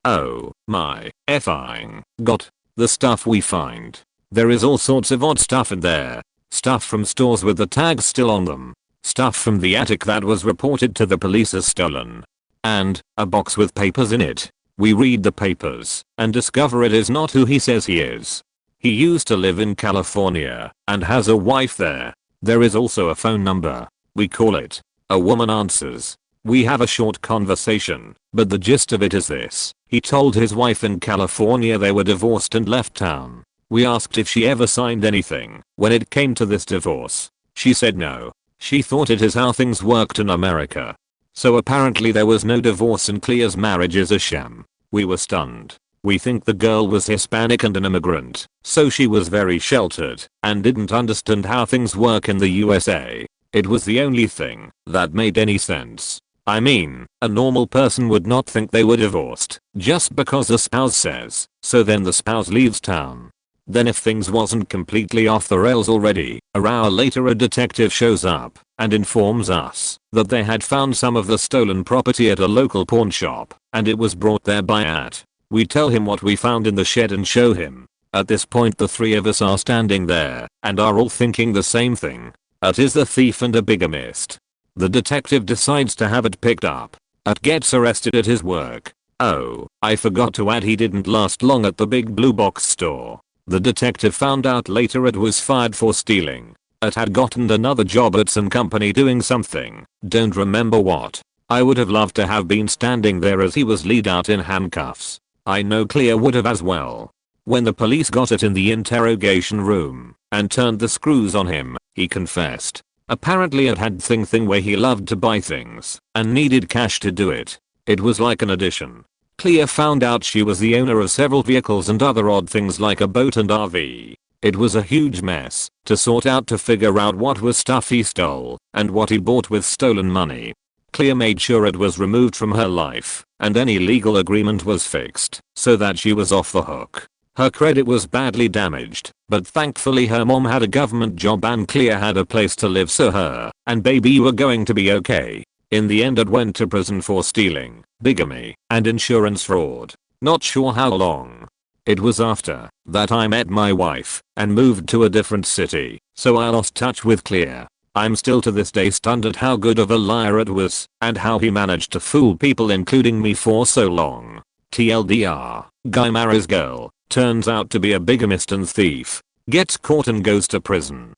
A: oh my effing god, the stuff we find. There is all sorts of odd stuff in there. Stuff from stores with the tags still on them. Stuff from the attic that was reported to the police as stolen. And a box with papers in it. We read the papers and discover it is not who he says he is. He used to live in California and has a wife there. There is also a phone number. We call it. A woman answers. We have a short conversation, but the gist of it is this. He told his wife in California they were divorced and left town. We asked if she ever signed anything when it came to this divorce. She said no. She thought it is how things worked in America. So apparently there was no divorce and Clea's marriage is a sham. We were stunned. We think the girl was Hispanic and an immigrant, so she was very sheltered and didn't understand how things work in the USA. It was the only thing that made any sense. I mean, a normal person would not think they were divorced just because the spouse says, so then the spouse leaves town. Then if things wasn't completely off the rails already, an hour later a detective shows up and informs us that they had found some of the stolen property at a local pawn shop and it was brought there by at. We tell him what we found in the shed and show him. At this point the three of us are standing there and are all thinking the same thing. At is the thief and a bigamist. The detective decides to have it picked up. At gets arrested at his work. Oh, I forgot to add he didn't last long at the big blue box store. The detective found out later it was fired for stealing. It had gotten another job at some company doing something, don't remember what. I would have loved to have been standing there as he was lead out in handcuffs. I know Clea would have as well. When the police got it in the interrogation room and turned the screws on him, he confessed. Apparently it had thing where he loved to buy things and needed cash to do it. It was like an addition. Clea found out she was the owner of several vehicles and other odd things like a boat and RV. It was a huge mess to sort out to figure out what was stuff he stole and what he bought with stolen money. Clea made sure it was removed from her life and any legal agreement was fixed so that she was off the hook. Her credit was badly damaged, but thankfully her mom had a government job and Clea had a place to live so her and baby were going to be okay. In the end it went to prison for stealing, bigamy, and insurance fraud. Not sure how long. It was after that I met my wife and moved to a different city, so I lost touch with Clea. I'm still to this day stunned at how good of a liar it was and how he managed to fool people including me for so long. TLDR, guy marries girl, turns out to be a bigamist and thief, gets caught and goes to prison.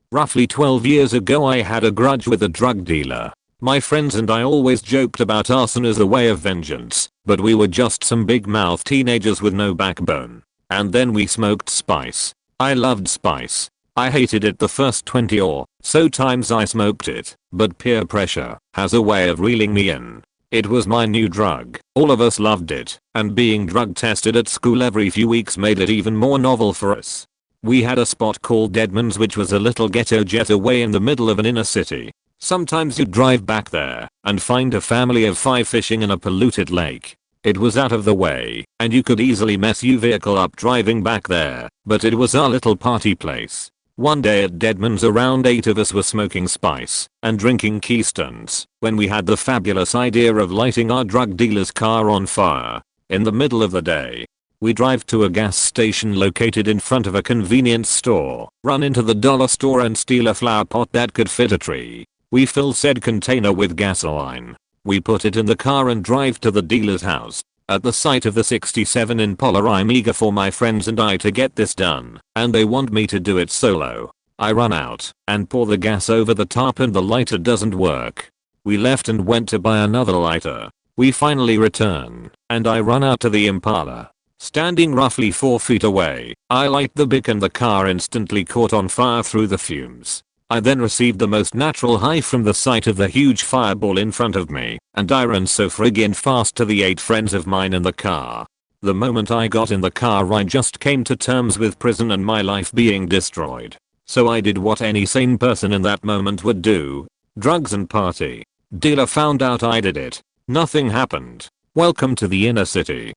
A: Roughly 12 years ago I had a grudge with a drug dealer. My friends and I always joked about arson as a way of vengeance, but we were just some big mouth teenagers with no backbone. And then we smoked spice. I loved spice. I hated it the first 20 or so times I smoked it, but peer pressure has a way of reeling me in. It was my new drug, all of us loved it, and being drug tested at school every few weeks made it even more novel for us. We had a spot called Deadman's which was a little ghetto jet away in the middle of an inner city. Sometimes you'd drive back there and find a family of 5 fishing in a polluted lake. It was out of the way, and you could easily mess your vehicle up driving back there, but it was our little party place. One day at Deadman's around 8 of us were smoking spice and drinking Keystones when we had the fabulous idea of lighting our drug dealer's car on fire. In the middle of the day, we drive to a gas station located in front of a convenience store, run into the dollar store and steal a flower pot that could fit a tree. We fill said container with gasoline. We put it in the car and drive to the dealer's house. At the sight of the 67 Impala I'm eager for my friends and I to get this done, and they want me to do it solo. I run out and pour the gas over the top and the lighter doesn't work. We left and went to buy another lighter. We finally return, and I run out to the Impala. Standing roughly 4 feet away, I light the bic and the car instantly caught on fire through the fumes. I then received the most natural high from the sight of the huge fireball in front of me, and I ran so friggin' fast to the 8 friends of mine in the car. The moment I got in the car I just came to terms with prison and my life being destroyed. So I did what any sane person in that moment would do. Drugs and party. Dealer found out I did it. Nothing happened. Welcome to the inner city.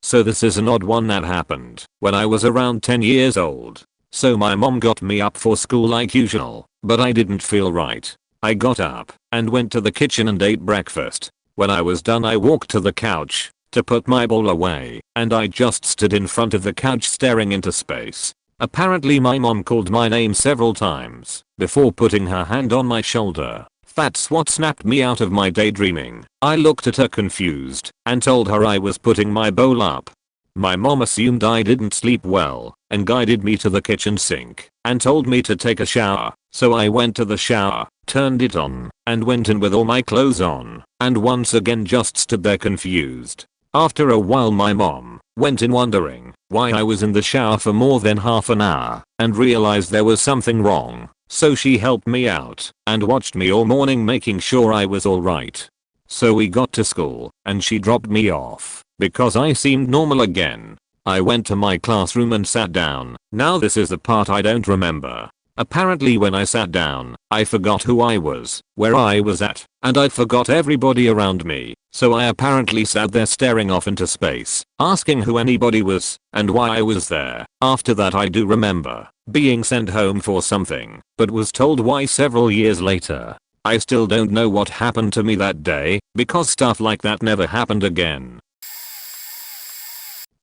A: So this is an odd one that happened when I was around 10 years old. So my mom got me up for school like usual, but I didn't feel right. I got up and went to the kitchen and ate breakfast. When I was done I walked to the couch to put my bowl away, and I just stood in front of the couch staring into space. Apparently my mom called my name several times before putting her hand on my shoulder. That's what snapped me out of my daydreaming. I looked at her confused and told her I was putting my bowl up. My mom assumed I didn't sleep well and guided me to the kitchen sink and told me to take a shower. So I went to the shower, turned it on, and went in with all my clothes on, and once again just stood there confused. After a while my mom went in wondering why I was in the shower for more than half an hour and realized there was something wrong. So she helped me out and watched me all morning making sure I was alright. So we got to school and she dropped me off because I seemed normal again. I went to my classroom and sat down. Now this is the part I don't remember. Apparently when I sat down, I forgot who I was, where I was at, and I forgot everybody around me. So I apparently sat there staring off into space, asking who anybody was and why I was there. After that I do remember being sent home for something, but was told why several years later. I still don't know what happened to me that day, because stuff like that never happened again.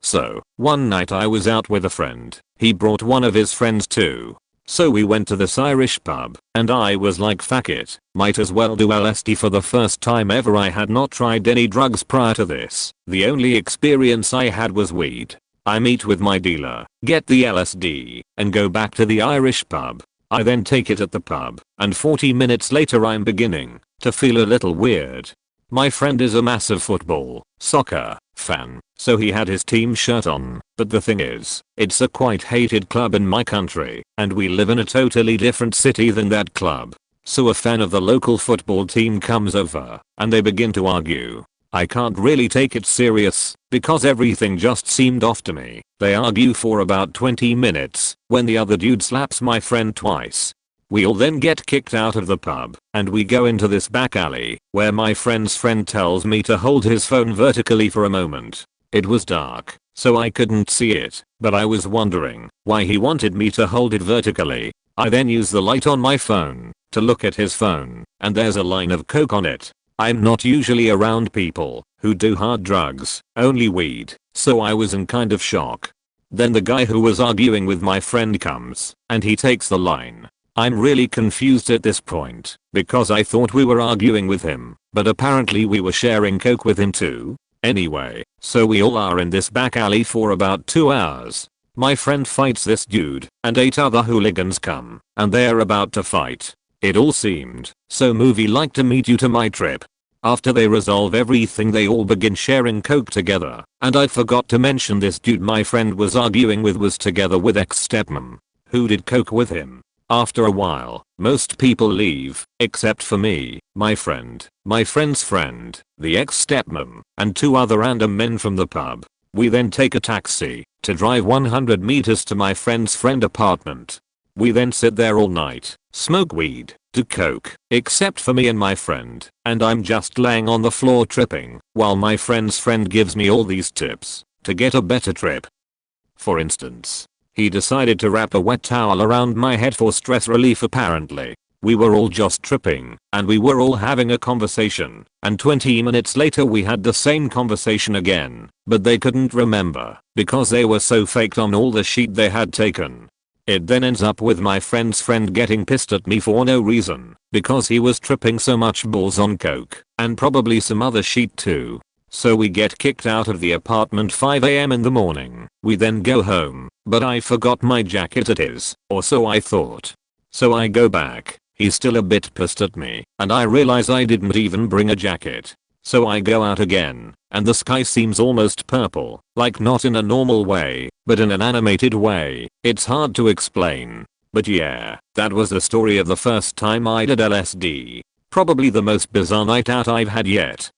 A: So, one night I was out with a friend. He brought one of his friends too. So we went to this Irish pub, and I was like fuck it, might as well do LSD for the first time ever. I had not tried any drugs prior to this. The only experience I had was weed. I meet with my dealer, get the LSD, and go back to the Irish pub. I then take it at the pub, and 40 minutes later I'm beginning to feel a little weird. My friend is a massive football, soccer fan, so he had his team shirt on, but the thing is, it's a quite hated club in my country, and we live in a totally different city than that club. So a fan of the local football team comes over, and they begin to argue. I can't really take it serious, because everything just seemed off to me. They argue for about 20 minutes, when the other dude slaps my friend twice. We all then get kicked out of the pub, and we go into this back alley, where my friend's friend tells me to hold his phone vertically for a moment. It was dark, so I couldn't see it, but I was wondering why he wanted me to hold it vertically. I then use the light on my phone to look at his phone, and there's a line of coke on it. I'm not usually around people who do hard drugs, only weed, so I was in kind of shock. Then the guy who was arguing with my friend comes, and he takes the line. I'm really confused at this point, because I thought we were arguing with him, but apparently we were sharing coke with him too. Anyway, so we all are in this back alley for about 2 hours. My friend fights this dude, and 8 other hooligans come, and they're about to fight. It all seemed so movie-like to me due to my trip. After they resolve everything they all begin sharing coke together, and I forgot to mention this dude my friend was arguing with was together with ex-stepmom, who did coke with him. After a while, most people leave, except for me, my friend, my friend's friend, the ex-stepmom, and 2 other random men from the pub. We then take a taxi to drive 100 meters to my friend's apartment. We then sit there all night, smoke weed, do coke, except for me and my friend, and I'm just laying on the floor tripping, while my friend's friend gives me all these tips to get a better trip. For instance, he decided to wrap a wet towel around my head for stress relief apparently. We were all just tripping, and we were all having a conversation, and 20 minutes later we had the same conversation again, but they couldn't remember, because they were so faked on all the shit they had taken. It then ends up with my friend's friend getting pissed at me for no reason, because he was tripping so much balls on coke, and probably some other shit too. So we get kicked out of the apartment 5 AM in the morning. We then go home, but I forgot my jacket at his, or so I thought. So I go back, he's still a bit pissed at me, and I realize I didn't even bring a jacket. So I go out again, and the sky seems almost purple, like not in a normal way, but in an animated way. It's hard to explain. But yeah, that was the story of the first time I did LSD. Probably the most bizarre night out I've had yet.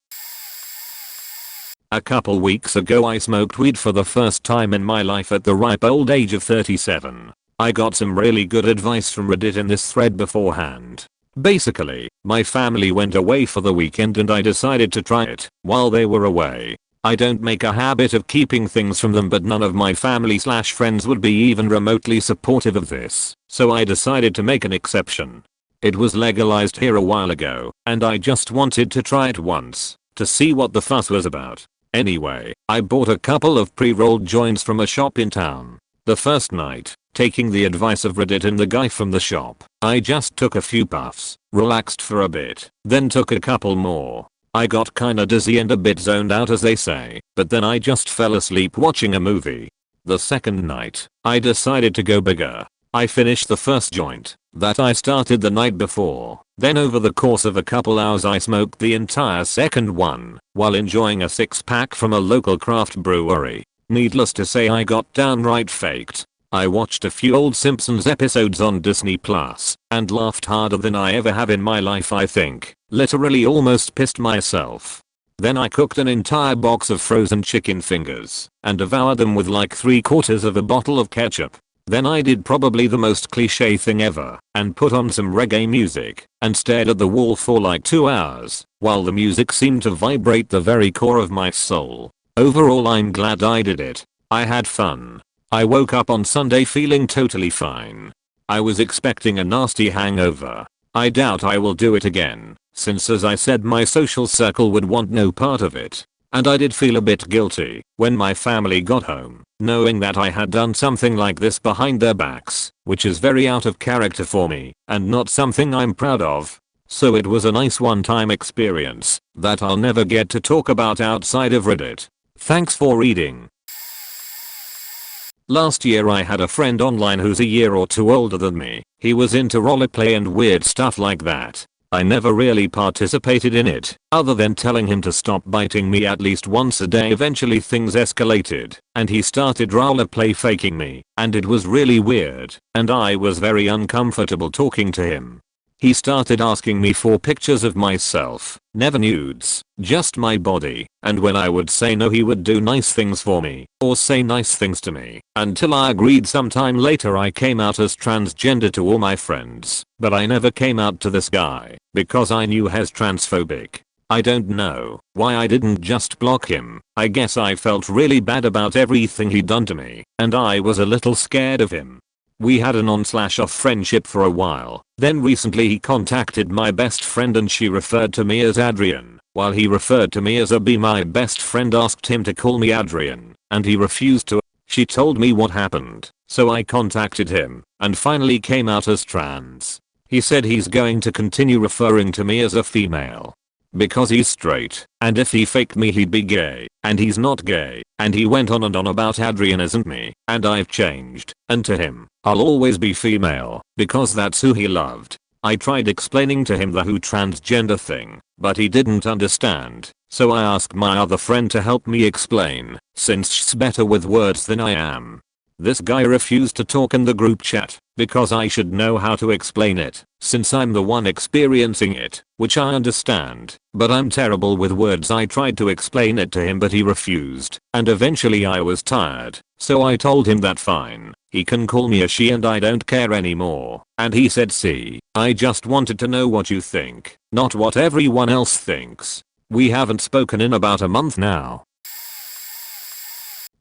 A: A couple weeks ago I smoked weed for the first time in my life at the ripe old age of 37. I got some really good advice from Reddit in this thread beforehand. Basically, my family went away for the weekend and I decided to try it while they were away. I don't make a habit of keeping things from them, but none of my family/friends would be even remotely supportive of this, so I decided to make an exception. It was legalized here a while ago, and I just wanted to try it once to see what the fuss was about. Anyway, I bought a couple of pre-rolled joints from a shop in town. The first night, taking the advice of Reddit and the guy from the shop, I just took a few puffs, relaxed for a bit, then took a couple more. I got kinda dizzy and a bit zoned out, as they say, but then I just fell asleep watching a movie. The second night, I decided to go bigger. I finished the first joint that I started the night before. Then over the course of a couple hours I smoked the entire second one while enjoying a 6-pack from a local craft brewery. Needless to say, I got downright faked. I watched a few old Simpsons episodes on Disney Plus and laughed harder than I ever have in my life, I think. Literally almost pissed myself. Then I cooked an entire box of frozen chicken fingers and devoured them with like 3/4 of a bottle of ketchup. Then I did probably the most cliche thing ever and put on some reggae music and stared at the wall for like 2 hours while the music seemed to vibrate the very core of my soul. Overall, I'm glad I did it. I had fun. I woke up on Sunday feeling totally fine. I was expecting a nasty hangover. I doubt I will do it again, since as I said my social circle would want no part of it. And I did feel a bit guilty when my family got home, knowing that I had done something like this behind their backs, which is very out of character for me and not something I'm proud of. So it was a nice one-time experience that I'll never get to talk about outside of Reddit. Thanks for reading. Last year I had a friend online who's a year or two older than me. He was into roleplay and weird stuff like that. I never really participated in it, other than telling him to stop biting me at least once a day. Eventually things escalated, and he started roleplay faking me, and it was really weird, and I was very uncomfortable talking to him. He started asking me for pictures of myself, never nudes, just my body, and when I would say no he would do nice things for me, or say nice things to me, until I agreed. Sometime later I came out as transgender to all my friends, but I never came out to this guy, because I knew he's transphobic. I don't know why I didn't just block him. I guess I felt really bad about everything he'd done to me, and I was a little scared of him. We had an on/off friendship for a while. Then recently he contacted my best friend and she referred to me as Adrian, while he referred to me as a B. My best friend asked him to call me Adrian, and he refused to. She told me what happened, so I contacted him and finally came out as trans. He said he's going to continue referring to me as a female because he's straight, and if he faked me he'd be gay, and he's not gay, and he went on and on about Adrian isn't me, and I've changed, and to him, I'll always be female, because that's who he loved. I tried explaining to him the whole transgender thing, but he didn't understand, so I asked my other friend to help me explain, since she's better with words than I am. This guy refused to talk in the group chat, because I should know how to explain it, since I'm the one experiencing it, which I understand, but I'm terrible with words. I tried to explain it to him but he refused, and eventually I was tired, so I told him that fine, he can call me a she and I don't care anymore, and he said see, I just wanted to know what you think, not what everyone else thinks. We haven't spoken in about a month now.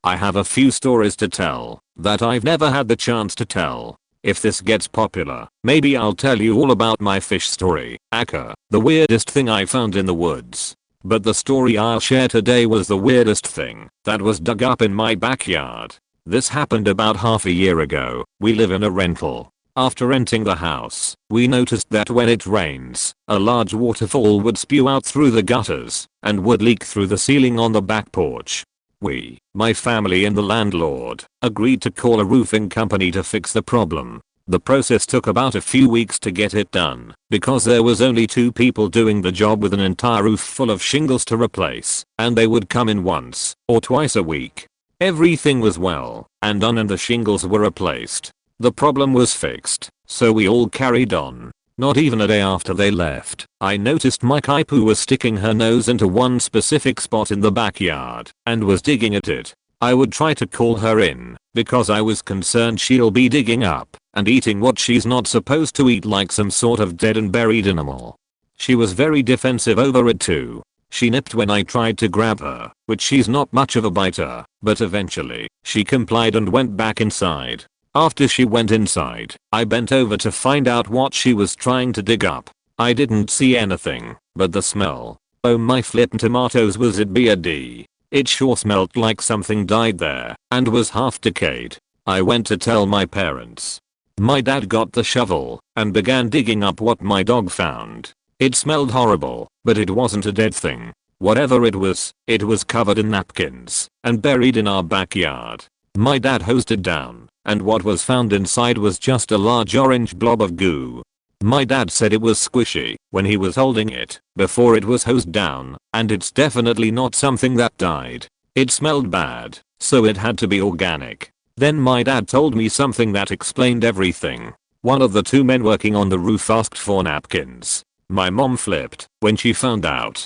A: I have a few stories to tell that I've never had the chance to tell. If this gets popular, maybe I'll tell you all about my fish story, aka the weirdest thing I found in the woods. But the story I'll share today was the weirdest thing that was dug up in my backyard. This happened about half a year ago. We live in a rental. After renting the house, we noticed that when it rains, a large waterfall would spew out through the gutters and would leak through the ceiling on the back porch. We, my family and the landlord, agreed to call a roofing company to fix the problem. The process took about a few weeks to get it done, because there was only 2 people doing the job with an entire roof full of shingles to replace, and they would come in once or twice a week. Everything was well and done and the shingles were replaced. The problem was fixed, so we all carried on. Not even a day after they left, I noticed my Kaipu was sticking her nose into one specific spot in the backyard and was digging at it. I would try to call her in because I was concerned she'll be digging up and eating what she's not supposed to eat, like some sort of dead and buried animal. She was very defensive over it too. She nipped when I tried to grab her, which she's not much of a biter, but eventually, she complied and went back inside. After she went inside, I bent over to find out what she was trying to dig up. I didn't see anything, but the smell. Oh my flippin' tomatoes, was it B.A.D. It sure smelled like something died there and was half decayed. I went to tell my parents. My dad got the shovel and began digging up what my dog found. It smelled horrible, but it wasn't a dead thing. Whatever it was covered in napkins and buried in our backyard. My dad hosed it down, and what was found inside was just a large orange blob of goo. My dad said it was squishy when he was holding it before it was hosed down, and it's definitely not something that died. It smelled bad, so it had to be organic. Then my dad told me something that explained everything. One of the two men working on the roof asked for napkins. My mom flipped when she found out.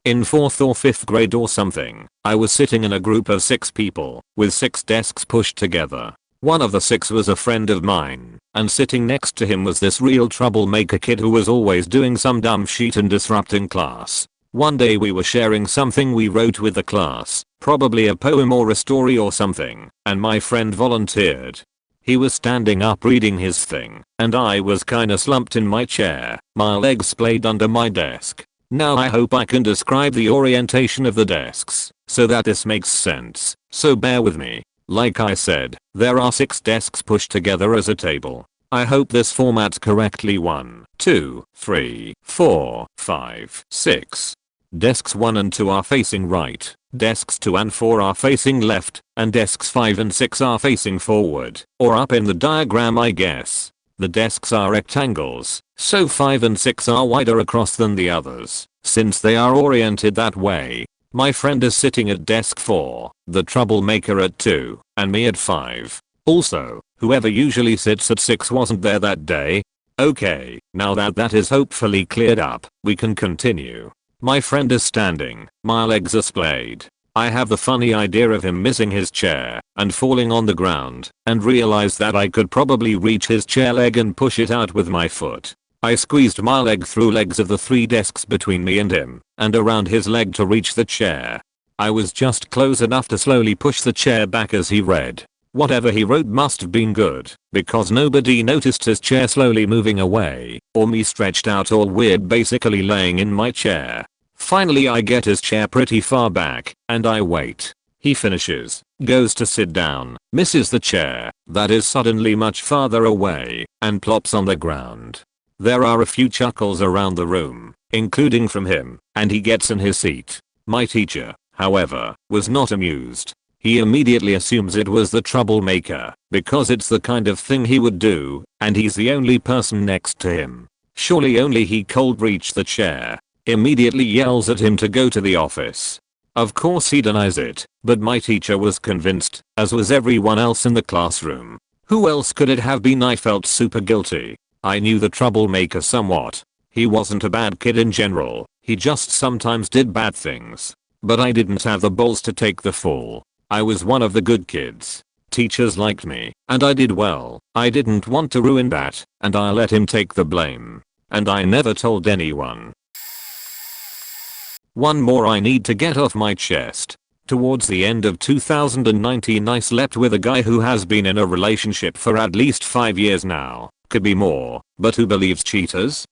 A: In 4th or 5th grade or something, I was sitting in a group of 6 people with 6 desks pushed together. One of the 6 was a friend of mine, and sitting next to him was this real troublemaker kid who was always doing some dumb shit and disrupting class. One day we were sharing something we wrote with the class, probably a poem or a story or something, and my friend volunteered. He was standing up reading his thing, and I was kinda slumped in my chair, my legs splayed under my desk. Now I hope I can describe the orientation of the desks so that this makes sense, so bear with me. Like I said, there are 6 desks pushed together as a table. I hope this formats correctly. 1, 2, 3, 4, 5, 6. Desks 1 and 2 are facing right, desks 2 and 4 are facing left, and desks 5 and 6 are facing forward, or up in the diagram I guess. The desks are rectangles, so 5 and 6 are wider across than the others, since they are oriented that way. My friend is sitting at desk 4, the troublemaker at 2, and me at 5. Also, whoever usually sits at 6 wasn't there that day. Okay, now that that is hopefully cleared up, we can continue. My friend is standing, my legs are splayed. I have the funny idea of him missing his chair and falling on the ground, and realized that I could probably reach his chair leg and push it out with my foot. I squeezed my leg through legs of the 3 desks between me and him, and around his leg to reach the chair. I was just close enough to slowly push the chair back as he read. Whatever he wrote must have been good, because nobody noticed his chair slowly moving away, or me stretched out all weird basically laying in my chair. Finally I get his chair pretty far back, and I wait. He finishes, goes to sit down, misses the chair, that is suddenly much farther away, and plops on the ground. There are a few chuckles around the room, including from him, and he gets in his seat. My teacher, however, was not amused. He immediately assumes it was the troublemaker, because it's the kind of thing he would do, and he's the only person next to him. Surely only he could reach the chair. Immediately yells at him to go to the office. Of course he denies it, but my teacher was convinced, as was everyone else in the classroom. Who else could it have been? I felt super guilty. I knew the troublemaker somewhat. He wasn't a bad kid in general, he just sometimes did bad things. But I didn't have the balls to take the fall. I was one of the good kids. Teachers liked me, and I did well. I didn't want to ruin that, and I let him take the blame. And I never told anyone. One more I need to get off my chest. Towards the end of 2019 I slept with a guy who has been in a relationship for at least 5 years now. Could be more, but who believes cheaters?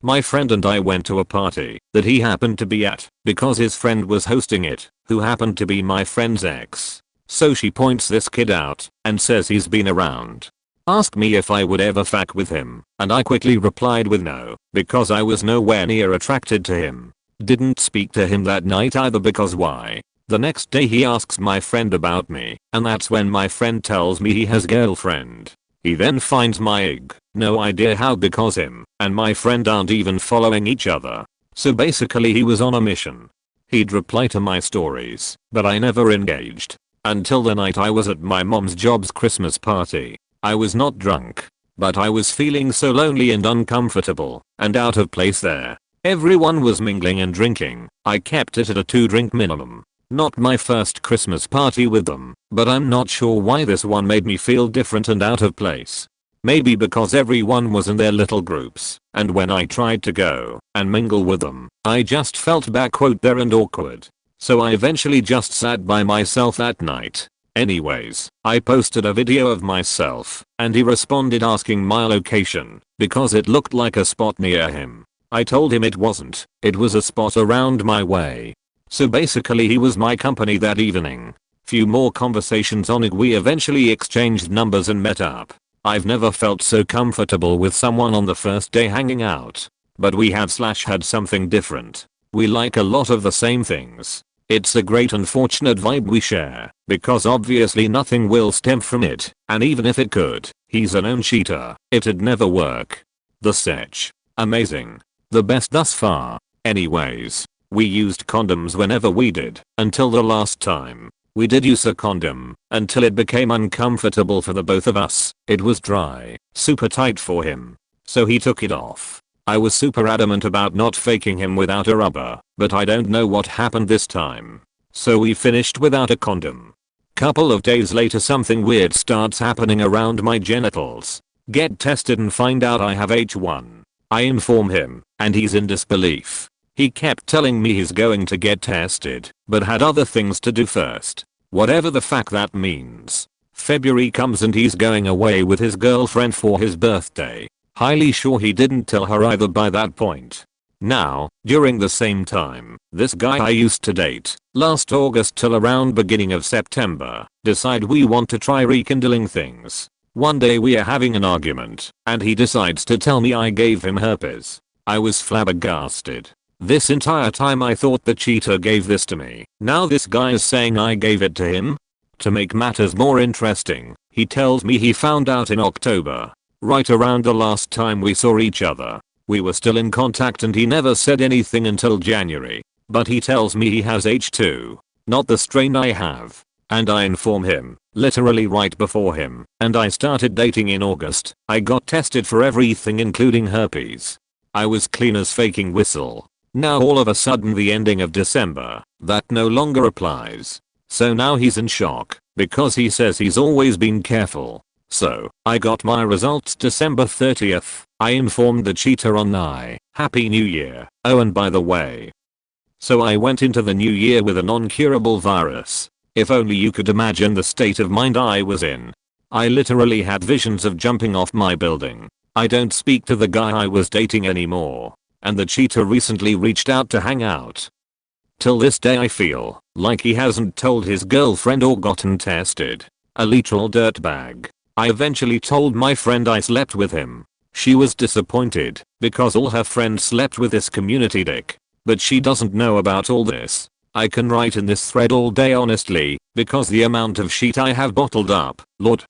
A: My friend and I went to a party that he happened to be at because his friend was hosting it, who happened to be my friend's ex. So she points this kid out and says he's been around. Asked me if I would ever fuck with him, and I quickly replied with no, because I was nowhere near attracted to him. Didn't speak to him that night either because why? The next day he asks my friend about me, and that's when my friend tells me he has a girlfriend. He then finds my egg, no idea how, because him and my friend aren't even following each other. So basically he was on a mission. He'd reply to my stories, but I never engaged. until the night I was at my mom's job's Christmas party. I was not drunk, but I was feeling so lonely and uncomfortable and out of place there. Everyone was mingling and drinking. I kept it at a 2-drink minimum. Not my first Christmas party with them, but I'm not sure why this one made me feel different and out of place. Maybe because everyone was in their little groups, and when I tried to go and mingle with them, I just felt backward there and awkward. So I eventually just sat by myself that night. Anyways, I posted a video of myself, and he responded asking my location, because it looked like a spot near him. I told him it wasn't, it was a spot around my way. So basically he was my company that evening. Few more conversations on it, we eventually exchanged numbers and met up. I've never felt so comfortable with someone on the first day hanging out. But we had something different. We like a lot of the same things. It's a great and fortunate vibe we share, because obviously nothing will stem from it, and even if it could, he's a known cheater, it'd never work. The search. Amazing. The best thus far. Anyways, we used condoms whenever we did, until the last time. We did use a condom, until it became uncomfortable for the both of us. It was dry, super tight for him. So he took it off. I was super adamant about not faking him without a rubber, but I don't know what happened this time. So we finished without a condom. Couple of days later something weird starts happening around my genitals. Get tested and find out I have H1. I inform him, and he's in disbelief. He kept telling me he's going to get tested, but had other things to do first. Whatever the fuck that means. February comes and he's going away with his girlfriend for his birthday. Highly sure he didn't tell her either by that point. Now, during the same time, this guy I used to date, last August till around beginning of September, decide we want to try rekindling things. One day we are having an argument, and he decides to tell me I gave him herpes. I was flabbergasted. This entire time I thought the cheater gave this to me. Now this guy is saying I gave it to him? To make matters more interesting, he tells me he found out in October. Right around the last time we saw each other. We were still in contact and he never said anything until January. But he tells me he has H2. Not the strain I have. And I inform him, literally right before him, and I started dating in August. I got tested for everything including herpes. I was clean as faking whistle. Now all of a sudden the ending of December, that no longer applies. So now he's in shock, because he says he's always been careful. So, I got my results December 30th. I informed the cheater on Happy New Year. Oh, and by the way. So I went into the new year with a non-curable virus. If only you could imagine the state of mind I was in. I literally had visions of jumping off my building. I don't speak to the guy I was dating anymore. And the cheater recently reached out to hang out. Till this day I feel like he hasn't told his girlfriend or gotten tested. A literal dirtbag. I eventually told my friend I slept with him. She was disappointed because all her friends slept with this community dick. But she doesn't know about all this. I can write in this thread all day honestly, because the amount of shit I have bottled up, Lord.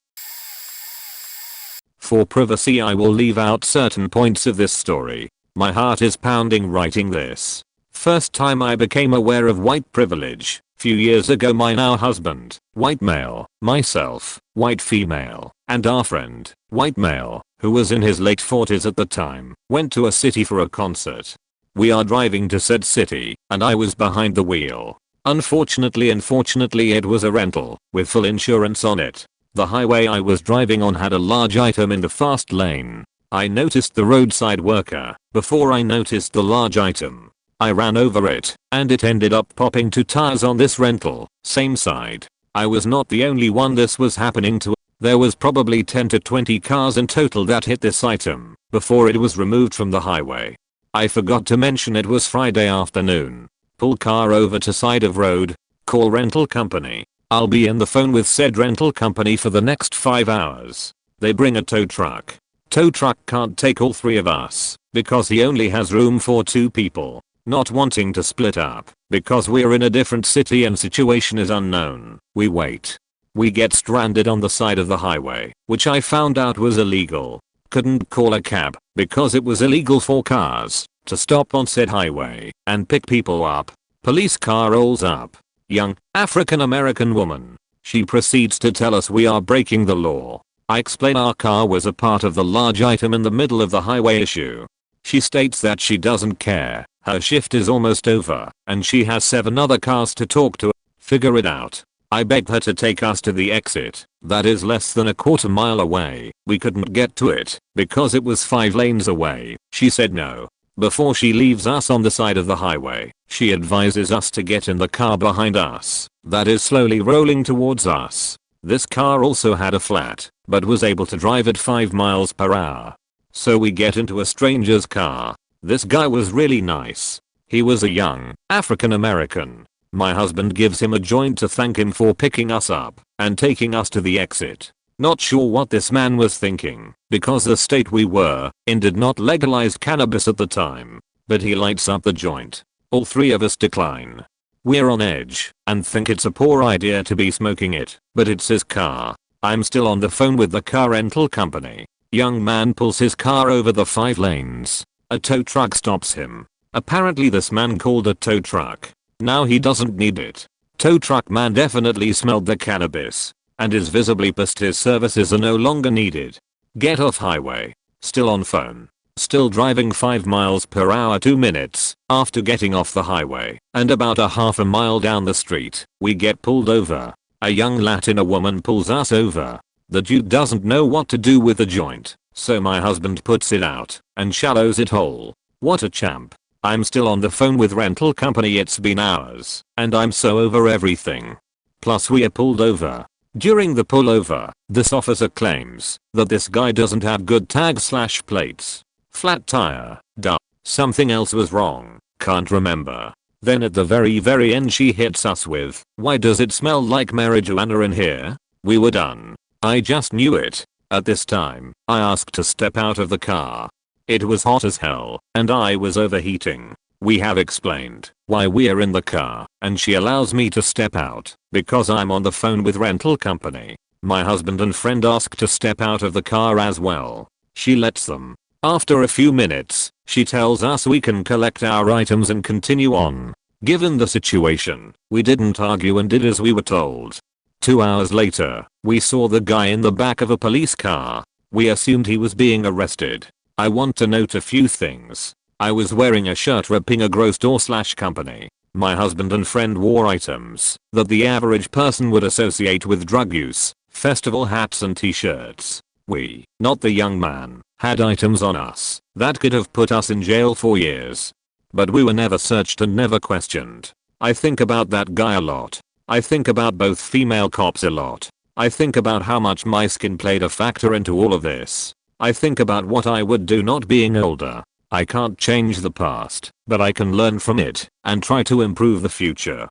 A: For privacy I will leave out certain points of this story. My heart is pounding writing this. First time I became aware of white privilege. Few years ago my now husband, white male, myself, white female, and our friend, white male, who was in his late 40s at the time, went to a city for a concert. We are driving to said city, and I was behind the wheel. Unfortunately it was a rental, with full insurance on it. The highway I was driving on had a large item in the fast lane. I noticed the roadside worker, before I noticed the large item. I ran over it, and it ended up popping 2 tires on this rental, same side. I was not the only one this was happening to. There was probably 10 to 20 cars in total that hit this item, before it was removed from the highway. I forgot to mention it was Friday afternoon. Pull car over to side of road, call rental company. I'll be in the phone with said rental company for the next 5 hours. They bring a tow truck. Tow truck can't take all 3 of us, because he only has room for 2 people. Not wanting to split up, because we're in a different city and situation is unknown, we wait. We get stranded on the side of the highway, which I found out was illegal. Couldn't call a cab, because it was illegal for cars to stop on said highway and pick people up. Police car rolls up. Young, African American woman. She proceeds to tell us we are breaking the law. I explain our car was a part of the large item in the middle of the highway issue. She states that she doesn't care, her shift is almost over, and she has 7 other cars to talk to. Figure it out. I begged her to take us to the exit, that is less than a quarter mile away. We couldn't get to it, because it was 5 lanes away. She said no. Before she leaves us on the side of the highway, she advises us to get in the car behind us, that is slowly rolling towards us. This car also had a flat, but was able to drive at 5 miles per hour. So we get into a stranger's car. This guy was really nice. He was a young African American. My husband gives him a joint to thank him for picking us up and taking us to the exit. Not sure what this man was thinking, because the state we were in did not legalize cannabis at the time. But he lights up the joint. All 3 of us decline. We're on edge and think it's a poor idea to be smoking it, but it's his car. I'm still on the phone with the car rental company. Young man pulls his car over the 5 lanes. A tow truck stops him. Apparently this man called a tow truck. Now he doesn't need it. Tow truck man definitely smelled the cannabis and is visibly pissed his services are no longer needed. Get off highway. Still on phone. Still driving 5 miles per hour 2 minutes after getting off the highway, and about a half a mile down the street, we get pulled over. A young Latina woman pulls us over. The dude doesn't know what to do with the joint, so my husband puts it out and shallows it whole. What a champ. I'm still on the phone with rental company, it's been hours, and I'm so over everything. Plus we are pulled over. During the pullover, this officer claims that this guy doesn't have good tags/plates. Flat tire, duh. Something else was wrong, can't remember. Then at the very end she hits us with, why does it smell like marijuana in here? We were done. I just knew it. At this time, I asked to step out of the car. It was hot as hell, and I was overheating. We have explained why we're in the car, and she allows me to step out because I'm on the phone with rental company. My husband and friend ask to step out of the car as well. She lets them. After a few minutes, she tells us we can collect our items and continue on. Given the situation, we didn't argue and did as we were told. 2 hours later, we saw the guy in the back of a police car. We assumed he was being arrested. I want to note a few things. I was wearing a shirt repping a grocery store/company. My husband and friend wore items that the average person would associate with drug use, festival hats and t-shirts. We, not the young man, had items on us that could have put us in jail for years. But we were never searched and never questioned. I think about that guy a lot. I think about both female cops a lot. I think about how much my skin played a factor into all of this. I think about what I would do not being older. I can't change the past, but I can learn from it and try to improve the future.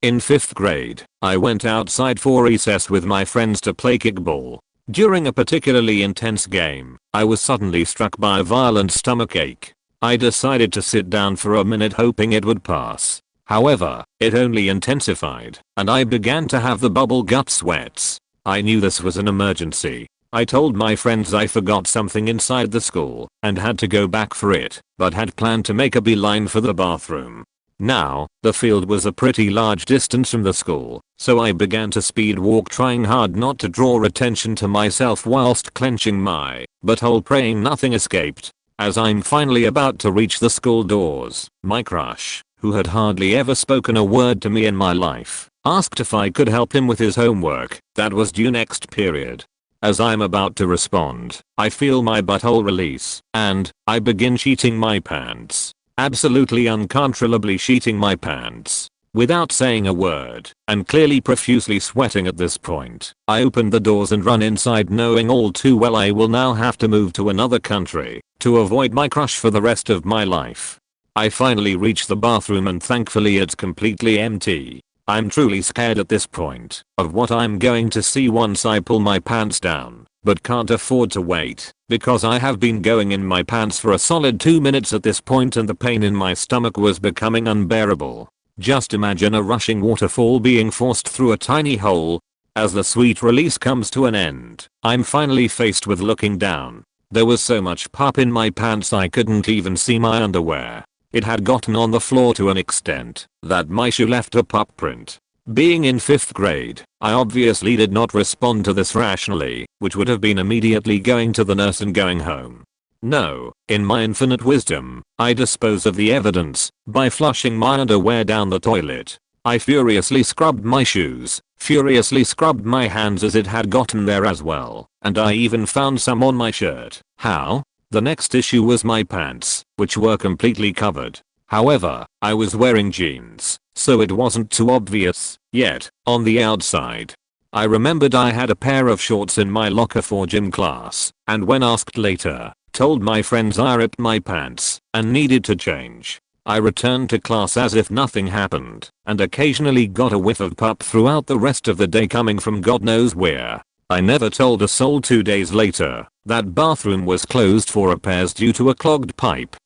A: In 5th grade, I went outside for recess with my friends to play kickball. During a particularly intense game, I was suddenly struck by a violent stomachache. I decided to sit down for a minute hoping it would pass. However, it only intensified, and I began to have the bubble gut sweats. I knew this was an emergency. I told my friends I forgot something inside the school and had to go back for it, but had planned to make a beeline for the bathroom. Now, the field was a pretty large distance from the school, so I began to speed walk, trying hard not to draw attention to myself whilst clenching my butthole, praying nothing escaped. As I'm finally about to reach the school doors, my crush, who had hardly ever spoken a word to me in my life, asked if I could help him with his homework that was due next period. As I'm about to respond, I feel my butthole release, and I begin sheeting my pants. Absolutely uncontrollably sheeting my pants. Without saying a word, and clearly profusely sweating at this point, I open the doors and run inside, knowing all too well I will now have to move to another country to avoid my crush for the rest of my life. I finally reach the bathroom and thankfully it's completely empty. I'm truly scared at this point of what I'm going to see once I pull my pants down, but can't afford to wait because I have been going in my pants for a solid 2 minutes at this point and the pain in my stomach was becoming unbearable. Just imagine a rushing waterfall being forced through a tiny hole. As the sweet release comes to an end, I'm finally faced with looking down. There was so much pop in my pants I couldn't even see my underwear. It had gotten on the floor to an extent that my shoe left a pop print. Being in 5th grade, I obviously did not respond to this rationally, which would have been immediately going to the nurse and going home. No, in my infinite wisdom, I dispose of the evidence by flushing my underwear down the toilet. I furiously scrubbed my shoes, furiously scrubbed my hands as it had gotten there as well, and I even found some on my shirt. How? The next issue was my pants, which were completely covered. However, I was wearing jeans, so it wasn't too obvious yet on the outside. I remembered I had a pair of shorts in my locker for gym class, and when asked later, told my friends I ripped my pants and needed to change. I returned to class as if nothing happened, and occasionally got a whiff of pup throughout the rest of the day coming from God knows where. I never told a soul 2 days later that bathroom was closed for repairs due to a clogged pipe.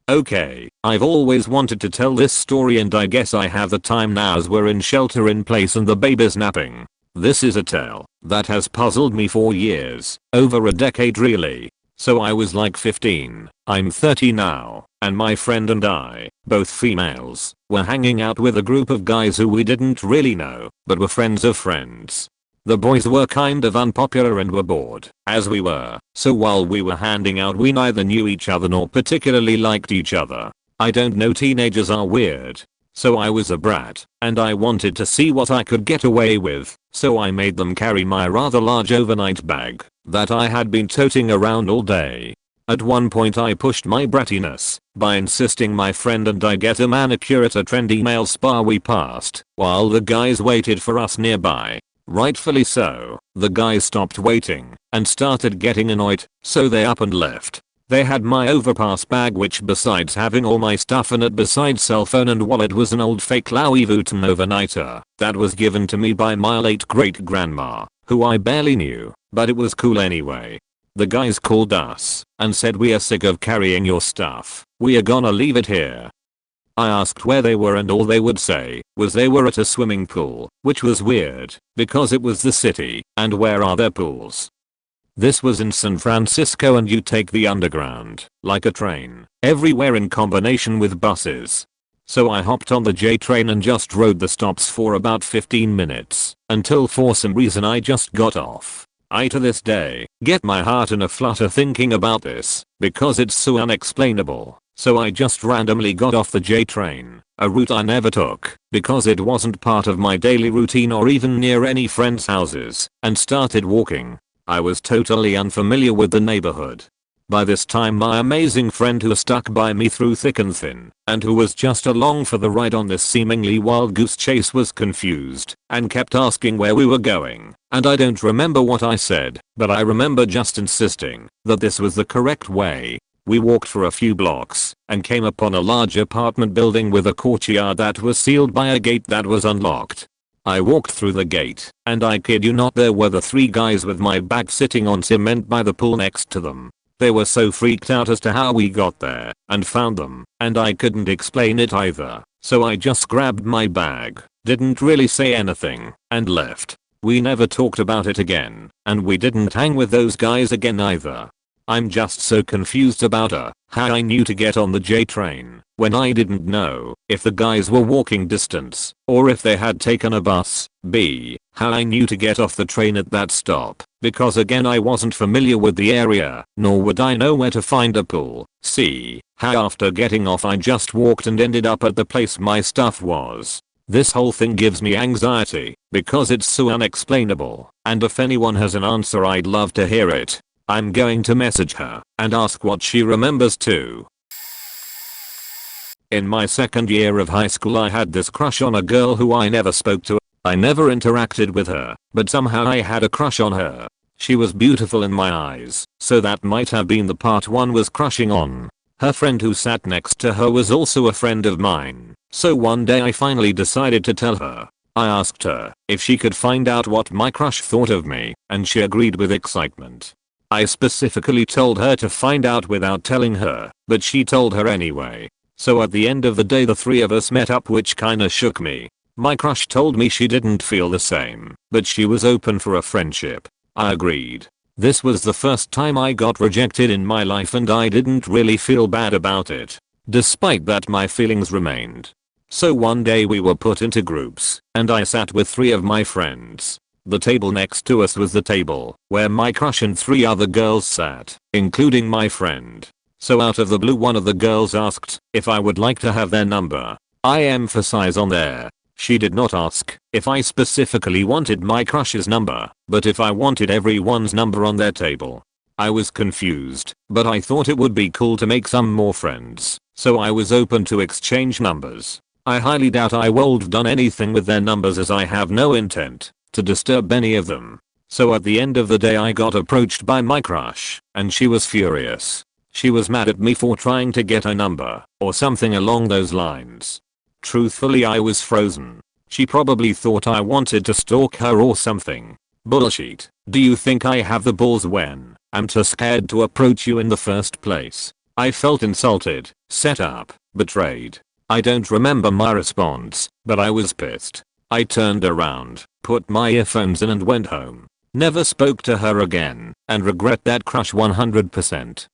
A: Okay, I've always wanted to tell this story and I guess I have the time now as we're in shelter in place and the baby's napping. This is a tale that has puzzled me for years, over a decade really. So I was like 15, I'm 30 now, and my friend and I, both females, were hanging out with a group of guys who we didn't really know, but were friends of friends. The boys were kind of unpopular and were bored, as we were, so while we were handing out we neither knew each other nor particularly liked each other. I don't know, teenagers are weird. So I was a brat, and I wanted to see what I could get away with, so I made them carry my rather large overnight bag that I had been toting around all day. At one point I pushed my brattiness by insisting my friend and I get a manicure at a trendy male spa we passed, while the guys waited for us nearby. Rightfully so, the guys stopped waiting and started getting annoyed, so they up and left. They had my overpass bag, which besides having all my stuff in it besides cell phone and wallet was an old fake Louis Vuitton overnighter that was given to me by my late great grandma, who I barely knew, but it was cool anyway. The guys called us and said, "We are sick of carrying your stuff, we are gonna leave it here." I asked where they were and all they would say was they were at a swimming pool, which was weird because it was the city, and where are there pools? This was in San Francisco and you take the underground, like a train, everywhere in combination with buses. So I hopped on the J train and just rode the stops for about 15 minutes, until for some reason I just got off. I to this day get my heart in a flutter thinking about this, because it's so unexplainable. So I just randomly got off the J train, a route I never took, because it wasn't part of my daily routine or even near any friends' houses, and started walking. I was totally unfamiliar with the neighborhood. By this time my amazing friend who stuck by me through thick and thin, and who was just along for the ride on this seemingly wild goose chase, was confused, and kept asking where we were going, and I don't remember what I said, but I remember just insisting that this was the correct way. We walked for a few blocks, and came upon a large apartment building with a courtyard that was sealed by a gate that was unlocked. I walked through the gate, and I kid you not, there were the 3 guys with my bag sitting on cement by the pool next to them. They were so freaked out as to how we got there and found them, and I couldn't explain it either, so I just grabbed my bag, didn't really say anything, and left. We never talked about it again, and we didn't hang with those guys again either. I'm just so confused about how I knew to get on the J train when I didn't know if the guys were walking distance or if they had taken a bus. B. How I knew to get off the train at that stop, because again I wasn't familiar with the area, nor would I know where to find a pool. C. How after getting off I just walked and ended up at the place my stuff was. This whole thing gives me anxiety because it's so unexplainable, and if anyone has an answer I'd love to hear it. I'm going to message her and ask what she remembers too. In my second year of high school I had this crush on a girl who I never spoke to. I never interacted with her, but somehow I had a crush on her. She was beautiful in my eyes, so that might have been the part one was crushing on. Her friend who sat next to her was also a friend of mine, so one day I finally decided to tell her. I asked her if she could find out what my crush thought of me, and she agreed with excitement. I specifically told her to find out without telling her, but she told her anyway. So at the end of the day the 3 of us met up, which kinda shook me. My crush told me she didn't feel the same, but she was open for a friendship. I agreed. This was the first time I got rejected in my life and I didn't really feel bad about it. Despite that my feelings remained. So one day we were put into groups, and I sat with 3 of my friends. The table next to us was the table where my crush and 3 other girls sat, including my friend. So out of the blue one of the girls asked if I would like to have their number. I emphasize on there. She did not ask if I specifically wanted my crush's number, but if I wanted everyone's number on their table. I was confused, but I thought it would be cool to make some more friends, so I was open to exchange numbers. I highly doubt I would have done anything with their numbers as I have no intent to disturb any of them. So at the end of the day I got approached by my crush, and she was furious. She was mad at me for trying to get her number, or something along those lines. Truthfully I was frozen. She probably thought I wanted to stalk her or something. Bullshit. Do you think I have the balls when I'm too scared to approach you in the first place? I felt insulted, set up, betrayed. I don't remember my response, but I was pissed. I turned around, put my earphones in and went home. Never spoke to her again, and regret that crush 100%.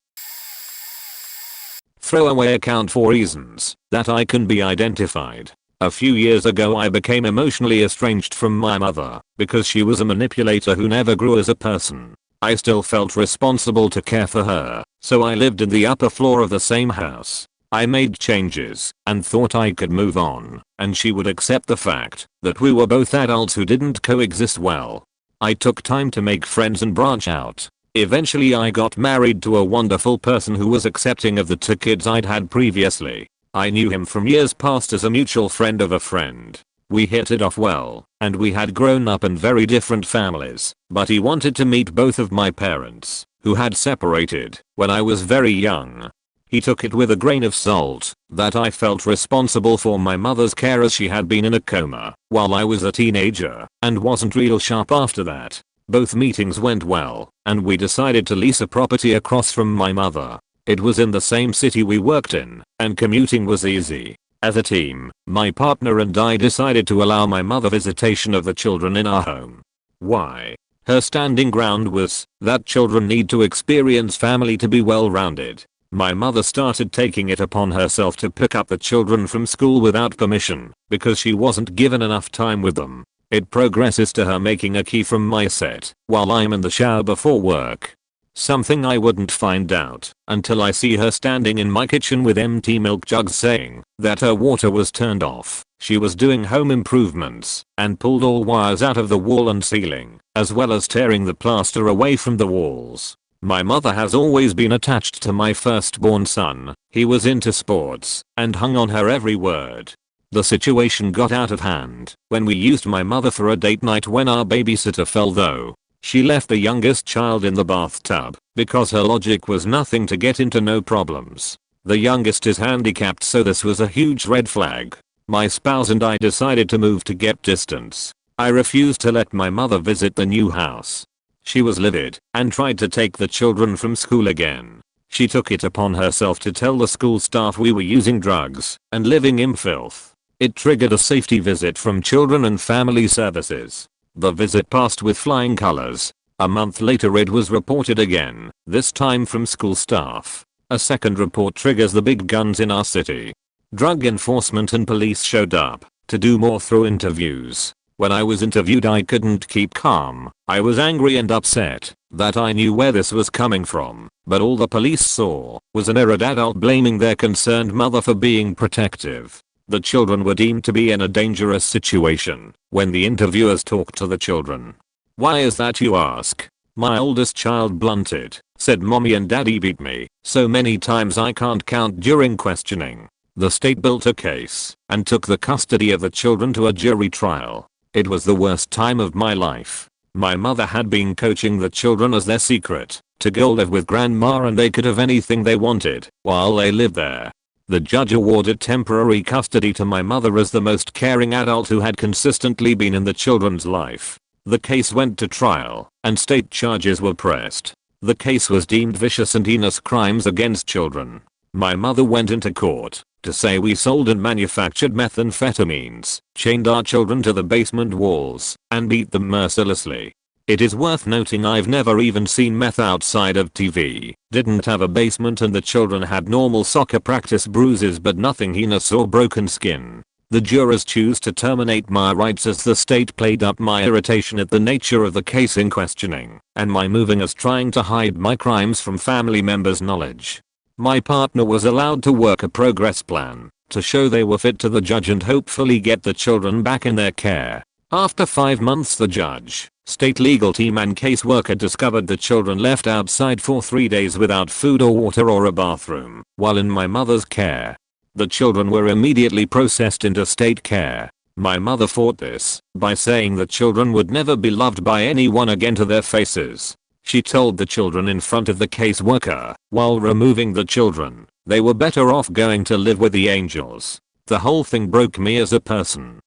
A: Throwaway account for reasons that I can be identified. A few years ago I became emotionally estranged from my mother because she was a manipulator who never grew as a person. I still felt responsible to care for her, so I lived in the upper floor of the same house. I made changes and thought I could move on, and she would accept the fact that we were both adults who didn't coexist well. I took time to make friends and branch out. Eventually I got married to a wonderful person who was accepting of the 2 kids I'd had previously. I knew him from years past as a mutual friend of a friend. We hit it off well, and we had grown up in very different families, but he wanted to meet both of my parents, who had separated when I was very young. He took it with a grain of salt that I felt responsible for my mother's care as she had been in a coma while I was a teenager and wasn't real sharp after that. Both meetings went well, and we decided to lease a property across from my mother. It was in the same city we worked in, and commuting was easy. As a team, my partner and I decided to allow my mother visitation of the children in our home. Why? Her standing ground was that children need to experience family to be well-rounded. My mother started taking it upon herself to pick up the children from school without permission because she wasn't given enough time with them. It progresses to her making a key from my set while I'm in the shower before work. Something I wouldn't find out until I see her standing in my kitchen with empty milk jugs saying that her water was turned off. She was doing home improvements and pulled all wires out of the wall and ceiling, as well as tearing the plaster away from the walls. My mother has always been attached to my firstborn son. He was into sports and hung on her every word. The situation got out of hand when we used my mother for a date night when our babysitter fell though. She left the youngest child in the bathtub because her logic was nothing to get into no problems. The youngest is handicapped, so this was a huge red flag. My spouse and I decided to move to get distance. I refused to let my mother visit the new house. She was livid and tried to take the children from school again. She took it upon herself to tell the school staff we were using drugs and living in filth. It triggered a safety visit from Children and Family Services. The visit passed with flying colors. A month later it was reported again, this time from school staff. A second report triggers the big guns in our city. Drug enforcement and police showed up to do more through interviews. When I was interviewed I couldn't keep calm. I was angry and upset that I knew where this was coming from, but all the police saw was an irate adult blaming their concerned mother for being protective. The children were deemed to be in a dangerous situation when the interviewers talked to the children. Why is that, you ask? My oldest child blunted, said mommy and daddy beat me so many times I can't count during questioning. The state built a case and took the custody of the children to a jury trial. It was the worst time of my life. My mother had been coaching the children as their secret to go live with grandma and they could have anything they wanted while they lived there. The judge awarded temporary custody to my mother as the most caring adult who had consistently been in the children's life. The case went to trial, and state charges were pressed. The case was deemed vicious and heinous crimes against children. My mother went into court to say we sold and manufactured methamphetamines, chained our children to the basement walls, and beat them mercilessly. It is worth noting I've never even seen meth outside of TV, didn't have a basement, and the children had normal soccer practice bruises but nothing heinous or broken skin. The jurors choose to terminate my rights as the state played up my irritation at the nature of the case in questioning and my moving as trying to hide my crimes from family members' knowledge. My partner was allowed to work a progress plan to show they were fit to the judge and hopefully get the children back in their care. After 5 months, the judge, state legal team and caseworker discovered the children left outside for 3 days without food or water or a bathroom while in my mother's care. The children were immediately processed into state care. My mother fought this by saying the children would never be loved by anyone again to their faces. She told the children in front of the caseworker, while removing the children, they were better off going to live with the angels. The whole thing broke me as a person.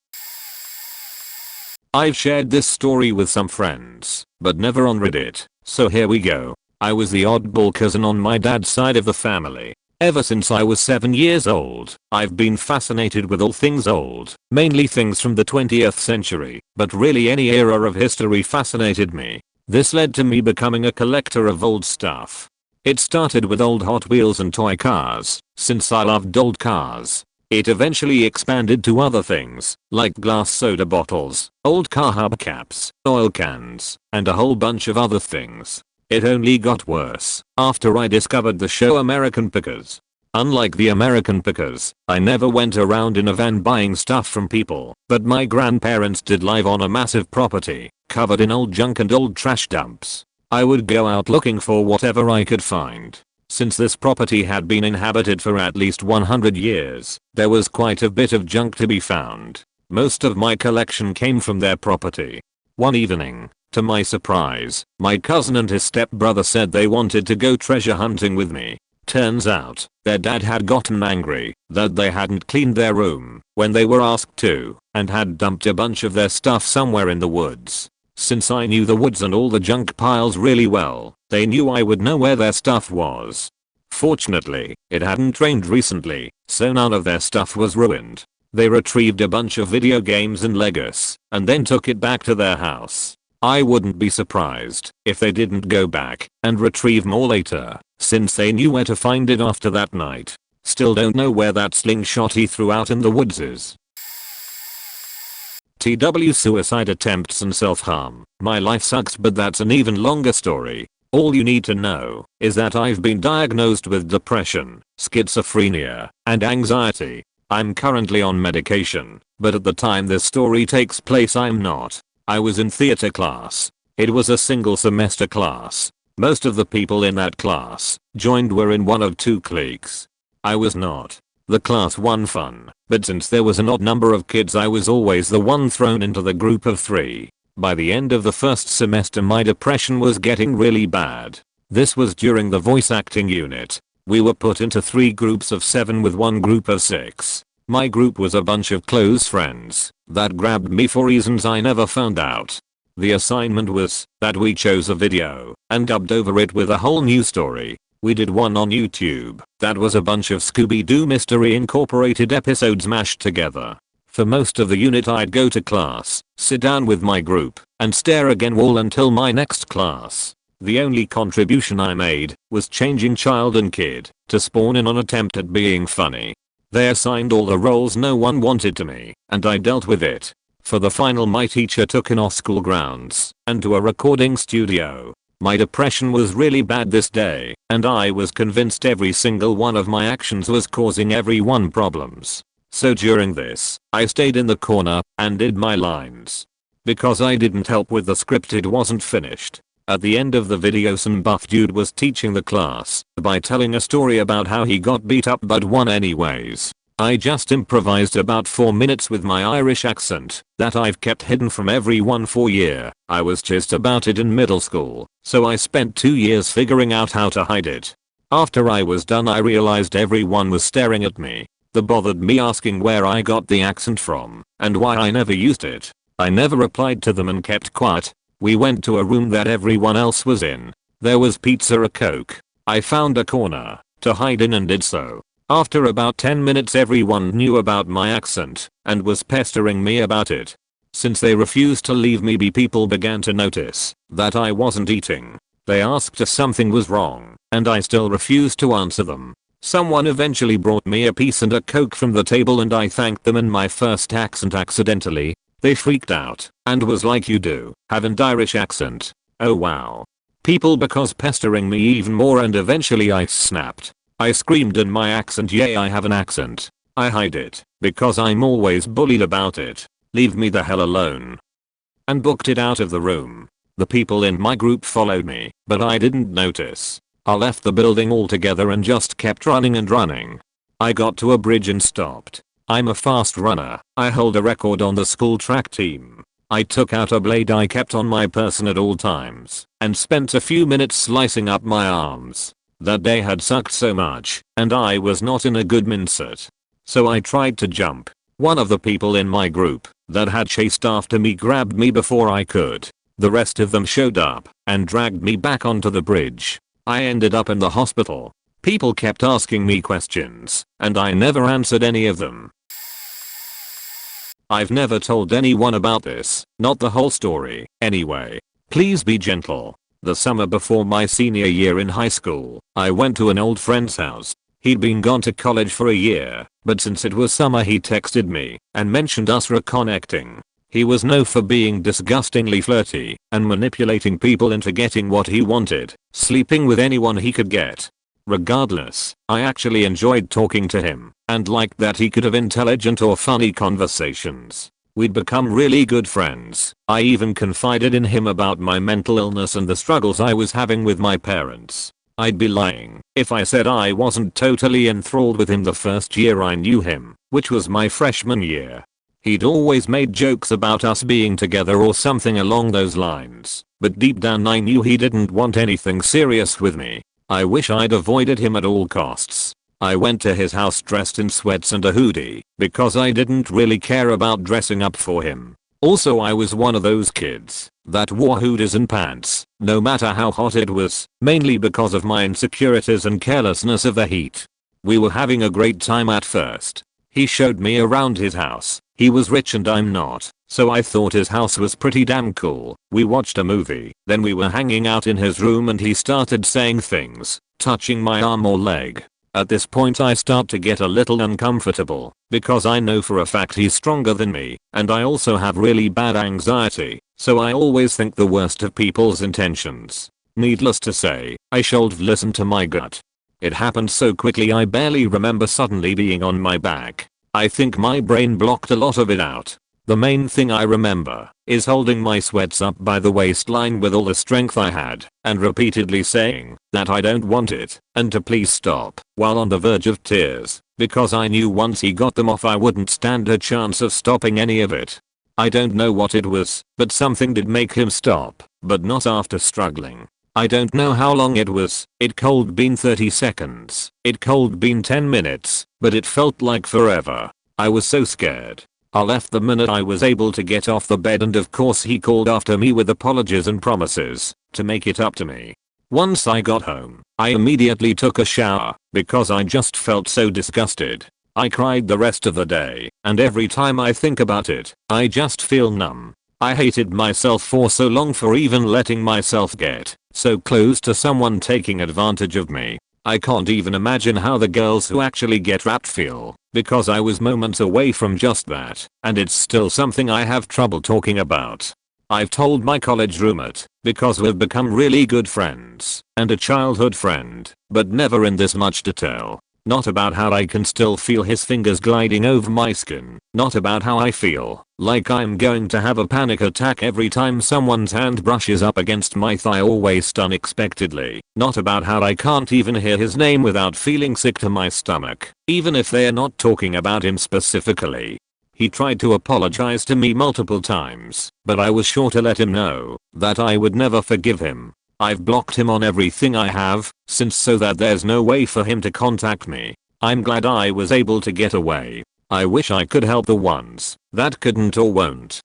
A: I've shared this story with some friends, but never on Reddit, so here we go. I was the oddball cousin on my dad's side of the family. Ever since I was 7 years old, I've been fascinated with all things old, mainly things from the 20th century, but really any era of history fascinated me. This led to me becoming a collector of old stuff. It started with old Hot Wheels and toy cars, since I loved old cars. It eventually expanded to other things, like glass soda bottles, old car hubcaps, oil cans, and a whole bunch of other things. It only got worse after I discovered the show American Pickers. Unlike the American Pickers, I never went around in a van buying stuff from people, but my grandparents did live on a massive property, covered in old junk and old trash dumps. I would go out looking for whatever I could find. Since this property had been inhabited for at least 100 years, there was quite a bit of junk to be found. Most of my collection came from their property. One evening, to my surprise, my cousin and his stepbrother said they wanted to go treasure hunting with me. Turns out, their dad had gotten angry that they hadn't cleaned their room when they were asked to, and had dumped a bunch of their stuff somewhere in the woods. Since I knew the woods and all the junk piles really well, they knew I would know where their stuff was. Fortunately, it hadn't rained recently, so none of their stuff was ruined. They retrieved a bunch of video games and Legos, and then took it back to their house. I wouldn't be surprised if they didn't go back and retrieve more later, since they knew where to find it after that night. Still don't know where that slingshot he threw out in the woods is. TW suicide attempts and self-harm. My life sucks, but that's an even longer story. All you need to know is that I've been diagnosed with depression, schizophrenia, and anxiety. I'm currently on medication, but at the time this story takes place I'm not. I was in theater class. It was a single semester class. Most of the people in that class joined were in one of two cliques. I was not. The class won fun, but since there was an odd number of kids I was always the one thrown into the group of 3. By the end of the first semester my depression was getting really bad. This was during the voice acting unit. We were put into 3 groups of 7 with one group of 6. My group was a bunch of close friends that grabbed me for reasons I never found out. The assignment was that we chose a video and dubbed over it with a whole new story. We did one on YouTube that was a bunch of Scooby-Doo Mystery Incorporated episodes mashed together. For most of the unit I'd go to class, sit down with my group, and stare again wall until my next class. The only contribution I made was changing child and kid to spawn in an attempt at being funny. They assigned all the roles no one wanted to me, and I dealt with it. For the final my teacher took in off school grounds and to a recording studio. My depression was really bad this day, and I was convinced every single one of my actions was causing everyone problems. So during this, I stayed in the corner and did my lines. Because I didn't help with the script, it wasn't finished. At the end of the video some buff dude was teaching the class by telling a story about how he got beat up but won anyways. I just improvised about 4 minutes with my Irish accent that I've kept hidden from everyone for years. I was just about it in middle school, so I spent 2 years figuring out how to hide it. After I was done I realized everyone was staring at me. That bothered me, asking where I got the accent from and why I never used it. I never replied to them and kept quiet. We went to a room that everyone else was in. There was pizza, a Coke. I found a corner to hide in and did so. After about 10 minutes everyone knew about my accent and was pestering me about it. Since they refused to leave me be, people began to notice that I wasn't eating. They asked if something was wrong, and I still refused to answer them. Someone eventually brought me a piece and a Coke from the table and I thanked them in my first accent accidentally. They freaked out and was like, you do have an Irish accent. Oh wow. People because pestering me even more and eventually I snapped. I screamed in my accent, yay I have an accent. I hide it because I'm always bullied about it. Leave me the hell alone. And booked it out of the room. The people in my group followed me, but I didn't notice. I left the building altogether and just kept running and running. I got to a bridge and stopped. I'm a fast runner. I hold a record on the school track team. I took out a blade I kept on my person at all times and spent a few minutes slicing up my arms. That day had sucked so much and I was not in a good mindset. So I tried to jump. One of the people in my group that had chased after me grabbed me before I could. The rest of them showed up and dragged me back onto the bridge. I ended up in the hospital. People kept asking me questions and I never answered any of them. I've never told anyone about this, not the whole story, anyway. Please be gentle. The summer before my senior year in high school, I went to an old friend's house. He'd been gone to college for a year, but since it was summer he texted me and mentioned us reconnecting. He was known for being disgustingly flirty and manipulating people into getting what he wanted, sleeping with anyone he could get. Regardless, I actually enjoyed talking to him and liked that he could have intelligent or funny conversations. We'd become really good friends. I even confided in him about my mental illness and the struggles I was having with my parents. I'd be lying if I said I wasn't totally enthralled with him the first year I knew him, which was my freshman year. He'd always made jokes about us being together or something along those lines, but deep down I knew he didn't want anything serious with me. I wish I'd avoided him at all costs. I went to his house dressed in sweats and a hoodie because I didn't really care about dressing up for him. Also I was one of those kids that wore hoodies and pants no matter how hot it was, mainly because of my insecurities and carelessness of the heat. We were having a great time at first. He showed me around his house. He was rich and I'm not, so I thought his house was pretty damn cool. We watched a movie, then we were hanging out in his room and he started saying things, touching my arm or leg. At this point I start to get a little uncomfortable because I know for a fact he's stronger than me and I also have really bad anxiety, so I always think the worst of people's intentions. Needless to say, I should listen to my gut. It happened so quickly I barely remember suddenly being on my back. I think my brain blocked a lot of it out. The main thing I remember is holding my sweats up by the waistline with all the strength I had and repeatedly saying that I don't want it and to please stop while on the verge of tears because I knew once he got them off I wouldn't stand a chance of stopping any of it. I don't know what it was, but something did make him stop, but not after struggling. I don't know how long it was. It could been 30 seconds. It could been 10 minutes, but it felt like forever. I was so scared. I left the minute I was able to get off the bed and of course he called after me with apologies and promises to make it up to me. Once I got home, I immediately took a shower because I just felt so disgusted. I cried the rest of the day, and every time I think about it, I just feel numb. I hated myself for so long for even letting myself get so close to someone taking advantage of me. I can't even imagine how the girls who actually get raped feel, because I was moments away from just that, and it's still something I have trouble talking about. I've told my college roommate, because we've become really good friends, and a childhood friend, but never in this much detail. Not about how I can still feel his fingers gliding over my skin. Not about how I feel like I'm going to have a panic attack every time someone's hand brushes up against my thigh or waist unexpectedly. Not about how I can't even hear his name without feeling sick to my stomach, even if they're not talking about him specifically. He tried to apologize to me multiple times, but I was sure to let him know that I would never forgive him. I've blocked him on everything I have since so that there's no way for him to contact me. I'm glad I was able to get away. I wish I could help the ones that couldn't or won't.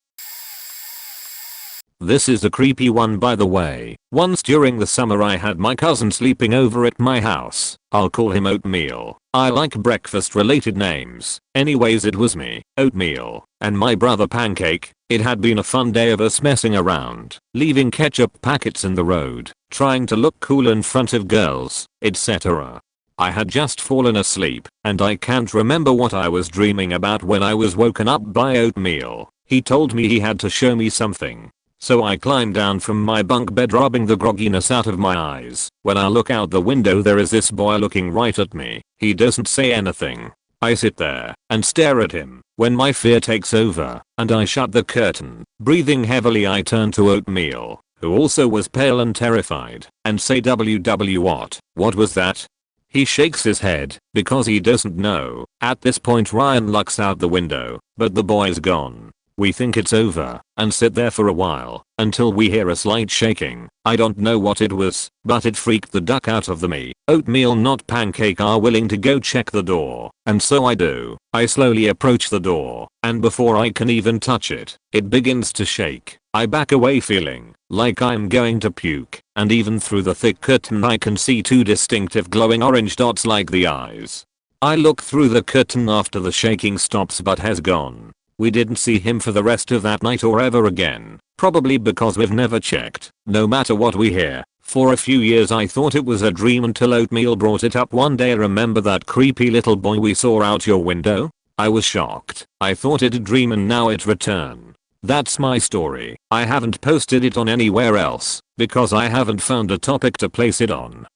A: This is a creepy one by the way. Once during the summer I had my cousin sleeping over at my house. I'll call him Oatmeal. I like breakfast related names. Anyways, it was me, Oatmeal, and my brother Pancake. It had been a fun day of us messing around, leaving ketchup packets in the road, trying to look cool in front of girls, etc. I had just fallen asleep, and I can't remember what I was dreaming about when I was woken up by oatmeal. He told me he had to show me something. So I climbed down from my bunk bed, rubbing the grogginess out of my eyes. When I look out the window, there is this boy looking right at me. He doesn't say anything. I sit there and stare at him when my fear takes over, and I shut the curtain. Breathing heavily, I turn to Oatmeal, who also was pale and terrified, and say, "WW, what was that?" He shakes his head because he doesn't know. At this point, Ryan looks out the window, but the boy's gone. We think it's over and sit there for a while until we hear a slight shaking. I don't know what it was, but it freaked the duck out of me. Oatmeal, not Pancake, are willing to go check the door, and so I do. I slowly approach the door, and before I can even touch it, it begins to shake. I back away feeling like I'm going to puke, and even through the thick curtain I can see two distinctive glowing orange dots like the eyes. I look through the curtain after the shaking stops but has gone. We didn't see him for the rest of that night or ever again, probably because we've never checked, no matter what we hear. For a few years I thought it was a dream until Oatmeal brought it up one day. "Remember that creepy little boy we saw out your window?" I was shocked. I thought it a dream and now it returned. That's my story. I haven't posted it on anywhere else because I haven't found a topic to place it on.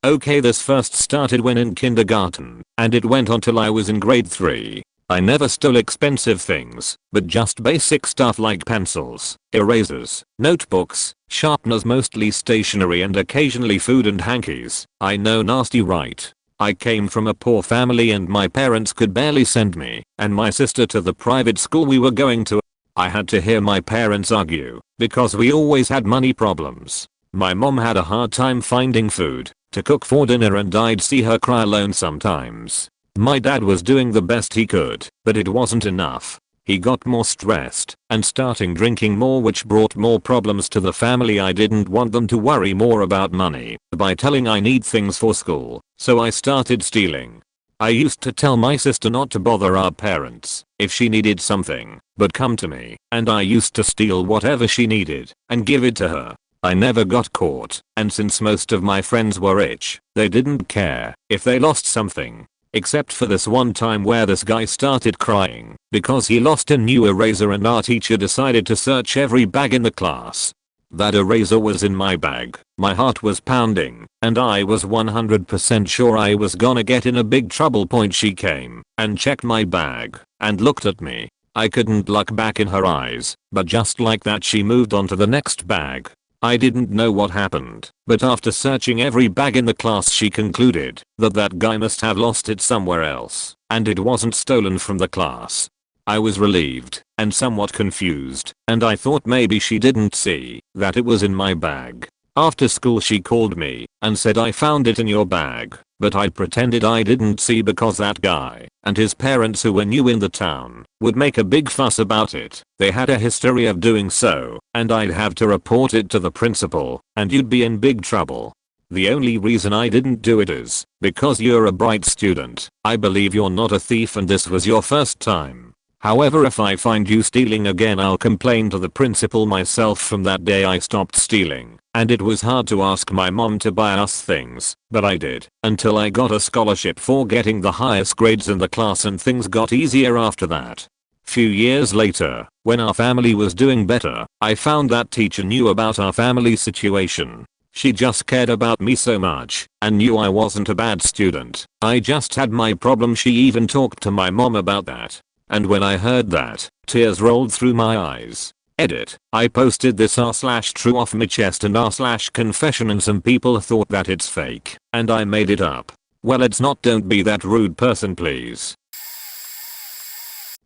A: Okay, this first started when in kindergarten, and it went on till I was in grade 3. I never stole expensive things, but just basic stuff like pencils, erasers, notebooks, sharpeners, mostly stationery, and occasionally food and hankies. I know, nasty, right? I came from a poor family and my parents could barely send me and my sister to the private school we were going to. I had to hear my parents argue because we always had money problems. My mom had a hard time finding food to cook for dinner and I'd see her cry alone sometimes. My dad was doing the best he could, but it wasn't enough. He got more stressed and starting drinking more, which brought more problems to the family. I didn't want them to worry more about money by telling I need things for school, so I started stealing. I used to tell my sister not to bother our parents if she needed something, but come to me, and I used to steal whatever she needed and give it to her. I never got caught, and since most of my friends were rich, they didn't care if they lost something. Except for this one time where this guy started crying because he lost a new eraser and our teacher decided to search every bag in the class. That eraser was in my bag. My heart was pounding and I was 100% sure I was gonna get in a big trouble. She came and checked my bag and looked at me. I couldn't look back in her eyes, but just like that she moved on to the next bag. I didn't know what happened, but after searching every bag in the class she concluded that that guy must have lost it somewhere else, and it wasn't stolen from the class. I was relieved and somewhat confused, and I thought maybe she didn't see that it was in my bag. After school she called me and said, "I found it in your bag," but I pretended I didn't see because that guy and his parents, who were new in the town, would make a big fuss about it. They had a history of doing so, and I'd have to report it to the principal, and you'd be in big trouble. The only reason I didn't do it is because you're a bright student. I believe you're not a thief and this was your first time. However, if I find you stealing again, I'll complain to the principal myself. From that day I stopped stealing, and it was hard to ask my mom to buy us things, but I did, until I got a scholarship for getting the highest grades in the class, and things got easier after that. Few years later, when our family was doing better, I found that teacher knew about our family situation. She just cared about me so much and knew I wasn't a bad student. I just had my problem. She even talked to my mom about that. And when I heard that, tears rolled through my eyes. Edit. I posted this r/true off my chest and r/confession, and some people thought that it's fake and I made it up. Well, it's not. Don't be that rude person, please.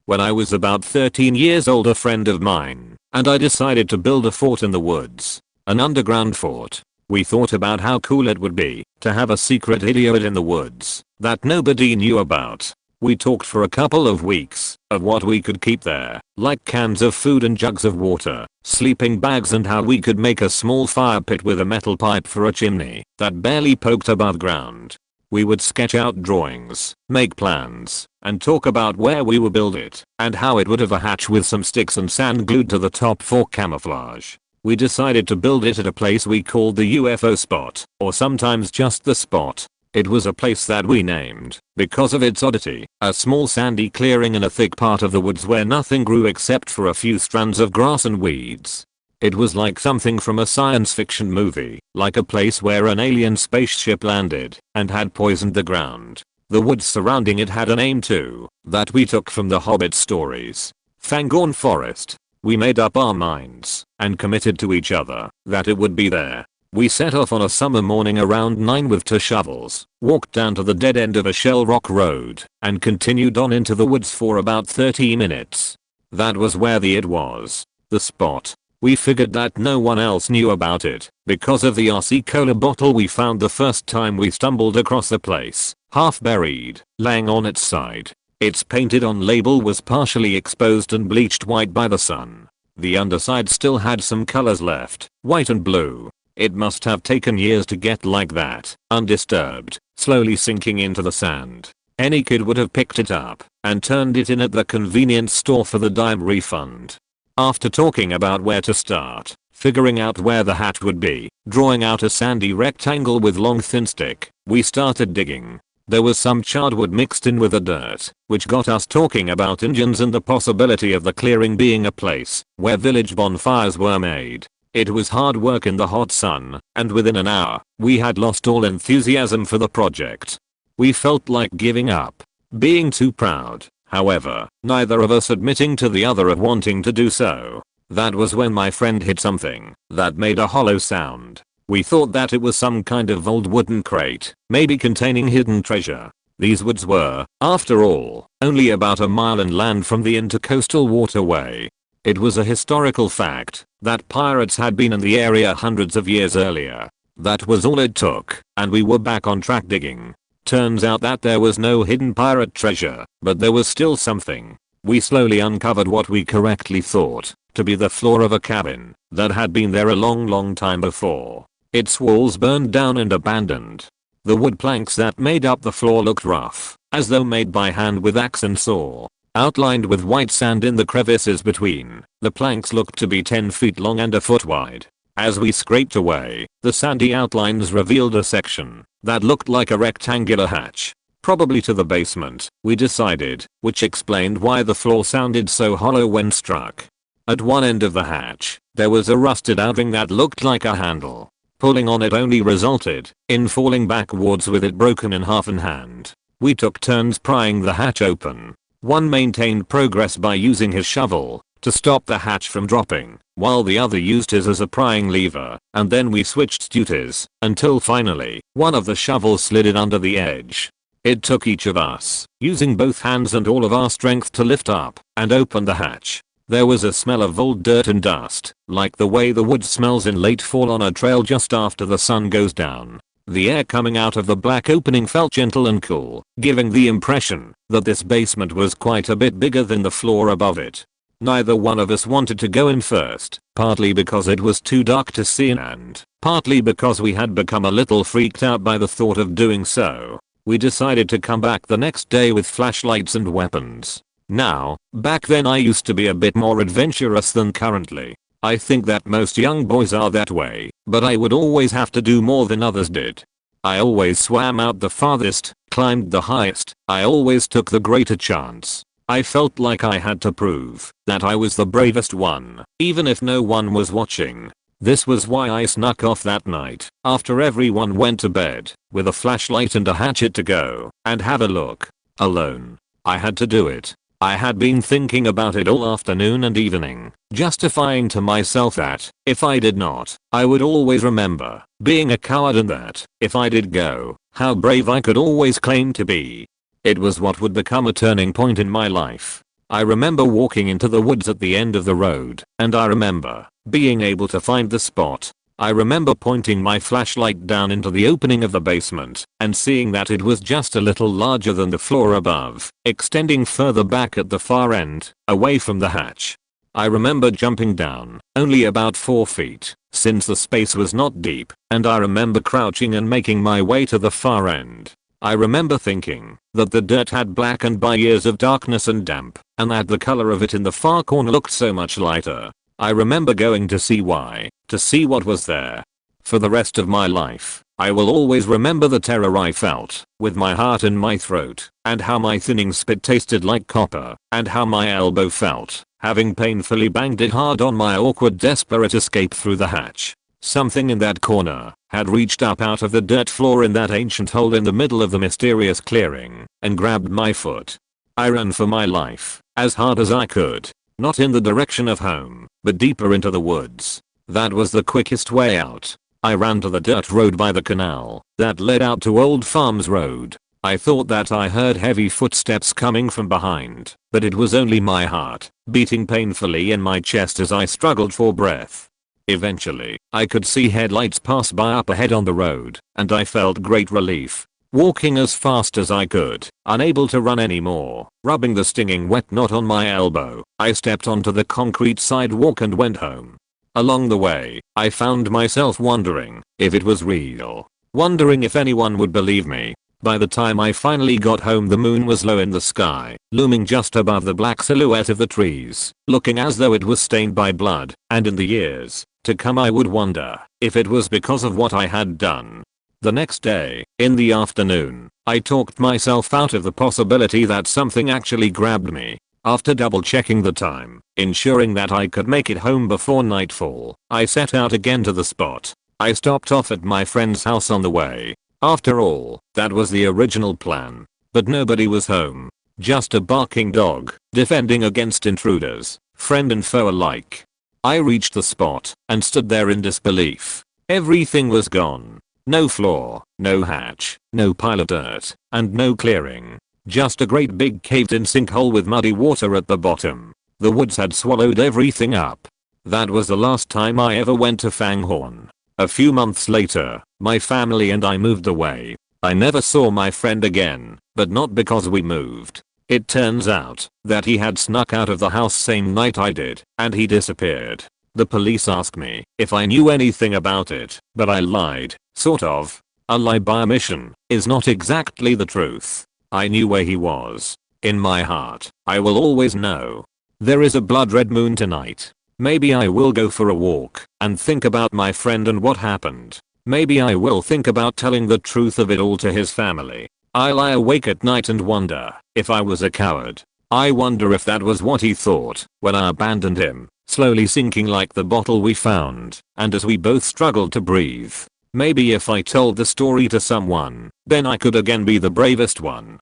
A: When I was about 13 years old, a friend of mine and I decided to build a fort in the woods. An underground fort. We thought about how cool it would be to have a secret idiot in the woods that nobody knew about. We talked for a couple of weeks of what we could keep there, like cans of food and jugs of water, sleeping bags, and how we could make a small fire pit with a metal pipe for a chimney that barely poked above ground. We would sketch out drawings, make plans, and talk about where we would build it and how it would have a hatch with some sticks and sand glued to the top for camouflage. We decided to build it at a place we called the UFO spot, or sometimes just the spot. It was a place that we named because of its oddity, a small sandy clearing in a thick part of the woods where nothing grew except for a few strands of grass and weeds. It was like something from a science fiction movie, like a place where an alien spaceship landed and had poisoned the ground. The woods surrounding it had a name too, that we took from the Hobbit stories. Fangorn Forest. We made up our minds and committed to each other that it would be there. We set off on a summer morning around 9 with 2 shovels, walked down to the dead end of a shell rock road, and continued on into the woods for about 30 minutes. That was where it was. The spot. We figured that no one else knew about it because of the RC Cola bottle we found the first time we stumbled across the place, half buried, laying on its side. Its painted on label was partially exposed and bleached white by the sun. The underside still had some colors left, white and blue. It must have taken years to get like that, undisturbed, slowly sinking into the sand. Any kid would have picked it up and turned it in at the convenience store for the dime refund. After talking about where to start, figuring out where the hatch would be, drawing out a sandy rectangle with long thin stick, we started digging. There was some charred wood mixed in with the dirt, which got us talking about Indians and the possibility of the clearing being a place where village bonfires were made. It was hard work in the hot sun, and within an hour, we had lost all enthusiasm for the project. We felt like giving up. Being too proud, however, neither of us admitting to the other of wanting to do so. That was when my friend hit something that made a hollow sound. We thought that it was some kind of old wooden crate, maybe containing hidden treasure. These woods were, after all, only about a mile inland from the intercoastal waterway. It was a historical fact that pirates had been in the area hundreds of years earlier. That was all it took, and we were back on track digging. Turns out that there was no hidden pirate treasure, but there was still something. We slowly uncovered what we correctly thought to be the floor of a cabin that had been there a long time before. Its walls burned down and abandoned. The wood planks that made up the floor looked rough, as though made by hand with axe and saw. Outlined with white sand in the crevices between, the planks looked to be 10 feet long and a foot wide. As we scraped away, the sandy outlines revealed a section that looked like a rectangular hatch, probably to the basement, we decided, which explained why the floor sounded so hollow when struck. At one end of the hatch, there was a rusted out ring that looked like a handle. Pulling on it only resulted in falling backwards with it broken in half in hand. We took turns prying the hatch open. One maintained progress by using his shovel to stop the hatch from dropping, while the other used his as a prying lever, and then we switched duties until finally one of the shovels slid in under the edge. It took each of us using both hands and all of our strength to lift up and open the hatch. There was a smell of old dirt and dust, like the way the woods smells in late fall on a trail just after the sun goes down. The air coming out of the black opening felt gentle and cool, giving the impression that this basement was quite a bit bigger than the floor above it. Neither one of us wanted to go in first, partly because it was too dark to see and partly because we had become a little freaked out by the thought of doing so. We decided to come back the next day with flashlights and weapons. Now, back then I used to be a bit more adventurous than currently. I think that most young boys are that way, but I would always have to do more than others did. I always swam out the farthest, climbed the highest, I always took the greater chance. I felt like I had to prove that I was the bravest one, even if no one was watching. This was why I snuck off that night, after everyone went to bed, with a flashlight and a hatchet to go and have a look. Alone. I had to do it. I had been thinking about it all afternoon and evening, justifying to myself that, if I did not, I would always remember being a coward and that, if I did go, how brave I could always claim to be. It was what would become a turning point in my life. I remember walking into the woods at the end of the road, and I remember being able to find the spot. I remember pointing my flashlight down into the opening of the basement and seeing that it was just a little larger than the floor above, extending further back at the far end, away from the hatch. I remember jumping down, only about 4 feet, since the space was not deep, and I remember crouching and making my way to the far end. I remember thinking that the dirt had blackened by years of darkness and damp, and that the color of it in the far corner looked so much lighter. I remember going to see why to see what was there. For the rest of my life, I will always remember the terror I felt, with my heart in my throat, and how my thinning spit tasted like copper, and how my elbow felt, having painfully banged it hard on my awkward desperate escape through the hatch. Something in that corner had reached up out of the dirt floor in that ancient hole in the middle of the mysterious clearing, and grabbed my foot. I ran for my life, as hard as I could, not in the direction of home, but deeper into the woods. That was the quickest way out. I ran to the dirt road by the canal that led out to Old Farms Road. I thought that I heard heavy footsteps coming from behind, but it was only my heart, beating painfully in my chest as I struggled for breath. Eventually, I could see headlights pass by up ahead on the road, and I felt great relief. Walking as fast as I could, unable to run anymore, rubbing the stinging wet knot on my elbow, I stepped onto the concrete sidewalk and went home. Along the way, I found myself wondering if it was real, wondering if anyone would believe me. By the time I finally got home, the moon was low in the sky, looming just above the black silhouette of the trees, looking as though it was stained by blood, and in the years to come I would wonder if it was because of what I had done. The next day, in the afternoon, I talked myself out of the possibility that something actually grabbed me. After double checking the time, ensuring that I could make it home before nightfall, I set out again to the spot. I stopped off at my friend's house on the way. After all, that was the original plan. But nobody was home. Just a barking dog, defending against intruders, friend and foe alike. I reached the spot and stood there in disbelief. Everything was gone. No floor, no hatch, no pile of dirt, and no clearing. Just a great big caved-in sinkhole with muddy water at the bottom. The woods had swallowed everything up. That was the last time I ever went to Fanghorn. A few months later, my family and I moved away. I never saw my friend again, but not because we moved. It turns out that he had snuck out of the house same night I did, and he disappeared. The police asked me if I knew anything about it, but I lied, sort of. A lie by omission is not exactly the truth. I knew where he was. In my heart, I will always know. There is a blood red moon tonight. Maybe I will go for a walk and think about my friend and what happened. Maybe I will think about telling the truth of it all to his family. I lie awake at night and wonder if I was a coward. I wonder if that was what he thought when I abandoned him, slowly sinking like the bottle we found, and as we both struggled to breathe. Maybe if I told the story to someone, then I could again be the bravest one.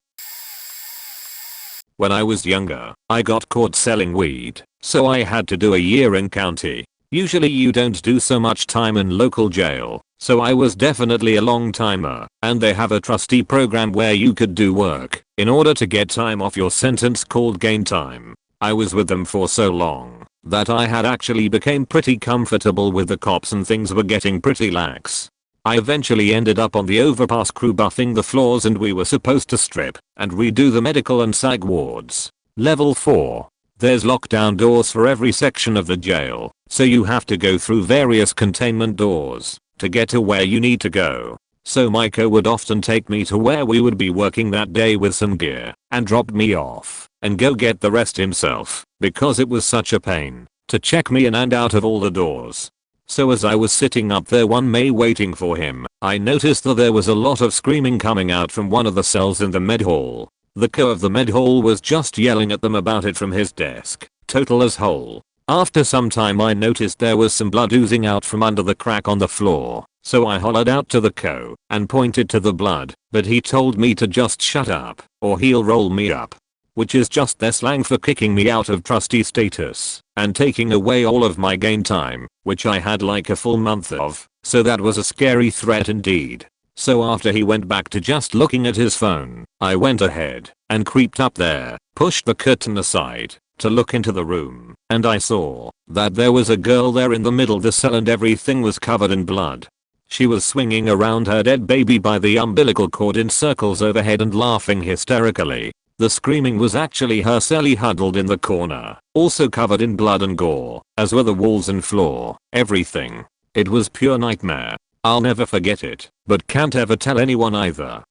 A: When I was younger, I got caught selling weed, so I had to do a year in county. Usually you don't do so much time in local jail, so I was definitely a long timer, and they have a trustee program where you could do work in order to get time off your sentence called gain time. I was with them for so long that I had actually became pretty comfortable with the cops and things were getting pretty lax. I eventually ended up on the overpass crew buffing the floors and we were supposed to strip and redo the medical and psych wards. Level 4. There's lockdown doors for every section of the jail, so you have to go through various containment doors to get to where you need to go. So Micah would often take me to where we would be working that day with some gear and drop me off and go get the rest himself because it was such a pain to check me in and out of all the doors. So as I was sitting up there one May waiting for him, I noticed that there was a lot of screaming coming out from one of the cells in the med hall. The co of the med hall was just yelling at them about it from his desk, total as whole. After some time I noticed there was some blood oozing out from under the crack on the floor, so I hollered out to the co and pointed to the blood, but he told me to just shut up or he'll roll me up. Which is just their slang for kicking me out of trustee status and taking away all of my gain time, which I had like a full month of, so that was a scary threat indeed. So after he went back to just looking at his phone, I went ahead and creeped up there, pushed the curtain aside to look into the room, and I saw that there was a girl there in the middle of the cell and everything was covered in blood. She was swinging around her dead baby by the umbilical cord in circles overhead and laughing hysterically. The screaming was actually her Sally huddled in the corner, also covered in blood and gore, as were the walls and floor, everything. It was pure nightmare. I'll never forget it, but can't ever tell anyone either.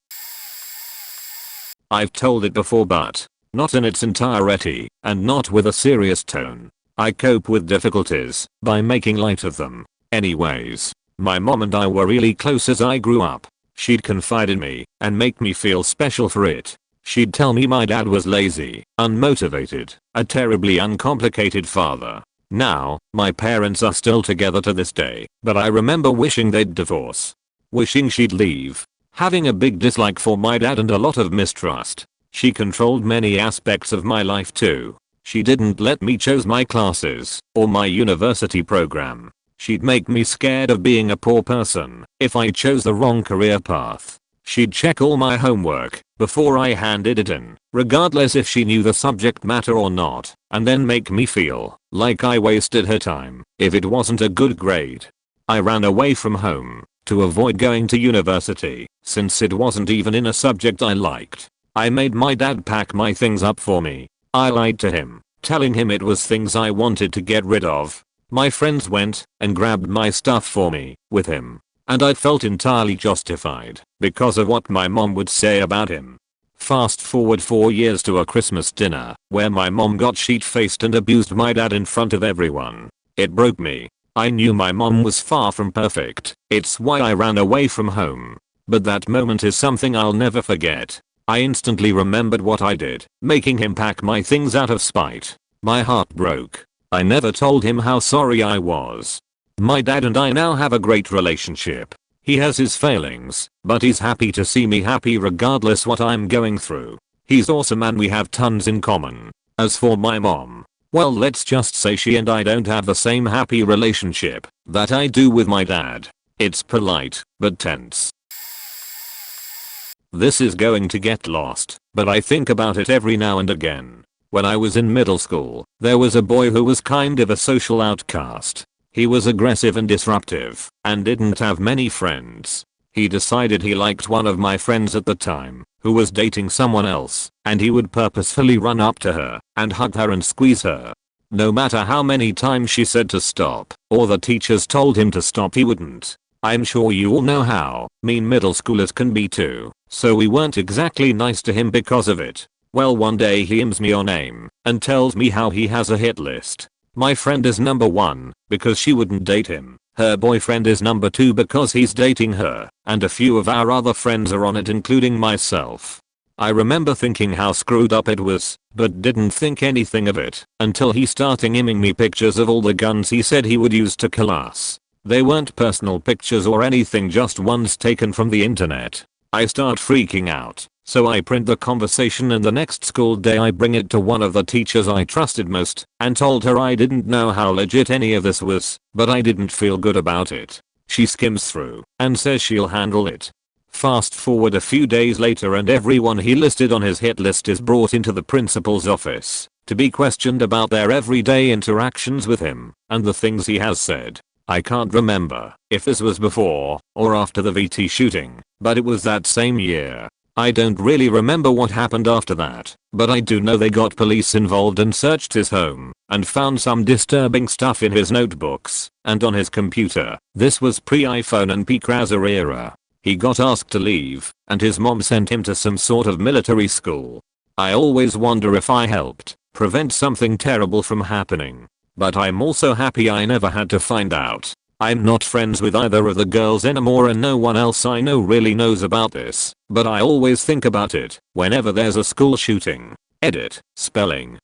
A: I've told it before but not in its entirety, and not with a serious tone. I cope with difficulties by making light of them. Anyways, my mom and I were really close as I grew up. She'd confide in me and make me feel special for it. She'd tell me my dad was lazy, unmotivated, a terribly uncomplicated father. Now, my parents are still together to this day, but I remember wishing they'd divorce. Wishing she'd leave. Having a big dislike for my dad and a lot of mistrust. She controlled many aspects of my life too. She didn't let me choose my classes or my university program. She'd make me scared of being a poor person if I chose the wrong career path. She'd check all my homework before I handed it in, regardless if she knew the subject matter or not, and then make me feel like I wasted her time if it wasn't a good grade. I ran away from home to avoid going to university since it wasn't even in a subject I liked. I made my dad pack my things up for me. I lied to him, telling him it was things I wanted to get rid of. My friends went and grabbed my stuff for me with him, and I felt entirely justified because of what my mom would say about him. Fast forward 4 years to a Christmas dinner where my mom got sheet-faced and abused my dad in front of everyone. It broke me. I knew my mom was far from perfect. It's why I ran away from home. But that moment is something I'll never forget. I instantly remembered what I did, making him pack my things out of spite. My heart broke. I never told him how sorry I was. My dad and I now have a great relationship. He has his failings, but he's happy to see me happy regardless what I'm going through. He's awesome and we have tons in common. As for my mom, well, let's just say she and I don't have the same happy relationship that I do with my dad. It's polite, but tense. This is going to get lost, but I think about it every now and again. When I was in middle school, there was a boy who was kind of a social outcast. He was aggressive and disruptive, and didn't have many friends. He decided he liked one of my friends at the time, who was dating someone else, and he would purposefully run up to her and hug her and squeeze her. No matter how many times she said to stop, or the teachers told him to stop, he wouldn't. I'm sure you all know how mean middle schoolers can be too, so we weren't exactly nice to him because of it. Well, one day he IMs me on AIM and tells me how he has a hit list. My friend is number 1 because she wouldn't date him. Her boyfriend is number 2 because he's dating her, and a few of our other friends are on it, including myself. I remember thinking how screwed up it was, but didn't think anything of it until he started IMing me pictures of all the guns he said he would use to kill us. They weren't personal pictures or anything, just ones taken from the internet. I start freaking out, so I print the conversation and the next school day I bring it to one of the teachers I trusted most and told her I didn't know how legit any of this was, but I didn't feel good about it. She skims through and says she'll handle it. Fast forward a few days later and everyone he listed on his hit list is brought into the principal's office to be questioned about their everyday interactions with him and the things he has said. I can't remember if this was before or after the VT shooting, but it was that same year. I don't really remember what happened after that, but I do know they got police involved and searched his home and found some disturbing stuff in his notebooks and on his computer. This was pre-iPhone and pre-Krauser era. He got asked to leave and his mom sent him to some sort of military school. I always wonder if I helped prevent something terrible from happening. But I'm also happy I never had to find out. I'm not friends with either of the girls anymore and no one else I know really knows about this, but I always think about it whenever there's a school shooting. Edit. Spelling.